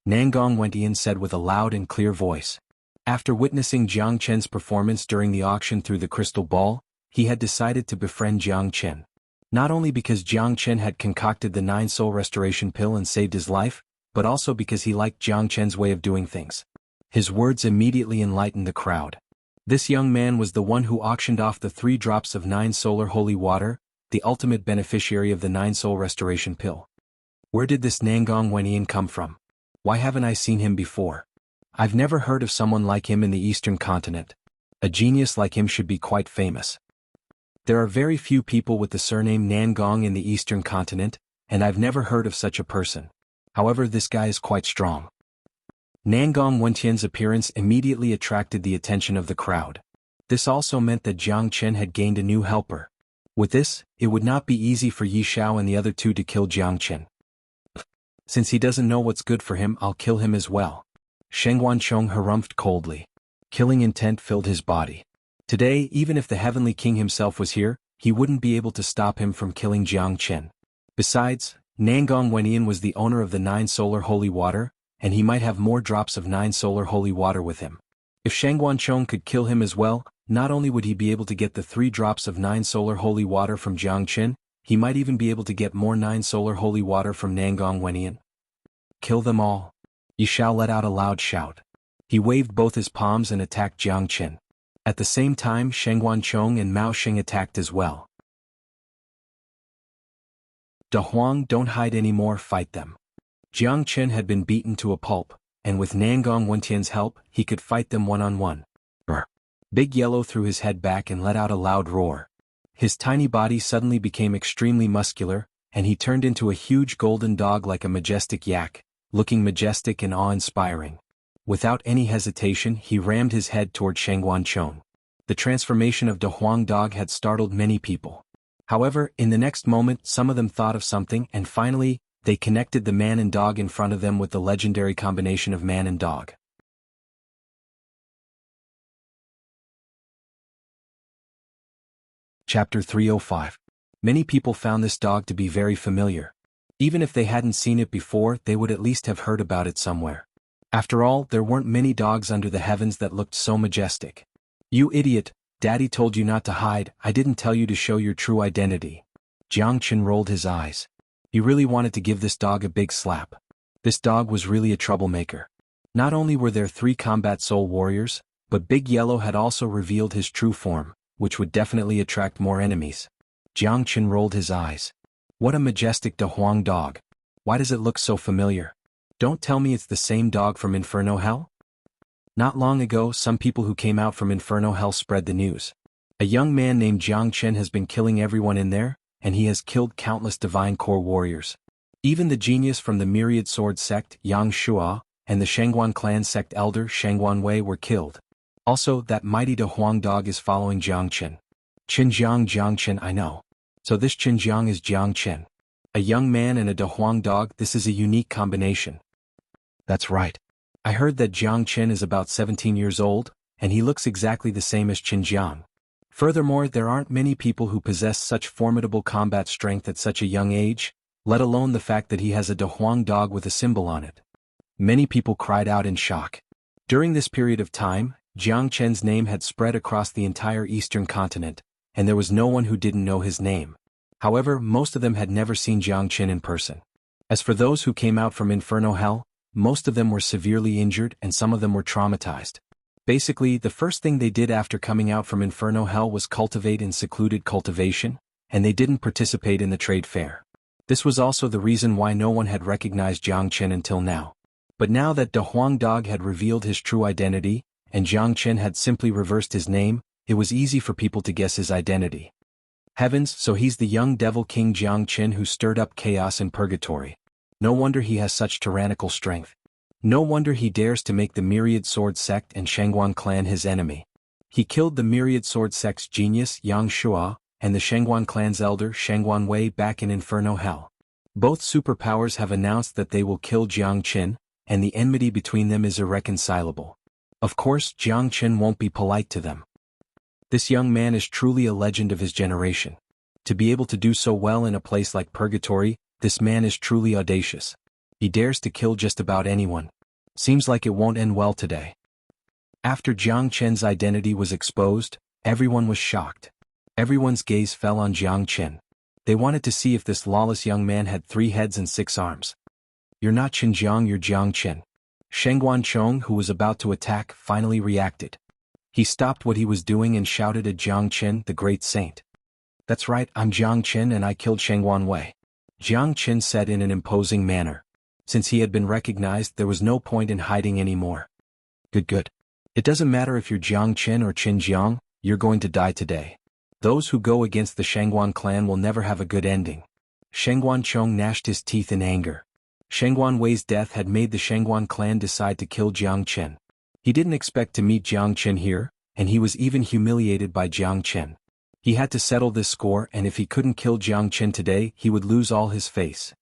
Nangong Wenyan said with a loud and clear voice. After witnessing Jiang Chen's performance during the auction through the crystal ball, he had decided to befriend Jiang Chen. Not only because Jiang Chen had concocted the 9-soul restoration pill and saved his life, but also because he liked Jiang Chen's way of doing things. His words immediately enlightened the crowd. This young man was the one who auctioned off the 3 drops of 9-solar holy water, the ultimate beneficiary of the 9-soul restoration pill. Where did this Nangong Wenyan come from? Why haven't I seen him before? I've never heard of someone like him in the Eastern continent. A genius like him should be quite famous. There are very few people with the surname Nangong in the Eastern continent, and I've never heard of such a person. However, this guy is quite strong. Nangong Wentian's appearance immediately attracted the attention of the crowd. This also meant that Jiang Chen had gained a new helper. With this, it would not be easy for Yi Xiao and the other 2 to kill Jiang Chen. Since he doesn't know what's good for him, I'll kill him as well. Xuanhuan harumphed coldly. Killing intent filled his body. Today, even if the Heavenly King himself was here, he wouldn't be able to stop him from killing Jiang Chen. Besides, Nangong Wenyan was the owner of the 9-solar holy water, and he might have more drops of 9-solar holy water with him. If Xuanhuan could kill him as well, not only would he be able to get the 3 drops of 9-solar holy water from Jiang Chen, he might even be able to get more 9-solar holy water from Nangong Wenyan. Kill them all. Yi Xiao let out a loud shout. He waved both his palms and attacked Jiang Chen. At the same time, Xuanhuan and Mao Xing attacked as well. Da Huang, don't hide anymore, fight them. Jiang Chen had been beaten to a pulp, and with Nangong Wentian's help, he could fight them one-on-one. Big Yellow threw his head back and let out a loud roar. His tiny body suddenly became extremely muscular, and he turned into a huge golden dog like a majestic yak, looking majestic and awe-inspiring. Without any hesitation, he rammed his head toward Xuanhuan. The transformation of Da Huang dog had startled many people. However, in the next moment, some of them thought of something, and finally, they connected the man and dog in front of them with the legendary combination of man and dog. Chapter 305. Many people found this dog to be very familiar. Even if they hadn't seen it before, they would at least have heard about it somewhere. After all, there weren't many dogs under the heavens that looked so majestic. You idiot, Daddy told you not to hide, I didn't tell you to show your true identity. Jiang Chen rolled his eyes. He really wanted to give this dog a big slap. This dog was really a troublemaker. Not only were there 3 combat soul warriors, but Big Yellow had also revealed his true form, which would definitely attract more enemies. Jiang Chen rolled his eyes. What a majestic Da Huang dog. Why does it look so familiar? Don't tell me it's the same dog from Inferno Hell? Not long ago, some people who came out from Inferno Hell spread the news. A young man named Jiang Chen has been killing everyone in there, and he has killed countless divine core warriors. Even the genius from the Myriad Sword sect, Xianxia, and the Xuanhuan clan sect elder, Xuanhuan were killed. Also, that mighty Da Huang dog is following Jiang Chen. Jiang Chen, I know. So this Jiang is Jiang Chen. A young man and a Da Huang dog, this is a unique combination. That's right. I heard that Jiang Chen is about 17 years old, and he looks exactly the same as Jiang. Furthermore, there aren't many people who possess such formidable combat strength at such a young age, let alone the fact that he has a Da Huang dog with a symbol on it. Many people cried out in shock. During this period of time, Jiang Chen's name had spread across the entire eastern continent, and there was no one who didn't know his name. However, most of them had never seen Jiang Chen in person. As for those who came out from Inferno Hell, most of them were severely injured and some of them were traumatized. Basically, the first thing they did after coming out from Inferno Hell was cultivate in secluded cultivation, and they didn't participate in the trade fair. This was also the reason why no one had recognized Jiang Chen until now. But now that Da Huang dog had revealed his true identity, and Jiang Chen had simply reversed his name, it was easy for people to guess his identity. Heavens, so he's the young devil king Jiang Chen who stirred up chaos in purgatory. No wonder he has such tyrannical strength. No wonder he dares to make the Myriad Sword sect and Xuanhuan clan his enemy. He killed the Myriad Sword sect's genius Xianxia, and the Xuanhuan clan's elder Xuanhuan back in Inferno Hell. Both superpowers have announced that they will kill Jiang Chen, and the enmity between them is irreconcilable. Of course, Jiang Chen won't be polite to them. This young man is truly a legend of his generation. To be able to do so well in a place like Purgatory, this man is truly audacious. He dares to kill just about anyone. Seems like it won't end well today. After Jiang Chen's identity was exposed, everyone was shocked. Everyone's gaze fell on Jiang Chen. They wanted to see if this lawless young man had 3 heads and 6 arms. "You're not Xinjiang, you're Jiang Chen." Shengguan Chong, who was about to attack, finally reacted. He stopped what he was doing and shouted at Jiang Chen, the great saint. "That's right, I'm Jiang Chen and I killed Shengguan Wei." Jiang Chen said in an imposing manner. Since he had been recognized, there was no point in hiding anymore. Good. It doesn't matter if you're Jiang Chen or Qin Jiang, you're going to die today. Those who go against the Shengguan clan will never have a good ending. Shengguan Chong gnashed his teeth in anger. Shengguan Wei's death had made the Shengguan clan decide to kill Jiang Chen. He didn't expect to meet Jiang Chen here, and he was even humiliated by Jiang Chen. He had to settle this score, and if he couldn't kill Jiang Chen today, he would lose all his face.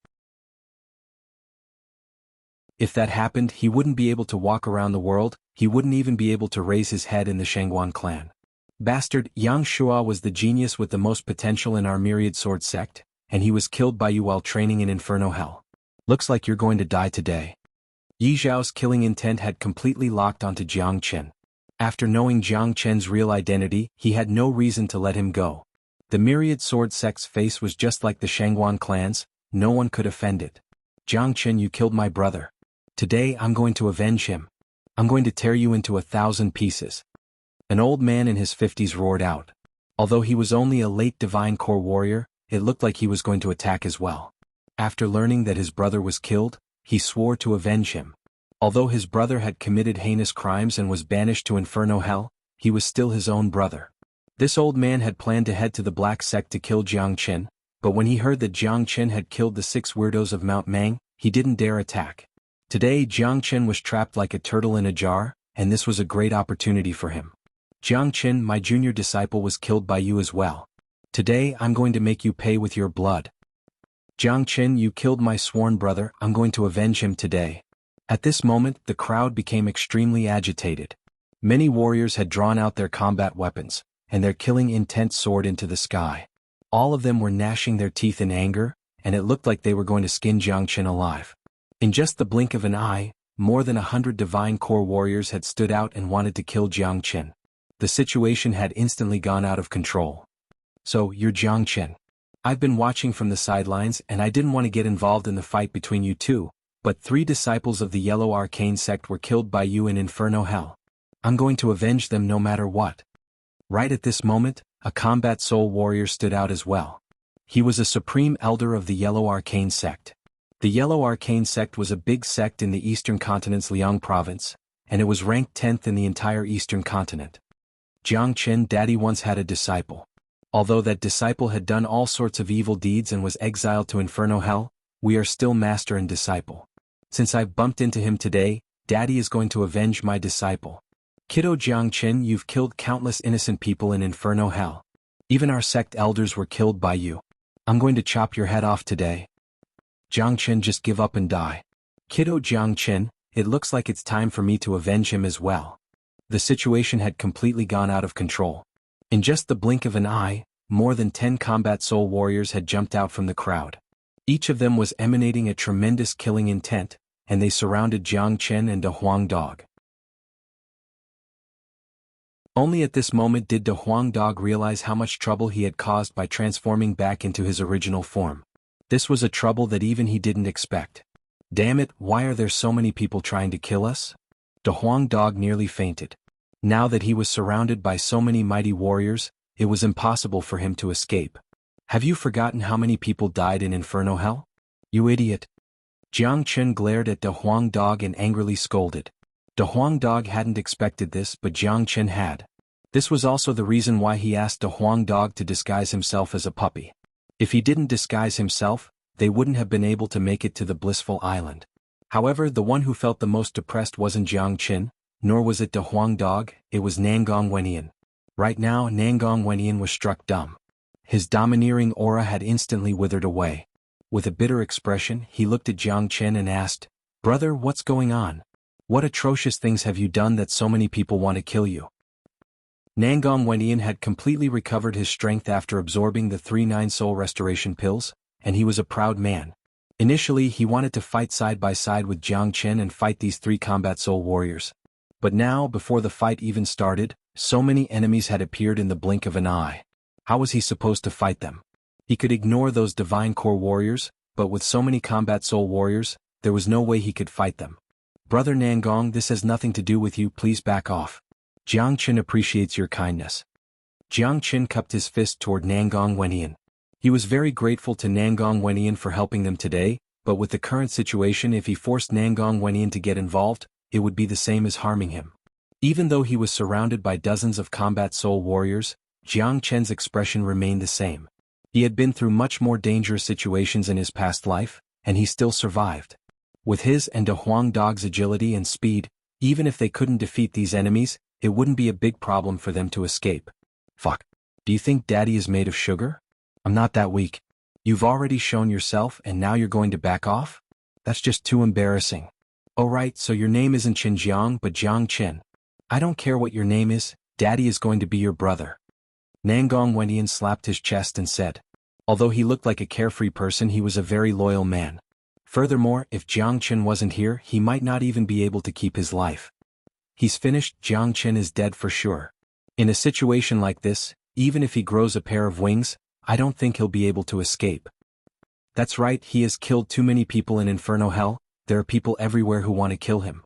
If that happened, he wouldn't be able to walk around the world, he wouldn't even be able to raise his head in the Shengguan clan. Bastard, xianxia was the genius with the most potential in our myriad sword sect, and he was killed by you while training in Inferno Hell. Looks like you're going to die today. Yi Zhao's killing intent had completely locked onto Jiang Chen. After knowing Jiang Chen's real identity, he had no reason to let him go. The myriad sword sect's face was just like the Shengguan clan's, no one could offend it. "Jiang Chen, you killed my brother. Today I'm going to avenge him. I'm going to tear you into 1,000 pieces." An old man in his 50s roared out. Although he was only a late divine core warrior, it looked like he was going to attack as well. After learning that his brother was killed, he swore to avenge him. Although his brother had committed heinous crimes and was banished to Inferno Hell, he was still his own brother. This old man had planned to head to the Black Sect to kill Jiang Chen, but when he heard that Jiang Chen had killed the 6 weirdos of Mount Mang, he didn't dare attack. Today Jiang Chen was trapped like a turtle in a jar, and this was a great opportunity for him. "Jiang Chen, my junior disciple, was killed by you as well. Today I'm going to make you pay with your blood. Jiang Chen, you killed my sworn brother, I'm going to avenge him today." At this moment, the crowd became extremely agitated. Many warriors had drawn out their combat weapons, and their killing intent soared into the sky. All of them were gnashing their teeth in anger, and it looked like they were going to skin Jiang Chen alive. In just the blink of an eye, more than 100 divine core warriors had stood out and wanted to kill Jiang Chen. The situation had instantly gone out of control. "So, you're Jiang Chen. I've been watching from the sidelines and I didn't want to get involved in the fight between you two, but 3 disciples of the Yellow Arcane Sect were killed by you in Inferno Hell. I'm going to avenge them no matter what." Right at this moment, a combat soul warrior stood out as well. He was a supreme elder of the Yellow Arcane Sect. The Yellow Arcane Sect was a big sect in the eastern continent's Liang province, and it was ranked 10th in the entire eastern continent. "Jiang Chen, Daddy once had a disciple. Although that disciple had done all sorts of evil deeds and was exiled to Inferno Hell, we are still master and disciple. Since I've bumped into him today, Daddy is going to avenge my disciple. Kiddo Jiang Chen, you've killed countless innocent people in Inferno Hell. Even our sect elders were killed by you. I'm going to chop your head off today. Jiang Chen, just give up and die. Kiddo Jiang Chen, it looks like it's time for me to avenge him as well." The situation had completely gone out of control. In just the blink of an eye, more than 10 combat soul warriors had jumped out from the crowd. Each of them was emanating a tremendous killing intent, and they surrounded Jiang Chen and De Huang Dog. Only at this moment did De Huang Dog realize how much trouble he had caused by transforming back into his original form. This was a trouble that even he didn't expect. "Damn it, why are there so many people trying to kill us?" De Huang Dog nearly fainted. Now that he was surrounded by so many mighty warriors, it was impossible for him to escape. "Have you forgotten how many people died in Inferno Hell? You idiot." Jiang Chen glared at De Huang Dog and angrily scolded. De Huang Dog hadn't expected this, but Jiang Chen had. This was also the reason why he asked De Huang Dog to disguise himself as a puppy. If he didn't disguise himself, they wouldn't have been able to make it to the blissful island. However, the one who felt the most depressed wasn't Jiang Chen, nor was it De Huang Dog, it was Nangong Wenyan. Right now, Nangong Wenyan was struck dumb. His domineering aura had instantly withered away. With a bitter expression, he looked at Jiang Chen and asked, "Brother, what's going on? What atrocious things have you done that so many people want to kill you?" Nangong Wenyan had completely recovered his strength after absorbing the 3 9-soul restoration pills, and he was a proud man. Initially, he wanted to fight side by side with Jiang Chen and fight these 3 combat soul warriors. But now, before the fight even started, so many enemies had appeared in the blink of an eye. How was he supposed to fight them? He could ignore those divine core warriors, but with so many combat soul warriors, there was no way he could fight them. Brother Nangong, this has nothing to do with you, please back off. Jiang Qin appreciates your kindness. Jiang Qin cupped his fist toward Nangong Wenyan. He was very grateful to Nangong Wenyan for helping them today, but with the current situation, if he forced Nangong Wenyan to get involved, it would be the same as harming him. Even though he was surrounded by dozens of combat soul warriors, Jiang Qin's expression remained the same. He had been through much more dangerous situations in his past life, and he still survived. With his and De Huang Dog's agility and speed, even if they couldn't defeat these enemies, it wouldn't be a big problem for them to escape. Fuck. Do you think Daddy is made of sugar? I'm not that weak. You've already shown yourself and now you're going to back off? That's just too embarrassing. Oh right, so your name isn't Xinjiang but Jiang Qin. I don't care what your name is, Daddy is going to be your brother. Nangong Wenyan slapped his chest and said. Although he looked like a carefree person, he was a very loyal man. Furthermore, if Jiang Qin wasn't here, he might not even be able to keep his life. He's finished, Jiang Qin is dead for sure. In a situation like this, even if he grows a pair of wings, I don't think he'll be able to escape. That's right, he has killed too many people in Inferno Hell, there are people everywhere who want to kill him.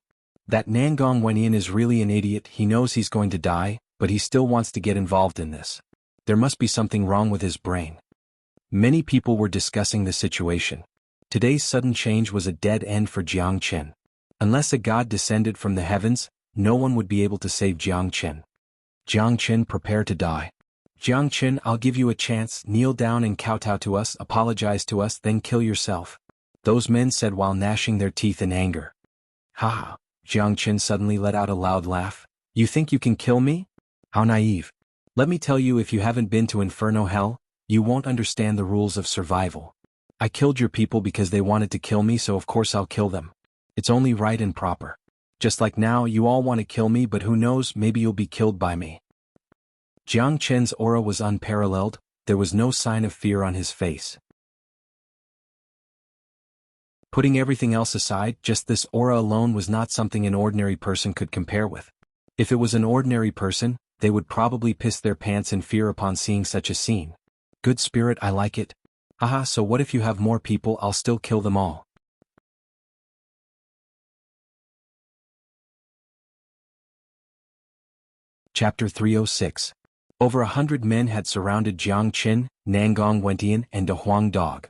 That Nangong Wenyan is really an idiot, he knows he's going to die, but he still wants to get involved in this. There must be something wrong with his brain. Many people were discussing the situation. Today's sudden change was a dead end for Jiang Qin. Unless a god descended from the heavens, no one would be able to save Jiang Qin. Jiang Qin, prepare to die. Jiang Qin, I'll give you a chance, kneel down and kowtow to us, apologize to us, then kill yourself. Those men said while gnashing their teeth in anger. Ha ha, Jiang Qin suddenly let out a loud laugh. You think you can kill me? How naive. Let me tell you, if you haven't been to Inferno Hell, you won't understand the rules of survival. I killed your people because they wanted to kill me, so of course I'll kill them. It's only right and proper. Just like now, you all want to kill me, but who knows, maybe you'll be killed by me. Jiang Qin's aura was unparalleled, there was no sign of fear on his face. Putting everything else aside, just this aura alone was not something an ordinary person could compare with. If it was an ordinary person, they would probably piss their pants in fear upon seeing such a scene. Good spirit, I like it. Haha, so what if you have more people? I'll still kill them all. Chapter 306. Over 100 men had surrounded Jiang Qin, Nangong Wenyan, and De Huang Dog.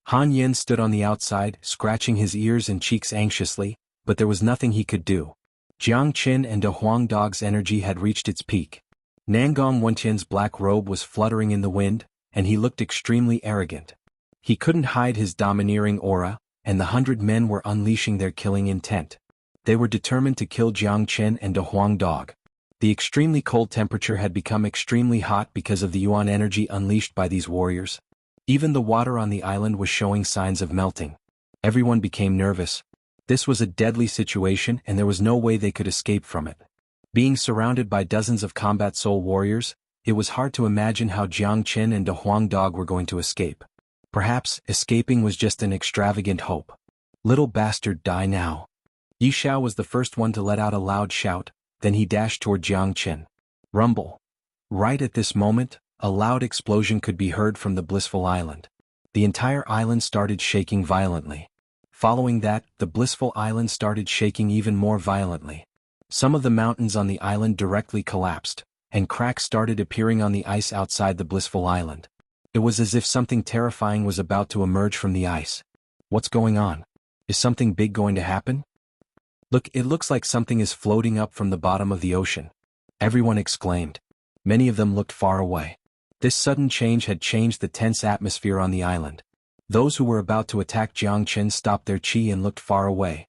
Han Yin stood on the outside, scratching his ears and cheeks anxiously, but there was nothing he could do. Jiang Qin and De Huang Dog's energy had reached its peak. Nangong Wenyan's black robe was fluttering in the wind, and he looked extremely arrogant. He couldn't hide his domineering aura, and the 100 men were unleashing their killing intent. They were determined to kill Jiang Qin and De Huang Dog. The extremely cold temperature had become extremely hot because of the yuan energy unleashed by these warriors. Even the water on the island was showing signs of melting. Everyone became nervous. This was a deadly situation and there was no way they could escape from it. Being surrounded by dozens of combat soul warriors, it was hard to imagine how Jiang Qin and De Huang Dog were going to escape. Perhaps escaping was just an extravagant hope. Little bastard, die now. Yi Xiao was the first one to let out a loud shout, then he dashed toward Jiang Qin. Rumble. Right at this moment, a loud explosion could be heard from the blissful island. The entire island started shaking violently. Following that, the blissful island started shaking even more violently. Some of the mountains on the island directly collapsed, and cracks started appearing on the ice outside the blissful island. It was as if something terrifying was about to emerge from the ice. What's going on? Is something big going to happen? Look, it looks like something is floating up from the bottom of the ocean. Everyone exclaimed. Many of them looked far away. This sudden change had changed the tense atmosphere on the island. Those who were about to attack Jiang Qin stopped their chi and looked far away.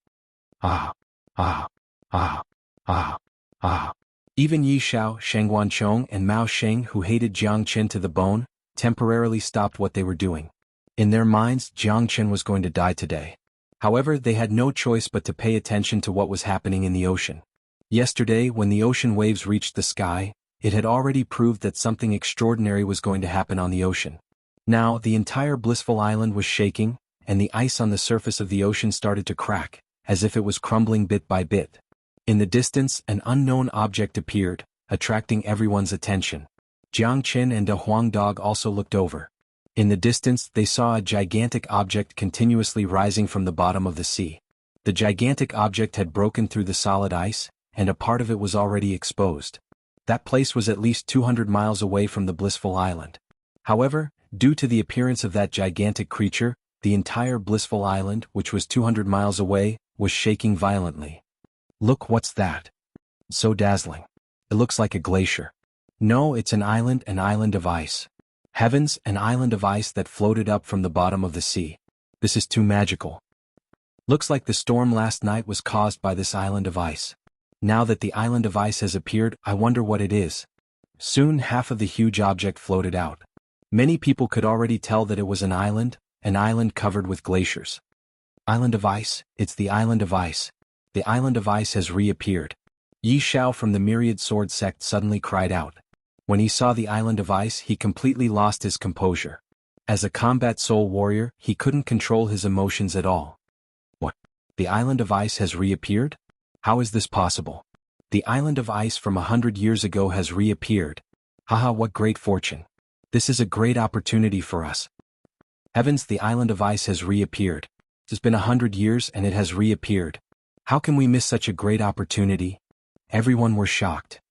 Ah, ah, ah, ah, ah. Even Yi Xiao, Sheng Wanchong, and Mao Sheng, who hated Jiang Qin to the bone, temporarily stopped what they were doing. In their minds, Jiang Qin was going to die today. However, they had no choice but to pay attention to what was happening in the ocean. Yesterday, when the ocean waves reached the sky, it had already proved that something extraordinary was going to happen on the ocean. Now, the entire blissful island was shaking, and the ice on the surface of the ocean started to crack, as if it was crumbling bit by bit. In the distance, an unknown object appeared, attracting everyone's attention. Jiang Qin and a Huang dog also looked over. In the distance, they saw a gigantic object continuously rising from the bottom of the sea. The gigantic object had broken through the solid ice, and a part of it was already exposed. That place was at least 200 miles away from the blissful island. However, due to the appearance of that gigantic creature, the entire blissful island, which was 200 miles away, was shaking violently. Look, what's that? So dazzling. It looks like a glacier. No, it's an island of ice. Heavens, an island of ice that floated up from the bottom of the sea. This is too magical. Looks like the storm last night was caused by this island of ice. Now that the island of ice has appeared, I wonder what it is. Soon half of the huge object floated out. Many people could already tell that it was an island covered with glaciers. Island of ice, it's the island of ice. The island of ice has reappeared. Yi Xiao from the myriad sword sect suddenly cried out. When he saw the island of ice, he completely lost his composure. As a combat soul warrior, he couldn't control his emotions at all. What? The island of ice has reappeared? How is this possible? The island of ice from 100 years ago has reappeared. Haha, what great fortune. This is a great opportunity for us. Heavens, the island of ice has reappeared. It's been 100 years and it has reappeared. How can we miss such a great opportunity? Everyone were shocked.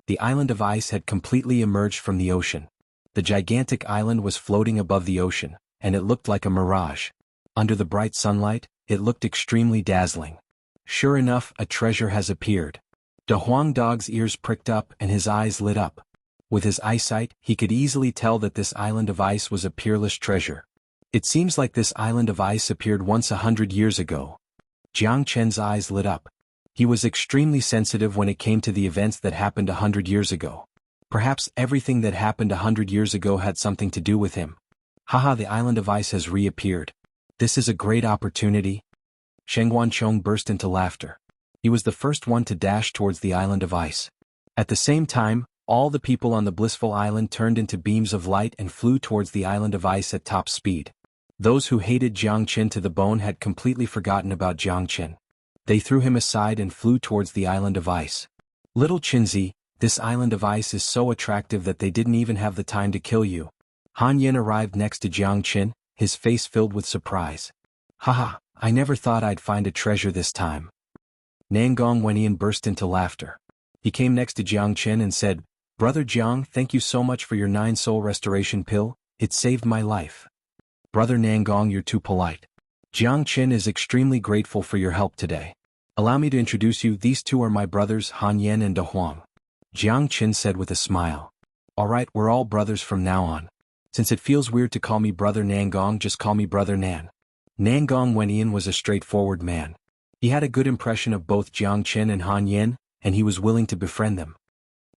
The island of ice had completely emerged from the ocean. The gigantic island was floating above the ocean, and it looked like a mirage. Under the bright sunlight, it looked extremely dazzling. Sure enough, a treasure has appeared. De Huang dog's ears pricked up and his eyes lit up. With his eyesight, he could easily tell that this island of ice was a peerless treasure. It seems like this island of ice appeared once 100 years ago. Jiang Chen's eyes lit up. He was extremely sensitive when it came to the events that happened 100 years ago. Perhaps everything that happened 100 years ago had something to do with him. Haha, the island of ice has reappeared. This is a great opportunity. Xuanhuan burst into laughter. He was the first one to dash towards the island of ice. At the same time, all the people on the blissful island turned into beams of light and flew towards the island of ice at top speed. Those who hated Jiang Qin to the bone had completely forgotten about Jiang Qin. They threw him aside and flew towards the island of ice. Little Qinzi, this island of ice is so attractive that they didn't even have the time to kill you. Han Yin arrived next to Jiang Qin, his face filled with surprise. Haha, I never thought I'd find a treasure this time. Nangong Wenyan burst into laughter. He came next to Jiang Qin and said, Brother Jiang, thank you so much for your 9-soul restoration pill, it saved my life. Brother Nangong, you're too polite. Jiang Qin is extremely grateful for your help today. Allow me to introduce you, these two are my brothers Han Yen and De Huang. Jiang Qin said with a smile. Alright, we're all brothers from now on. Since it feels weird to call me Brother Nangong, just call me Brother Nan. Nangong Wenyan was a straightforward man. He had a good impression of both Jiang Qin and Han Yen, and he was willing to befriend them.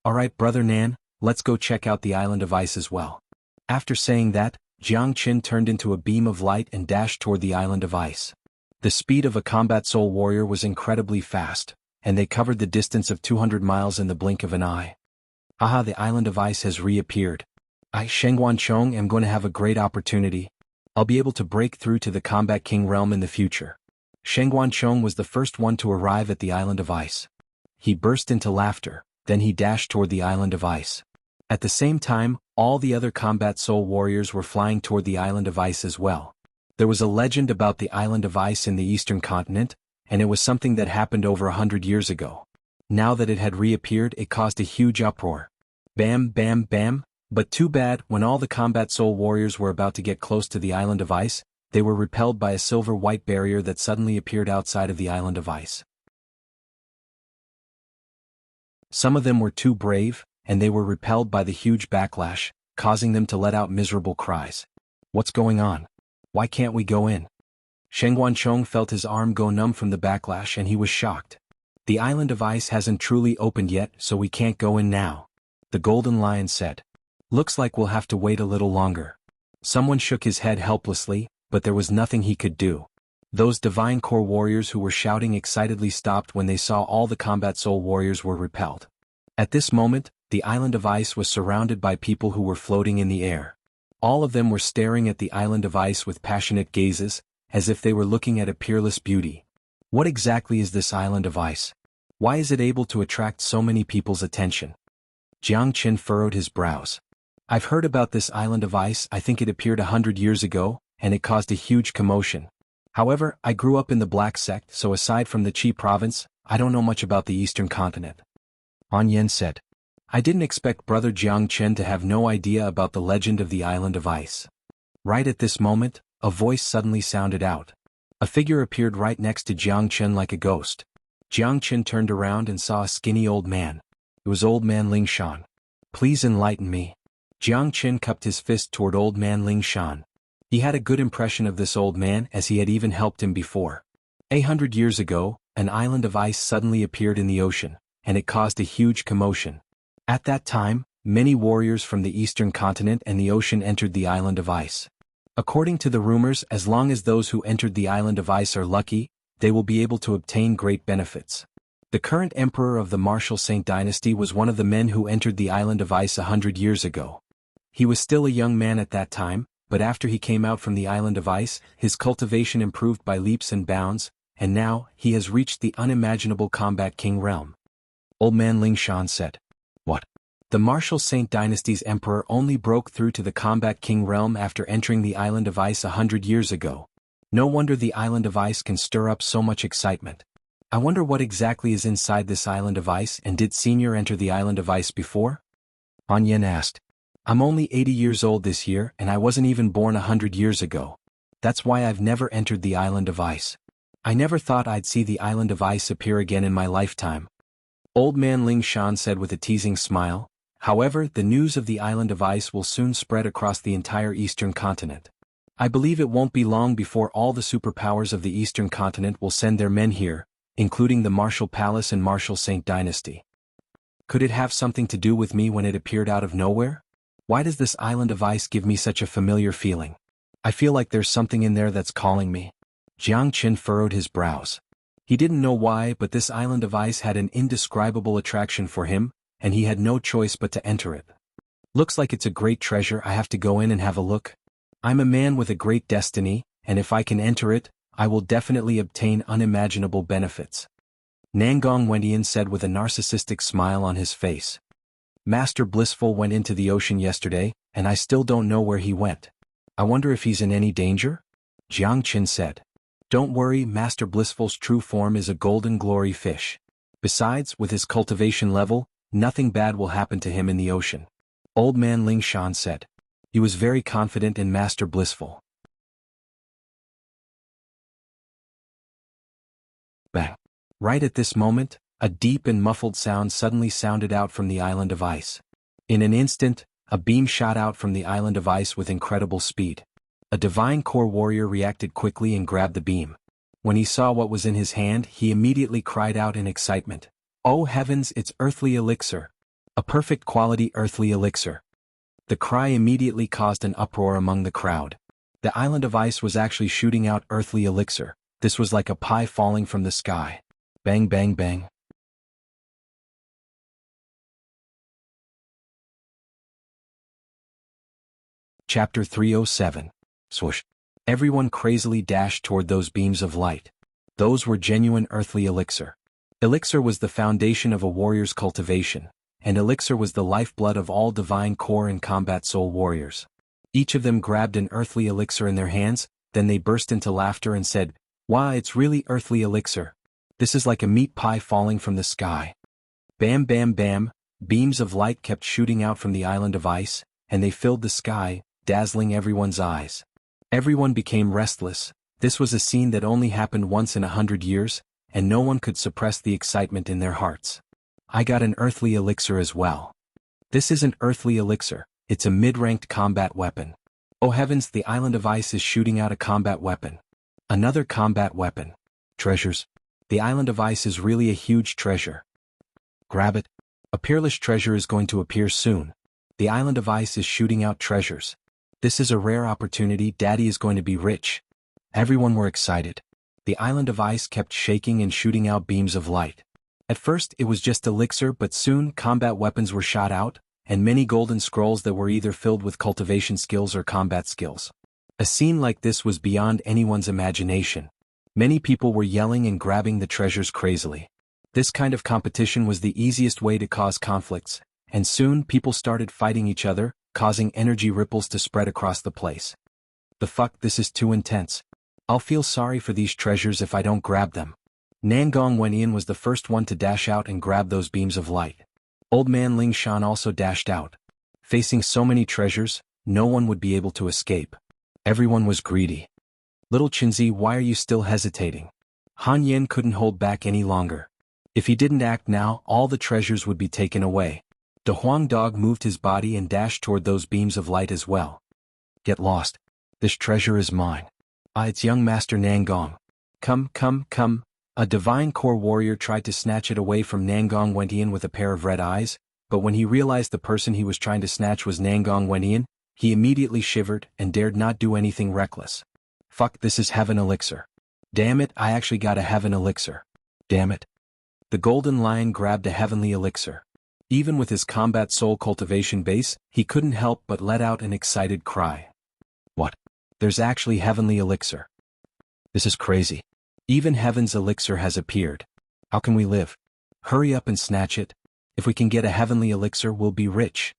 Alright, Brother Nan, let's go check out the island of ice as well. After saying that, Jiang Qin turned into a beam of light and dashed toward the island of ice. The speed of a combat soul warrior was incredibly fast, and they covered the distance of 200 miles in the blink of an eye. Haha, the island of ice has reappeared. I, Xuanhuan, am going to have a great opportunity. I'll be able to break through to the Combat King realm in the future. Xuanhuan was the first one to arrive at the island of ice. He burst into laughter, then he dashed toward the island of ice. At the same time, all the other combat soul warriors were flying toward the island of ice as well. There was a legend about the island of ice in the eastern continent, and it was something that happened over 100 years ago. Now that it had reappeared, it caused a huge uproar. Bam, bam, bam, but too bad, when all the combat soul warriors were about to get close to the island of ice, they were repelled by a silver-white barrier that suddenly appeared outside of the island of ice. Some of them were too brave, and they were repelled by the huge backlash, causing them to let out miserable cries. What's going on? Why can't we go in? Xuanhuan felt his arm go numb from the backlash and he was shocked. The island of ice hasn't truly opened yet, so we can't go in now. The golden lion said. Looks like we'll have to wait a little longer. Someone shook his head helplessly, but there was nothing he could do. Those divine core warriors who were shouting excitedly stopped when they saw all the combat soul warriors were repelled. At this moment, the island of ice was surrounded by people who were floating in the air. All of them were staring at the island of ice with passionate gazes, as if they were looking at a peerless beauty. What exactly is this island of ice? Why is it able to attract so many people's attention? Jiang Qin furrowed his brows. I've heard about this island of ice. I think it appeared 100 years ago, and it caused a huge commotion. However, I grew up in the Black Sect, so aside from the Qi province, I don't know much about the eastern continent. Xuanhuan said. I didn't expect Brother Jiang Chen to have no idea about the legend of the island of ice. Right at this moment, a voice suddenly sounded out. A figure appeared right next to Jiang Chen like a ghost. Jiang Chen turned around and saw a skinny old man. It was Old Man Ling Shan. Please enlighten me. Jiang Chen cupped his fist toward Old Man Ling Shan. He had a good impression of this old man as he had even helped him before. 100 years ago, an island of ice suddenly appeared in the ocean, and it caused a huge commotion. At that time, many warriors from the eastern continent and the ocean entered the island of ice. According to the rumors, as long as those who entered the island of ice are lucky, they will be able to obtain great benefits. The current emperor of the Martial Saint dynasty was one of the men who entered the island of ice 100 years ago. He was still a young man at that time, but after he came out from the island of ice, his cultivation improved by leaps and bounds, and now, he has reached the unimaginable Combat King realm. Old Man Ling Shan said. What? The Martial Saint dynasty's emperor only broke through to the Combat King realm after entering the island of ice 100 years ago. No wonder the island of ice can stir up so much excitement. I wonder what exactly is inside this island of ice, and did Senior enter the island of ice before? Xuanhuan asked. I'm only 80 years old this year and I wasn't even born 100 years ago. That's why I've never entered the island of ice. I never thought I'd see the island of ice appear again in my lifetime. Old Man Ling Shan said with a teasing smile. However, the news of the island of ice will soon spread across the entire eastern continent. I believe it won't be long before all the superpowers of the eastern continent will send their men here, including the Martial Palace and Martial Saint dynasty. Could it have something to do with me when it appeared out of nowhere? Why does this island of ice give me such a familiar feeling? I feel like there's something in there that's calling me. Jiang Qin furrowed his brows. He didn't know why, but this island of ice had an indescribable attraction for him, and he had no choice but to enter it. Looks like it's a great treasure. I have to go in and have a look. I'm a man with a great destiny, and if I can enter it, I will definitely obtain unimaginable benefits. Nangong Wendian said with a narcissistic smile on his face. Master Blissful went into the ocean yesterday, and I still don't know where he went. I wonder if he's in any danger? Jiang Qin said. Don't worry, Master Blissful's true form is a golden glory fish. Besides, with his cultivation level, nothing bad will happen to him in the ocean. Old Man Ling Shan said. He was very confident in Master Blissful. Bang! Right at this moment, a deep and muffled sound suddenly sounded out from the island of ice. In an instant, a beam shot out from the island of ice with incredible speed. A divine core warrior reacted quickly and grabbed the beam. When he saw what was in his hand, he immediately cried out in excitement. Oh heavens, it's earthly elixir! A perfect quality earthly elixir. The cry immediately caused an uproar among the crowd. The island of ice was actually shooting out earthly elixir. This was like a pie falling from the sky. Bang bang bang. Chapter 307. Swoosh. Everyone crazily dashed toward those beams of light. Those were genuine earthly elixir. Elixir was the foundation of a warrior's cultivation, and elixir was the lifeblood of all divine core and combat soul warriors. Each of them grabbed an earthly elixir in their hands, then they burst into laughter and said, Wow, it's really earthly elixir. This is like a meat pie falling from the sky. Bam bam bam, beams of light kept shooting out from the island of ice, and they filled the sky, dazzling everyone's eyes. Everyone became restless. This was a scene that only happened once in 100 years, and no one could suppress the excitement in their hearts. I got an earthly elixir as well. This isn't earthly elixir, it's a mid-ranked combat weapon. Oh heavens, the island of ice is shooting out a combat weapon. Another combat weapon. Treasures. The island of ice is really a huge treasure. Grab it. A peerless treasure is going to appear soon. The island of ice is shooting out treasures. This is a rare opportunity. Daddy is going to be rich. Everyone were excited. The island of ice kept shaking and shooting out beams of light. At first it was just elixir, but soon combat weapons were shot out, and many golden scrolls that were either filled with cultivation skills or combat skills. A scene like this was beyond anyone's imagination. Many people were yelling and grabbing the treasures crazily. This kind of competition was the easiest way to cause conflicts, and soon people started fighting each other, causing energy ripples to spread across the place. The fuck, this is too intense. I'll feel sorry for these treasures if I don't grab them. Xuanhuan was the first one to dash out and grab those beams of light. Old man Ling Shan also dashed out. Facing so many treasures, no one would be able to escape. Everyone was greedy. Little Qinzi, why are you still hesitating? Han Yan couldn't hold back any longer. If he didn't act now, all the treasures would be taken away. The Huang dog moved his body and dashed toward those beams of light as well. Get lost. This treasure is mine. It's young Master Nangong. Come. A divine core warrior tried to snatch it away from Xuanhuan with a pair of red eyes, but when he realized the person he was trying to snatch was Xuanhuan, he immediately shivered and dared not do anything reckless. Fuck, this is heaven elixir. Damn it, I actually got a heaven elixir. Damn it. The golden lion grabbed a heavenly elixir. Even with his combat soul cultivation base, he couldn't help but let out an excited cry. What? There's actually heavenly elixir. This is crazy. Even heaven's elixir has appeared. How can we live? Hurry up and snatch it. If we can get a heavenly elixir, we'll be rich.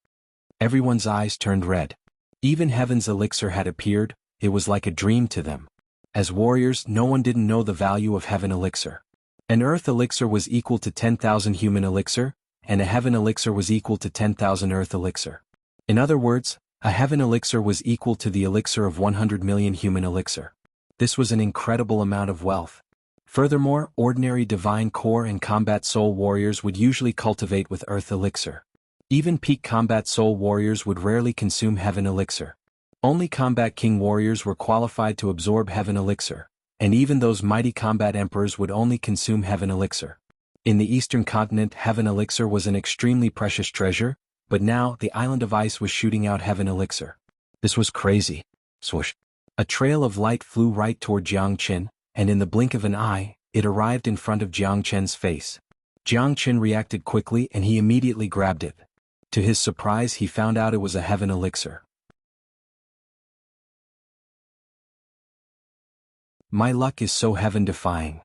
Everyone's eyes turned red. Even heaven's elixir had appeared. It was like a dream to them. As warriors, no one didn't know the value of heaven elixir. An earth elixir was equal to 10,000 human elixir, and a heaven elixir was equal to 10,000 earth elixir. In other words, a heaven elixir was equal to the elixir of 100 million human elixir. This was an incredible amount of wealth. Furthermore, ordinary divine core and combat soul warriors would usually cultivate with earth elixir. Even peak combat soul warriors would rarely consume heaven elixir. Only combat king warriors were qualified to absorb heaven elixir, and even those mighty combat emperors would only consume heaven elixir. In the eastern continent, heaven elixir was an extremely precious treasure, but now the island of ice was shooting out heaven elixir. This was crazy. Swoosh. A trail of light flew right toward Jiang Qin, and in the blink of an eye, it arrived in front of Jiang Qin's face. Jiang Qin reacted quickly and he immediately grabbed it. To his surprise, he found out it was a heaven elixir. My luck is so heaven-defying.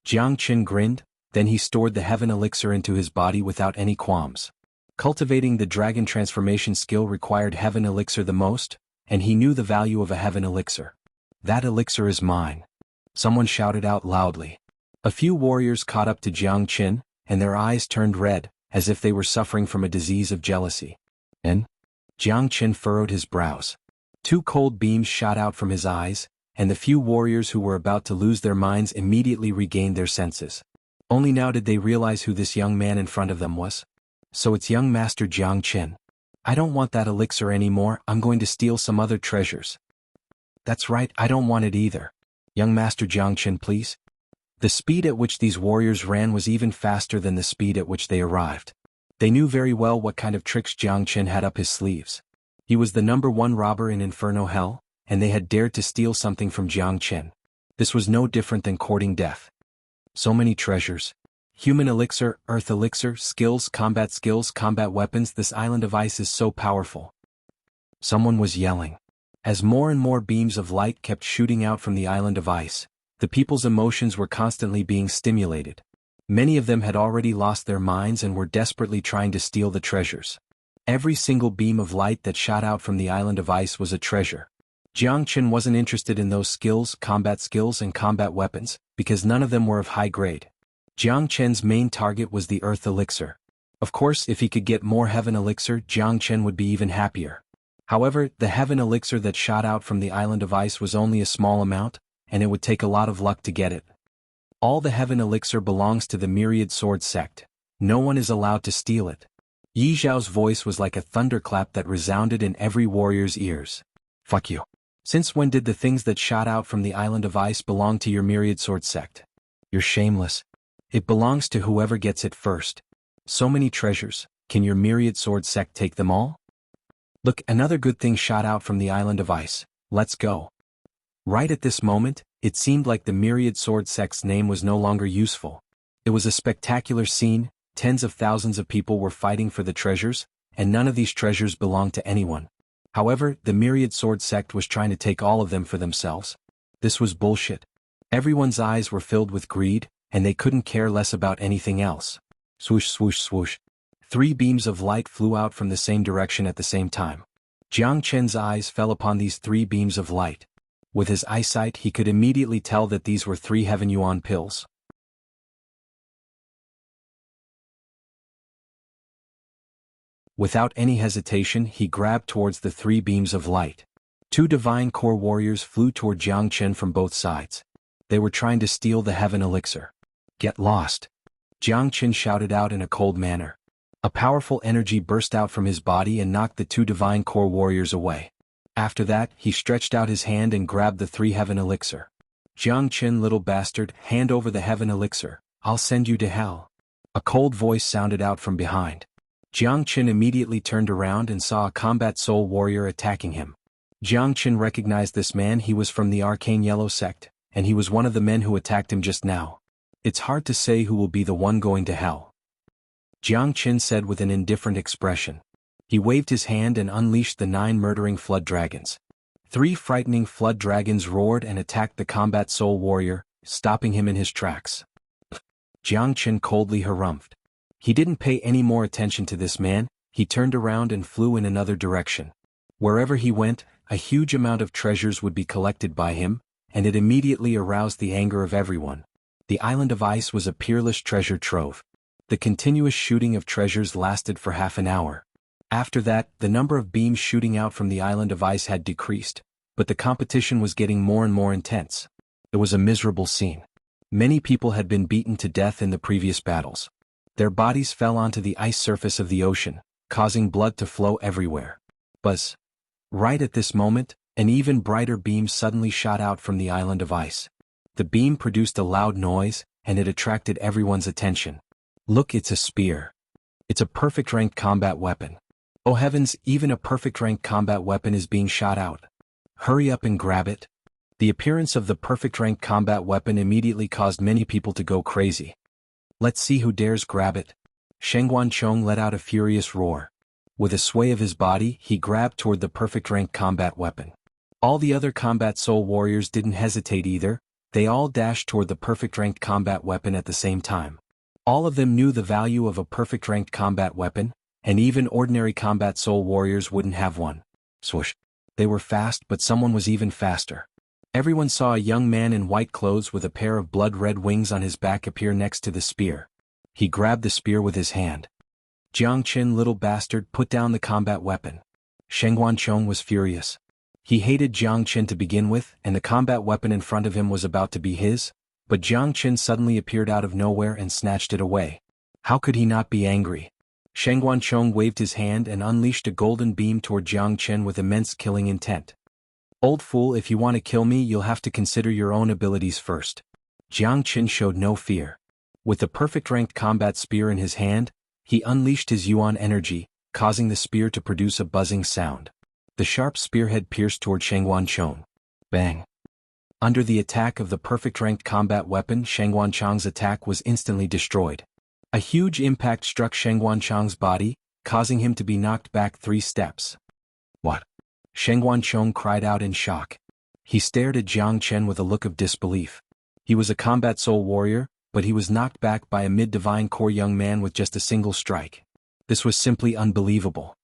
Jiang Qin grinned, then he stored the heaven elixir into his body without any qualms. Cultivating the dragon transformation skill required heaven elixir the most, and he knew the value of a heaven elixir. That elixir is mine. Someone shouted out loudly. A few warriors caught up to Jiang Qin, and their eyes turned red, as if they were suffering from a disease of jealousy. And? Jiang Qin furrowed his brows. Two cold beams shot out from his eyes, and the few warriors who were about to lose their minds immediately regained their senses. Only now did they realize who this young man in front of them was. So it's young Master Jiang Qin. I don't want that elixir anymore, I'm going to steal some other treasures. That's right, I don't want it either. Young Master Jiang Qin, please. The speed at which these warriors ran was even faster than the speed at which they arrived. They knew very well what kind of tricks Jiang Qin had up his sleeves. He was the #1 robber in Inferno Hell, and they had dared to steal something from Jiang Qin. This was no different than courting death. So many treasures. Human elixir, earth elixir, skills, combat weapons, this island of ice is so powerful. Someone was yelling. As more and more beams of light kept shooting out from the island of ice, the people's emotions were constantly being stimulated. Many of them had already lost their minds and were desperately trying to steal the treasures. Every single beam of light that shot out from the island of ice was a treasure. Jiang Qin wasn't interested in those skills and combat weapons, because none of them were of high grade. Jiang Qin's main target was the earth elixir. Of course, if he could get more heaven elixir, Jiang Qin would be even happier. However, the heaven elixir that shot out from the island of ice was only a small amount, and it would take a lot of luck to get it. All the heaven elixir belongs to the myriad sword sect. No one is allowed to steal it. Yi Zhao's voice was like a thunderclap that resounded in every warrior's ears. Fuck you. Since when did the things that shot out from the island of ice belong to your myriad sword sect? You're shameless. It belongs to whoever gets it first. So many treasures, can your myriad sword sect take them all? Look, another good thing shot out from the island of ice. Let's go. Right at this moment, it seemed like the myriad sword sect's name was no longer useful. It was a spectacular scene, tens of thousands of people were fighting for the treasures, and none of these treasures belonged to anyone. However, the myriad sword sect was trying to take all of them for themselves. This was bullshit. Everyone's eyes were filled with greed, and they couldn't care less about anything else. Swoosh, swoosh, swoosh. 3 beams of light flew out from the same direction at the same time. Jiang Chen's eyes fell upon these 3 beams of light. With his eyesight he could immediately tell that these were 3 heaven yuan pills. Without any hesitation he grabbed towards the 3 beams of light. 2 divine core warriors flew toward Jiang Chen from both sides. They were trying to steal the heaven elixir. Get lost! Jiang Chen shouted out in a cold manner. A powerful energy burst out from his body and knocked the 2 divine core warriors away. After that, he stretched out his hand and grabbed the 3 heaven elixir. Jiang Chen, little bastard, hand over the heaven elixir. I'll send you to hell. A cold voice sounded out from behind. Jiang Chen immediately turned around and saw a combat soul warrior attacking him. Jiang Chen recognized this man. He was from the Arcane Yellow sect, and he was one of the men who attacked him just now. It's hard to say who will be the one going to hell, Jiang Chen said with an indifferent expression. He waved his hand and unleashed the 9 murdering flood dragons. 3 frightening flood dragons roared and attacked the combat soul warrior, stopping him in his tracks. Jiang Chen coldly harumphed. He didn't pay any more attention to this man. He turned around and flew in another direction. Wherever he went, a huge amount of treasures would be collected by him, and it immediately aroused the anger of everyone. The island of ice was a peerless treasure trove. The continuous shooting of treasures lasted for half an hour. After that, the number of beams shooting out from the island of ice had decreased, but the competition was getting more and more intense. It was a miserable scene. Many people had been beaten to death in the previous battles. Their bodies fell onto the ice surface of the ocean, causing blood to flow everywhere. Buzz! Right at this moment, an even brighter beam suddenly shot out from the island of ice. The beam produced a loud noise, and it attracted everyone's attention. Look, it's a spear. It's a perfect ranked combat weapon. Oh heavens, even a perfect ranked combat weapon is being shot out. Hurry up and grab it. The appearance of the perfect ranked combat weapon immediately caused many people to go crazy. Let's see who dares grab it. Xuanhuan Chong let out a furious roar. With a sway of his body, he grabbed toward the perfect ranked combat weapon. All the other combat soul warriors didn't hesitate either. They all dashed toward the perfect ranked combat weapon at the same time. All of them knew the value of a perfect ranked combat weapon, and even ordinary combat soul warriors wouldn't have one. Swoosh. They were fast, but someone was even faster. Everyone saw a young man in white clothes with a pair of blood-red wings on his back appear next to the spear. He grabbed the spear with his hand. Jiang Chen, little bastard, put down the combat weapon. Xuanhuan Chong was furious. He hated Jiang Chen to begin with, and the combat weapon in front of him was about to be his, but Jiang Chen suddenly appeared out of nowhere and snatched it away. How could he not be angry? Xuanhuan Chong waved his hand and unleashed a golden beam toward Jiang Chen with immense killing intent. Old fool, if you want to kill me, you'll have to consider your own abilities first. Jiang Chen showed no fear. With the perfect ranked combat spear in his hand, he unleashed his yuan energy, causing the spear to produce a buzzing sound. The sharp spearhead pierced toward Xuanhuan Chong. Bang! Under the attack of the perfect ranked combat weapon, Xuanhuan Chong's attack was instantly destroyed. A huge impact struck Xuanhuan Chong's body, causing him to be knocked back 3 steps. What? Xuanhuan Chong cried out in shock. He stared at Jiang Chen with a look of disbelief. He was a combat soul warrior, but he was knocked back by a mid-divine core young man with just a single strike. This was simply unbelievable.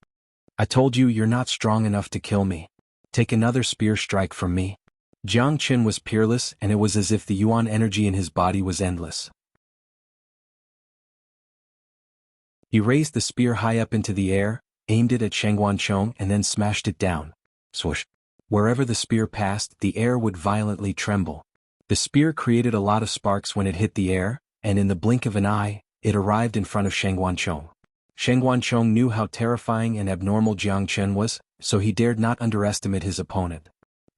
I told you you're not strong enough to kill me. Take another spear strike from me. Jiang Chen was peerless, and it was as if the yuan energy in his body was endless. He raised the spear high up into the air, aimed it at Xuanhuan Chong, and then smashed it down. Swoosh! Wherever the spear passed, the air would violently tremble. The spear created a lot of sparks when it hit the air, and in the blink of an eye, it arrived in front of Xuanhuan Chong. Xuanhuan Chong knew how terrifying and abnormal Jiang Chen was, so he dared not underestimate his opponent.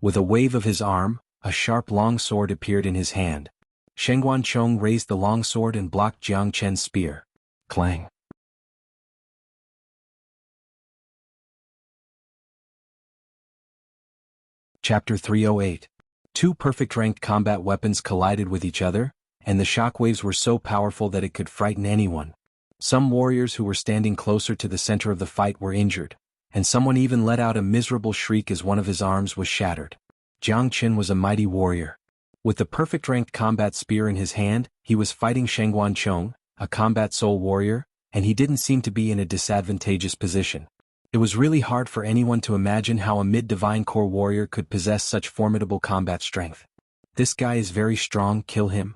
With a wave of his arm, a sharp long sword appeared in his hand. Xuanhuan Chong raised the long sword and blocked Jiang Chen's spear. Clang! Chapter 308. 2 perfect ranked combat weapons collided with each other, and the shockwaves were so powerful that it could frighten anyone. Some warriors who were standing closer to the center of the fight were injured, and someone even let out a miserable shriek as one of his arms was shattered. Jiang Chen was a mighty warrior. With the perfect ranked combat spear in his hand, he was fighting xuanhuan, a combat soul warrior, and he didn't seem to be in a disadvantageous position. It was really hard for anyone to imagine how a mid-divine core warrior could possess such formidable combat strength. "This guy is very strong, kill him,"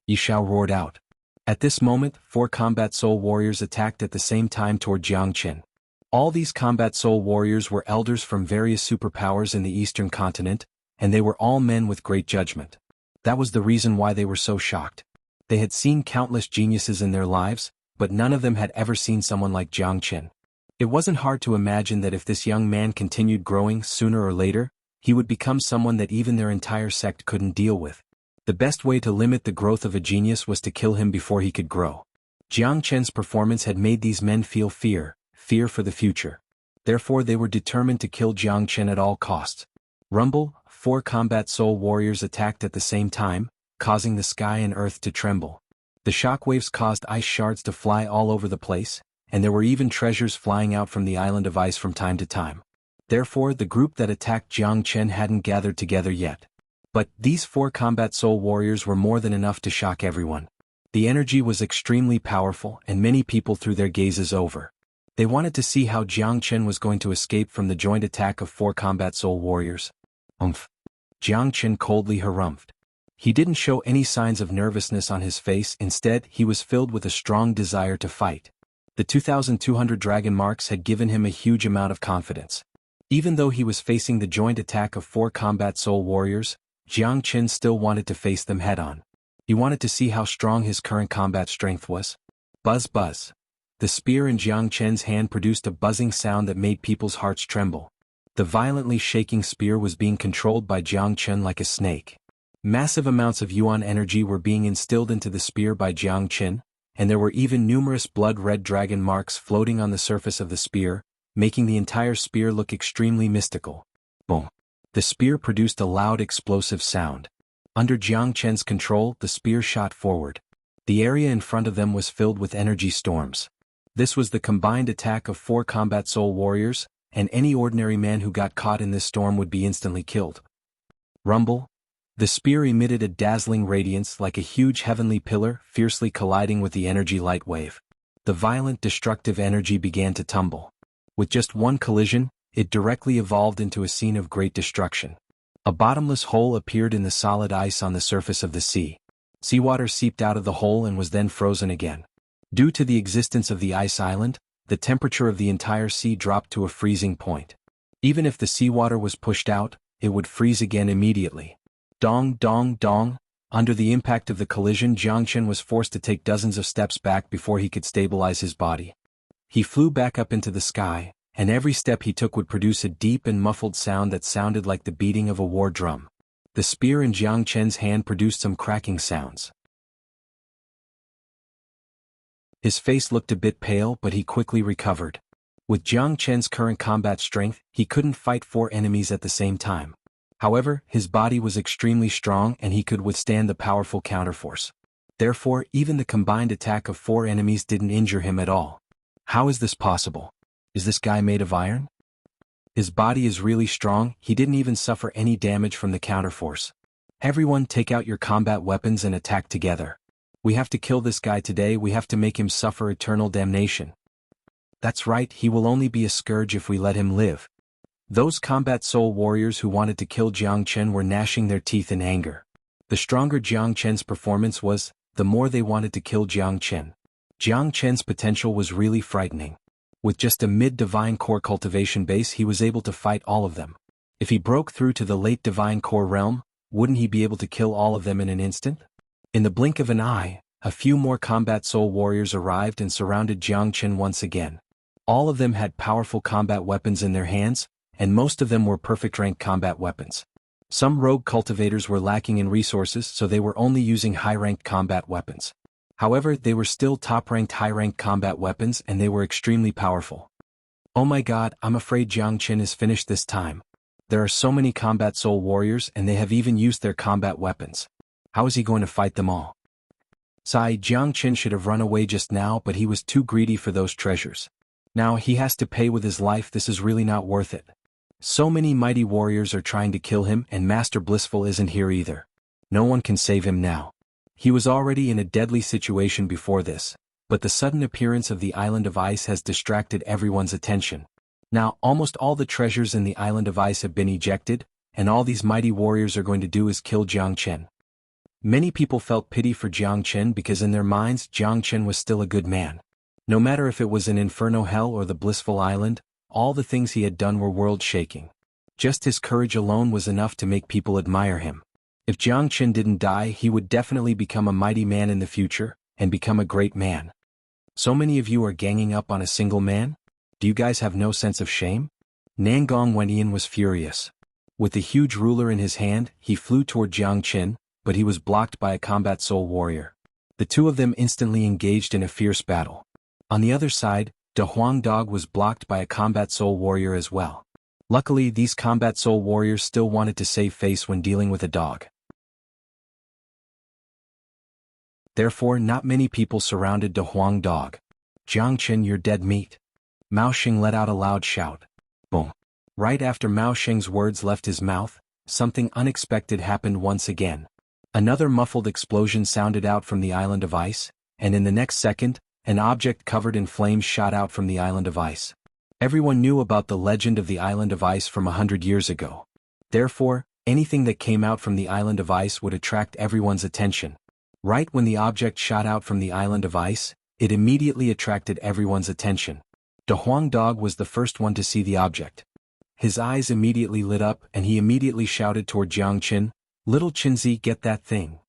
Yi Xiao roared out. At this moment, 4 combat soul warriors attacked at the same time toward Jiang Chen. All these combat soul warriors were elders from various superpowers in the eastern continent, and they were all men with great judgment. That was the reason why they were so shocked. They had seen countless geniuses in their lives, but none of them had ever seen someone like Jiang Chen. It wasn't hard to imagine that if this young man continued growing, sooner or later, he would become someone that even their entire sect couldn't deal with. The best way to limit the growth of a genius was to kill him before he could grow. Jiang Chen's performance had made these men feel fear for the future. Therefore they were determined to kill Jiang Chen at all costs. Rumble, 4 combat soul warriors attacked at the same time, causing the sky and earth to tremble. The shockwaves caused ice shards to fly all over the place, and there were even treasures flying out from the island of ice from time to time. Therefore the group that attacked Jiang Chen hadn't gathered together yet. But these 4 combat soul warriors were more than enough to shock everyone. The energy was extremely powerful, and many people threw their gazes over. They wanted to see how Jiang Chen was going to escape from the joint attack of 4 combat soul warriors. Jiang Chen coldly harumphed. He didn't show any signs of nervousness on his face, instead he was filled with a strong desire to fight. The 2,200 dragon marks had given him a huge amount of confidence. Even though he was facing the joint attack of 4 combat soul warriors, Jiang Chen still wanted to face them head-on. He wanted to see how strong his current combat strength was. Buzz buzz. The spear in Jiang Chen's hand produced a buzzing sound that made people's hearts tremble. The violently shaking spear was being controlled by Jiang Chen like a snake. Massive amounts of yuan energy were being instilled into the spear by Jiang Chen, and there were even numerous blood-red dragon marks floating on the surface of the spear, making the entire spear look extremely mystical. Boom. The spear produced a loud explosive sound. Under Jiang Chen's control, the spear shot forward. The area in front of them was filled with energy storms. This was the combined attack of 4 combat soul warriors, and any ordinary man who got caught in this storm would be instantly killed. Rumble. The spear emitted a dazzling radiance like a huge heavenly pillar, fiercely colliding with the energy light wave. The violent destructive energy began to tumble. With just one collision, it directly evolved into a scene of great destruction. A bottomless hole appeared in the solid ice on the surface of the sea. Seawater seeped out of the hole and was then frozen again. Due to the existence of the ice island, the temperature of the entire sea dropped to a freezing point. Even if the seawater was pushed out, it would freeze again immediately. Dong dong dong. Under the impact of the collision, Jiang Chen was forced to take dozens of steps back before he could stabilize his body. He flew back up into the sky, and every step he took would produce a deep and muffled sound that sounded like the beating of a war drum. The spear in Jiang Chen's hand produced some cracking sounds. His face looked a bit pale, but he quickly recovered. With Jiang Chen's current combat strength, he couldn't fight 4 enemies at the same time. However, his body was extremely strong and he could withstand the powerful counterforce. Therefore, even the combined attack of 4 enemies didn't injure him at all. How is this possible? Is this guy made of iron? His body is really strong, he didn't even suffer any damage from the counterforce. Everyone take out your combat weapons and attack together. We have to kill this guy today, we have to make him suffer eternal damnation. That's right, he will only be a scourge if we let him live. Those combat soul warriors who wanted to kill Jiang Chen were gnashing their teeth in anger. The stronger Jiang Chen's performance was, the more they wanted to kill Jiang Chen. Jiang Chen's potential was really frightening. With just a mid-divine core cultivation base, he was able to fight all of them. If he broke through to the late divine core realm, wouldn't he be able to kill all of them in an instant? In the blink of an eye, a few more combat soul warriors arrived and surrounded Jiang Chen once again. All of them had powerful combat weapons in their hands, and most of them were perfect-ranked combat weapons. Some rogue cultivators were lacking in resources, so they were only using high-ranked combat weapons. However, they were still top-ranked high-ranked combat weapons and they were extremely powerful. Oh my god, I'm afraid Jiang Chen is finished this time. There are so many combat soul warriors and they have even used their combat weapons. How is he going to fight them all? Jiang Chen should have run away just now, but he was too greedy for those treasures. Now he has to pay with his life, this is really not worth it. So many mighty warriors are trying to kill him and Master Blissful isn't here either. No one can save him now. He was already in a deadly situation before this, but the sudden appearance of the island of ice has distracted everyone's attention. Now almost all the treasures in the island of ice have been ejected, and all these mighty warriors are going to do is kill Jiang Chen. Many people felt pity for Jiang Chen because in their minds Jiang Chen was still a good man. No matter if it was an inferno hell or the blissful island, all the things he had done were world-shaking. Just his courage alone was enough to make people admire him. If Jiang Chen didn't die, he would definitely become a mighty man in the future, and become a great man. So many of you are ganging up on a single man? Do you guys have no sense of shame? Nangong Wendian was furious. With the huge ruler in his hand, he flew toward Jiang Chen, but he was blocked by a combat soul warrior. The two of them instantly engaged in a fierce battle. On the other side, De Huang Dog was blocked by a combat soul warrior as well. Luckily, these combat soul warriors still wanted to save face when dealing with a dog. Therefore, not many people surrounded De Huang Dog. Jiang Chen, you're dead meat. Mao Xing let out a loud shout. Boom. Right after Mao Xing's words left his mouth, something unexpected happened once again. Another muffled explosion sounded out from the island of ice, and in the next second, an object covered in flames shot out from the island of ice. Everyone knew about the legend of the island of ice from 100 years ago. Therefore, anything that came out from the island of ice would attract everyone's attention. Right when the object shot out from the island of ice, it immediately attracted everyone's attention. De Huang Dog was the first one to see the object. His eyes immediately lit up and he immediately shouted toward Jiang Chen, "Little Chinzi, get that thing."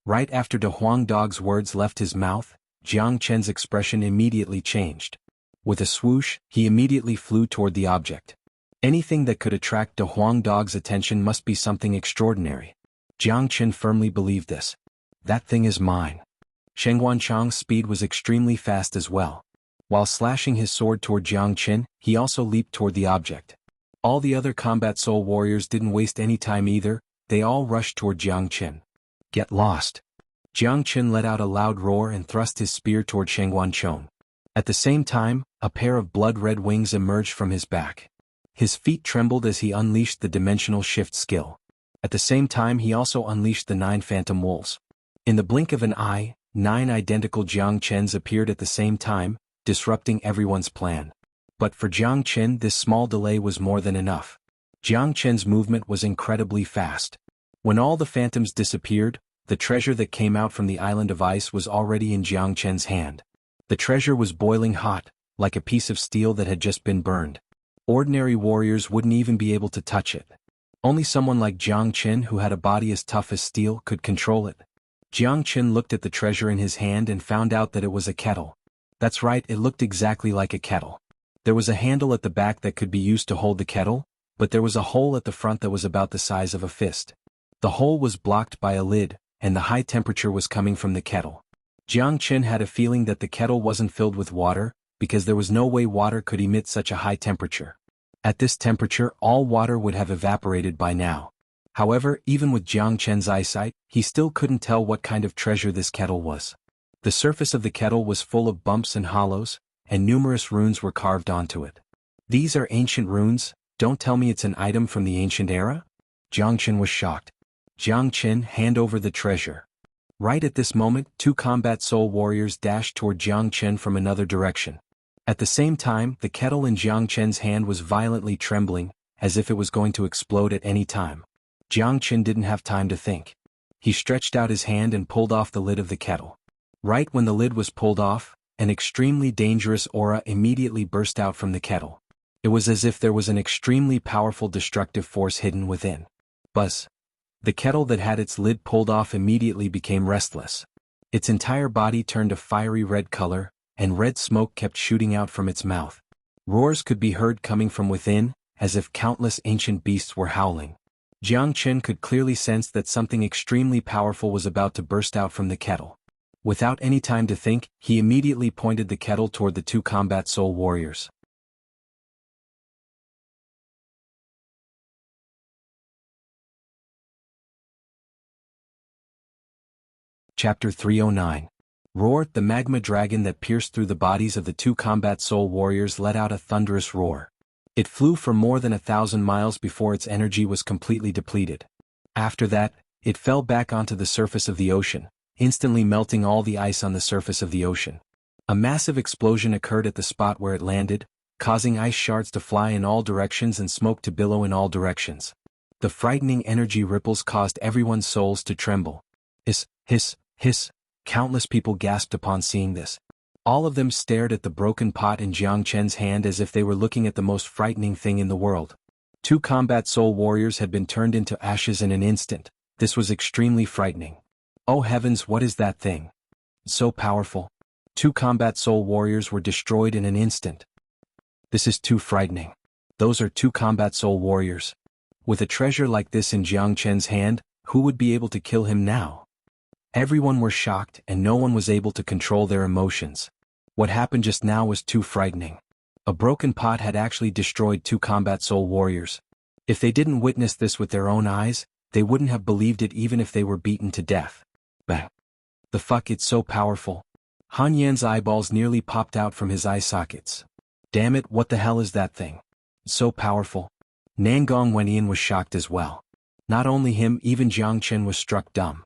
Right after De Huang Dog's words left his mouth, Jiang Chen's expression immediately changed. With a swoosh, he immediately flew toward the object. Anything that could attract De Huang Dog's attention must be something extraordinary. Jiang Chen firmly believed this. That thing is mine. Xuanhuan Chang's speed was extremely fast as well. While slashing his sword toward Jiang Chen, he also leaped toward the object. All the other combat soul warriors didn't waste any time either, they all rushed toward Jiang Chen. Get lost. Jiang Chen let out a loud roar and thrust his spear toward Xuanhuan Chong. At the same time, a pair of blood-red wings emerged from his back. His feet trembled as he unleashed the dimensional shift skill. At the same time he also unleashed the 9 phantom wolves. In the blink of an eye, 9 identical Jiang Chens appeared at the same time, disrupting everyone's plan. But for Jiang Chen this small delay was more than enough. Jiang Chen's movement was incredibly fast. When all the phantoms disappeared, the treasure that came out from the island of ice was already in Jiang Chen's hand. The treasure was boiling hot, like a piece of steel that had just been burned. Ordinary warriors wouldn't even be able to touch it. Only someone like Jiang Chen who had a body as tough as steel could control it. Jiang Chen looked at the treasure in his hand and found out that it was a kettle. That's right, it looked exactly like a kettle. There was a handle at the back that could be used to hold the kettle, but there was a hole at the front that was about the size of a fist. The hole was blocked by a lid, and the high temperature was coming from the kettle. Jiang Chen had a feeling that the kettle wasn't filled with water, because there was no way water could emit such a high temperature. At this temperature, all water would have evaporated by now. However, even with Jiang Chen's eyesight, he still couldn't tell what kind of treasure this kettle was. The surface of the kettle was full of bumps and hollows, and numerous runes were carved onto it. These are ancient runes, don't tell me it's an item from the ancient era? Jiang Chen was shocked. Jiang Chen, hand over the treasure. Right at this moment, 2 combat soul warriors dashed toward Jiang Chen from another direction. At the same time, the kettle in Jiang Chen's hand was violently trembling, as if it was going to explode at any time. Jiang Chen didn't have time to think. He stretched out his hand and pulled off the lid of the kettle. Right when the lid was pulled off, an extremely dangerous aura immediately burst out from the kettle. It was as if there was an extremely powerful destructive force hidden within. Buzz. The kettle that had its lid pulled off immediately became restless. Its entire body turned a fiery red color, and red smoke kept shooting out from its mouth. Roars could be heard coming from within, as if countless ancient beasts were howling. Jiang Chen could clearly sense that something extremely powerful was about to burst out from the kettle. Without any time to think, he immediately pointed the kettle toward the 2 combat soul warriors. Chapter 309. Roar. The magma dragon that pierced through the bodies of the 2 combat soul warriors let out a thunderous roar. It flew for more than 1,000 miles before its energy was completely depleted. After that, It fell back onto the surface of the ocean, instantly melting all the ice on the surface of the ocean. A massive explosion occurred at the spot where it landed, causing ice shards to fly in all directions and smoke to billow in all directions. The frightening energy ripples caused everyone's souls to tremble. Hiss, hiss, hiss. Countless people gasped upon seeing this. All of them stared at the broken pot in Jiang Chen's hand as if they were looking at the most frightening thing in the world. 2 combat soul warriors had been turned into ashes in an instant. This was extremely frightening. Oh heavens, what is that thing? So powerful. 2 combat soul warriors were destroyed in an instant. This is too frightening. Those are 2 combat soul warriors. With a treasure like this in Jiang Chen's hand, who would be able to kill him now? Everyone were shocked and no one was able to control their emotions. What happened just now was too frightening. A broken pot had actually destroyed 2 combat soul warriors. If they didn't witness this with their own eyes, they wouldn't have believed it even if they were beaten to death. Bang. The fuck, it's so powerful. Han Yan's eyeballs nearly popped out from his eye sockets. Damn it, what the hell is that thing? So powerful. Nangong Wenyan was shocked as well. Not only him, even Jiang Chen was struck dumb.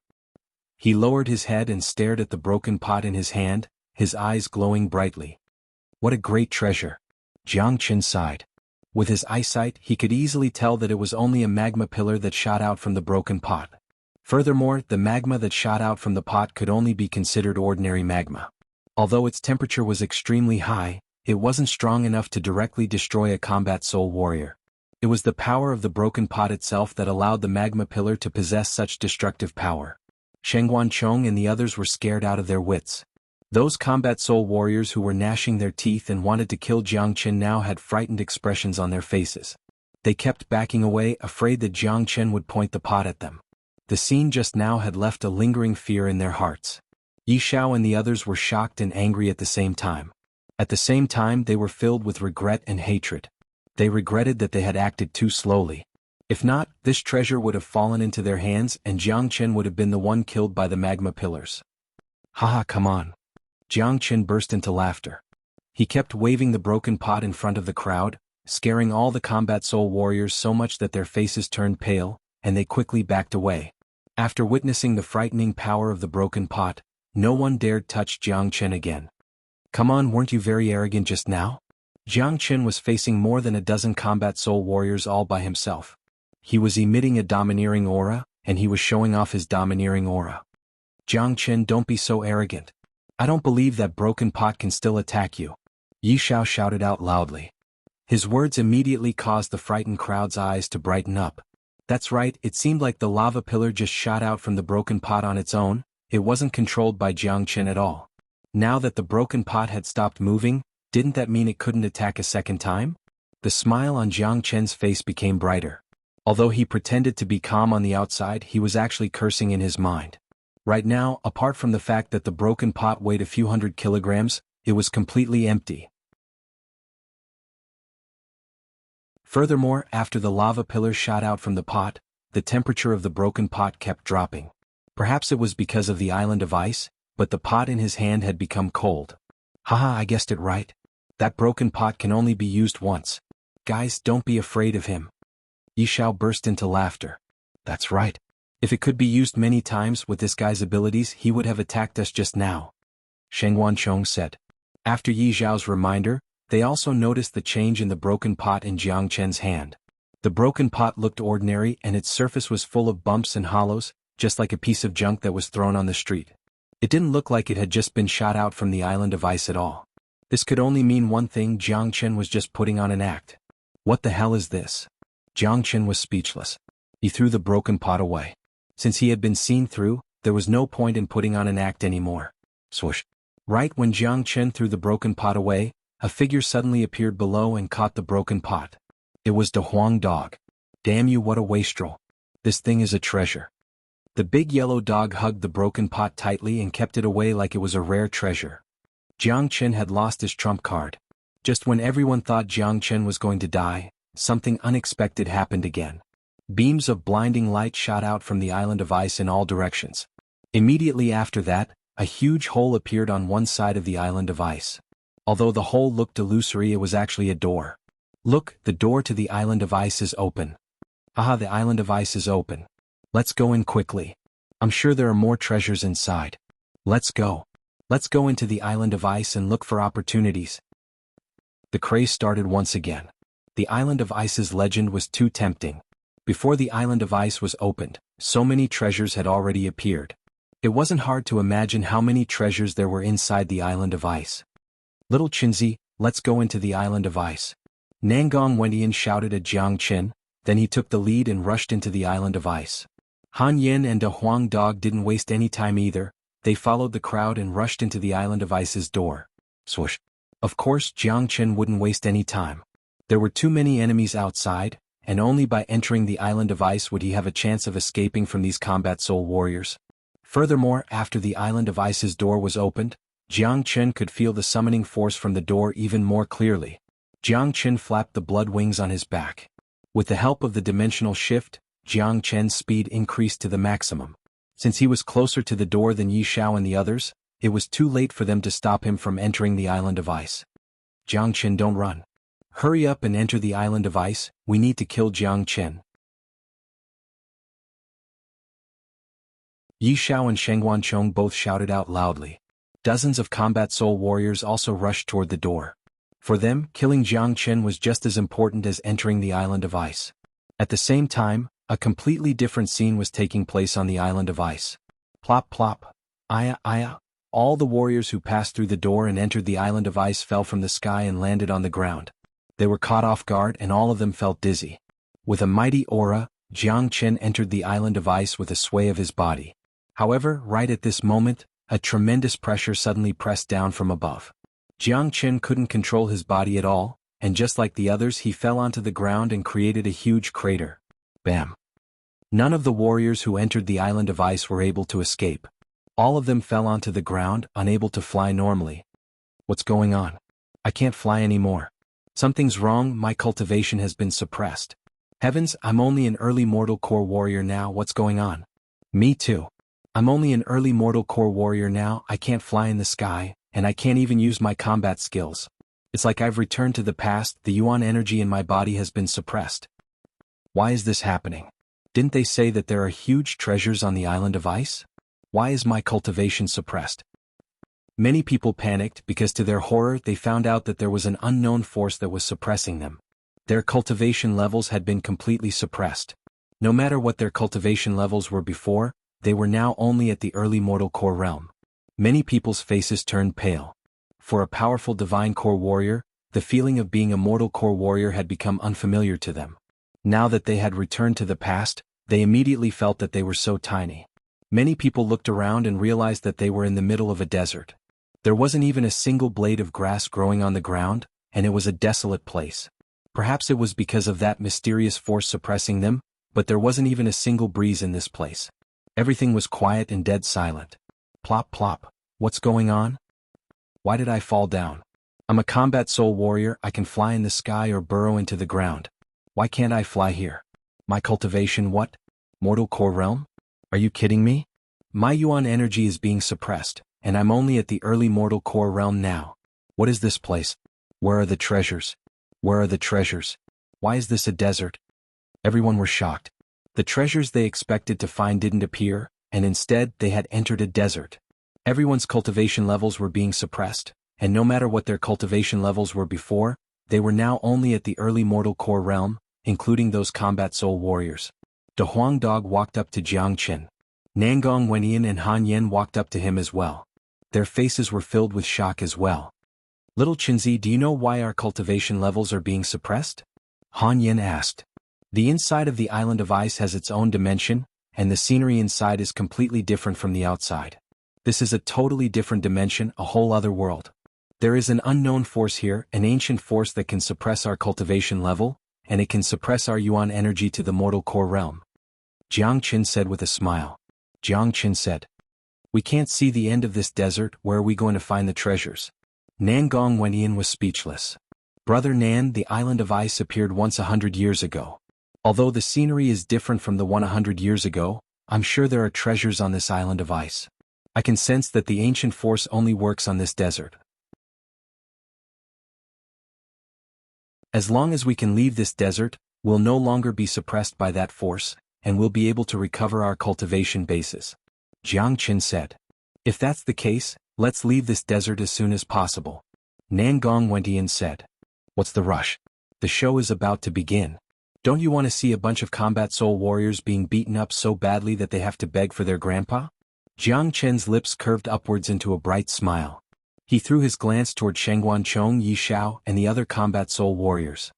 He lowered his head and stared at the broken pot in his hand, his eyes glowing brightly. What a great treasure. Jiang Chen sighed. With his eyesight, he could easily tell that it was only a magma pillar that shot out from the broken pot. Furthermore, the magma that shot out from the pot could only be considered ordinary magma. Although its temperature was extremely high, it wasn't strong enough to directly destroy a combat soul warrior. It was the power of the broken pot itself that allowed the magma pillar to possess such destructive power. Shengguan Chong and the others were scared out of their wits. Those combat soul warriors who were gnashing their teeth and wanted to kill Jiang Chen now had frightened expressions on their faces. They kept backing away, afraid that Jiang Chen would point the pot at them. The scene just now had left a lingering fear in their hearts. Yi Xiao and the others were shocked and angry at the same time. At the same time, they were filled with regret and hatred. They regretted that they had acted too slowly. If not, this treasure would have fallen into their hands and Jiang Chen would have been the one killed by the magma pillars. Haha, come on. Jiang Chen burst into laughter. He kept waving the broken pot in front of the crowd, scaring all the combat soul warriors so much that their faces turned pale, and they quickly backed away. After witnessing the frightening power of the broken pot, no one dared touch Jiang Chen again. Come on, weren't you very arrogant just now? Jiang Chen was facing more than a dozen combat soul warriors all by himself. He was emitting a domineering aura, and he was showing off his domineering aura. Jiang Chen, don't be so arrogant. I don't believe that broken pot can still attack you. Yi Xiao shouted out loudly. His words immediately caused the frightened crowd's eyes to brighten up. That's right, it seemed like the lava pillar just shot out from the broken pot on its own. It wasn't controlled by Jiang Chen at all. Now that the broken pot had stopped moving, didn't that mean it couldn't attack a second time? The smile on Jiang Chen's face became brighter. Although he pretended to be calm on the outside, he was actually cursing in his mind. Right now, apart from the fact that the broken pot weighed a few hundred kilograms, it was completely empty. Furthermore, after the lava pillar shot out from the pot, the temperature of the broken pot kept dropping. Perhaps it was because of the island of ice, but the pot in his hand had become cold. Haha, I guessed it right. That broken pot can only be used once. Guys, don't be afraid of him. Yi Xiao burst into laughter. That's right. If it could be used many times with this guy's abilities, he would have attacked us just now. Shengguan Chong said. After Yi Xiao's reminder, they also noticed the change in the broken pot in Jiang Chen's hand. The broken pot looked ordinary and its surface was full of bumps and hollows, just like a piece of junk that was thrown on the street. It didn't look like it had just been shot out from the island of ice at all. This could only mean one thing: Jiang Chen was just putting on an act. What the hell is this? Jiang Chen was speechless. He threw the broken pot away. Since he had been seen through, there was no point in putting on an act anymore. Swoosh. Right when Jiang Chen threw the broken pot away, a figure suddenly appeared below and caught the broken pot. It was the Huang dog. Damn you, what a wastrel. This thing is a treasure. The big yellow dog hugged the broken pot tightly and kept it away like it was a rare treasure. Jiang Chen had lost his trump card. Just when everyone thought Jiang Chen was going to die, something unexpected happened again. Beams of blinding light shot out from the island of ice in all directions. Immediately after that, a huge hole appeared on one side of the island of ice. Although the hole looked illusory, it was actually a door. Look, the door to the island of ice is open. Aha, the island of ice is open. Let's go in quickly. I'm sure there are more treasures inside. Let's go. Let's go into the island of ice and look for opportunities. The craze started once again. The island of ice's legend was too tempting. Before the island of ice was opened, so many treasures had already appeared. It wasn't hard to imagine how many treasures there were inside the island of ice. Little Qinzi, let's go into the island of ice. Nangong Wendian shouted at Jiang Qin, then he took the lead and rushed into the island of ice. Han Yin and De Huang Dog didn't waste any time either. They followed the crowd and rushed into the island of ice's door. Swoosh. Of course, Jiang Qin wouldn't waste any time. There were too many enemies outside, and only by entering the island of ice would he have a chance of escaping from these combat soul warriors. Furthermore, after the island of ice's door was opened, Jiang Qin could feel the summoning force from the door even more clearly. Jiang Qin flapped the blood wings on his back. With the help of the dimensional shift, Jiang Qin's speed increased to the maximum. Since he was closer to the door than Yi Xiao and the others, it was too late for them to stop him from entering the island of ice. Jiang Qin, don't run. Hurry up and enter the island of ice, we need to kill Jiang Qin. Yi Xiao and Xuanhuan Chong both shouted out loudly. Dozens of combat soul warriors also rushed toward the door. For them, killing Jiang Qin was just as important as entering the island of ice. At the same time, a completely different scene was taking place on the island of ice. Plop plop. Aya aya. All the warriors who passed through the door and entered the island of ice fell from the sky and landed on the ground. They were caught off guard and all of them felt dizzy. With a mighty aura, Jiang Qin entered the island of ice with a sway of his body. However, right at this moment, a tremendous pressure suddenly pressed down from above. Jiang Qin couldn't control his body at all, and just like the others he fell onto the ground and created a huge crater. Bam! None of the warriors who entered the island of ice were able to escape. All of them fell onto the ground, unable to fly normally. What's going on? I can't fly anymore. Something's wrong, my cultivation has been suppressed. Heavens, I'm only an early mortal core warrior now, what's going on? Me too. I'm only an early mortal core warrior now, I can't fly in the sky, and I can't even use my combat skills. It's like I've returned to the past, the yuan energy in my body has been suppressed. Why is this happening? Didn't they say that there are huge treasures on the island of ice? Why is my cultivation suppressed? Many people panicked because to their horror they found out that there was an unknown force that was suppressing them. Their cultivation levels had been completely suppressed. No matter what their cultivation levels were before, they were now only at the early mortal core realm. Many people's faces turned pale. For a powerful divine core warrior, the feeling of being a mortal core warrior had become unfamiliar to them. Now that they had returned to the past, they immediately felt that they were so tiny. Many people looked around and realized that they were in the middle of a desert. There wasn't even a single blade of grass growing on the ground, and it was a desolate place. Perhaps it was because of that mysterious force suppressing them, but there wasn't even a single breeze in this place. Everything was quiet and dead silent. Plop plop. What's going on? Why did I fall down? I'm a combat soul warrior, I can fly in the sky or burrow into the ground. Why can't I fly here? My cultivation what? Mortal core realm? Are you kidding me? My yuan energy is being suppressed, and I'm only at the early mortal core realm now. What is this place? Where are the treasures? Where are the treasures? Why is this a desert? Everyone were shocked. The treasures they expected to find didn't appear, and instead they had entered a desert. Everyone's cultivation levels were being suppressed, and no matter what their cultivation levels were before, they were now only at the early mortal core realm, including those combat soul warriors. De Huang Dog walked up to Jiang Qin. Nangong Wenyan and Han Yen walked up to him as well. Their faces were filled with shock as well. Little Qinzi, do you know why our cultivation levels are being suppressed? Han Yen asked. The inside of the island of ice has its own dimension, and the scenery inside is completely different from the outside. This is a totally different dimension, a whole other world. There is an unknown force here, an ancient force that can suppress our cultivation level, and it can suppress our yuan energy to the mortal core realm. Jiang Qin said with a smile. Jiang Qin said, we can't see the end of this desert, where are we going to find the treasures? Nangong Wenyan was speechless. Brother Nan, the island of ice appeared once 100 years ago. Although the scenery is different from the one 100 years ago, I'm sure there are treasures on this island of ice. I can sense that the ancient force only works on this desert. As long as we can leave this desert, we'll no longer be suppressed by that force, and we'll be able to recover our cultivation bases. Jiang Qin said. If that's the case, let's leave this desert as soon as possible. Nangong Wentian said. What's the rush? The show is about to begin. Don't you want to see a bunch of combat soul warriors being beaten up so badly that they have to beg for their grandpa? Jiang Chen's lips curved upwards into a bright smile. He threw his glance toward Xuanhuan Chong Yi Xiao and the other combat soul warriors.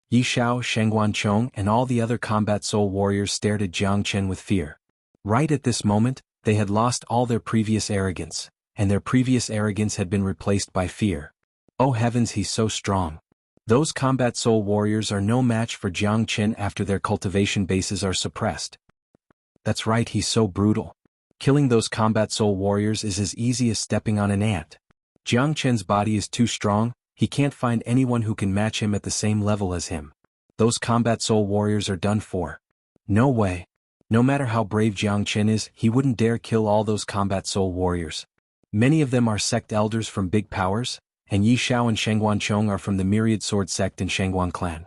Yi Xiao, Xuanhuan Chong and all the other combat soul warriors stared at Jiang Chen with fear. Right at this moment, they had lost all their previous arrogance, and their previous arrogance had been replaced by fear. Oh heavens, he's so strong. Those combat soul warriors are no match for Jiang Chen after their cultivation bases are suppressed. That's right, he's so brutal. Killing those combat soul warriors is as easy as stepping on an ant. Jiang Chen's body is too strong, he can't find anyone who can match him at the same level as him. Those combat soul warriors are done for. No way. No matter how brave Jiang Chen is, he wouldn't dare kill all those combat soul warriors. Many of them are sect elders from big powers, and Yi Xiao and Xuanhuan Chong are from the Myriad Sword sect and Xuanhuan clan.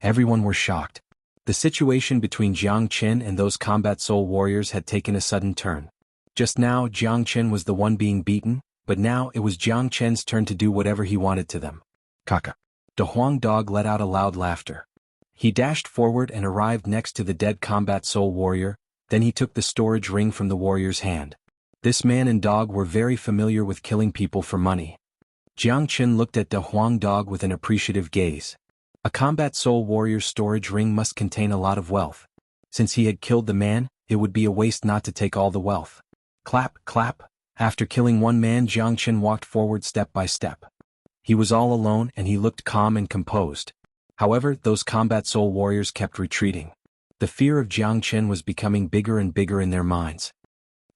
Everyone were shocked. The situation between Jiang Chen and those combat soul warriors had taken a sudden turn. Just now Jiang Chen was the one being beaten, but now it was Jiang Chen's turn to do whatever he wanted to them. Kaka. The Huang dog let out a loud laughter. He dashed forward and arrived next to the dead combat soul warrior, then he took the storage ring from the warrior's hand. This man and dog were very familiar with killing people for money. Jiang Chen looked at the Huang dog with an appreciative gaze. A combat soul warrior's storage ring must contain a lot of wealth. Since he had killed the man, it would be a waste not to take all the wealth. Clap, clap. After killing one man, Jiang Chen walked forward step by step. He was all alone and he looked calm and composed. However, those combat soul warriors kept retreating. The fear of Jiang Chen was becoming bigger and bigger in their minds.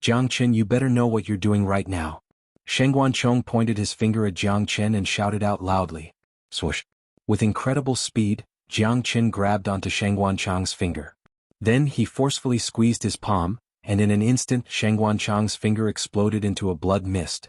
Jiang Chen, you better know what you're doing right now. Xuanhuan Chong pointed his finger at Jiang Chen and shouted out loudly. Swoosh. With incredible speed, Jiang Chen grabbed onto Xuanhuan Chong's finger. Then he forcefully squeezed his palm, and in an instant Xuanhuan Chong's finger exploded into a blood mist.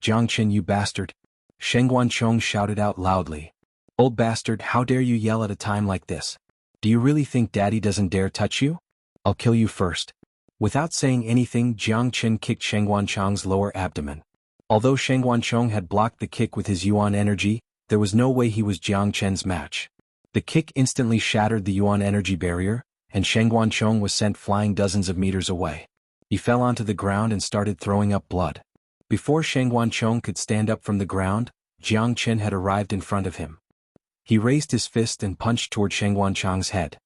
Jiang Chen, you bastard! Xuanhuan Chong shouted out loudly. Old bastard, how dare you yell at a time like this? Do you really think Daddy doesn't dare touch you? I'll kill you first. Without saying anything, Jiang Chen kicked Xuanhuan Chong's lower abdomen. Although Xuanhuan Chong had blocked the kick with his yuan energy, there was no way he was Jiang Chen's match. The kick instantly shattered the yuan energy barrier, and Xuanhuan Chong was sent flying dozens of meters away. He fell onto the ground and started throwing up blood. Before Xuanhuan Chong could stand up from the ground, Jiang Chen had arrived in front of him. He raised his fist and punched toward Xuanhuan Chong's head.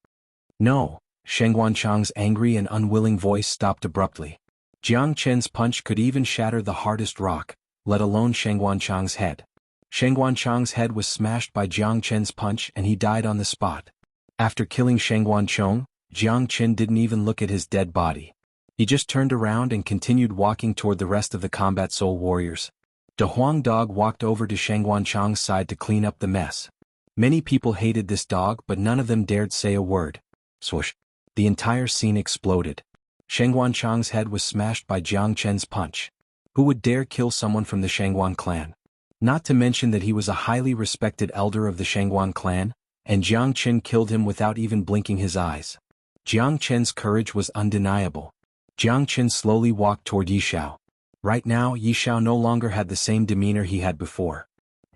No! Xuanhuan Chong's angry and unwilling voice stopped abruptly. Jiang Chen's punch could even shatter the hardest rock, let alone Xuanhuan Chong's head. Xuanhuan Chong's head was smashed by Jiang Chen's punch and he died on the spot. After killing Xuanhuan Chong, Jiang Chen didn't even look at his dead body. He just turned around and continued walking toward the rest of the combat soul warriors. The Huang dog walked over to Xuanhuan Chong's side to clean up the mess. Many people hated this dog but none of them dared say a word. Swoosh. The entire scene exploded. Xuanhuan Chong's head was smashed by Jiang Chen's punch. Who would dare kill someone from the Xuanhuan clan? Not to mention that he was a highly respected elder of the Xuanhuan clan, and Jiang Chen killed him without even blinking his eyes. Jiang Chen's courage was undeniable. Jiang Chen slowly walked toward Yi Xiao. Right now Yi Xiao no longer had the same demeanor he had before.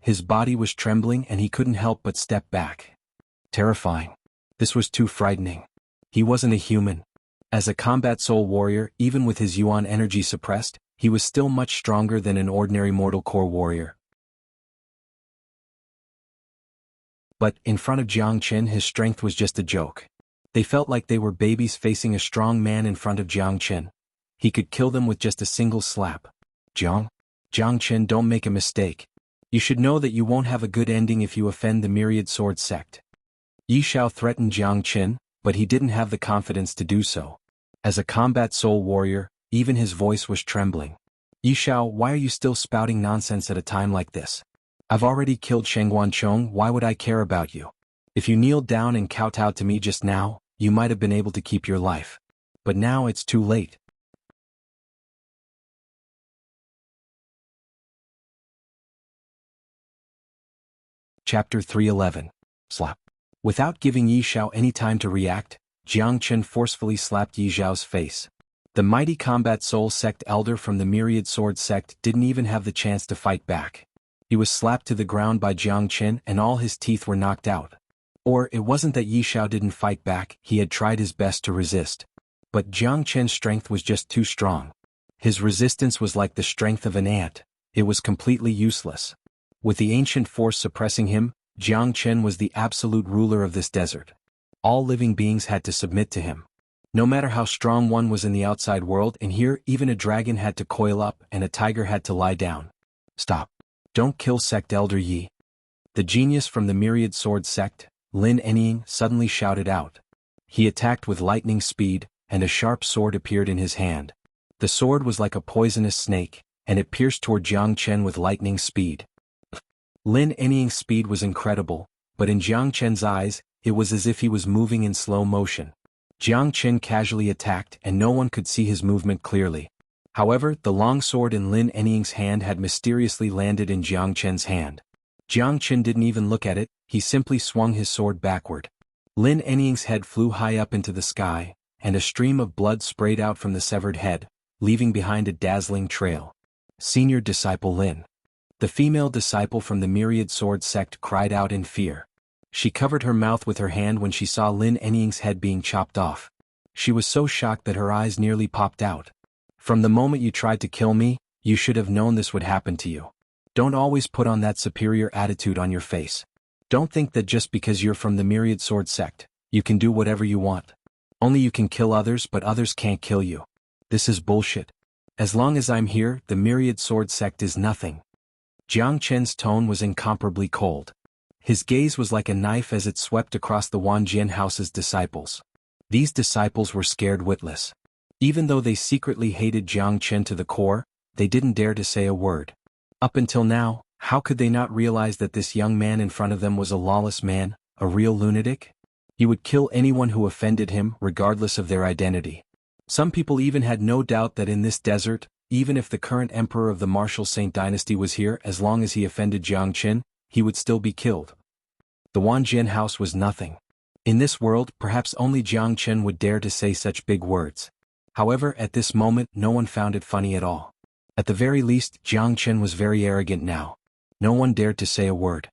His body was trembling and he couldn't help but step back. Terrifying. This was too frightening. He wasn't a human. As a combat soul warrior, even with his yuan energy suppressed, he was still much stronger than an ordinary mortal core warrior. But, in front of Jiang Chen, his strength was just a joke. They felt like they were babies facing a strong man in front of Jiang Chen. He could kill them with just a single slap. Jiang Chen, don't make a mistake. You should know that you won't have a good ending if you offend the Myriad Sword sect. Yi Xiao threatened Jiang Chen, but he didn't have the confidence to do so. As a combat soul warrior, even his voice was trembling. Yi Xiao, why are you still spouting nonsense at a time like this? I've already killed Xuanhuan Chong, why would I care about you? If you kneeled down and kowtowed to me just now, you might have been able to keep your life. but now it's too late. Chapter 311. Slap. Without giving Yi Xiao any time to react, Jiang Chen forcefully slapped Yi Xiao's face. The mighty combat soul sect elder from the myriad sword sect didn't even have the chance to fight back. He was slapped to the ground by Jiang Chen and all his teeth were knocked out. Or it wasn't that Yi Xiao didn't fight back, he had tried his best to resist. But Jiang Chen's strength was just too strong. His resistance was like the strength of an ant. It was completely useless. With the ancient force suppressing him, Jiang Chen was the absolute ruler of this desert. All living beings had to submit to him. No matter how strong one was in the outside world, and here even a dragon had to coil up and a tiger had to lie down. Stop. Don't kill sect elder Yi. The genius from the myriad sword sect, Lin Enying, suddenly shouted out. He attacked with lightning speed, and a sharp sword appeared in his hand. The sword was like a poisonous snake, and it pierced toward Jiang Chen with lightning speed. Lin Enying's speed was incredible, but in Jiang Chen's eyes, it was as if he was moving in slow motion. Jiang Chen casually attacked and no one could see his movement clearly. However, the long sword in Lin Enying's hand had mysteriously landed in Jiang Chen's hand. Jiang Chen didn't even look at it, he simply swung his sword backward. Lin Enying's head flew high up into the sky, and a stream of blood sprayed out from the severed head, leaving behind a dazzling trail. Senior disciple Lin. The female disciple from the myriad sword sect cried out in fear. She covered her mouth with her hand when she saw Lin Enying's head being chopped off. She was so shocked that her eyes nearly popped out. From the moment you tried to kill me, you should have known this would happen to you. Don't always put on that superior attitude on your face. Don't think that just because you're from the myriad sword sect, you can do whatever you want. Only you can kill others but others can't kill you. This is bullshit. As long as I'm here, the myriad sword sect is nothing. Jiang Chen's tone was incomparably cold. His gaze was like a knife as it swept across the Wanjian house's disciples. These disciples were scared witless. Even though they secretly hated Jiang Chen to the core, they didn't dare to say a word. Up until now, how could they not realize that this young man in front of them was a lawless man, a real lunatic? He would kill anyone who offended him, regardless of their identity. Some people even had no doubt that in this desert, even if the current emperor of the martial Saint dynasty was here, as long as he offended Jiang Chen, he would still be killed. The Wanjian house was nothing. In this world, perhaps only Jiang Chen would dare to say such big words. However, at this moment, no one found it funny at all. At the very least, Jiang Chen was very arrogant now. No one dared to say a word.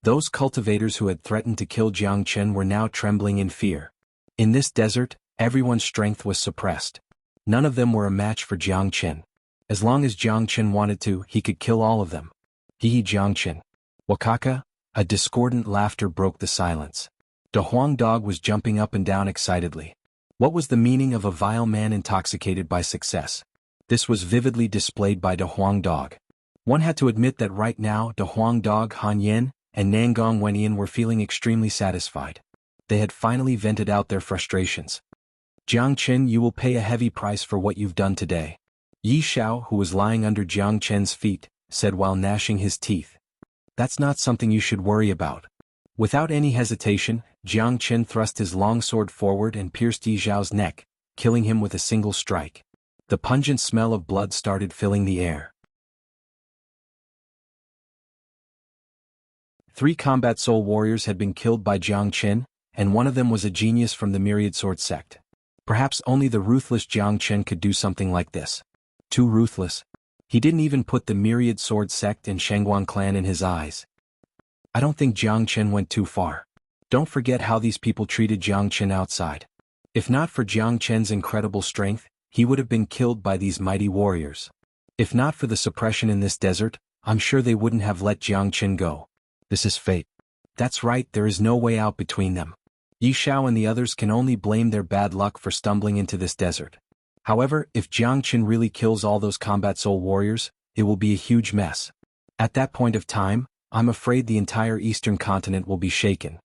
Those cultivators who had threatened to kill Jiang Chen were now trembling in fear. In this desert, everyone's strength was suppressed. None of them were a match for Jiang Chen. As long as Jiang Chen wanted to, he could kill all of them. Hee Jiang Chen. Wakaka? A discordant laughter broke the silence. De Huang Dog was jumping up and down excitedly. What was the meaning of a vile man intoxicated by success? This was vividly displayed by De Huang Dog. One had to admit that right now De Huang Dog, Han Yan, and Nangong Wenyan were feeling extremely satisfied. They had finally vented out their frustrations. Jiang Chen, you will pay a heavy price for what you've done today. Yi Xiao, who was lying under Jiang Chen's feet, said while gnashing his teeth. That's not something you should worry about. Without any hesitation, Jiang Chen thrust his long sword forward and pierced Yi Xiao's neck, killing him with a single strike. The pungent smell of blood started filling the air. 3 combat soul warriors had been killed by Jiang Chen, and one of them was a genius from the myriad sword sect. Perhaps only the ruthless Jiang Chen could do something like this. Too ruthless. He didn't even put the myriad sword sect and Xuanhuan clan in his eyes. I don't think Jiang Chen went too far. Don't forget how these people treated Jiang Chen outside. If not for Jiang Chen's incredible strength, he would have been killed by these mighty warriors. If not for the suppression in this desert, I'm sure they wouldn't have let Jiang Chen go. This is fate. That's right, there is no way out between them. Yi Xiao and the others can only blame their bad luck for stumbling into this desert. However, if Jiang Chen really kills all those combat soul warriors, it will be a huge mess. At that point of time, I'm afraid the entire eastern continent will be shaken.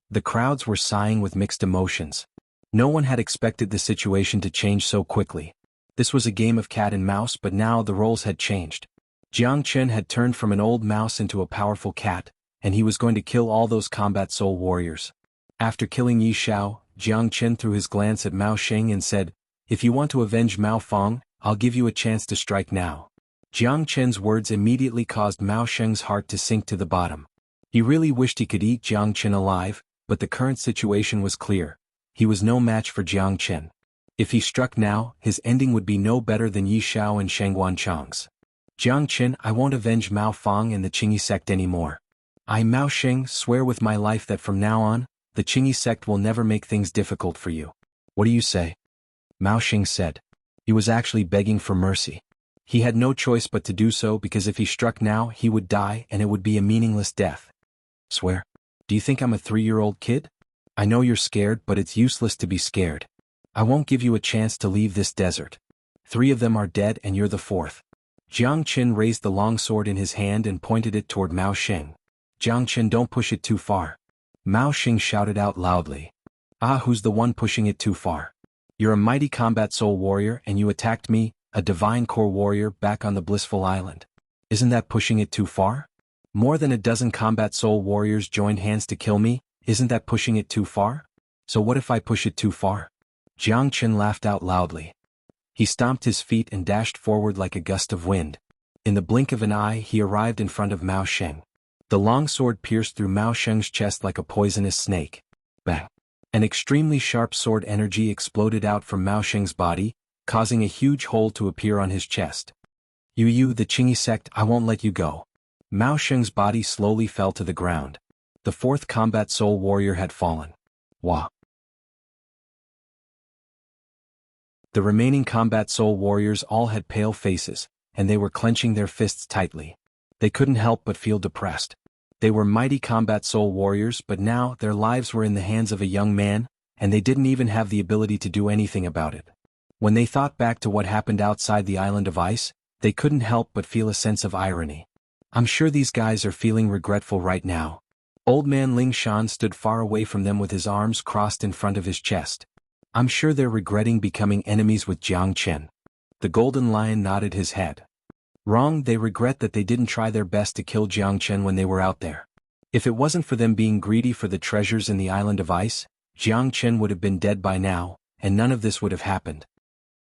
The crowds were sighing with mixed emotions. No one had expected the situation to change so quickly. This was a game of cat and mouse, but now the roles had changed. Jiang Chen had turned from an old mouse into a powerful cat, and he was going to kill all those combat soul warriors. After killing Yi Xiao, Jiang Chen threw his glance at Mao Sheng and said, If you want to avenge Mao Fong, I'll give you a chance to strike now. Jiang Chen's words immediately caused Mao Sheng's heart to sink to the bottom. He really wished he could eat Jiang Chen alive, but the current situation was clear. He was no match for Jiang Chen. If he struck now, his ending would be no better than Yi Xiao and Xuanhuan Chang's. Jiang Chen, I won't avenge Mao Fong and the Qingyi sect anymore. I, Mao Sheng, swear with my life that from now on, the Qingyi sect will never make things difficult for you. What do you say? Mao Sheng said. He was actually begging for mercy. He had no choice but to do so because if he struck now, he would die and it would be a meaningless death. Swear? Do you think I'm a 3-year-old kid? I know you're scared, but it's useless to be scared. I won't give you a chance to leave this desert. 3 of them are dead and you're the 4th. Jiang Chen raised the long sword in his hand and pointed it toward Mao Sheng. Jiang Chen, don't push it too far. Mao Sheng shouted out loudly. Ah, who's the one pushing it too far? You're a mighty combat soul warrior and you attacked me, a divine core warrior back on the blissful island. Isn't that pushing it too far? More than a dozen combat soul warriors joined hands to kill me, isn't that pushing it too far? So what if I push it too far? Jiang Chen laughed out loudly. He stomped his feet and dashed forward like a gust of wind. In the blink of an eye he arrived in front of Mao Sheng. The long sword pierced through Mao Sheng's chest like a poisonous snake. Bang! An extremely sharp sword energy exploded out from Mao Sheng's body, causing a huge hole to appear on his chest. You, the Qingyi sect, I won't let you go. Mao Sheng's body slowly fell to the ground. The 4th combat soul warrior had fallen. Wah! The remaining combat soul warriors all had pale faces, and they were clenching their fists tightly. They couldn't help but feel depressed. They were mighty combat soul warriors, but now their lives were in the hands of a young man, and they didn't even have the ability to do anything about it. When they thought back to what happened outside the island of ice, they couldn't help but feel a sense of irony. I'm sure these guys are feeling regretful right now. Old man Ling Shan stood far away from them with his arms crossed in front of his chest. I'm sure they're regretting becoming enemies with Jiang Chen. The golden lion nodded his head. Wrong, they regret that they didn't try their best to kill Jiang Chen when they were out there. If it wasn't for them being greedy for the treasures in the island of ice, Jiang Chen would have been dead by now, and none of this would have happened.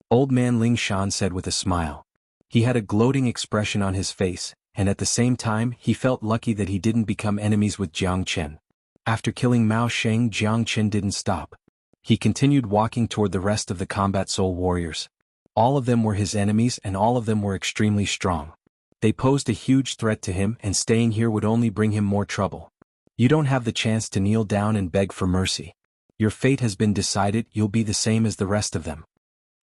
Old man Ling Shan said with a smile. He had a gloating expression on his face, and at the same time he felt lucky that he didn't become enemies with Jiang Chen. After killing Mao Sheng, Jiang Chen didn't stop. He continued walking toward the rest of the combat soul warriors. All of them were his enemies and all of them were extremely strong. They posed a huge threat to him and staying here would only bring him more trouble. You don't have the chance to kneel down and beg for mercy. Your fate has been decided, you'll be the same as the rest of them.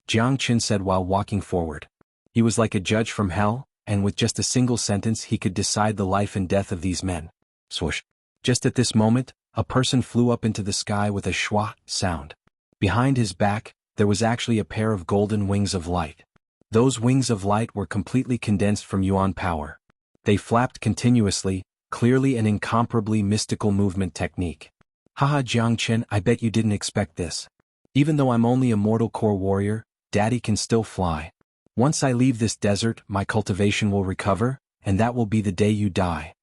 Jiang Chen said while walking forward. He was like a judge from hell, and with just a single sentence he could decide the life and death of these men. Swoosh. Just at this moment, a person flew up into the sky with a schwa sound. Behind his back, there was actually a pair of golden wings of light. Those wings of light were completely condensed from yuan power. They flapped continuously, clearly an incomparably mystical movement technique. Haha Jiang Chen, I bet you didn't expect this. Even though I'm only a mortal core warrior, Daddy can still fly. Once I leave this desert, my cultivation will recover, and that will be the day you die.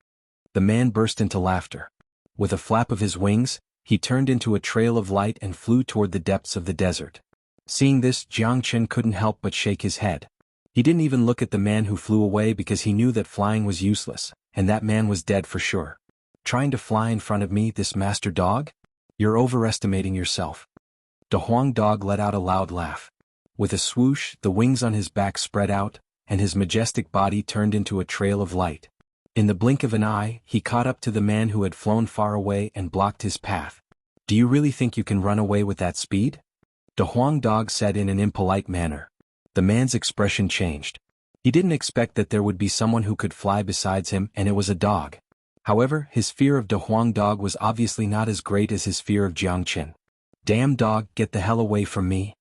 The man burst into laughter. With a flap of his wings, he turned into a trail of light and flew toward the depths of the desert. Seeing this, Jiang Chen couldn't help but shake his head. He didn't even look at the man who flew away because he knew that flying was useless, and that man was dead for sure. Trying to fly in front of me, this master dog? You're overestimating yourself. De Huang Dog let out a loud laugh. With a swoosh, the wings on his back spread out, and his majestic body turned into a trail of light. In the blink of an eye, he caught up to the man who had flown far away and blocked his path. Do you really think you can run away with that speed? De Huang Dog said in an impolite manner. The man's expression changed. He didn't expect that there would be someone who could fly besides him, and it was a dog. However, his fear of De Huang Dog was obviously not as great as his fear of Jiang Chen. Damn dog, get the hell away from me.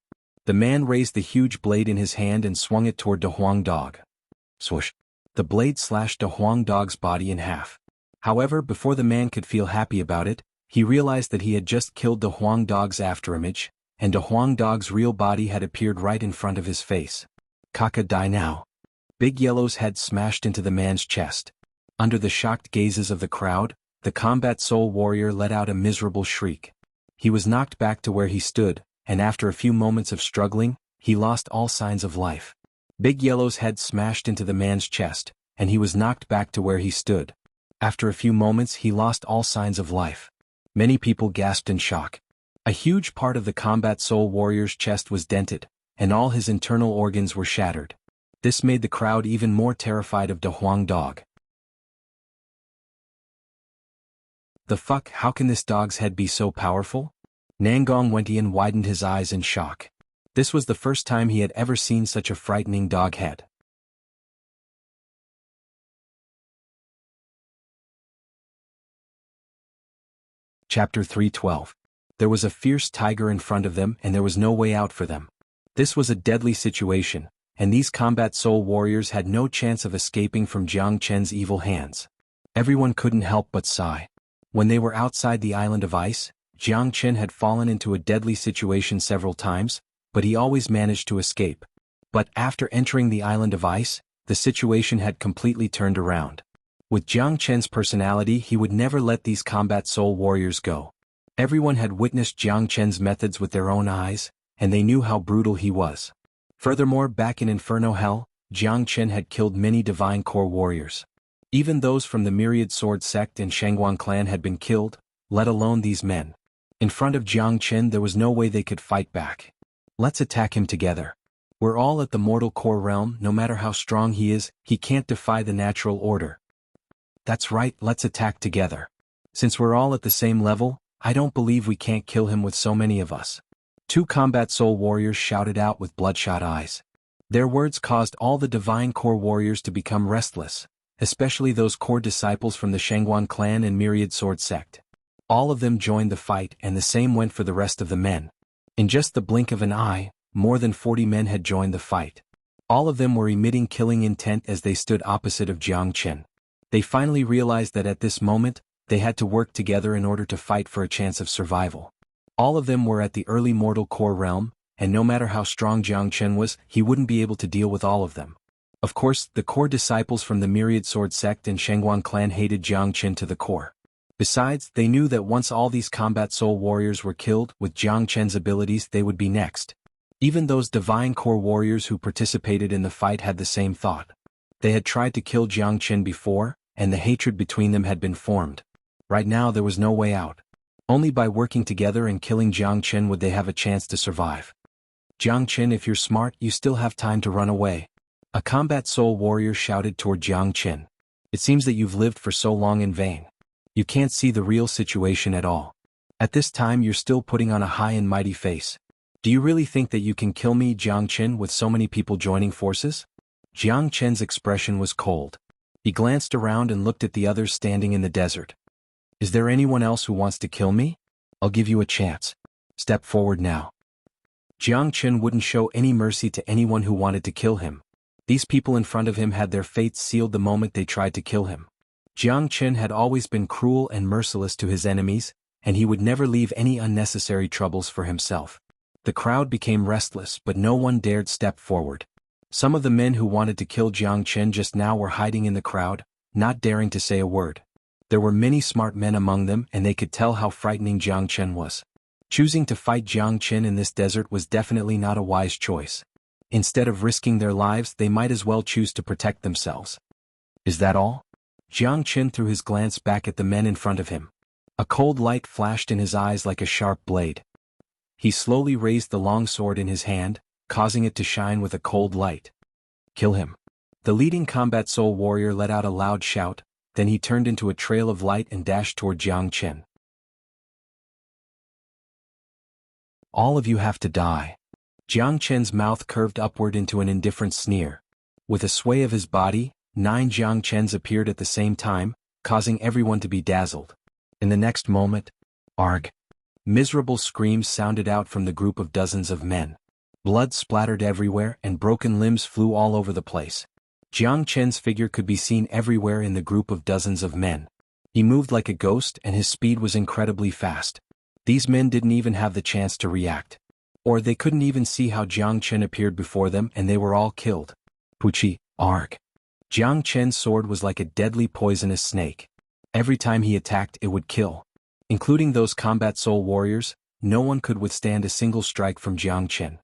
The man raised the huge blade in his hand and swung it toward De Huang Dog. Swoosh. The blade slashed De Huang Dog's body in half. However, before the man could feel happy about it, he realized that he had just killed De Huang Dog's afterimage, and De Huang Dog's real body had appeared right in front of his face. Kaka, die now. Big Yellow's head smashed into the man's chest. Under the shocked gazes of the crowd, the combat soul warrior let out a miserable shriek. He was knocked back to where he stood, and after a few moments of struggling, he lost all signs of life. Big Yellow's head smashed into the man's chest, and he was knocked back to where he stood. After a few moments he lost all signs of life. Many people gasped in shock. A huge part of the combat soul warrior's chest was dented, and all his internal organs were shattered. This made the crowd even more terrified of De Huang Dog. The fuck, how can this dog's head be so powerful? Nangong Wentian widened his eyes in shock. This was the first time he had ever seen such a frightening dog head. Chapter 312. There was a fierce tiger in front of them and there was no way out for them. This was a deadly situation, and these combat soul warriors had no chance of escaping from Jiang Chen's evil hands. Everyone couldn't help but sigh. When they were outside the island of ice, Jiang Chen had fallen into a deadly situation several times, but he always managed to escape. But after entering the island of ice, the situation had completely turned around. With Jiang Chen's personality, he would never let these combat soul warriors go. Everyone had witnessed Jiang Chen's methods with their own eyes, and they knew how brutal he was. Furthermore, back in Inferno Hell, Jiang Chen had killed many divine core warriors. Even those from the Myriad Sword sect and Xuanhuan clan had been killed, let alone these men. In front of Jiang Chen there was no way they could fight back. Let's attack him together. We're all at the mortal core realm, no matter how strong he is, he can't defy the natural order. That's right, let's attack together. Since we're all at the same level, I don't believe we can't kill him with so many of us. Two combat soul warriors shouted out with bloodshot eyes. Their words caused all the divine core warriors to become restless, especially those core disciples from the Xuanhuan clan and Myriad Sword sect. All of them joined the fight and the same went for the rest of the men. In just the blink of an eye, more than 40 men had joined the fight. All of them were emitting killing intent as they stood opposite of Jiang Chen. They finally realized that at this moment, they had to work together in order to fight for a chance of survival. All of them were at the early mortal core realm, and no matter how strong Jiang Chen was, he wouldn't be able to deal with all of them. Of course, the core disciples from the Myriad Sword sect and Xuanhuan clan hated Jiang Chen to the core. Besides, they knew that once all these combat soul warriors were killed with Jiang Chen's abilities, they would be next. Even those divine core warriors who participated in the fight had the same thought. They had tried to kill Jiang Chen before, and the hatred between them had been formed. Right now there was no way out. Only by working together and killing Jiang Chen would they have a chance to survive. Jiang Chen, if you're smart, you still have time to run away. A combat soul warrior shouted toward Jiang Chen. It seems that you've lived for so long in vain. You can't see the real situation at all. At this time you're still putting on a high and mighty face. Do you really think that you can kill me, Jiang Chen, with so many people joining forces? Jiang Chen's expression was cold. He glanced around and looked at the others standing in the desert. Is there anyone else who wants to kill me? I'll give you a chance. Step forward now. Jiang Chen wouldn't show any mercy to anyone who wanted to kill him. These people in front of him had their fates sealed the moment they tried to kill him. Jiang Chen had always been cruel and merciless to his enemies, and he would never leave any unnecessary troubles for himself. The crowd became restless, but no one dared step forward. Some of the men who wanted to kill Jiang Chen just now were hiding in the crowd, not daring to say a word. There were many smart men among them and they could tell how frightening Jiang Chen was. Choosing to fight Jiang Chen in this desert was definitely not a wise choice. Instead of risking their lives, they might as well choose to protect themselves. Is that all? Jiang Chen threw his glance back at the men in front of him. A cold light flashed in his eyes like a sharp blade. He slowly raised the long sword in his hand, causing it to shine with a cold light. Kill him. The leading combat soul warrior let out a loud shout, then he turned into a trail of light and dashed toward Jiang Chen. All of you have to die. Jiang Chen's mouth curved upward into an indifferent sneer. With a sway of his body, 9 Jiang Chens appeared at the same time, causing everyone to be dazzled. In the next moment, arg! Miserable screams sounded out from the group of dozens of men. Blood splattered everywhere and broken limbs flew all over the place. Jiang Chen's figure could be seen everywhere in the group of dozens of men. He moved like a ghost and his speed was incredibly fast. These men didn't even have the chance to react. Or they couldn't even see how Jiang Chen appeared before them and they were all killed. Puchi, arg! Jiang Chen's sword was like a deadly poisonous snake. Every time he attacked it would kill. Including those combat soul warriors, no one could withstand a single strike from Jiang Chen.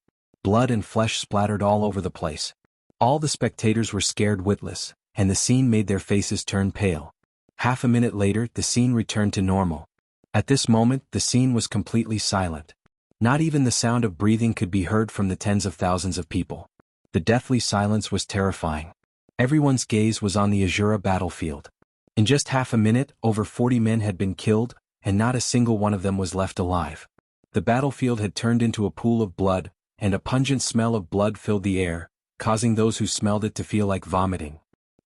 Blood and flesh splattered all over the place. All the spectators were scared witless, and the scene made their faces turn pale. Half a minute later, the scene returned to normal. At this moment, the scene was completely silent. Not even the sound of breathing could be heard from the tens of thousands of people. The deathly silence was terrifying. Everyone's gaze was on the Azura battlefield. In just half a minute, over 40 men had been killed, and not a single one of them was left alive. The battlefield had turned into a pool of blood, and a pungent smell of blood filled the air, causing those who smelled it to feel like vomiting.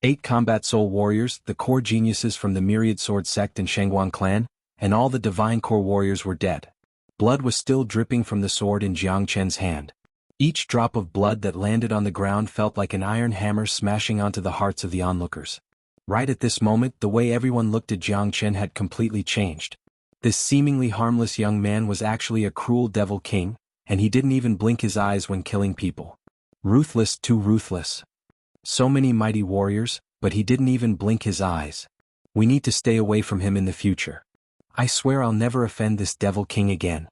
8 combat soul warriors, the core geniuses from the Myriad Sword sect and Xuanhuan clan, and all the divine core warriors were dead. Blood was still dripping from the sword in Jiang Chen's hand. Each drop of blood that landed on the ground felt like an iron hammer smashing onto the hearts of the onlookers. Right at this moment, the way everyone looked at Jiang Chen had completely changed. This seemingly harmless young man was actually a cruel devil king, and he didn't even blink his eyes when killing people. Ruthless, too ruthless. So many mighty warriors, but he didn't even blink his eyes. We need to stay away from him in the future. I swear I'll never offend this devil king again.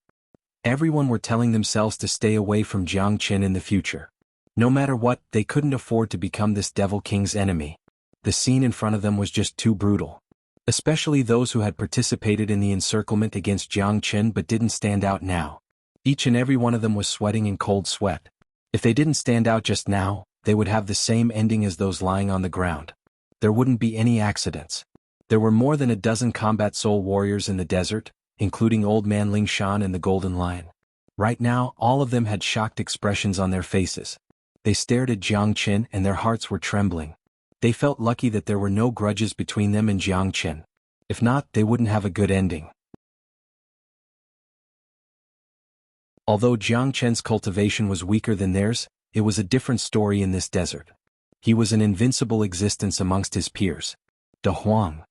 Everyone were telling themselves to stay away from Jiang Chen in the future. No matter what, they couldn't afford to become this devil king's enemy. The scene in front of them was just too brutal. Especially those who had participated in the encirclement against Jiang Chen but didn't stand out now. Each and every one of them was sweating in cold sweat. If they didn't stand out just now, they would have the same ending as those lying on the ground. There wouldn't be any accidents. There were more than a dozen combat soul warriors in the desert, including Old Man Ling Shan and the Golden Lion. Right now, all of them had shocked expressions on their faces. They stared at Jiang Chen and their hearts were trembling. They felt lucky that there were no grudges between them and Jiang Chen. If not, they wouldn't have a good ending. Although Jiang Chen's cultivation was weaker than theirs, it was a different story in this desert. He was an invincible existence amongst his peers. De Huang.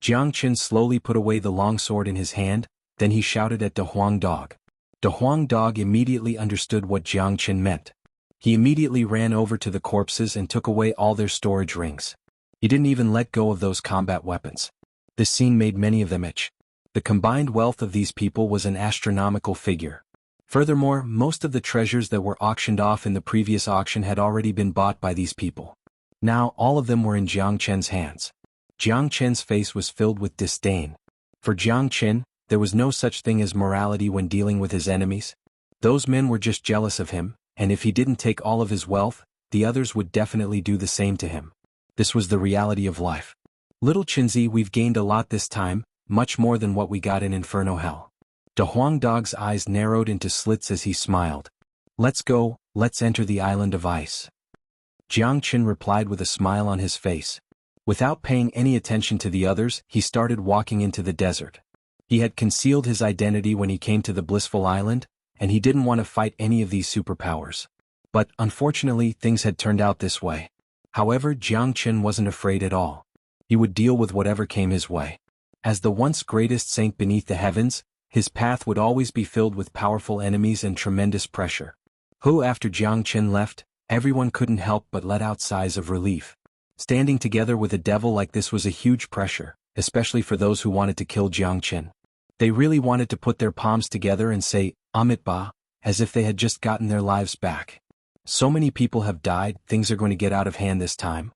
Jiang Chen slowly put away the long sword in his hand, then he shouted at De Huang Dog. De Huang Dog immediately understood what Jiang Chen meant. He immediately ran over to the corpses and took away all their storage rings. He didn't even let go of those combat weapons. This scene made many of them itch. The combined wealth of these people was an astronomical figure. Furthermore, most of the treasures that were auctioned off in the previous auction had already been bought by these people. Now all of them were in Jiang Chen's hands. Jiang Chen's face was filled with disdain. For Jiang Chen, there was no such thing as morality when dealing with his enemies. Those men were just jealous of him, and if he didn't take all of his wealth, the others would definitely do the same to him. This was the reality of life. Little Chinzi, we've gained a lot this time, much more than what we got in Inferno Hell. De Huang Dog's eyes narrowed into slits as he smiled. Let's go, let's enter the island of ice. Jiang Chen replied with a smile on his face. Without paying any attention to the others, he started walking into the desert. He had concealed his identity when he came to the blissful island, and he didn't want to fight any of these superpowers. But, unfortunately, things had turned out this way. However, Jiang Chen wasn't afraid at all. He would deal with whatever came his way. As the once greatest saint beneath the heavens, his path would always be filled with powerful enemies and tremendous pressure. After Jiang Chen left, everyone couldn't help but let out sighs of relief. Standing together with a devil like this was a huge pressure, especially for those who wanted to kill Jiang Chen. They really wanted to put their palms together and say, Amitabha, as if they had just gotten their lives back. So many people have died, things are going to get out of hand this time.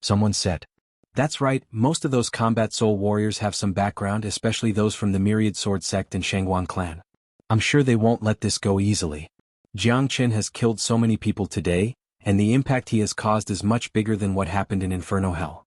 Someone said. That's right, most of those combat soul warriors have some background, especially those from the Myriad Sword sect and Xuanhuan clan. I'm sure they won't let this go easily. Jiang Chen has killed so many people today, and the impact he has caused is much bigger than what happened in Inferno Hell.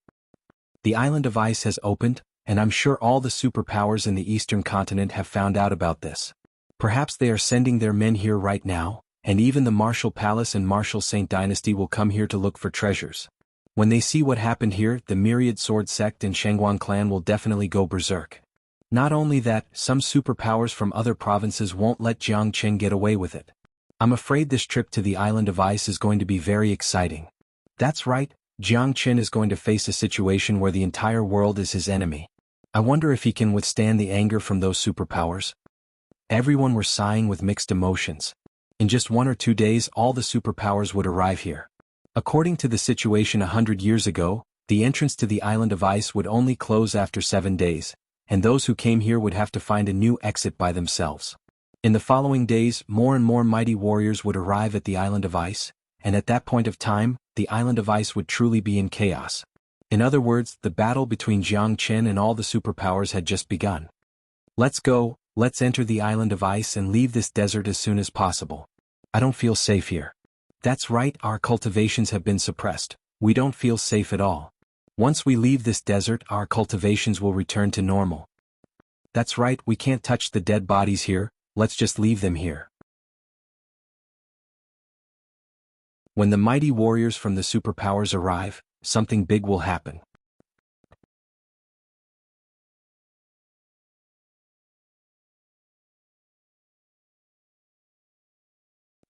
The island of ice has opened, and I'm sure all the superpowers in the eastern continent have found out about this. Perhaps they are sending their men here right now, and even the Martial Palace and Martial Saint Dynasty will come here to look for treasures. When they see what happened here, the Myriad Sword sect and Xuanhuan clan will definitely go berserk. Not only that, some superpowers from other provinces won't let Jiang Chen get away with it. I'm afraid this trip to the island of ice is going to be very exciting. That's right, Jiang Chen is going to face a situation where the entire world is his enemy. I wonder if he can withstand the anger from those superpowers. Everyone were sighing with mixed emotions. In just 1 or 2 days all the superpowers would arrive here. According to the situation 100 years ago, the entrance to the island of ice would only close after 7 days, and those who came here would have to find a new exit by themselves. In the following days, more and more mighty warriors would arrive at the Island of Ice, and at that point of time, the Island of Ice would truly be in chaos. In other words, the battle between Jiang and all the superpowers had just begun. Let's go, let's enter the Island of Ice and leave this desert as soon as possible. I don't feel safe here. That's right, our cultivations have been suppressed. We don't feel safe at all. Once we leave this desert, our cultivations will return to normal. That's right, we can't touch the dead bodies here, let's just leave them here. When the mighty warriors from the superpowers arrive, something big will happen.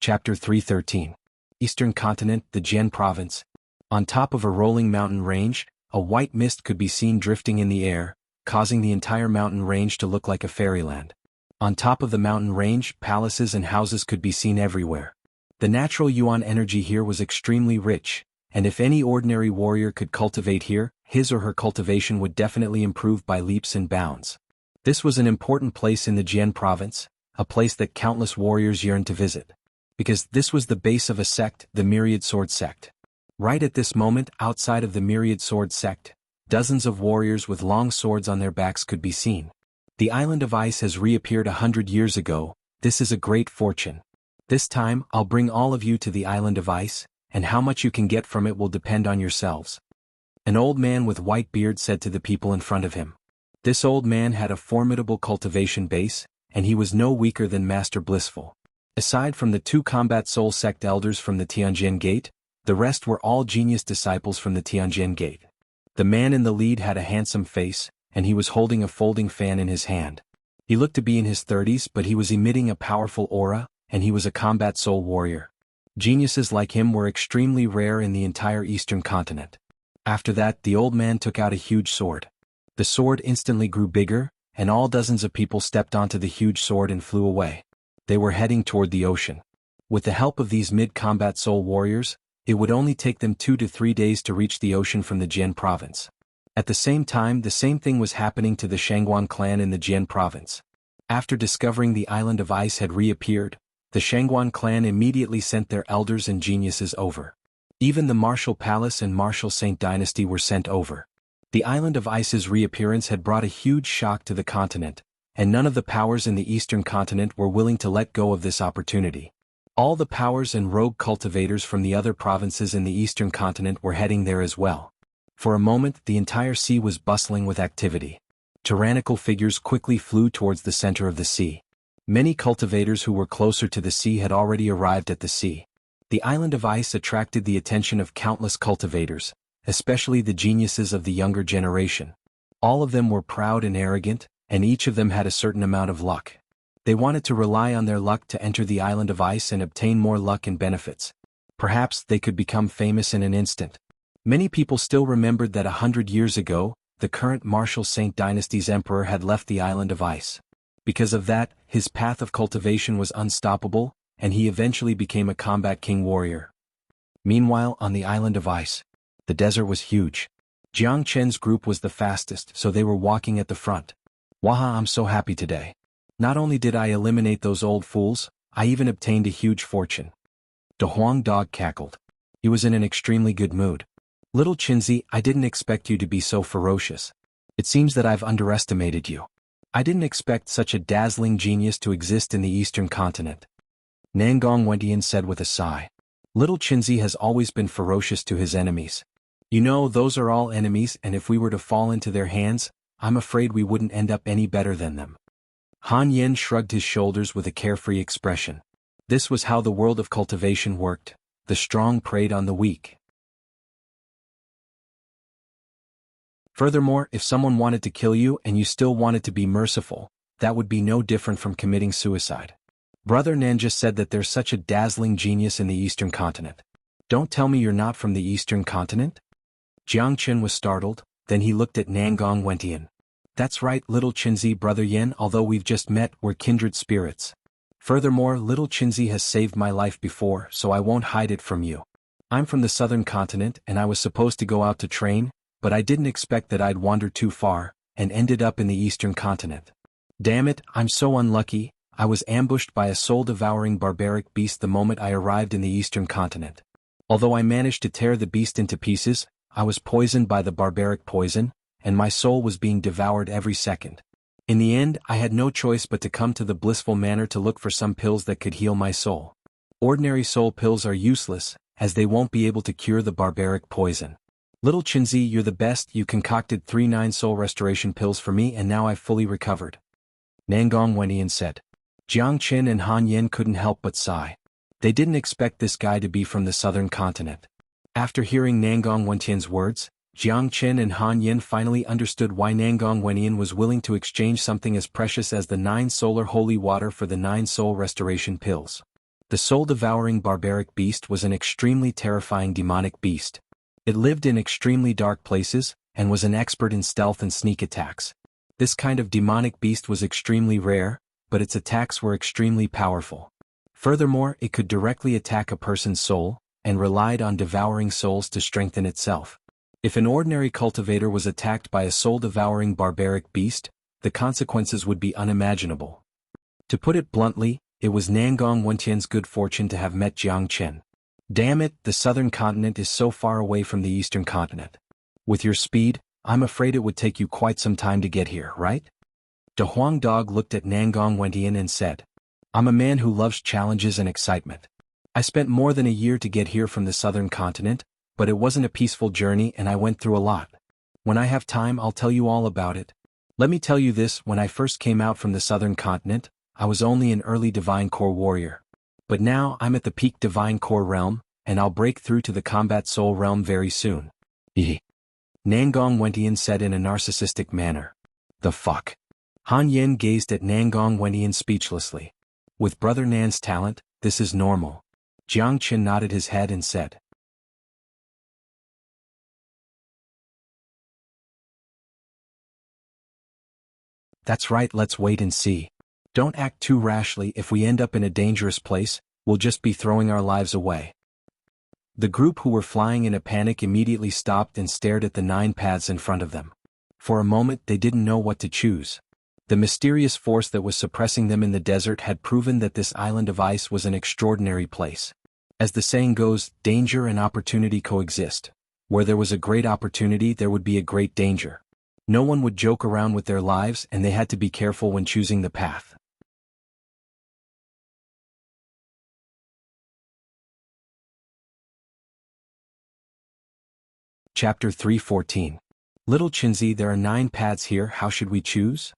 Chapter 313. Eastern Continent, the Jian Province. On top of a rolling mountain range, a white mist could be seen drifting in the air, causing the entire mountain range to look like a fairyland. On top of the mountain range, palaces and houses could be seen everywhere. The natural yuan energy here was extremely rich, and if any ordinary warrior could cultivate here, his or her cultivation would definitely improve by leaps and bounds. This was an important place in the Jian province, a place that countless warriors yearned to visit. Because this was the base of a sect, the Myriad Sword Sect. Right at this moment, outside of the Myriad Sword Sect, dozens of warriors with long swords on their backs could be seen. The Island of Ice has reappeared 100 years ago. This is a great fortune. This time, I'll bring all of you to the Island of Ice, and how much you can get from it will depend on yourselves. An old man with white beard said to the people in front of him. This old man had a formidable cultivation base, and he was no weaker than Master Blissful. Aside from the 2 combat soul sect elders from the Tianjin Gate, the rest were all genius disciples from the Tianjin Gate. The man in the lead had a handsome face, and he was holding a folding fan in his hand. He looked to be in his 30s, but he was emitting a powerful aura, and he was a combat soul warrior. Geniuses like him were extremely rare in the entire Eastern continent. After that, the old man took out a huge sword. The sword instantly grew bigger, and all dozens of people stepped onto the huge sword and flew away. They were heading toward the ocean. With the help of these mid-combat soul warriors, it would only take them 2 to 3 days to reach the ocean from the Jian province. At the same time, the same thing was happening to the Xuanhuan clan in the Jian province. After discovering the Island of Ice had reappeared, the Xuanhuan clan immediately sent their elders and geniuses over. Even the Martial Palace and Martial Saint Dynasty were sent over. The Island of Ice's reappearance had brought a huge shock to the continent, and none of the powers in the Eastern continent were willing to let go of this opportunity. All the powers and rogue cultivators from the other provinces in the Eastern continent were heading there as well. For a moment, the entire sea was bustling with activity. Tyrannical figures quickly flew towards the center of the sea. Many cultivators who were closer to the sea had already arrived at the sea. The Island of Ice attracted the attention of countless cultivators, especially the geniuses of the younger generation. All of them were proud and arrogant, and each of them had a certain amount of luck. They wanted to rely on their luck to enter the Island of Ice and obtain more luck and benefits. Perhaps they could become famous in an instant. Many people still remembered that 100 years ago, the current Martial Saint Dynasty's emperor had left the Island of Ice. Because of that, his path of cultivation was unstoppable, and he eventually became a combat king warrior. Meanwhile, on the Island of Ice, the desert was huge. Jiang Chen's group was the fastest, so they were walking at the front. Waha, I'm so happy today. Not only did I eliminate those old fools, I even obtained a huge fortune. De Huang dog cackled. He was in an extremely good mood. Little Chinzi, I didn't expect you to be so ferocious. It seems that I've underestimated you. I didn't expect such a dazzling genius to exist in the Eastern continent. Nangong Wentian said with a sigh. Little Chinzi has always been ferocious to his enemies. You know, those are all enemies, and if we were to fall into their hands, I'm afraid we wouldn't end up any better than them. Han Yen shrugged his shoulders with a carefree expression. This was how the world of cultivation worked. The strong preyed on the weak. Furthermore, if someone wanted to kill you and you still wanted to be merciful, that would be no different from committing suicide. Brother Nan just said that there's such a dazzling genius in the Eastern continent. Don't tell me you're not from the Eastern continent? Jiang Chen was startled, then he looked at Nangong Wentian. That's right, little Chinzi, Brother Yen, although we've just met, we're kindred spirits. Furthermore, little Chinzi has saved my life before, so I won't hide it from you. I'm from the Southern continent and I was supposed to go out to train, but I didn't expect that I'd wander too far, and ended up in the Eastern continent. Damn it, I'm so unlucky, I was ambushed by a soul-devouring barbaric beast the moment I arrived in the eastern continent. Although I managed to tear the beast into pieces, I was poisoned by the barbaric poison, and my soul was being devoured every second. In the end, I had no choice but to come to the blissful manor to look for some pills that could heal my soul. Ordinary soul pills are useless, as they won't be able to cure the barbaric poison. Little Chinzi, you're the best. You concocted 3 9-soul restoration pills for me and now I've fully recovered. Nangong Wendian said. Jiang Qin and Han Yen couldn't help but sigh. They didn't expect this guy to be from the southern continent. After hearing Nangong Wendian's words, Jiang Qin and Han Yen finally understood why Nangong Wendian was willing to exchange something as precious as the 9-solar holy water for the 9-soul restoration pills. The soul-devouring barbaric beast was an extremely terrifying demonic beast. It lived in extremely dark places, and was an expert in stealth and sneak attacks. This kind of demonic beast was extremely rare, but its attacks were extremely powerful. Furthermore, it could directly attack a person's soul, and relied on devouring souls to strengthen itself. If an ordinary cultivator was attacked by a soul-devouring barbaric beast, the consequences would be unimaginable. To put it bluntly, it was Nangong Wendian's good fortune to have met Jiang Qin. Damn it, the southern continent is so far away from the eastern continent. With your speed, I'm afraid it would take you quite some time to get here, right? De Huang Dog looked at Nangong Wendian and said, I'm a man who loves challenges and excitement. I spent more than a year to get here from the southern continent, but it wasn't a peaceful journey and I went through a lot. When I have time, I'll tell you all about it. Let me tell you this, when I first came out from the southern continent, I was only an early divine core warrior. But now I'm at the peak divine core realm, and I'll break through to the combat soul realm very soon. Nangong Wendian said in a narcissistic manner. The fuck? Han Yen gazed at Nangong Wendian speechlessly. With Brother Nan's talent, this is normal. Jiang Qin nodded his head and said. That's right, let's wait and see. Don't act too rashly. If we end up in a dangerous place, we'll just be throwing our lives away. The group who were flying in a panic immediately stopped and stared at the 9 paths in front of them. For a moment they didn't know what to choose. The mysterious force that was suppressing them in the desert had proven that this island of ice was an extraordinary place. As the saying goes, danger and opportunity coexist. Where there was a great opportunity, there would be a great danger. No one would joke around with their lives, and they had to be careful when choosing the path. Chapter 3:14. Little Chinzi, there are 9 paths here, how should we choose?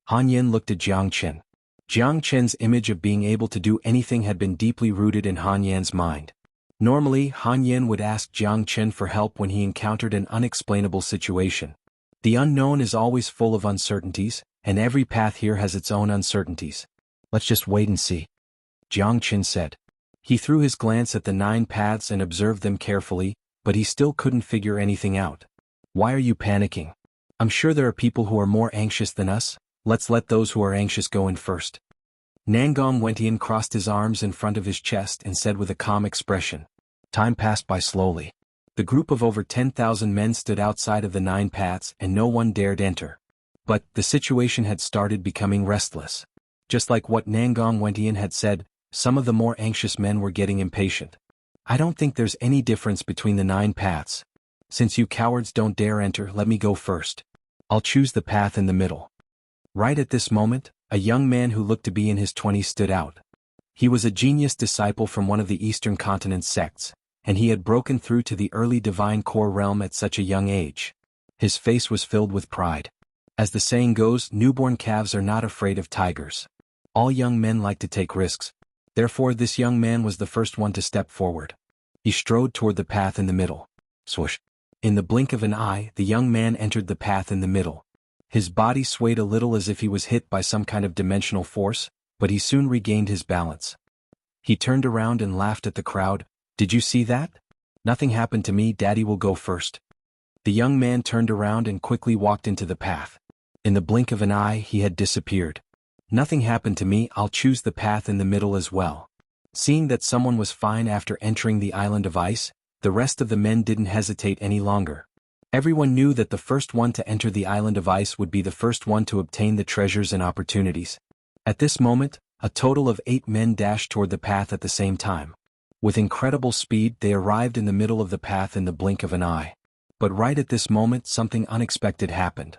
Han Yen looked at Jiang Qin. Jiang Qin's image of being able to do anything had been deeply rooted in Han Yen's mind. Normally, Han Yen would ask Jiang Qin for help when he encountered an unexplainable situation. The unknown is always full of uncertainties, and every path here has its own uncertainties. Let's just wait and see. Jiang Qin said. He threw his glance at the 9 paths and observed them carefully, but he still couldn't figure anything out. Why are you panicking? I'm sure there are people who are more anxious than us. Let's let those who are anxious go in first. Nangong Wendian crossed his arms in front of his chest and said with a calm expression. Time passed by slowly. The group of over 10,000 men stood outside of the 9 paths and no one dared enter. But the situation had started becoming restless. Just like what Nangong Wendian had said, some of the more anxious men were getting impatient. I don't think there's any difference between the 9 paths. Since you cowards don't dare enter, let me go first. I'll choose the path in the middle. Right at this moment, a young man who looked to be in his 20s stood out. He was a genius disciple from one of the Eastern Continent's sects, and he had broken through to the early divine core realm at such a young age. His face was filled with pride. As the saying goes, newborn calves are not afraid of tigers. All young men like to take risks. Therefore this young man was the first one to step forward. He strode toward the path in the middle. Swoosh. In the blink of an eye, the young man entered the path in the middle. His body swayed a little as if he was hit by some kind of dimensional force, but he soon regained his balance. He turned around and laughed at the crowd. Did you see that? Nothing happened to me, Daddy will go first. The young man turned around and quickly walked into the path. In the blink of an eye, he had disappeared. Nothing happened to me, I'll choose the path in the middle as well. Seeing that someone was fine after entering the island of ice, the rest of the men didn't hesitate any longer. Everyone knew that the first one to enter the island of ice would be the first one to obtain the treasures and opportunities. At this moment, A total of 8 men dashed toward the path at the same time. With incredible speed, they arrived in the middle of the path in the blink of an eye. But right at this moment, something unexpected happened.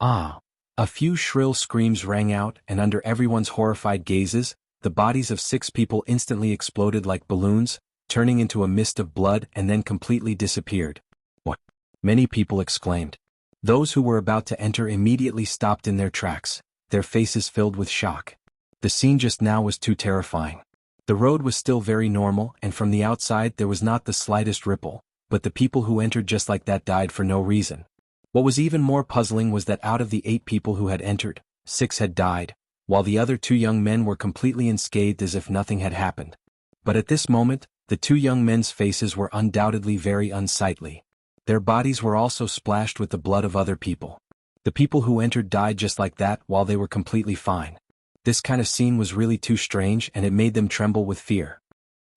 Ah! A few shrill screams rang out, and under everyone's horrified gazes, the bodies of 6 people instantly exploded like balloons, turning into a mist of blood and then completely disappeared. What? Many people exclaimed. Those who were about to enter immediately stopped in their tracks, their faces filled with shock. The scene just now was too terrifying. The road was still very normal, and from the outside there was not the slightest ripple, but the people who entered just like that died for no reason. What was even more puzzling was that out of the 8 people who had entered, 6 had died, while the other 2 young men were completely unscathed as if nothing had happened. But at this moment, the 2 young men's faces were undoubtedly very unsightly. Their bodies were also splashed with the blood of other people. The people who entered died just like that while they were completely fine. This kind of scene was really too strange, and it made them tremble with fear.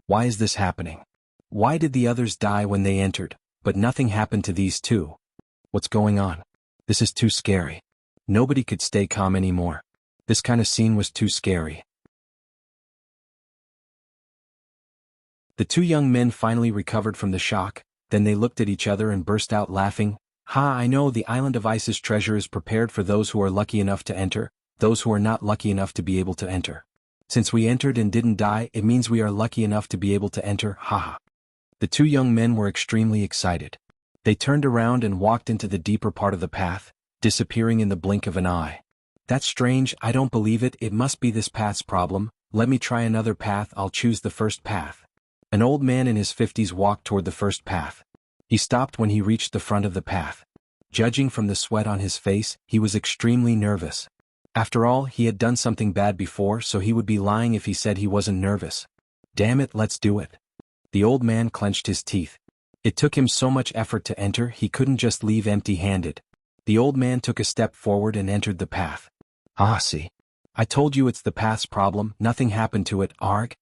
Why is this happening? Why did the others die when they entered, but nothing happened to these 2? What's going on? This is too scary. Nobody could stay calm anymore. This kind of scene was too scary. The 2 young men finally recovered from the shock, then they looked at each other and burst out laughing. Ha, I know, the Island of Ice's treasure is prepared for those who are lucky enough to enter, those who are not lucky enough to be able to enter. Since we entered and didn't die, it means we are lucky enough to be able to enter, haha. The 2 young men were extremely excited. They turned around and walked into the deeper part of the path, disappearing in the blink of an eye. That's strange, I don't believe it, it must be this path's problem. Let me try another path, I'll choose the first path. An old man in his 50s walked toward the first path. He stopped when he reached the front of the path. Judging from the sweat on his face, he was extremely nervous. After all, he had done something bad before, so he would be lying if he said he wasn't nervous. Damn it, let's do it. The old man clenched his teeth. It took him so much effort to enter, he couldn't just leave empty-handed. The old man took a step forward and entered the path. Ah, see. I told you it's the path's problem, nothing happened to it, arg.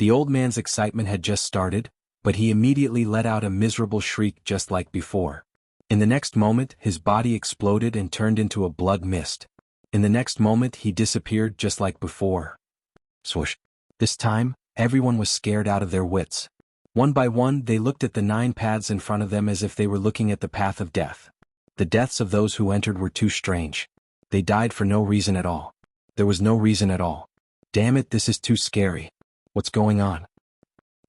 The old man's excitement had just started, but he immediately let out a miserable shriek just like before. In the next moment, his body exploded and turned into a blood mist. In the next moment, he disappeared just like before. Swoosh. This time, everyone was scared out of their wits. One by one, they looked at the 9 paths in front of them as if they were looking at the path of death. The deaths of those who entered were too strange. They died for no reason at all. There was no reason at all. Damn it, this is too scary. What's going on?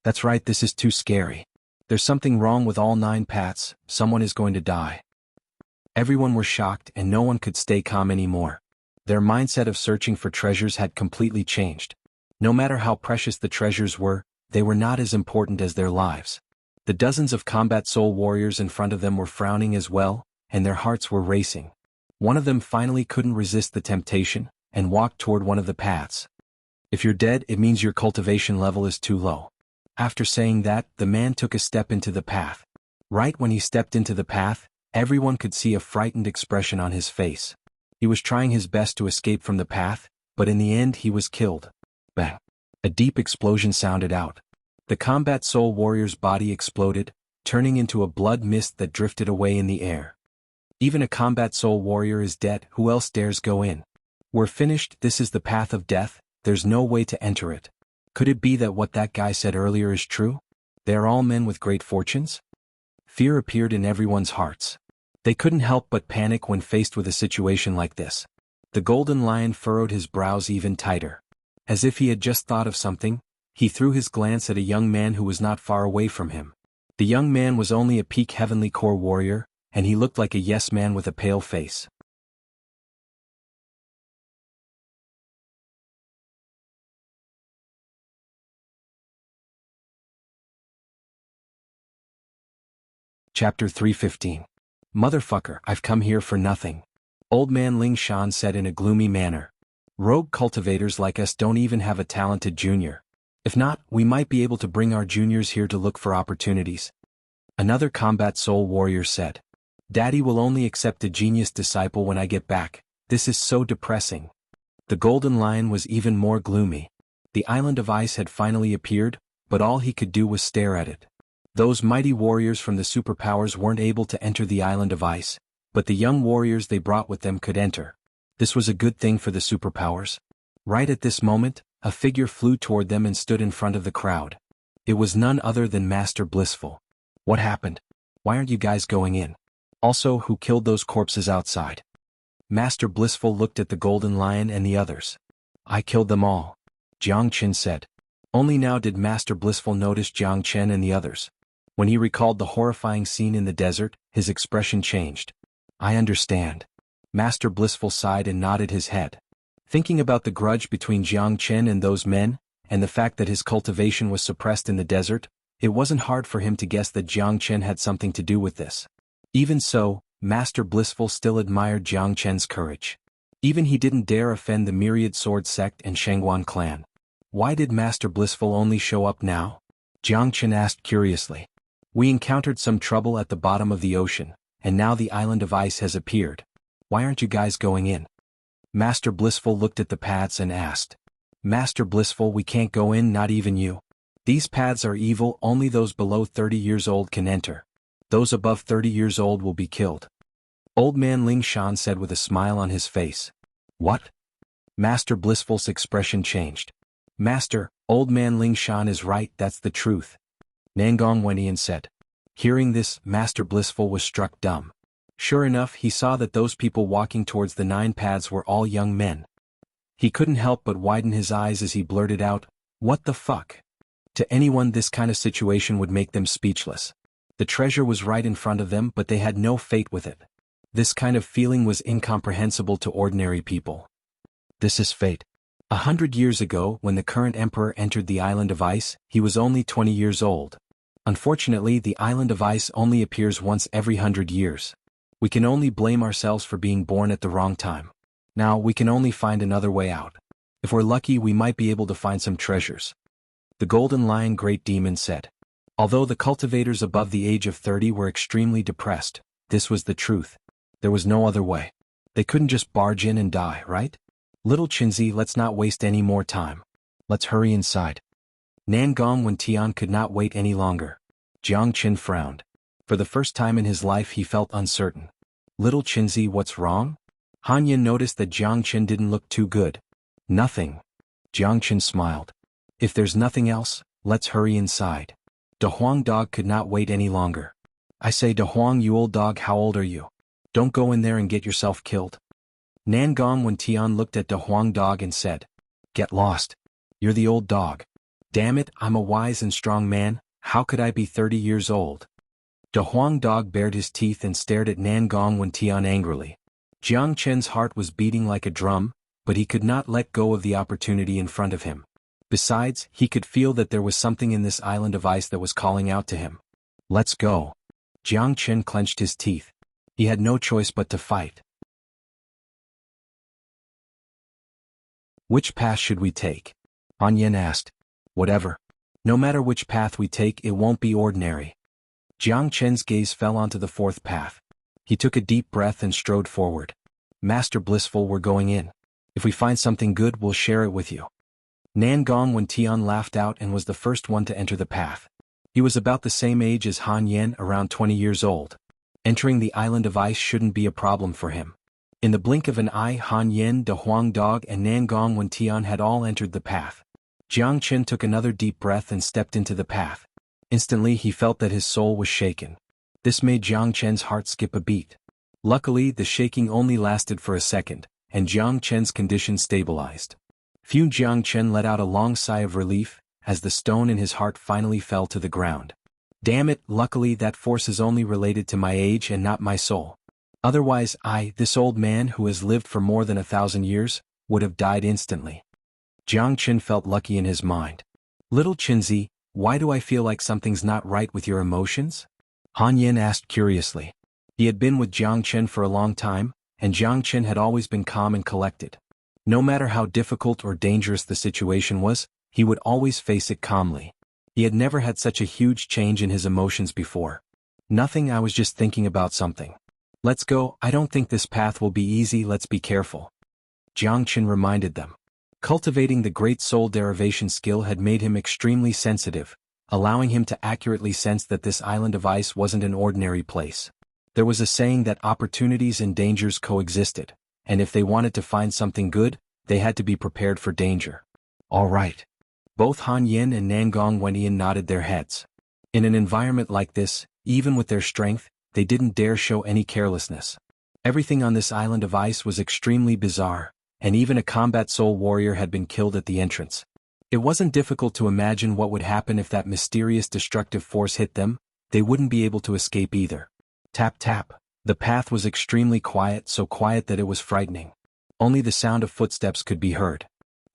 That's right, this is too scary. There's something wrong with all 9 paths, someone is going to die. Everyone were shocked and no one could stay calm anymore. Their mindset of searching for treasures had completely changed. No matter how precious the treasures were, they were not as important as their lives. The dozens of combat soul warriors in front of them were frowning as well, and their hearts were racing. One of them finally couldn't resist the temptation, and walked toward one of the paths. If you're dead, it means your cultivation level is too low. After saying that, the man took a step into the path. Right when he stepped into the path, everyone could see a frightened expression on his face. He was trying his best to escape from the path, but in the end he was killed. Bang! A deep explosion sounded out. The combat soul warrior's body exploded, turning into a blood mist that drifted away in the air. Even a combat soul warrior is dead, who else dares go in? We're finished, this is the path of death, there's no way to enter it. Could it be that what that guy said earlier is true? They are all men with great fortunes? Fear appeared in everyone's hearts. They couldn't help but panic when faced with a situation like this. The golden lion furrowed his brows even tighter. As if he had just thought of something, he threw his glance at a young man who was not far away from him. The young man was only a peak heavenly core warrior, and he looked like a yes man with a pale face. Chapter 315. Motherfucker, I've come here for nothing. Old man Ling Shan said in a gloomy manner. Rogue cultivators like us don't even have a talented junior. If not, we might be able to bring our juniors here to look for opportunities. Another combat soul warrior said. Daddy will only accept a genius disciple when I get back. This is so depressing. The golden lion was even more gloomy. The island of ice had finally appeared, but all he could do was stare at it. Those mighty warriors from the superpowers weren't able to enter the island of ice, but the young warriors they brought with them could enter. This was a good thing for the superpowers. Right at this moment, a figure flew toward them and stood in front of the crowd. It was none other than Master Blissful. What happened? Why aren't you guys going in? Also, who killed those corpses outside? Master Blissful looked at the golden lion and the others. I killed them all, Jiang Chen said. Only now did Master Blissful notice Jiang Chen and the others. When he recalled the horrifying scene in the desert, his expression changed. I understand. Master Blissful sighed and nodded his head. Thinking about the grudge between Jiang Chen and those men, and the fact that his cultivation was suppressed in the desert, it wasn't hard for him to guess that Jiang Chen had something to do with this. Even so, Master Blissful still admired Jiang Chen's courage. Even he didn't dare offend the Myriad Sword Sect and Xuanhuan clan. Why did Master Blissful only show up now? Jiang Chen asked curiously. We encountered some trouble at the bottom of the ocean, and now the island of ice has appeared. Why aren't you guys going in? Master Blissful looked at the paths and asked. Master Blissful, we can't go in, not even you. These paths are evil, only those below 30 years old can enter. Those above 30 years old will be killed. Old Man Ling Shan said with a smile on his face. What? Master Blissful's expression changed. Master, Old Man Ling Shan is right, that's the truth. Nangong Wenian said. Hearing this, Master Blissful was struck dumb. Sure enough, he saw that those people walking towards the 9 paths were all young men. He couldn't help but widen his eyes as he blurted out, what the fuck? To anyone, this kind of situation would make them speechless. The treasure was right in front of them, but they had no fate with it. This kind of feeling was incomprehensible to ordinary people. This is fate. 100 years ago, when the current emperor entered the island of ice, he was only 20 years old. Unfortunately, the island of ice only appears once every 100 years. We can only blame ourselves for being born at the wrong time. Now, we can only find another way out. If we're lucky, we might be able to find some treasures. The Golden Lion Great Demon said. Although the cultivators above the age of 30 were extremely depressed, this was the truth. There was no other way. They couldn't just barge in and die, right? Little Chinzi, let's not waste any more time. Let's hurry inside. Nangong Wentian could not wait any longer. Jiang Chen frowned. For the first time in his life he felt uncertain. Little Chinzi, what's wrong? Han Yin noticed that Jiang Chen didn't look too good. Nothing. Jiang Chen smiled. If there's nothing else, let's hurry inside. De Huang dog could not wait any longer. I say, De Huang, you old dog, how old are you? Don't go in there and get yourself killed. Nangong Wentian looked at De Huang dog and said, Get lost. You're the old dog. Damn it, I'm a wise and strong man, how could I be 30 years old? De Huang dog bared his teeth and stared at Nangong Wentian angrily. Jiang Chen's heart was beating like a drum, but he could not let go of the opportunity in front of him. Besides, he could feel that there was something in this island of ice that was calling out to him. Let's go. Jiang Chen clenched his teeth. He had no choice but to fight. Which path should we take? Han Yen asked. Whatever. No matter which path we take, it won't be ordinary. Jiang Chen's gaze fell onto the 4th path. He took a deep breath and strode forward. Master Blissful, we're going in. If we find something good, we'll share it with you. Nangong Wentian laughed out and was the first one to enter the path. He was about the same age as Han Yen, around 20 years old. Entering the island of ice shouldn't be a problem for him. In the blink of an eye, Han Yen, De Huang dog and Nangong Wentian had all entered the path. Jiang Chen took another deep breath and stepped into the path. Instantly he felt that his soul was shaken. This made Jiang Chen's heart skip a beat. Luckily, the shaking only lasted for a second, and Jiang Chen's condition stabilized. Jiang Chen let out a long sigh of relief, as the stone in his heart finally fell to the ground. Damn it, luckily that force is only related to my age and not my soul. Otherwise this old man who has lived for more than 1,000 years, would have died instantly. Jiang Chen felt lucky in his mind. Little Chinzi, why do I feel like something's not right with your emotions? Han Yen asked curiously. He had been with Jiang Chen for a long time, and Jiang Chen had always been calm and collected. No matter how difficult or dangerous the situation was, he would always face it calmly. He had never had such a huge change in his emotions before. Nothing, I was just thinking about something. Let's go, I don't think this path will be easy, let's be careful. Jiang Chen reminded them. Cultivating the great soul derivation skill had made him extremely sensitive, allowing him to accurately sense that this island of ice wasn't an ordinary place. There was a saying that opportunities and dangers coexisted, and if they wanted to find something good, They had to be prepared for danger. All right. Both Han Yin and Nangong Wenyan nodded their heads. In an environment like this, even with their strength, they didn't dare show any carelessness. Everything on this island of ice was extremely bizarre, and even a combat soul warrior had been killed at the entrance. It wasn't difficult to imagine what would happen if that mysterious destructive force hit them. They wouldn't be able to escape either. Tap tap. The path was extremely quiet, so quiet that it was frightening. Only the sound of footsteps could be heard.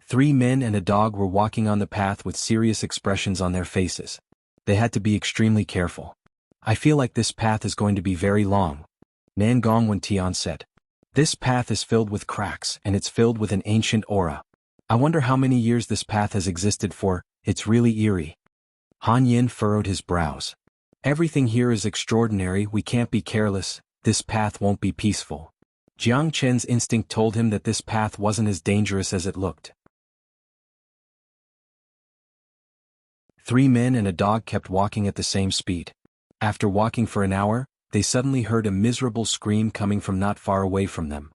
3 men and a dog were walking on the path with serious expressions on their faces. They had to be extremely careful. I feel like this path is going to be very long, Nangong Wenyan said. This path is filled with cracks and it's filled with an ancient aura. I wonder how many years this path has existed for. It's really eerie. Han Yin furrowed his brows. Everything here is extraordinary, we can't be careless, this path won't be peaceful. Jiang Chen's instinct told him that this path wasn't as dangerous as it looked. 3 men and a dog kept walking at the same speed. After walking for an hour, they suddenly heard a miserable scream coming from not far away from them.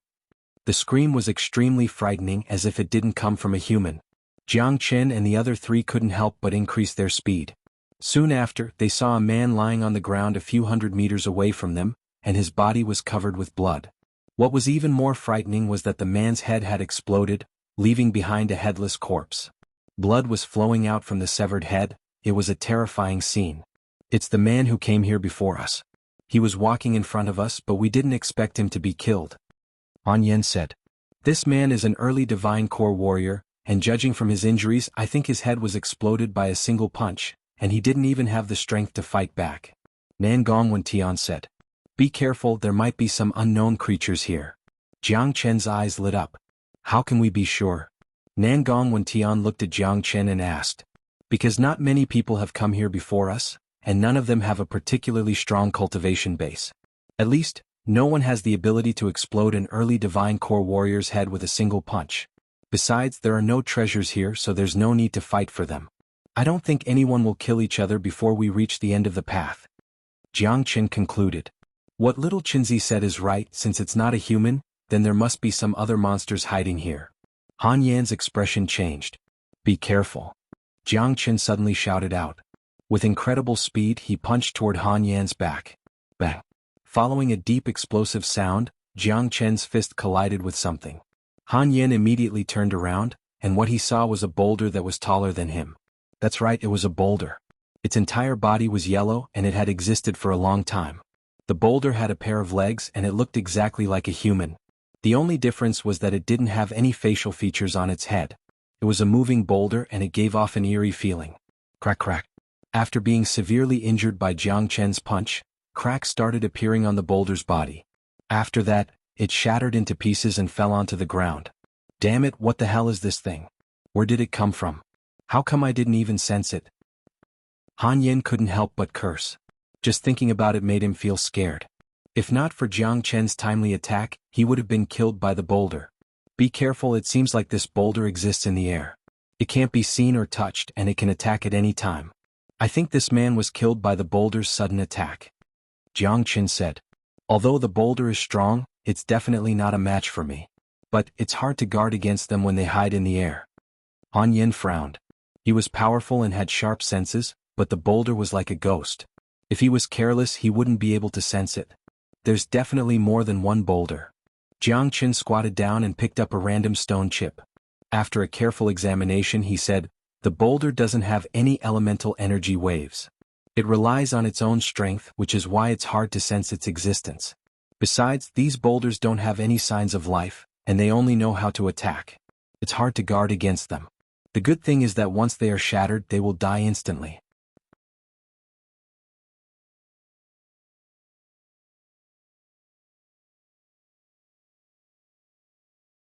The scream was extremely frightening, as if it didn't come from a human. Jiang Chen and the other 3 couldn't help but increase their speed. Soon after, they saw a man lying on the ground a few hundred meters away from them, and his body was covered with blood. What was even more frightening was that the man's head had exploded, leaving behind a headless corpse. Blood was flowing out from the severed head. It was a terrifying scene. It's the man who came here before us. He was walking in front of us, but we didn't expect him to be killed. Han Yen said. This man is an early divine core warrior, and judging from his injuries, I think his head was exploded by a single punch, and he didn't even have the strength to fight back. Nangong Wenyan said. Be careful, there might be some unknown creatures here. Jiang Chen's eyes lit up. How can we be sure? Nangong Wenyan looked at Jiang Chen and asked. Because not many people have come here before us, and none of them have a particularly strong cultivation base. At least, no one has the ability to explode an early divine core warrior's head with a single punch. Besides, there are no treasures here, so there's no need to fight for them. I don't think anyone will kill each other before we reach the end of the path. Jiang Chen concluded. What little Chinzi said is right, since it's not a human, then there must be some other monsters hiding here. Han Yan's expression changed. Be careful. Jiang Chen suddenly shouted out. With incredible speed, he punched toward Han Yan's back. Bang. Following a deep explosive sound, Jiang Chen's fist collided with something. Han Yan immediately turned around, and what he saw was a boulder that was taller than him. That's right, it was a boulder. Its entire body was yellow, and it had existed for a long time. The boulder had a pair of legs, and it looked exactly like a human. The only difference was that it didn't have any facial features on its head. It was a moving boulder, and it gave off an eerie feeling. Crack crack. After being severely injured by Jiang Chen's punch, cracks started appearing on the boulder's body. After that, it shattered into pieces and fell onto the ground. Damn it, what the hell is this thing? Where did it come from? How come I didn't even sense it? Han Yen couldn't help but curse. Just thinking about it made him feel scared. If not for Jiang Chen's timely attack, he would have been killed by the boulder. Be careful, it seems like this boulder exists in the air. It can't be seen or touched, and it can attack at any time. I think this man was killed by the boulder's sudden attack. Jiang Chen said. Although the boulder is strong, it's definitely not a match for me. But it's hard to guard against them when they hide in the air. Han Yen frowned. He was powerful and had sharp senses, but the boulder was like a ghost. If he was careless, he wouldn't be able to sense it. There's definitely more than one boulder. Jiang Chen squatted down and picked up a random stone chip. After a careful examination, he said, the boulder doesn't have any elemental energy waves. It relies on its own strength, which is why it's hard to sense its existence. Besides, these boulders don't have any signs of life, and they only know how to attack. It's hard to guard against them. The good thing is that once they are shattered, they will die instantly.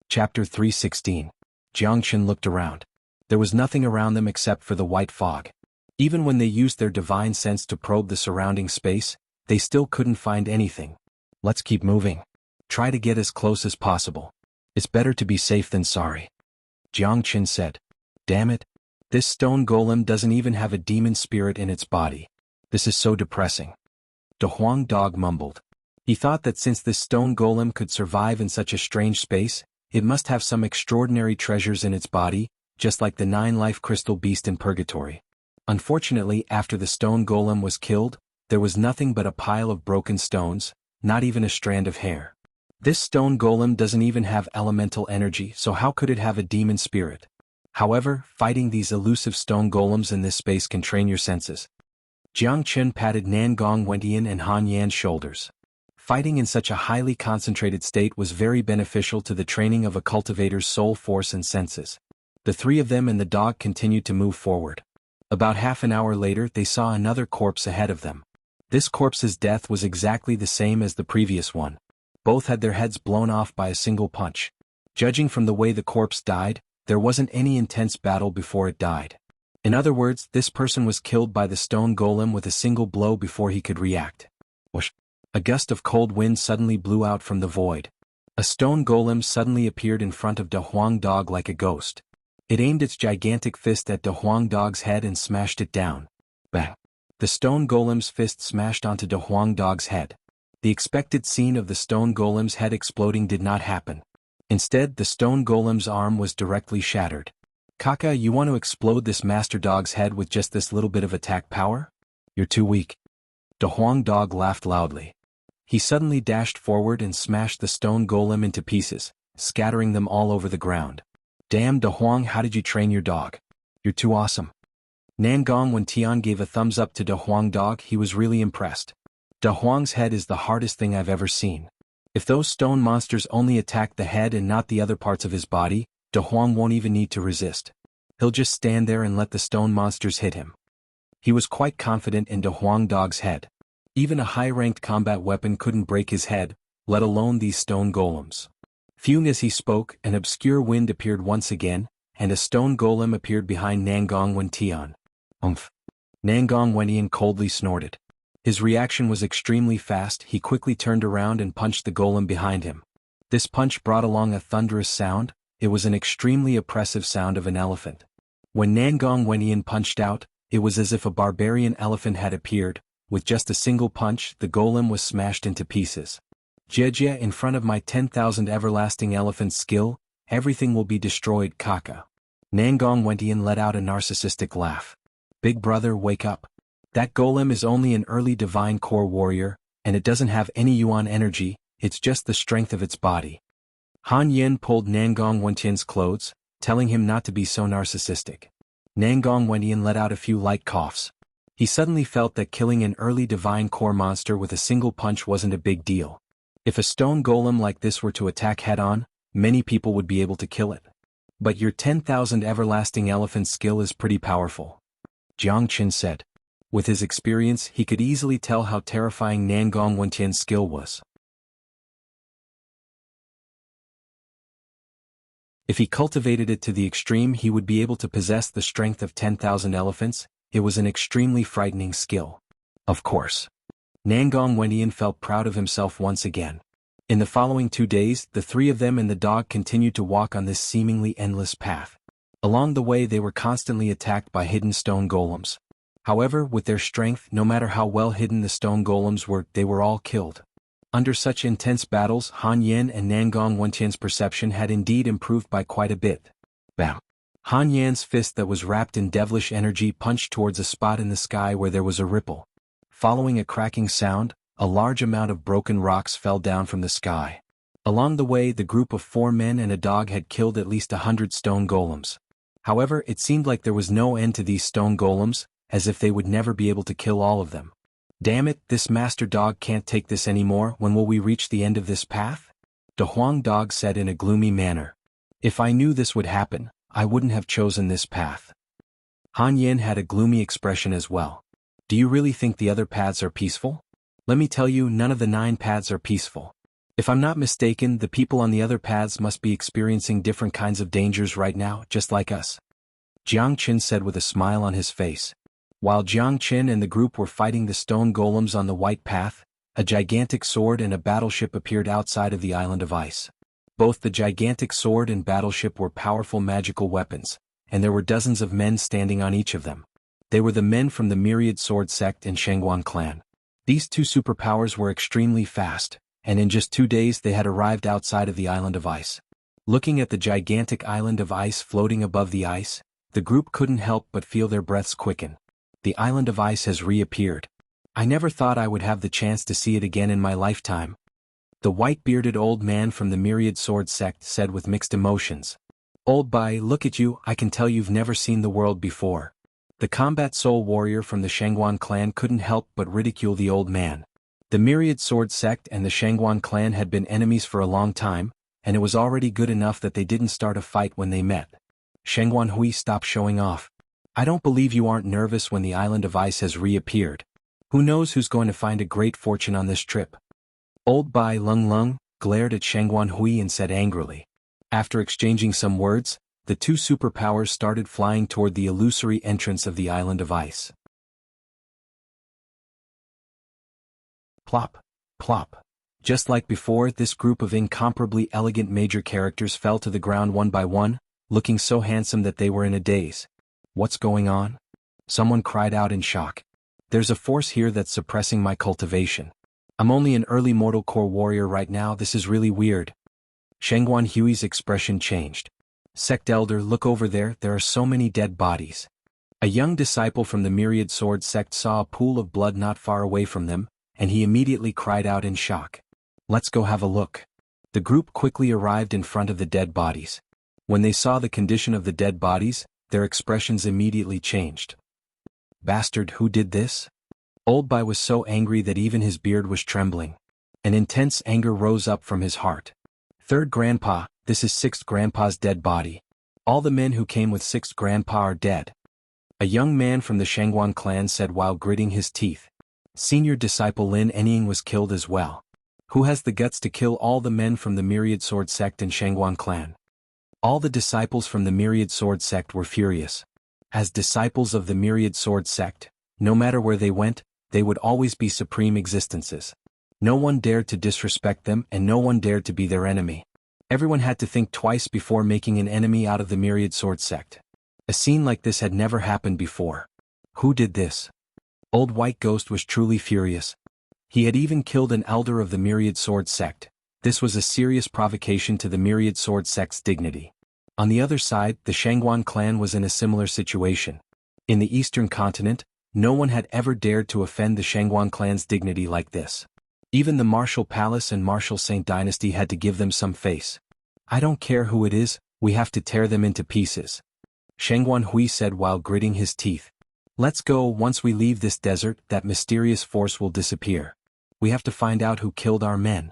Chapter 316. Jiang Chen looked around. There was nothing around them except for the white fog. Even when they used their divine sense to probe the surrounding space, they still couldn't find anything. Let's keep moving. Try to get as close as possible. It's better to be safe than sorry. Jiang Chen said. Damn it. This stone golem doesn't even have a demon spirit in its body. This is so depressing. De Huang Dog mumbled. He thought that since this stone golem could survive in such a strange space, It must have some extraordinary treasures in its body, just like the 9-life crystal beast in purgatory. Unfortunately, after the stone golem was killed, there was nothing but a pile of broken stones, not even a strand of hair. This stone golem doesn't even have elemental energy, so how could it have a demon spirit? However, fighting these elusive stone golems in this space can train your senses. Jiang Chen patted Nangong Wentian and Han Yan's shoulders. Fighting in such a highly concentrated state was very beneficial to the training of a cultivator's soul force and senses. The three of them and the dog continued to move forward. About half an hour later they saw another corpse ahead of them. This corpse's death was exactly the same as the previous one. Both had their heads blown off by a single punch. Judging from the way the corpse died, there wasn't any intense battle before it died. In other words, this person was killed by the stone golem with a single blow before he could react. Whoosh! A gust of cold wind suddenly blew out from the void. A stone golem suddenly appeared in front of De Huang Dog like a ghost. It aimed its gigantic fist at De Huang Dog's head and smashed it down. Bang! The stone golem's fist smashed onto De Huang Dog's head. The expected scene of the stone golem's head exploding did not happen. Instead, the stone golem's arm was directly shattered. Kaka, you want to explode this master dog's head with just this little bit of attack power? You're too weak. De Huang Dog laughed loudly. He suddenly dashed forward and smashed the stone golem into pieces, scattering them all over the ground. Damn, De Huang, how did you train your dog? You're too awesome. Nangong Wentian gave a thumbs up to De Huang Dog. He was really impressed. De Huang's head is the hardest thing I've ever seen. If those stone monsters only attack the head and not the other parts of his body, De Huang won't even need to resist. He'll just stand there and let the stone monsters hit him. He was quite confident in De Huang Dog's head. Even a high-ranked combat weapon couldn't break his head, let alone these stone golems. Fume as he spoke, an obscure wind appeared once again, and a stone golem appeared behind Nangong Wentian. Umph! Nangong Wentian coldly snorted. His reaction was extremely fast. He quickly turned around and punched the golem behind him. This punch brought along a thunderous sound. It was an extremely oppressive sound of an elephant. When Nangong Wentian punched out, it was as if a barbarian elephant had appeared. With just a single punch, the golem was smashed into pieces. Jejia, in front of my 10,000 everlasting elephant skill, everything will be destroyed, Kaka. Nangong Wentian let out a narcissistic laugh. Big brother, wake up. That golem is only an early divine core warrior, and it doesn't have any yuan energy, it's just the strength of its body. Han Yen pulled Nangong Wentian's clothes, telling him not to be so narcissistic. Nangong Wentian let out a few light coughs. He suddenly felt that killing an early divine core monster with a single punch wasn't a big deal. If a stone golem like this were to attack head-on, many people would be able to kill it. But your 10,000 everlasting elephant skill is pretty powerful. Jiang Chen said. With his experience, he could easily tell how terrifying Nangong Wentian's skill was. If he cultivated it to the extreme, he would be able to possess the strength of 10,000 elephants. It was an extremely frightening skill. Of course. Nangong Wentian felt proud of himself once again. In the following 2 days, the three of them and the dog continued to walk on this seemingly endless path. Along the way they were constantly attacked by hidden stone golems. However, with their strength, no matter how well hidden the stone golems were, they were all killed. Under such intense battles, Han Yan and Nangong Wentian's perception had indeed improved by quite a bit. Bam! Han Yan's fist that was wrapped in devilish energy punched towards a spot in the sky where there was a ripple. Following a cracking sound, a large amount of broken rocks fell down from the sky. Along the way, the group of 4 men and a dog had killed at least 100 stone golems. However, it seemed like there was no end to these stone golems, as if they would never be able to kill all of them. Damn it, this master dog can't take this anymore. When will we reach the end of this path? De Huang Dog said in a gloomy manner. If I knew this would happen, I wouldn't have chosen this path. Han Yin had a gloomy expression as well. Do you really think the other paths are peaceful? Let me tell you, none of the 9 paths are peaceful. If I'm not mistaken, the people on the other paths must be experiencing different kinds of dangers right now, just like us. Jiang Qin said with a smile on his face. While Jiang Qin and the group were fighting the stone golems on the white path, a gigantic sword and a battleship appeared outside of the island of ice. Both the gigantic sword and battleship were powerful magical weapons, and there were dozens of men standing on each of them. They were the men from the Myriad Sword sect and Xuanhuan clan. These 2 superpowers were extremely fast, and in just 2 days they had arrived outside of the island of ice. Looking at the gigantic island of ice floating above the ice, the group couldn't help but feel their breaths quicken. The island of ice has reappeared. I never thought I would have the chance to see it again in my lifetime. The white-bearded old man from the Myriad Sword sect said with mixed emotions. Old Bai, look at you, I can tell you've never seen the world before. The combat soul warrior from the Xuanhuan clan couldn't help but ridicule the old man. The Myriad Sword sect and the Xuanhuan clan had been enemies for a long time, and it was already good enough that they didn't start a fight when they met. Xuanhui, stop showing off. I don't believe you aren't nervous when the island of ice has reappeared. Who knows who's going to find a great fortune on this trip? Old Bai Lung Lung glared at Xuanhui and said angrily. After exchanging some words, the two superpowers started flying toward the illusory entrance of the island of ice. Plop, plop. Just like before, this group of incomparably elegant major characters fell to the ground one by one, looking so handsome that they were in a daze. What's going on? Someone cried out in shock. There's a force here that's suppressing my cultivation. I'm only an early mortal core warrior right now, this is really weird. Xuanhui's expression changed. Sect Elder, look over there are so many dead bodies. A young disciple from the Myriad Sword sect saw a pool of blood not far away from them, and he immediately cried out in shock. Let's go have a look. The group quickly arrived in front of the dead bodies. When they saw the condition of the dead bodies, their expressions immediately changed. Bastard, who did this? Old Bai was so angry that even his beard was trembling. An intense anger rose up from his heart. Third Grandpa, this is Sixth Grandpa's dead body. All the men who came with Sixth Grandpa are dead. A young man from the Xuanhuan clan said while gritting his teeth. Senior disciple Lin Enying was killed as well. Who has the guts to kill all the men from the Myriad Sword sect and Xuanhuan clan? All the disciples from the Myriad Sword sect were furious. As disciples of the Myriad Sword sect, no matter where they went, they would always be supreme existences. No one dared to disrespect them and no one dared to be their enemy. Everyone had to think twice before making an enemy out of the Myriad Sword sect. A scene like this had never happened before. Who did this? Old White Ghost was truly furious. He had even killed an elder of the Myriad Sword sect. This was a serious provocation to the Myriad Sword sect's dignity. On the other side, the Xuanhuan clan was in a similar situation. In the Eastern continent, no one had ever dared to offend the Xuanhuan clan's dignity like this. Even the Martial Palace and Martial Saint Dynasty had to give them some face. I don't care who it is, we have to tear them into pieces. Xuanhui said while gritting his teeth. Let's go, once we leave this desert, that mysterious force will disappear. We have to find out who killed our men.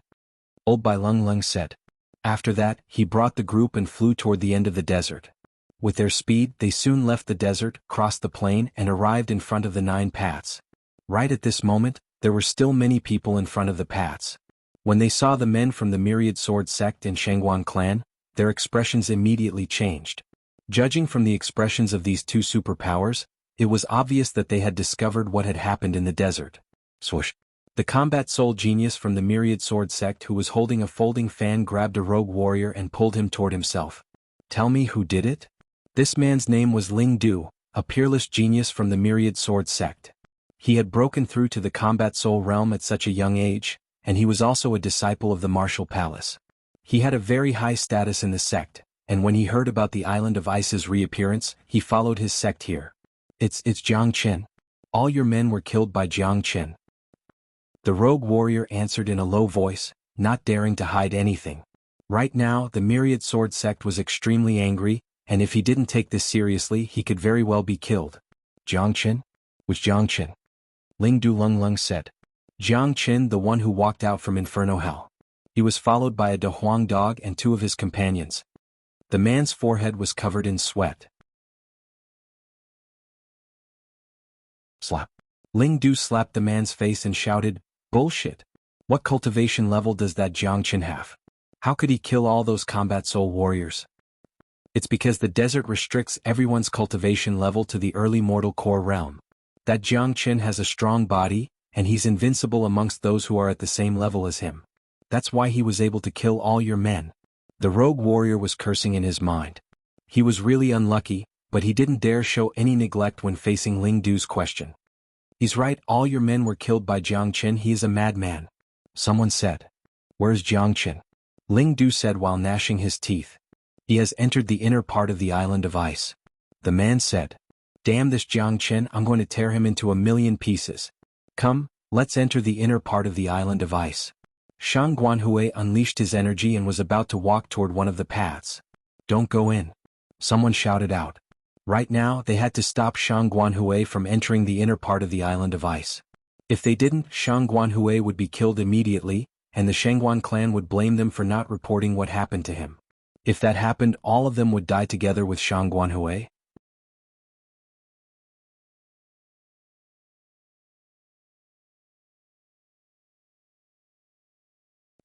Old Bai Lung Lung said. After that, he brought the group and flew toward the end of the desert. With their speed, they soon left the desert, crossed the plain, and arrived in front of the 9 paths. Right at this moment, there were still many people in front of the paths. When they saw the men from the Myriad Sword sect and Xuanhuan clan, their expressions immediately changed. Judging from the expressions of these two superpowers, it was obvious that they had discovered what had happened in the desert. Swoosh. The combat soul genius from the Myriad Sword sect who was holding a folding fan grabbed a rogue warrior and pulled him toward himself. Tell me who did it? This man's name was Ling Du, a peerless genius from the Myriad Sword sect. He had broken through to the combat soul realm at such a young age, and he was also a disciple of the Martial Palace. He had a very high status in the sect, and when he heard about the island of ice's reappearance, he followed his sect here. It's Jiang Chen. All your men were killed by Jiang Chen. The rogue warrior answered in a low voice, not daring to hide anything. Right now, the Myriad Sword sect was extremely angry, and if he didn't take this seriously, he could very well be killed. Jiang Chen? Which Jiang Chen? Ling Du Lung Lung said. Jiang Chen, the one who walked out from Inferno Hell. He was followed by a De Huang dog and 2 of his companions. The man's forehead was covered in sweat. Slap. Ling Du slapped the man's face and shouted, "Bullshit! What cultivation level does that Jiang Chen have? How could he kill all those combat soul warriors?" It's because the desert restricts everyone's cultivation level to the early mortal core realm. That Jiang Chen has a strong body, and he's invincible amongst those who are at the same level as him. That's why he was able to kill all your men. The rogue warrior was cursing in his mind. He was really unlucky, but he didn't dare show any neglect when facing Ling Du's question. He's right, all your men were killed by Jiang Chen, he is a madman. Someone said. Where's Jiang Chen? Ling Du said while gnashing his teeth. He has entered the inner part of the island of ice. The man said. Damn this Jiang Chen, I'm going to tear him into a million pieces. Come, let's enter the inner part of the island of ice. Xuanhuan unleashed his energy and was about to walk toward one of the paths. Don't go in. Someone shouted out. Right now, they had to stop Xuanhuan from entering the inner part of the island of ice. If they didn't, Xuanhuan would be killed immediately, and the Xianhuan clan would blame them for not reporting what happened to him. If that happened, all of them would die together with Xuanhuan.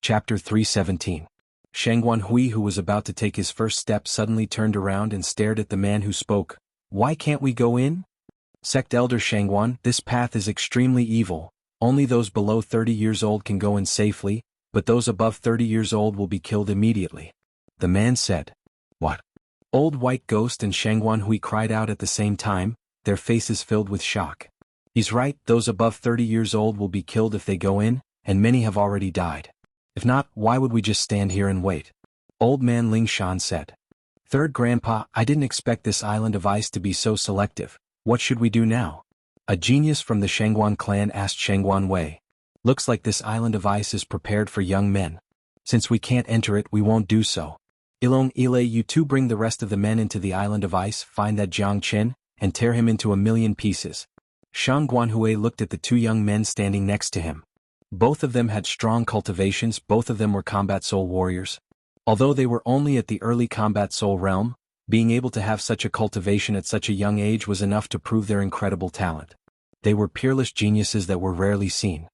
Chapter 317. Xuanhuan, who was about to take his first step, suddenly turned around and stared at the man who spoke. Why can't we go in? Sect Elder Xuanhuan, this path is extremely evil. Only those below 30 years old can go in safely, but those above 30 years old will be killed immediately. The man said. What? Old White Ghost and Xuanhuan cried out at the same time, their faces filled with shock. He's right, those above 30 years old will be killed if they go in, and many have already died. If not, why would we just stand here and wait? Old Man Ling Shan said. Third Grandpa, I didn't expect this island of ice to be so selective. What should we do now? A genius from the Xuanhuan clan asked Xuanhuan. Looks like this island of ice is prepared for young men. Since we can't enter it, we won't do so. Ilong Ile, you two bring the rest of the men into the island of ice, find that Jiang Chen, and tear him into a million pieces. Xuanhuan looked at the two young men standing next to him. Both of them had strong cultivations, both of them were combat soul warriors. Although they were only at the early combat soul realm, being able to have such a cultivation at such a young age was enough to prove their incredible talent. They were peerless geniuses that were rarely seen.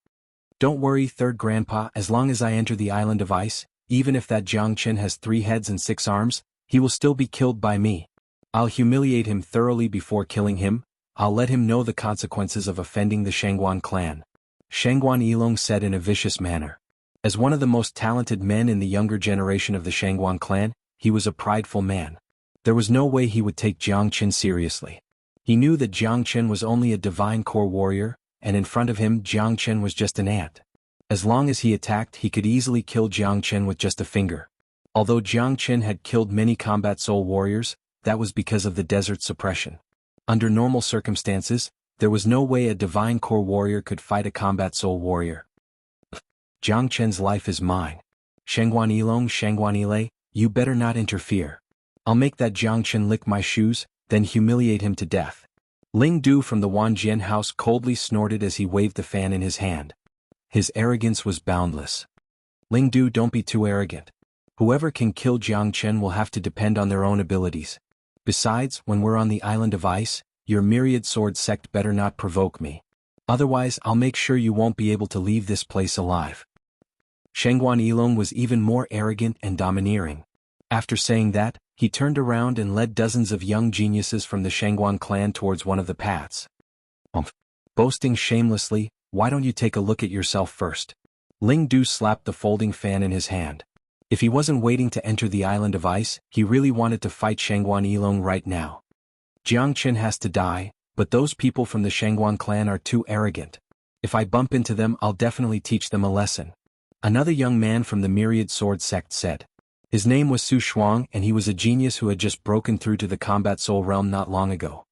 Don't worry, Third Grandpa, as long as I enter the island of ice, even if that Jiang Chen has 3 heads and 6 arms, he will still be killed by me. I'll humiliate him thoroughly before killing him. I'll let him know the consequences of offending the Xuanhuan clan. Xuanhuan Ilong said in a vicious manner. As one of the most talented men in the younger generation of the Xuanhuan clan, he was a prideful man. There was no way he would take Jiang Chen seriously. He knew that Jiang Chen was only a divine core warrior, and in front of him Jiang Chen was just an ant. As long as he attacked, he could easily kill Jiang Chen with just a finger. Although Jiang Chen had killed many combat soul warriors, that was because of the desert suppression. Under normal circumstances, there was no way a divine core warrior could fight a combat soul warrior. Jiang Chen's life is mine. Xuanhuan Ilong, Xuanhuan Ile, you better not interfere. I'll make that Jiang Chen lick my shoes, then humiliate him to death. Ling Du from the Wanjian house coldly snorted as he waved the fan in his hand. His arrogance was boundless. Ling Du, don't be too arrogant. Whoever can kill Jiang Chen will have to depend on their own abilities. Besides, when we're on the island of ice, your myriad sword sect better not provoke me. Otherwise, I'll make sure you won't be able to leave this place alive. Xuanhuan Ilong was even more arrogant and domineering. After saying that, he turned around and led dozens of young geniuses from the Xuanhuan clan towards one of the paths. Boasting shamelessly, why don't you take a look at yourself first? Ling Du slapped the folding fan in his hand. If he wasn't waiting to enter the island of ice, he really wanted to fight Xuanhuan Ilong right now. Jiang Chen has to die, but those people from the Xuanhuan clan are too arrogant. If I bump into them, I'll definitely teach them a lesson. Another young man from the Myriad Sword sect said. His name was Su Shuang, and he was a genius who had just broken through to the combat soul realm not long ago.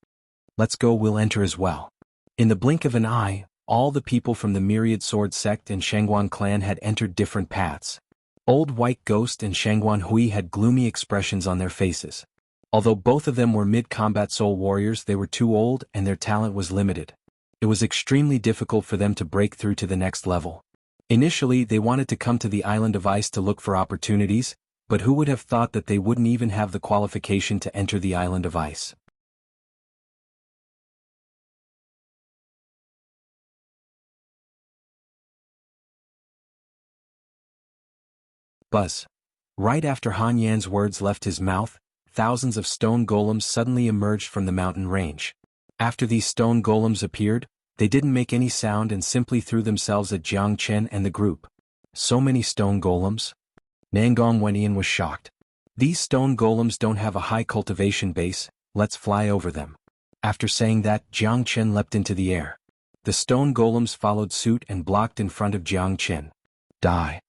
Let's go, we'll enter as well. In the blink of an eye, all the people from the Myriad Sword sect and Xuanhuan clan had entered different paths. Old White Ghost and Xuanhuan had gloomy expressions on their faces. Although both of them were mid-combat soul warriors, they were too old and their talent was limited. It was extremely difficult for them to break through to the next level. Initially, they wanted to come to the island of ice to look for opportunities, but who would have thought that they wouldn't even have the qualification to enter the island of ice? Buzz. Right after Han Yan's words left his mouth, thousands of stone golems suddenly emerged from the mountain range. After these stone golems appeared, they didn't make any sound and simply threw themselves at Jiang Chen and the group. So many stone golems? Nangong Wenian was shocked. These stone golems don't have a high cultivation base, let's fly over them. After saying that, Jiang Chen leapt into the air. The stone golems followed suit and blocked in front of Jiang Chen. Die.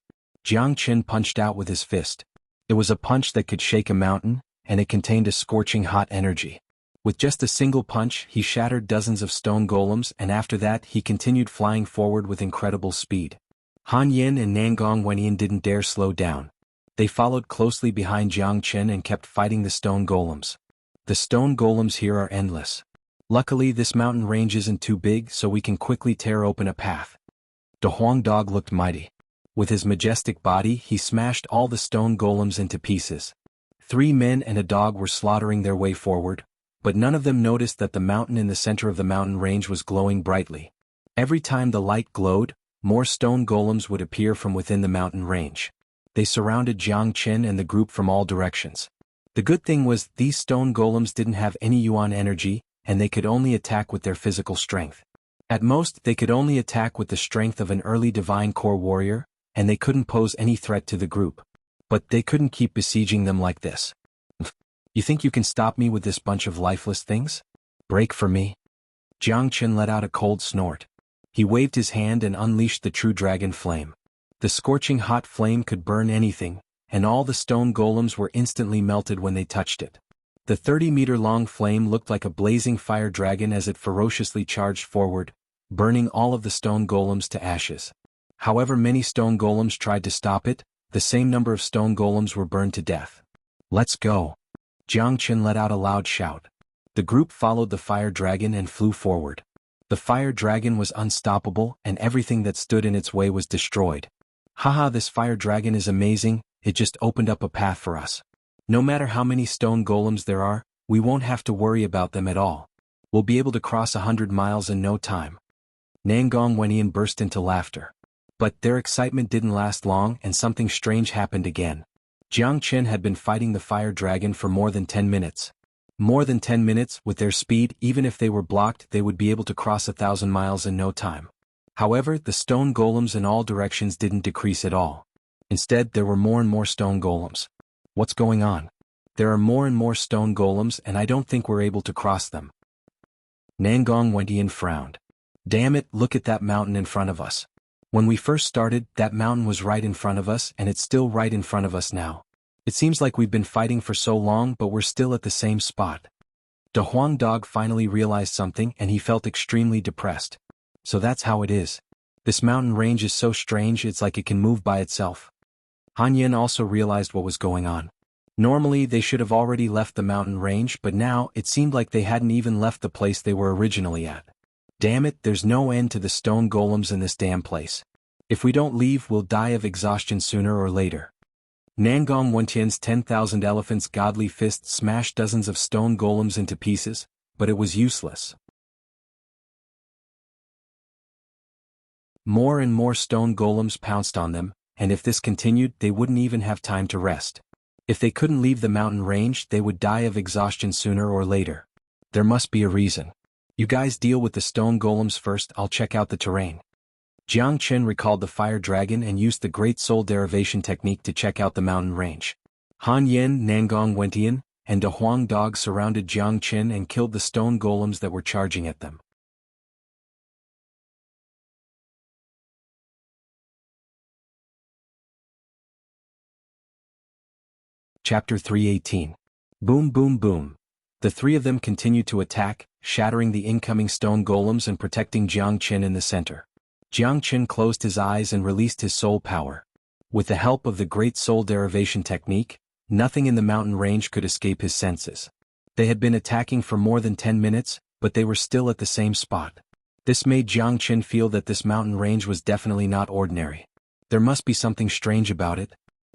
Jiang Chen punched out with his fist. It was a punch that could shake a mountain, and it contained a scorching hot energy. With just a single punch, he shattered dozens of stone golems, and after that he continued flying forward with incredible speed. Han Yin and Nangong Wenyan didn't dare slow down. They followed closely behind Jiang Chen and kept fighting the stone golems. The stone golems here are endless. Luckily this mountain range isn't too big, so we can quickly tear open a path. The Huang dog looked mighty. With his majestic body he smashed all the stone golems into pieces. 3 men and a dog were slaughtering their way forward, but none of them noticed that the mountain in the center of the mountain range was glowing brightly. Every time the light glowed, more stone golems would appear from within the mountain range. They surrounded Jiang Chen and the group from all directions. The good thing was these stone golems didn't have any yuan energy, and they could only attack with their physical strength. At most they could only attack with the strength of an early divine core warrior, and they couldn't pose any threat to the group. But they couldn't keep besieging them like this. You think you can stop me with this bunch of lifeless things? Break for me? Jiang Chen let out a cold snort. He waved his hand and unleashed the true dragon flame. The scorching hot flame could burn anything, and all the stone golems were instantly melted when they touched it. The 30-meter-long flame looked like a blazing fire dragon as it ferociously charged forward, burning all of the stone golems to ashes. However many stone golems tried to stop it, the same number of stone golems were burned to death. Let's go. Jiang Chen let out a loud shout. The group followed the fire dragon and flew forward. The fire dragon was unstoppable, and everything that stood in its way was destroyed. Haha, this fire dragon is amazing, it just opened up a path for us. No matter how many stone golems there are, we won't have to worry about them at all. We'll be able to cross 100 miles in no time. Nangong Wenyan burst into laughter. But their excitement didn't last long, and something strange happened again. Jiang Chen had been fighting the fire dragon for more than 10 minutes. More than 10 minutes, with their speed, even if they were blocked, they would be able to cross 1,000 miles in no time. However, the stone golems in all directions didn't decrease at all. Instead, there were more and more stone golems. What's going on? There are more and more stone golems, and I don't think we're able to cross them. Nangong Wenyan frowned. Damn it, look at that mountain in front of us. When we first started, that mountain was right in front of us, and it's still right in front of us now. It seems like we've been fighting for so long, but we're still at the same spot. The Huang dog finally realized something, and he felt extremely depressed. So that's how it is. This mountain range is so strange, it's like it can move by itself. Han Yin also realized what was going on. Normally they should have already left the mountain range, but now it seemed like they hadn't even left the place they were originally at. Damn it, there's no end to the stone golems in this damn place. If we don't leave, we'll die of exhaustion sooner or later. Nangong Wenyan's 10,000 elephants' godly fist smashed dozens of stone golems into pieces, but it was useless. More and more stone golems pounced on them, and if this continued, they wouldn't even have time to rest. If they couldn't leave the mountain range, they would die of exhaustion sooner or later. There must be a reason. You guys deal with the stone golems first, I'll check out the terrain. Jiang Chen recalled the fire dragon and used the great soul derivation technique to check out the mountain range. Han Yin, Nangong Wenyan, and a Huang dog surrounded Jiang Chen and killed the stone golems that were charging at them. Chapter 318. Boom boom boom. The three of them continued to attack, shattering the incoming stone golems and protecting Jiang Chen in the center. Jiang Chen closed his eyes and released his soul power. With the help of the great soul derivation technique, nothing in the mountain range could escape his senses. They had been attacking for more than 10 minutes, but they were still at the same spot. This made Jiang Chen feel that this mountain range was definitely not ordinary. There must be something strange about it.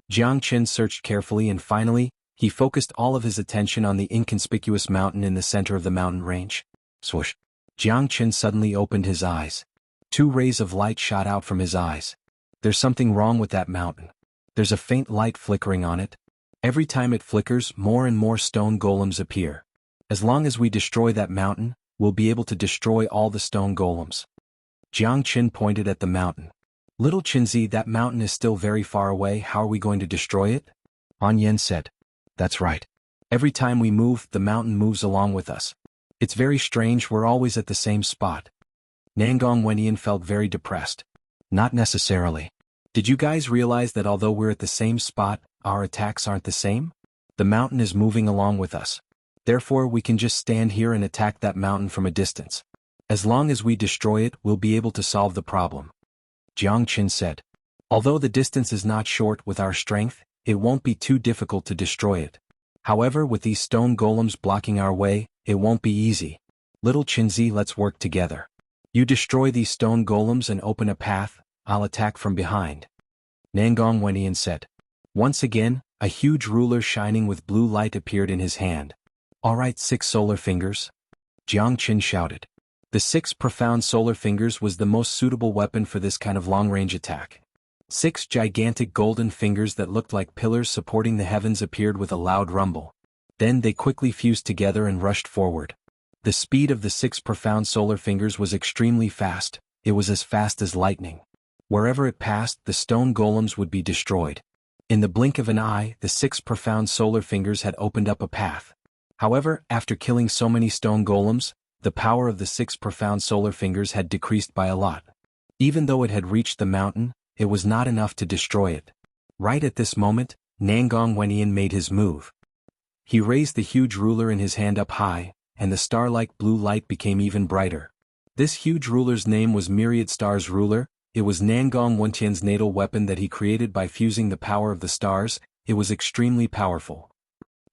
Jiang Chen searched carefully and finally, he focused all of his attention on the inconspicuous mountain in the center of the mountain range. Swoosh! Jiang Chen suddenly opened his eyes. 2 rays of light shot out from his eyes. There's something wrong with that mountain. There's a faint light flickering on it. Every time it flickers, more and more stone golems appear. As long as we destroy that mountain, we'll be able to destroy all the stone golems. Jiang Chen pointed at the mountain. Little Qinzi, that mountain is still very far away, how are we going to destroy it? Han Yen said. That's right. Every time we move, the mountain moves along with us. It's very strange, we're always at the same spot. Nangong Wenyan felt very depressed. Not necessarily. Did you guys realize that although we're at the same spot, our attacks aren't the same? The mountain is moving along with us. Therefore we can just stand here and attack that mountain from a distance. As long as we destroy it, we'll be able to solve the problem. Jianghu said. Although the distance is not short with our strength, it won't be too difficult to destroy it. However, with these stone golems blocking our way, it won't be easy. Little Qinzi, let's work together. You destroy these stone golems and open a path, I'll attack from behind. Nangong Wendian said. Once again, a huge ruler shining with blue light appeared in his hand. Alright, 6 solar fingers. Jianghu shouted. The 6 profound solar fingers was the most suitable weapon for this kind of long-range attack. 6 gigantic golden fingers that looked like pillars supporting the heavens appeared with a loud rumble. Then they quickly fused together and rushed forward. The speed of the 6 profound solar fingers was extremely fast, it was as fast as lightning. Wherever it passed, the stone golems would be destroyed. In the blink of an eye, the 6 profound solar fingers had opened up a path. However, after killing so many stone golems, the power of the 6 profound solar fingers had decreased by a lot. Even though it had reached the mountain, it was not enough to destroy it. Right at this moment, Nangong Wendian made his move. He raised the huge ruler in his hand up high, and the star-like blue light became even brighter. This huge ruler's name was Myriad Stars Ruler. It was Nangong Wendian's natal weapon that he created by fusing the power of the stars. It was extremely powerful.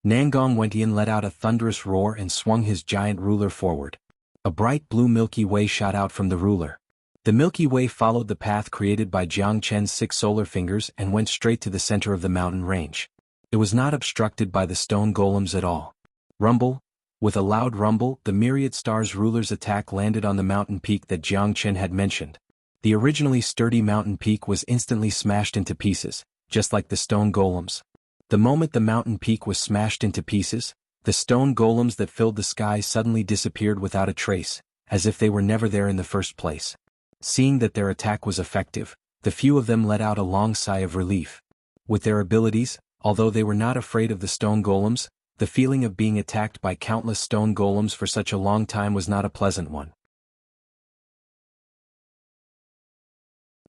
Nangong Wendian let out a thunderous roar and swung his giant ruler forward. A bright blue Milky Way shot out from the ruler. The Milky Way followed the path created by Jianghu's 6 solar fingers and went straight to the center of the mountain range. It was not obstructed by the stone golems at all. Rumble. With a loud rumble, the Myriad Stars ruler's attack landed on the mountain peak that Jianghu had mentioned. The originally sturdy mountain peak was instantly smashed into pieces, just like the stone golems. The moment the mountain peak was smashed into pieces, the stone golems that filled the sky suddenly disappeared without a trace, as if they were never there in the first place. Seeing that their attack was effective, the few of them let out a long sigh of relief. With their abilities, although they were not afraid of the stone golems, the feeling of being attacked by countless stone golems for such a long time was not a pleasant one.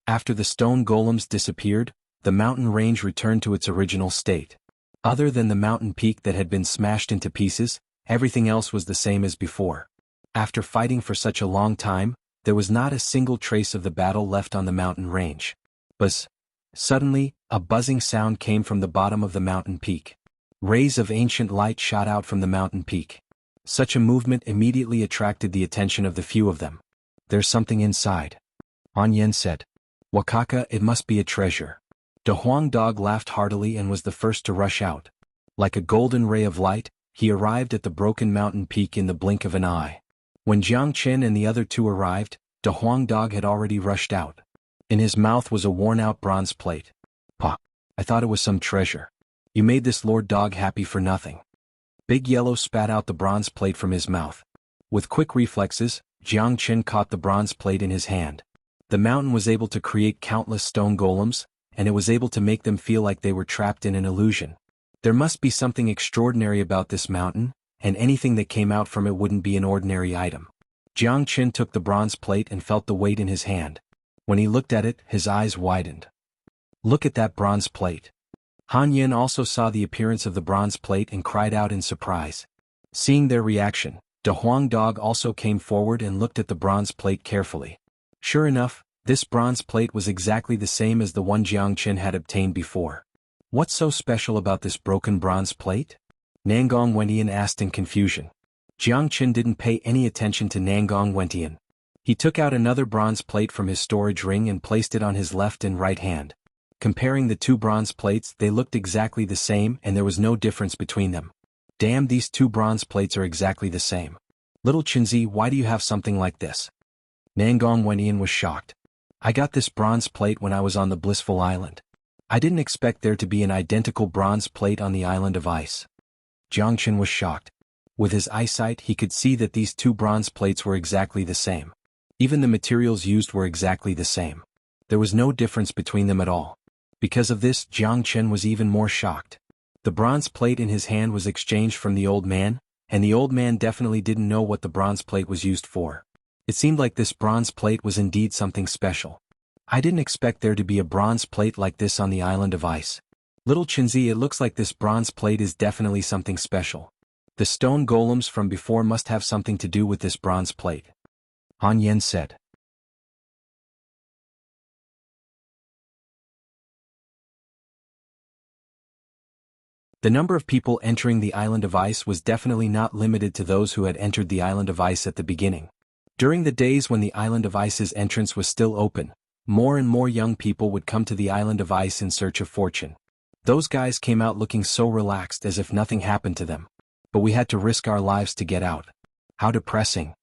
After the stone golems disappeared, the mountain range returned to its original state. Other than the mountain peak that had been smashed into pieces, everything else was the same as before. After fighting for such a long time, there was not a single trace of the battle left on the mountain range. Buzz! Suddenly, a buzzing sound came from the bottom of the mountain peak. Rays of ancient light shot out from the mountain peak. Such a movement immediately attracted the attention of the few of them. There's something inside. Yen said. Wakaka, it must be a treasure. De Huang Dog laughed heartily and was the first to rush out. Like a golden ray of light, he arrived at the broken mountain peak in the blink of an eye. When Jianghu and the other 2 arrived, De Huang Dog had already rushed out. In his mouth was a worn-out bronze plate. Pa! I thought it was some treasure. You made this Lord Dog happy for nothing. Big Yellow spat out the bronze plate from his mouth. With quick reflexes, Jianghu caught the bronze plate in his hand. The mountain was able to create countless stone golems, and it was able to make them feel like they were trapped in an illusion. There must be something extraordinary about this mountain, and anything that came out from it wouldn't be an ordinary item. Jianghu took the bronze plate and felt the weight in his hand. When he looked at it, his eyes widened. Look at that bronze plate. Han Yin also saw the appearance of the bronze plate and cried out in surprise. Seeing their reaction, De Huang Dog also came forward and looked at the bronze plate carefully. Sure enough, this bronze plate was exactly the same as the one Jianghu had obtained before. What's so special about this broken bronze plate? Nangong Wendian asked in confusion. Jianghu didn't pay any attention to Nangong Wendian. He took out another bronze plate from his storage ring and placed it on his left and right hand. Comparing the 2 bronze plates, they looked exactly the same and there was no difference between them. Damn, these 2 bronze plates are exactly the same. Little Qinzi, why do you have something like this? Nangong Wendian was shocked. I got this bronze plate when I was on the Blissful Island. I didn't expect there to be an identical bronze plate on the island of ice. Jianghu was shocked. With his eyesight, he could see that these 2 bronze plates were exactly the same. Even the materials used were exactly the same. There was no difference between them at all. Because of this, Jianghu was even more shocked. The bronze plate in his hand was exchanged from the old man, and the old man definitely didn't know what the bronze plate was used for. It seemed like this bronze plate was indeed something special. I didn't expect there to be a bronze plate like this on the island of ice. Little Chinzi, it looks like this bronze plate is definitely something special. The stone golems from before must have something to do with this bronze plate. Han Yen said. The number of people entering the Island of Ice was definitely not limited to those who had entered the Island of Ice at the beginning. During the days when the Island of Ice's entrance was still open, more and more young people would come to the Island of Ice in search of fortune. Those guys came out looking so relaxed as if nothing happened to them. But we had to risk our lives to get out. How depressing.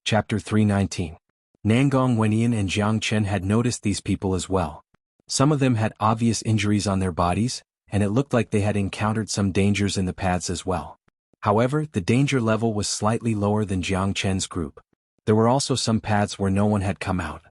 Chapter 319. Nangong Wenyan and Jiang Chen had noticed these people as well. Some of them had obvious injuries on their bodies, and it looked like they had encountered some dangers in the paths as well. However, the danger level was slightly lower than Jiang Chen's group. There were also some paths where no one had come out.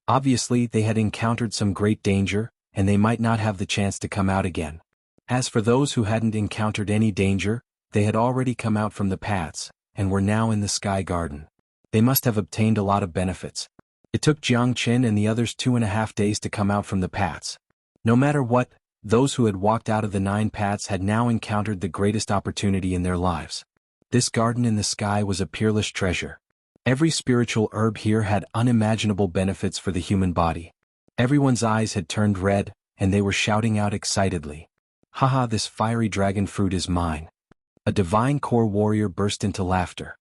Obviously, they had encountered some great danger, and they might not have the chance to come out again. As for those who hadn't encountered any danger, they had already come out from the paths, and were now in the Sky Garden. They must have obtained a lot of benefits. It took Jiang Chen and the others 2.5 days to come out from the paths. No matter what, those who had walked out of the 9 paths had now encountered the greatest opportunity in their lives. This garden in the sky was a peerless treasure. Every spiritual herb here had unimaginable benefits for the human body. Everyone's eyes had turned red, and they were shouting out excitedly. Haha, this fiery dragon fruit is mine. A divine core warrior burst into laughter.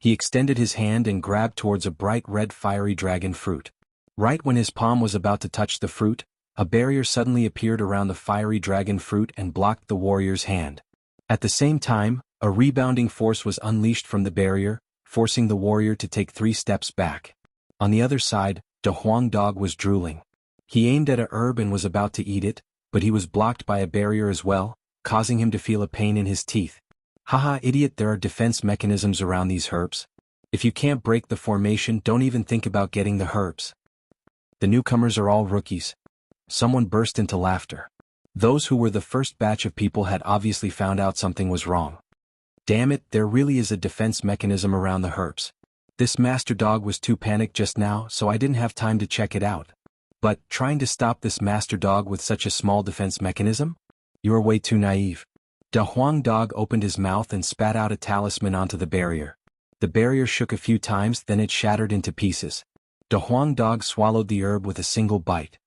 He extended his hand and grabbed towards a bright red fiery dragon fruit. Right when his palm was about to touch the fruit, a barrier suddenly appeared around the fiery dragon fruit and blocked the warrior's hand. At the same time, a rebounding force was unleashed from the barrier, forcing the warrior to take 3 steps back. On the other side, De Huang Dog was drooling. He aimed at a herb and was about to eat it, but he was blocked by a barrier as well, causing him to feel a pain in his teeth. Haha, idiot, there are defense mechanisms around these herbs. If you can't break the formation, don't even think about getting the herbs. The newcomers are all rookies. Someone burst into laughter. Those who were the first batch of people had obviously found out something was wrong. Damn it, there really is a defense mechanism around the herbs. This master dog was too panicked just now, so I didn't have time to check it out. But, trying to stop this master dog with such a small defense mechanism? You are way too naive. De Huang Dog opened his mouth and spat out a talisman onto the barrier. The barrier shook a few times, then it shattered into pieces. De Huang Dog swallowed the herb with a single bite.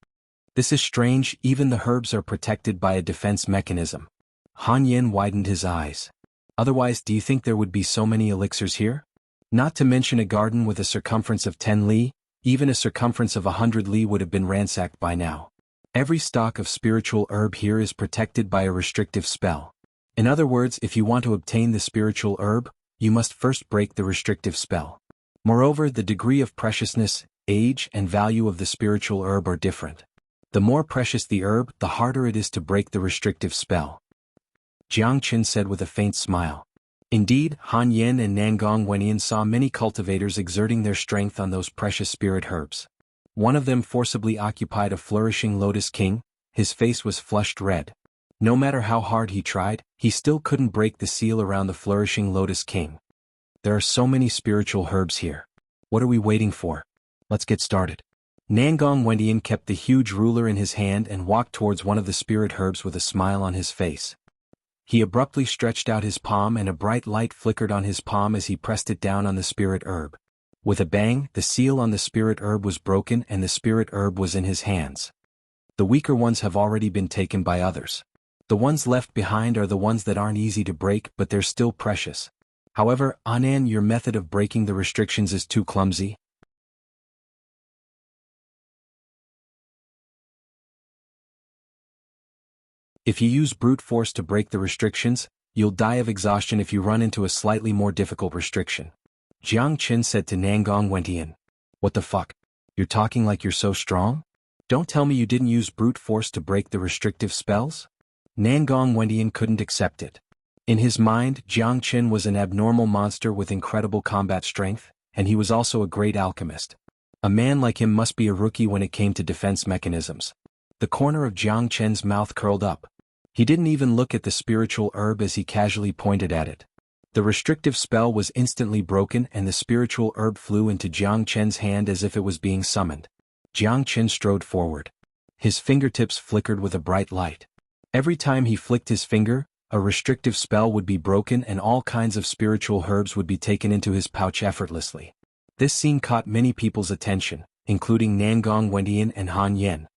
This is strange, even the herbs are protected by a defense mechanism. Han Yen widened his eyes. Otherwise, do you think there would be so many elixirs here? Not to mention a garden with a circumference of 10 li, even a circumference of 100 li would have been ransacked by now. Every stalk of spiritual herb here is protected by a restrictive spell. In other words, if you want to obtain the spiritual herb, you must first break the restrictive spell. Moreover, the degree of preciousness, age, and value of the spiritual herb are different. The more precious the herb, the harder it is to break the restrictive spell. Jiang Chen said with a faint smile. Indeed, Han Yen and Nangong Wenyan saw many cultivators exerting their strength on those precious spirit herbs. One of them forcibly occupied a flourishing lotus king. His face was flushed red. No matter how hard he tried, he still couldn't break the seal around the flourishing lotus king. There are so many spiritual herbs here. What are we waiting for? Let's get started. Nangong Wenyan kept the huge ruler in his hand and walked towards one of the spirit herbs with a smile on his face. He abruptly stretched out his palm and a bright light flickered on his palm as he pressed it down on the spirit herb. With a bang, the seal on the spirit herb was broken and the spirit herb was in his hands. The weaker ones have already been taken by others. The ones left behind are the ones that aren't easy to break, but they're still precious. However, Anan, your method of breaking the restrictions is too clumsy. If you use brute force to break the restrictions, you'll die of exhaustion if you run into a slightly more difficult restriction. Jiang Chen said to Nangong Wenyan. What the fuck? You're talking like you're so strong? Don't tell me you didn't use brute force to break the restrictive spells? Nangong Wenyan couldn't accept it. In his mind, Jiang Chen was an abnormal monster with incredible combat strength, and he was also a great alchemist. A man like him must be a rookie when it came to defense mechanisms. The corner of Jiang Chen's mouth curled up. He didn't even look at the spiritual herb as he casually pointed at it. The restrictive spell was instantly broken and the spiritual herb flew into Jiang Chen's hand as if it was being summoned. Jiang Chen strode forward. His fingertips flickered with a bright light. Every time he flicked his finger, a restrictive spell would be broken and all kinds of spiritual herbs would be taken into his pouch effortlessly. This scene caught many people's attention, including Nangong Wendian and Han Yen.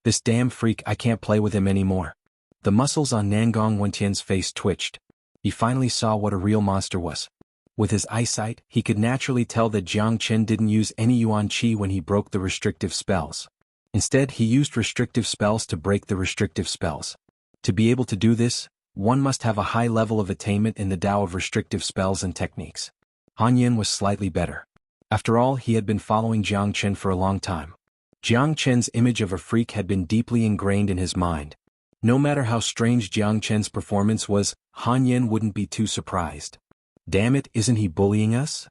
This damn freak, I can't play with him anymore. The muscles on Nangong Wentian's face twitched. He finally saw what a real monster was. With his eyesight, he could naturally tell that Jiang Chen didn't use any yuan qi when he broke the restrictive spells. Instead, he used restrictive spells to break the restrictive spells. To be able to do this, one must have a high level of attainment in the Tao of restrictive spells and techniques. Han Yen was slightly better. After all, he had been following Jiang Chen for a long time. Jiang Chen's image of a freak had been deeply ingrained in his mind. No matter how strange Jiang Chen's performance was, Han Yen wouldn't be too surprised. Damn it, isn't he bullying us?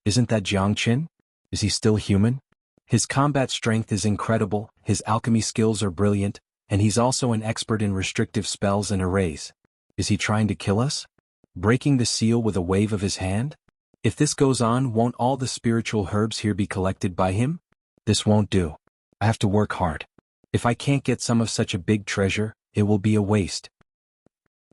Isn't that Jiang Chen? Is he still human? His combat strength is incredible, his alchemy skills are brilliant, and he's also an expert in restrictive spells and arrays. Is he trying to kill us? Breaking the seal with a wave of his hand? If this goes on, won't all the spiritual herbs here be collected by him? This won't do. I have to work hard. If I can't get some of such a big treasure, it will be a waste.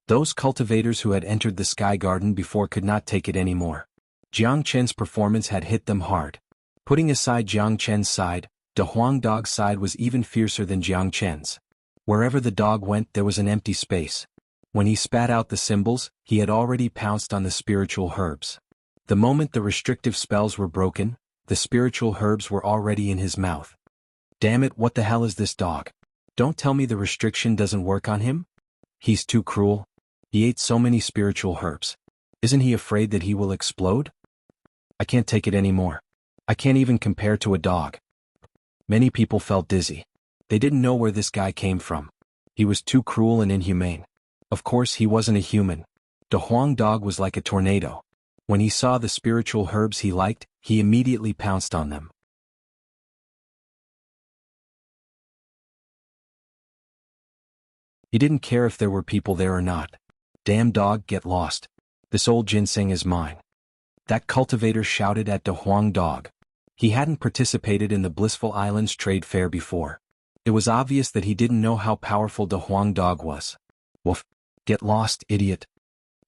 Those cultivators who had entered the Sky Garden before could not take it anymore. Jiang Chen's performance had hit them hard. Putting aside Jiang Chen's side, De Huang Dog's side was even fiercer than Jiang Chen's. Wherever the dog went, there was an empty space. When he spat out the symbols, he had already pounced on the spiritual herbs. The moment the restrictive spells were broken, the spiritual herbs were already in his mouth. Damn it, what the hell is this dog? Don't tell me the restriction doesn't work on him? He's too cruel. He ate so many spiritual herbs. Isn't he afraid that he will explode? I can't take it anymore. I can't even compare to a dog. Many people felt dizzy. They didn't know where this guy came from. He was too cruel and inhumane. Of course, he wasn't a human. De Huang Dog was like a tornado. When he saw the spiritual herbs he liked, he immediately pounced on them. He didn't care if there were people there or not. Damn dog, get lost. This old ginseng is mine. That cultivator shouted at De Huang Dog. He hadn't participated in the Blissful Islands trade fair before. It was obvious that he didn't know how powerful De Huang Dog was. Woof. Get lost, idiot.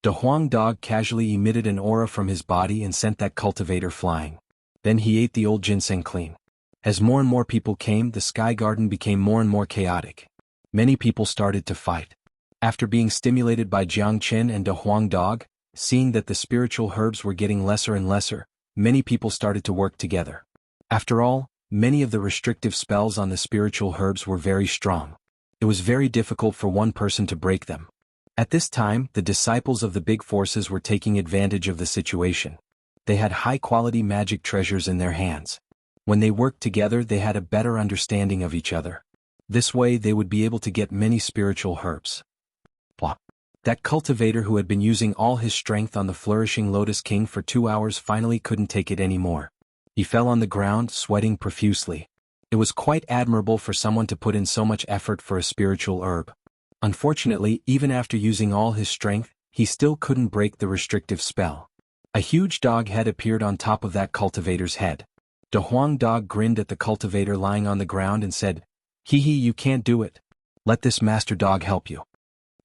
De Huang Dog casually emitted an aura from his body and sent that cultivator flying. Then he ate the old ginseng clean. As more and more people came, the Sky Garden became more and more chaotic. Many people started to fight. After being stimulated by Jiang Chen and De Huang Dog, seeing that the spiritual herbs were getting lesser and lesser, many people started to work together. After all, many of the restrictive spells on the spiritual herbs were very strong. It was very difficult for one person to break them. At this time, the disciples of the big forces were taking advantage of the situation. They had high-quality magic treasures in their hands. When they worked together, they had a better understanding of each other. This way, they would be able to get many spiritual herbs. Plop. That cultivator who had been using all his strength on the flourishing Lotus King for 2 hours finally couldn't take it anymore. He fell on the ground, sweating profusely. It was quite admirable for someone to put in so much effort for a spiritual herb. Unfortunately, even after using all his strength, he still couldn't break the restrictive spell. A huge dog head appeared on top of that cultivator's head. De Huang Dog grinned at the cultivator lying on the ground and said, "Hee hee, you can't do it. Let this master dog help you."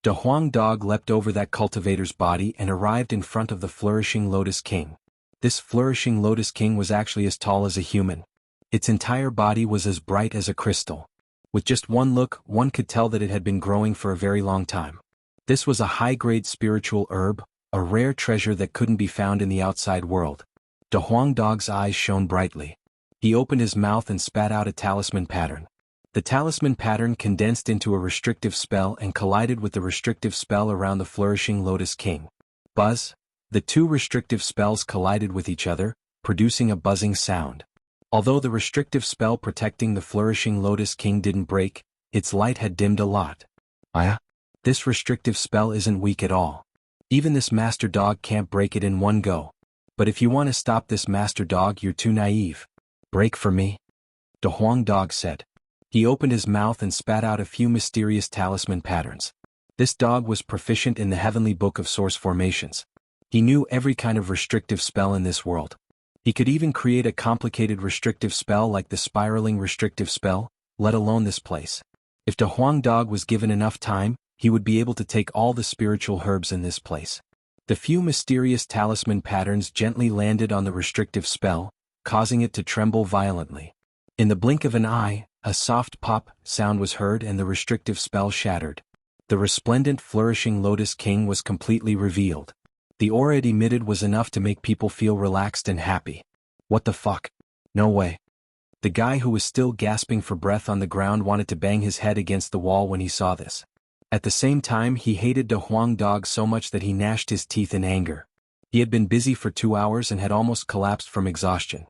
De Huang Dog leapt over that cultivator's body and arrived in front of the flourishing Lotus King. This flourishing Lotus King was actually as tall as a human. Its entire body was as bright as a crystal. With just one look, one could tell that it had been growing for a very long time. This was a high-grade spiritual herb, a rare treasure that couldn't be found in the outside world. De Huang Dog's eyes shone brightly. He opened his mouth and spat out a talisman pattern. The talisman pattern condensed into a restrictive spell and collided with the restrictive spell around the flourishing Lotus King. Buzz! The two restrictive spells collided with each other, producing a buzzing sound. Although the restrictive spell protecting the flourishing Lotus King didn't break, its light had dimmed a lot. This restrictive spell isn't weak at all. Even this master dog can't break it in one go. But if you want to stop this master dog, you're too naive. Break for me? De Huang Dog said. He opened his mouth and spat out a few mysterious talisman patterns. This dog was proficient in the heavenly book of source formations. He knew every kind of restrictive spell in this world. He could even create a complicated restrictive spell like the spiraling restrictive spell, let alone this place. If the Huang Dog was given enough time, he would be able to take all the spiritual herbs in this place. The few mysterious talisman patterns gently landed on the restrictive spell, causing it to tremble violently. In the blink of an eye, a soft pop sound was heard and the restrictive spell shattered. The resplendent flourishing Lotus King was completely revealed. The aura it emitted was enough to make people feel relaxed and happy. What the fuck? No way. The guy who was still gasping for breath on the ground wanted to bang his head against the wall when he saw this. At the same time, he hated the Huang Dog so much that he gnashed his teeth in anger. He had been busy for 2 hours and had almost collapsed from exhaustion.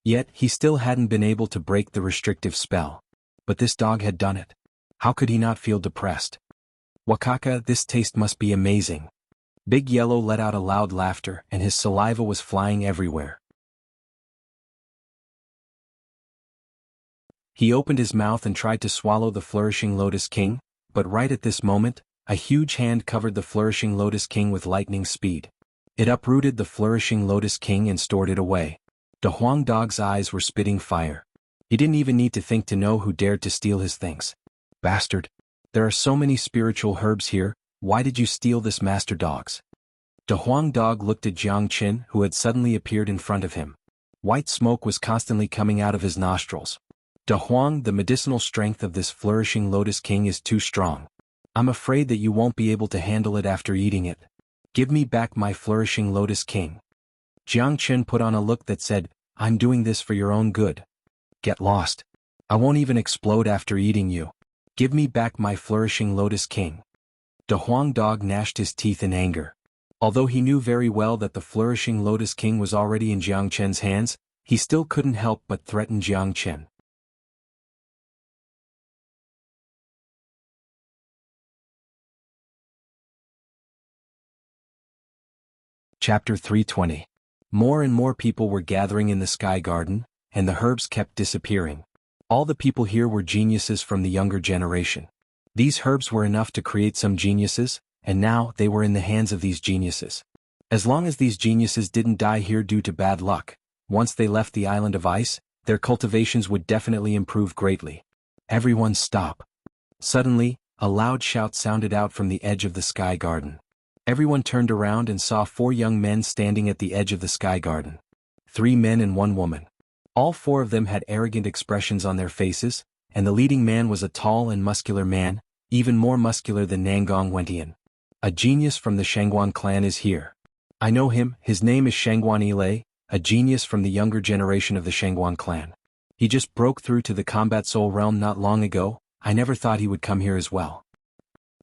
Yet, he still hadn't been able to break the restrictive spell. But this dog had done it. How could he not feel depressed? Wakaka, this taste must be amazing. Big Yellow let out a loud laughter and his saliva was flying everywhere. He opened his mouth and tried to swallow the flourishing Lotus King, but right at this moment, a huge hand covered the flourishing Lotus King with lightning speed. It uprooted the flourishing Lotus King and stored it away. The Huang Dog's eyes were spitting fire. He didn't even need to think to know who dared to steal his things. Bastard. There are so many spiritual herbs here, why did you steal this, Master Dogs? The Huang Dog looked at Jiang Qin, who had suddenly appeared in front of him. White smoke was constantly coming out of his nostrils. The Huang, the medicinal strength of this flourishing Lotus King is too strong. I'm afraid that you won't be able to handle it after eating it. Give me back my flourishing Lotus King. Jiang Qin put on a look that said, I'm doing this for your own good. Get lost. I won't even explode after eating you. Give me back my flourishing Lotus King. The Huang Dog gnashed his teeth in anger. Although he knew very well that the flourishing Lotus King was already in Jiang Qin's hands, he still couldn't help but threaten Jiang Qin. Chapter 320. More and more people were gathering in the Sky Garden, and the herbs kept disappearing. All the people here were geniuses from the younger generation. These herbs were enough to create some geniuses, and now they were in the hands of these geniuses. As long as these geniuses didn't die here due to bad luck, once they left the island of ice, their cultivations would definitely improve greatly. Everyone stop. Suddenly, a loud shout sounded out from the edge of the Sky Garden. Everyone turned around and saw 4 young men standing at the edge of the Sky Garden. 3 men and 1 woman. All 4 of them had arrogant expressions on their faces, and the leading man was a tall and muscular man, even more muscular than Nangong Wentian. A genius from the Xuanhuan clan is here. I know him, his name is Xuanhuan Ilay, a genius from the younger generation of the Xuanhuan clan. He just broke through to the combat soul realm not long ago, I never thought he would come here as well.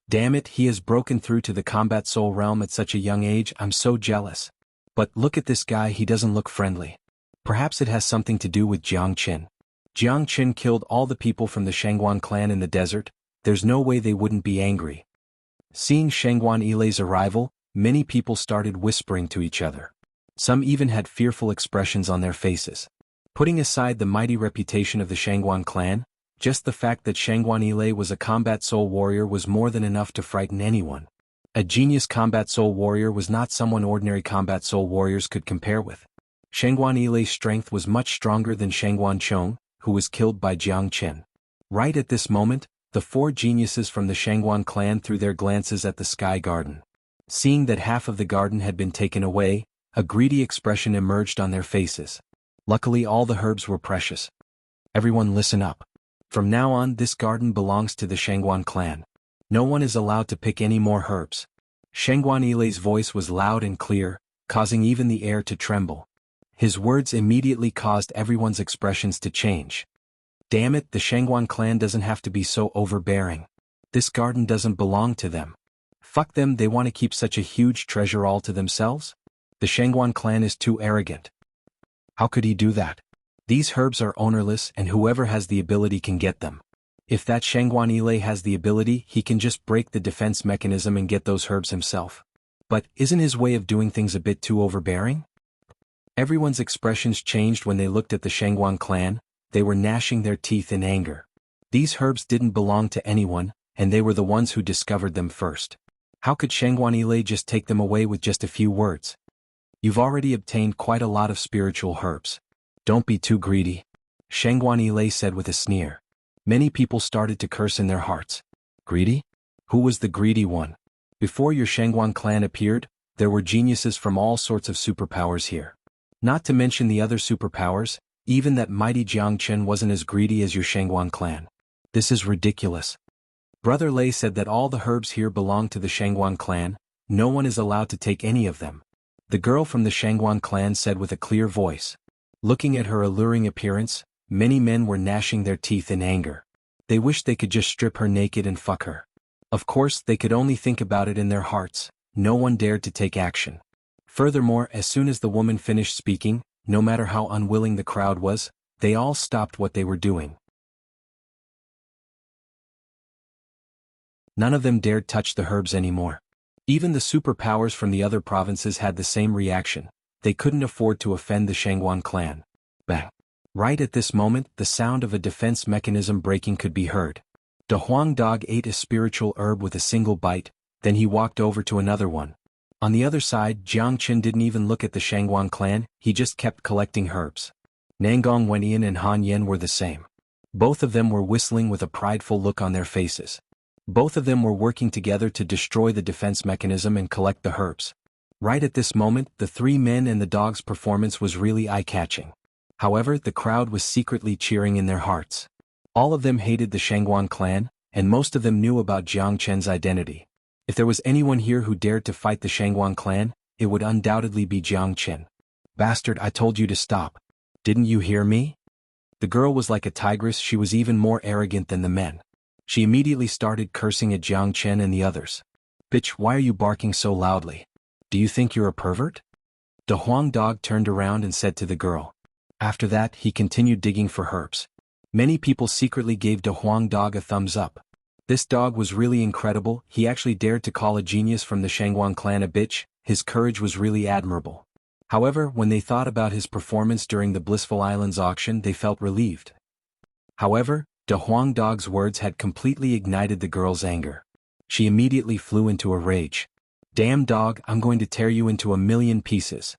Damn it, he has broken through to the combat soul realm at such a young age, I'm so jealous. But look at this guy, he doesn't look friendly. Perhaps it has something to do with Jiang Qin. Jiang Qin killed all the people from the Xuanhuan clan in the desert, there's no way they wouldn't be angry. Seeing Xuanhuan Ilay's arrival, many people started whispering to each other. Some even had fearful expressions on their faces. Putting aside the mighty reputation of the Xuanhuan clan, just the fact that Xuanhuan Ilay was a combat soul warrior was more than enough to frighten anyone. A genius combat soul warrior was not someone ordinary combat soul warriors could compare with. Xuanhuan Ilay's strength was much stronger than Xuanhuan Chong, who was killed by Jiang Qin. Right at this moment, the 4 geniuses from the Xuanhuan clan threw their glances at the Sky Garden. Seeing that half of the garden had been taken away, a greedy expression emerged on their faces. Luckily all the herbs were precious. Everyone listen up. From now on this garden belongs to the Xuanhuan clan. No one is allowed to pick any more herbs. Xuanhuan Ilay's voice was loud and clear, causing even the air to tremble. His words immediately caused everyone's expressions to change. Damn it, the Xuanhuan clan doesn't have to be so overbearing. This garden doesn't belong to them. Fuck them, they want to keep such a huge treasure all to themselves? The Xuanhuan clan is too arrogant. How could he do that? These herbs are ownerless and whoever has the ability can get them. If that Xuanhuan Ilay has the ability, he can just break the defense mechanism and get those herbs himself. But isn't his way of doing things a bit too overbearing? Everyone's expressions changed when they looked at the Xuanhuan clan, they were gnashing their teeth in anger. These herbs didn't belong to anyone, and they were the ones who discovered them first. How could Xuanhuan Ilay just take them away with just a few words? You've already obtained quite a lot of spiritual herbs. Don't be too greedy. Xuanhuan said with a sneer. Many people started to curse in their hearts. Greedy? Who was the greedy one? Before your Xuanhuan clan appeared, there were geniuses from all sorts of superpowers here. Not to mention the other superpowers, even that mighty Jiangchen wasn't as greedy as your Xuanhuan clan. This is ridiculous. Brother Lei said that all the herbs here belong to the Xuanhuan clan, no one is allowed to take any of them. The girl from the Xuanhuan clan said with a clear voice. Looking at her alluring appearance, many men were gnashing their teeth in anger. They wished they could just strip her naked and fuck her. Of course, they could only think about it in their hearts, no one dared to take action. Furthermore, as soon as the woman finished speaking, no matter how unwilling the crowd was, they all stopped what they were doing. None of them dared touch the herbs anymore. Even the superpowers from the other provinces had the same reaction. They couldn't afford to offend the Xuanhuan clan. Bang! Right at this moment, the sound of a defense mechanism breaking could be heard. De Huang Dog ate a spiritual herb with a single bite, then he walked over to another one. On the other side, Jiang Qin didn't even look at the Xuanhuan clan, he just kept collecting herbs. Nangong Wenyan and Han Yen were the same. Both of them were whistling with a prideful look on their faces. Both of them were working together to destroy the defense mechanism and collect the herbs. Right at this moment, the three men and the dog's performance was really eye-catching. However, the crowd was secretly cheering in their hearts. All of them hated the Xuanhuan clan, and most of them knew about Jiang Chen's identity. If there was anyone here who dared to fight the Xuanhuan clan, it would undoubtedly be Jiang Chen. Bastard, I told you to stop. Didn't you hear me? The girl was like a tigress, she was even more arrogant than the men. She immediately started cursing at Jiang Chen and the others. Bitch, why are you barking so loudly? Do you think you're a pervert? De Huang Dog turned around and said to the girl. After that, he continued digging for herbs. Many people secretly gave De Huang Dog a thumbs up. This dog was really incredible, he actually dared to call a genius from the Xuanhuan clan a bitch, his courage was really admirable. However, when they thought about his performance during the Blissful Islands auction, they felt relieved. However, De Huang Dog's words had completely ignited the girl's anger. She immediately flew into a rage. Damn dog, I'm going to tear you into a million pieces.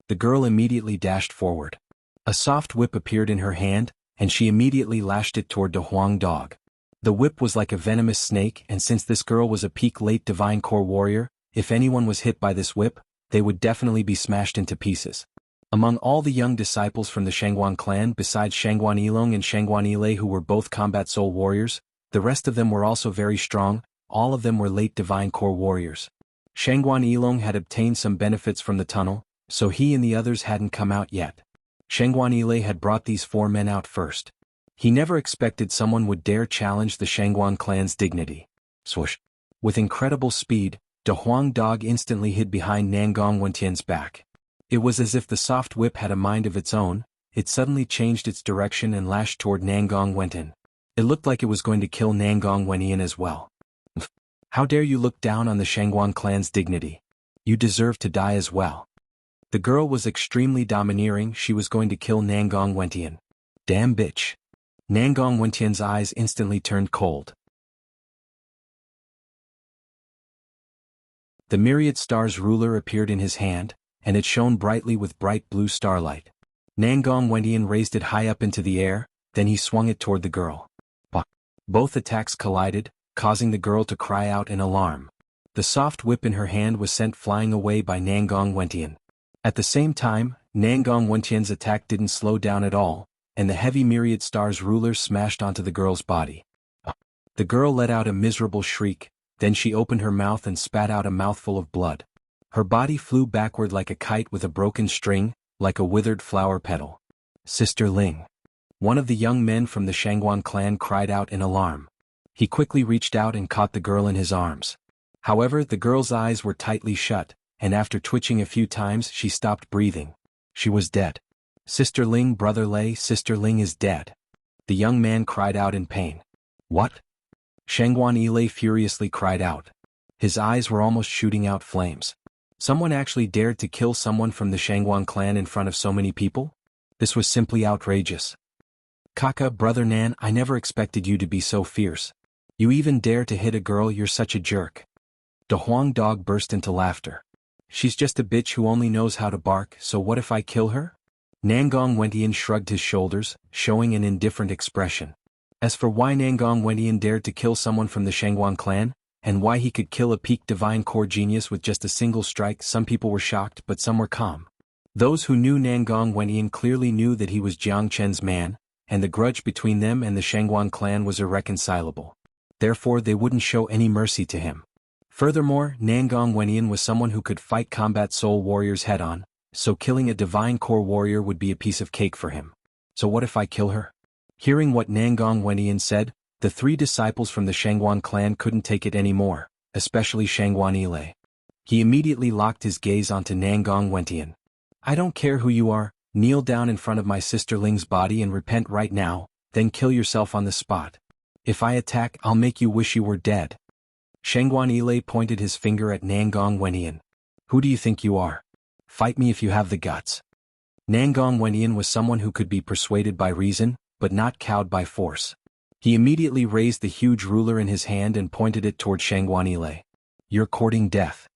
The girl immediately dashed forward. A soft whip appeared in her hand, and she immediately lashed it toward De Huang Dog. The whip was like a venomous snake, and since this girl was a peak late divine core warrior, if anyone was hit by this whip, they would definitely be smashed into pieces. Among all the young disciples from the Xuanhuan clan besides Xuanhuan Yilong and Xuanhuan Yilei who were both combat soul warriors, the rest of them were also very strong, all of them were late divine core warriors. Xuanhuan Yilong had obtained some benefits from the tunnel, so he and the others hadn't come out yet. Xuanhuan Yilei had brought these four men out first. He never expected someone would dare challenge the Xuanhuan clan's dignity. Swoosh! With incredible speed, De Huang Dog instantly hid behind Nangong Wentian's back. It was as if the soft whip had a mind of its own, it suddenly changed its direction and lashed toward Nangong Wentian. It looked like it was going to kill Nangong Wentian as well. How dare you look down on the Xuanhuan clan's dignity? You deserve to die as well. The girl was extremely domineering, she was going to kill Nangong Wentian. Damn bitch. Nangong Wentian's eyes instantly turned cold. The myriad stars ruler appeared in his hand, and it shone brightly with bright blue starlight. Nangong Wentian raised it high up into the air, then he swung it toward the girl. Both attacks collided, causing the girl to cry out in alarm. The soft whip in her hand was sent flying away by Nangong Wentian. At the same time, Nangong Wentian's attack didn't slow down at all, and the heavy myriad stars ruler smashed onto the girl's body. The girl let out a miserable shriek, then she opened her mouth and spat out a mouthful of blood. Her body flew backward like a kite with a broken string, like a withered flower petal. Sister Ling. One of the young men from the Xuanhuan clan cried out in alarm. He quickly reached out and caught the girl in his arms. However, the girl's eyes were tightly shut, and after twitching a few times she stopped breathing. She was dead. Sister Ling, Brother Lei, Sister Ling is dead. The young man cried out in pain. What? Xuanhuan Yilei furiously cried out. His eyes were almost shooting out flames. Someone actually dared to kill someone from the Xuanhuan clan in front of so many people? This was simply outrageous. Kaka, Brother Nan, I never expected you to be so fierce. You even dare to hit a girl, you're such a jerk. De Huang Dog burst into laughter. She's just a bitch who only knows how to bark, so what if I kill her? Nangong Wentian shrugged his shoulders, showing an indifferent expression. As for why Nangong Wentian dared to kill someone from the Xuanhuan clan, and why he could kill a peak divine core genius with just a single strike, some people were shocked but some were calm. Those who knew Nangong Wentian clearly knew that he was Jiang Chen's man, and the grudge between them and the Xuanhuan clan was irreconcilable. Therefore they wouldn't show any mercy to him. Furthermore, Nangong Wentian was someone who could fight combat soul warriors head-on, so killing a divine core warrior would be a piece of cake for him. So what if I kill her? Hearing what Nangong Wentian said, the 3 disciples from the Xuanhuan clan couldn't take it anymore, especially Xianxia. He immediately locked his gaze onto Nangong Wentian. I don't care who you are, kneel down in front of my sisterling's body and repent right now, then kill yourself on the spot. If I attack, I'll make you wish you were dead. Xuanhuan pointed his finger at Nangong Wentian. Who do you think you are? Fight me if you have the guts. Nangong Wentian was someone who could be persuaded by reason, but not cowed by force. He immediately raised the huge ruler in his hand and pointed it toward Xuanhuan. You're courting death.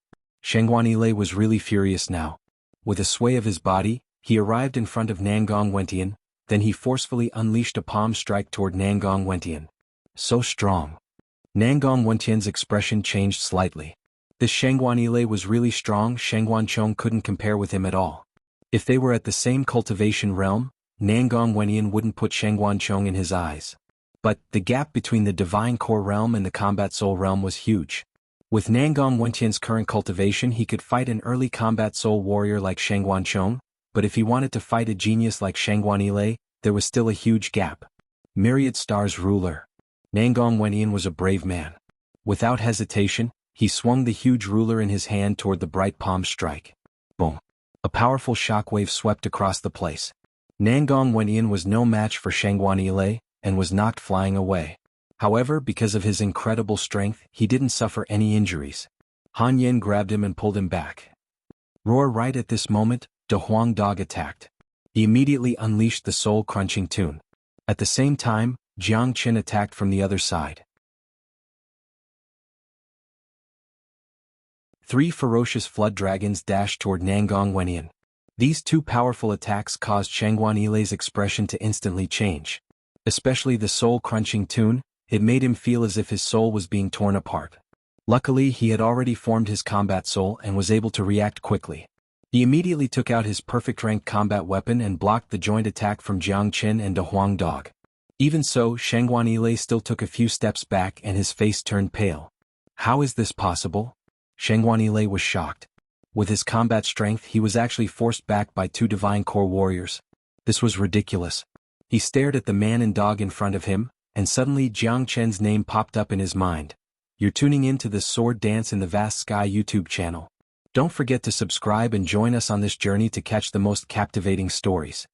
Xuanhuan was really furious now. With a sway of his body, he arrived in front of Nangong Wentian, then he forcefully unleashed a palm strike toward Nangong Wentian. So strong. Nangong Wentian's expression changed slightly. This Xuanhuan was really strong. Xuanhuan couldn't compare with him at all. If they were at the same cultivation realm, Nangong Wentian wouldn't put Xuanhuan in his eyes. But the gap between the divine core realm and the combat soul realm was huge. With Nangong Wentian's current cultivation, he could fight an early combat soul warrior like Xuanhuan, but if he wanted to fight a genius like Xuanhuan, there was still a huge gap. Myriad Stars ruler. Nangong Wentian was a brave man. Without hesitation, he swung the huge ruler in his hand toward the bright palm strike. Boom. A powerful shockwave swept across the place. Nangong Wentian was no match for Xuanhuan, and was knocked flying away. However, because of his incredible strength, he didn't suffer any injuries. Han Yen grabbed him and pulled him back. Roar! Right at this moment, De Huang Dog attacked. He immediately unleashed the soul-crunching tune. At the same time, Jiang Qin attacked from the other side. 3 ferocious flood dragons dashed toward Nangong Wentian. These 2 powerful attacks caused Xuanhuan's expression to instantly change. Especially the soul-crunching tune, it made him feel as if his soul was being torn apart. Luckily, he had already formed his combat soul and was able to react quickly. He immediately took out his perfect-ranked combat weapon and blocked the joint attack from Jiang Qin and De Huang Dog. Even so, Xuanhuan still took a few steps back and his face turned pale. How is this possible? Xuanhuan was shocked. With his combat strength, he was actually forced back by 2 divine core warriors. This was ridiculous. He stared at the man and dog in front of him, and suddenly Jiang Chen's name popped up in his mind. You're tuning in to the Sword Dance in the Vast Sky YouTube channel. Don't forget to subscribe and join us on this journey to catch the most captivating stories.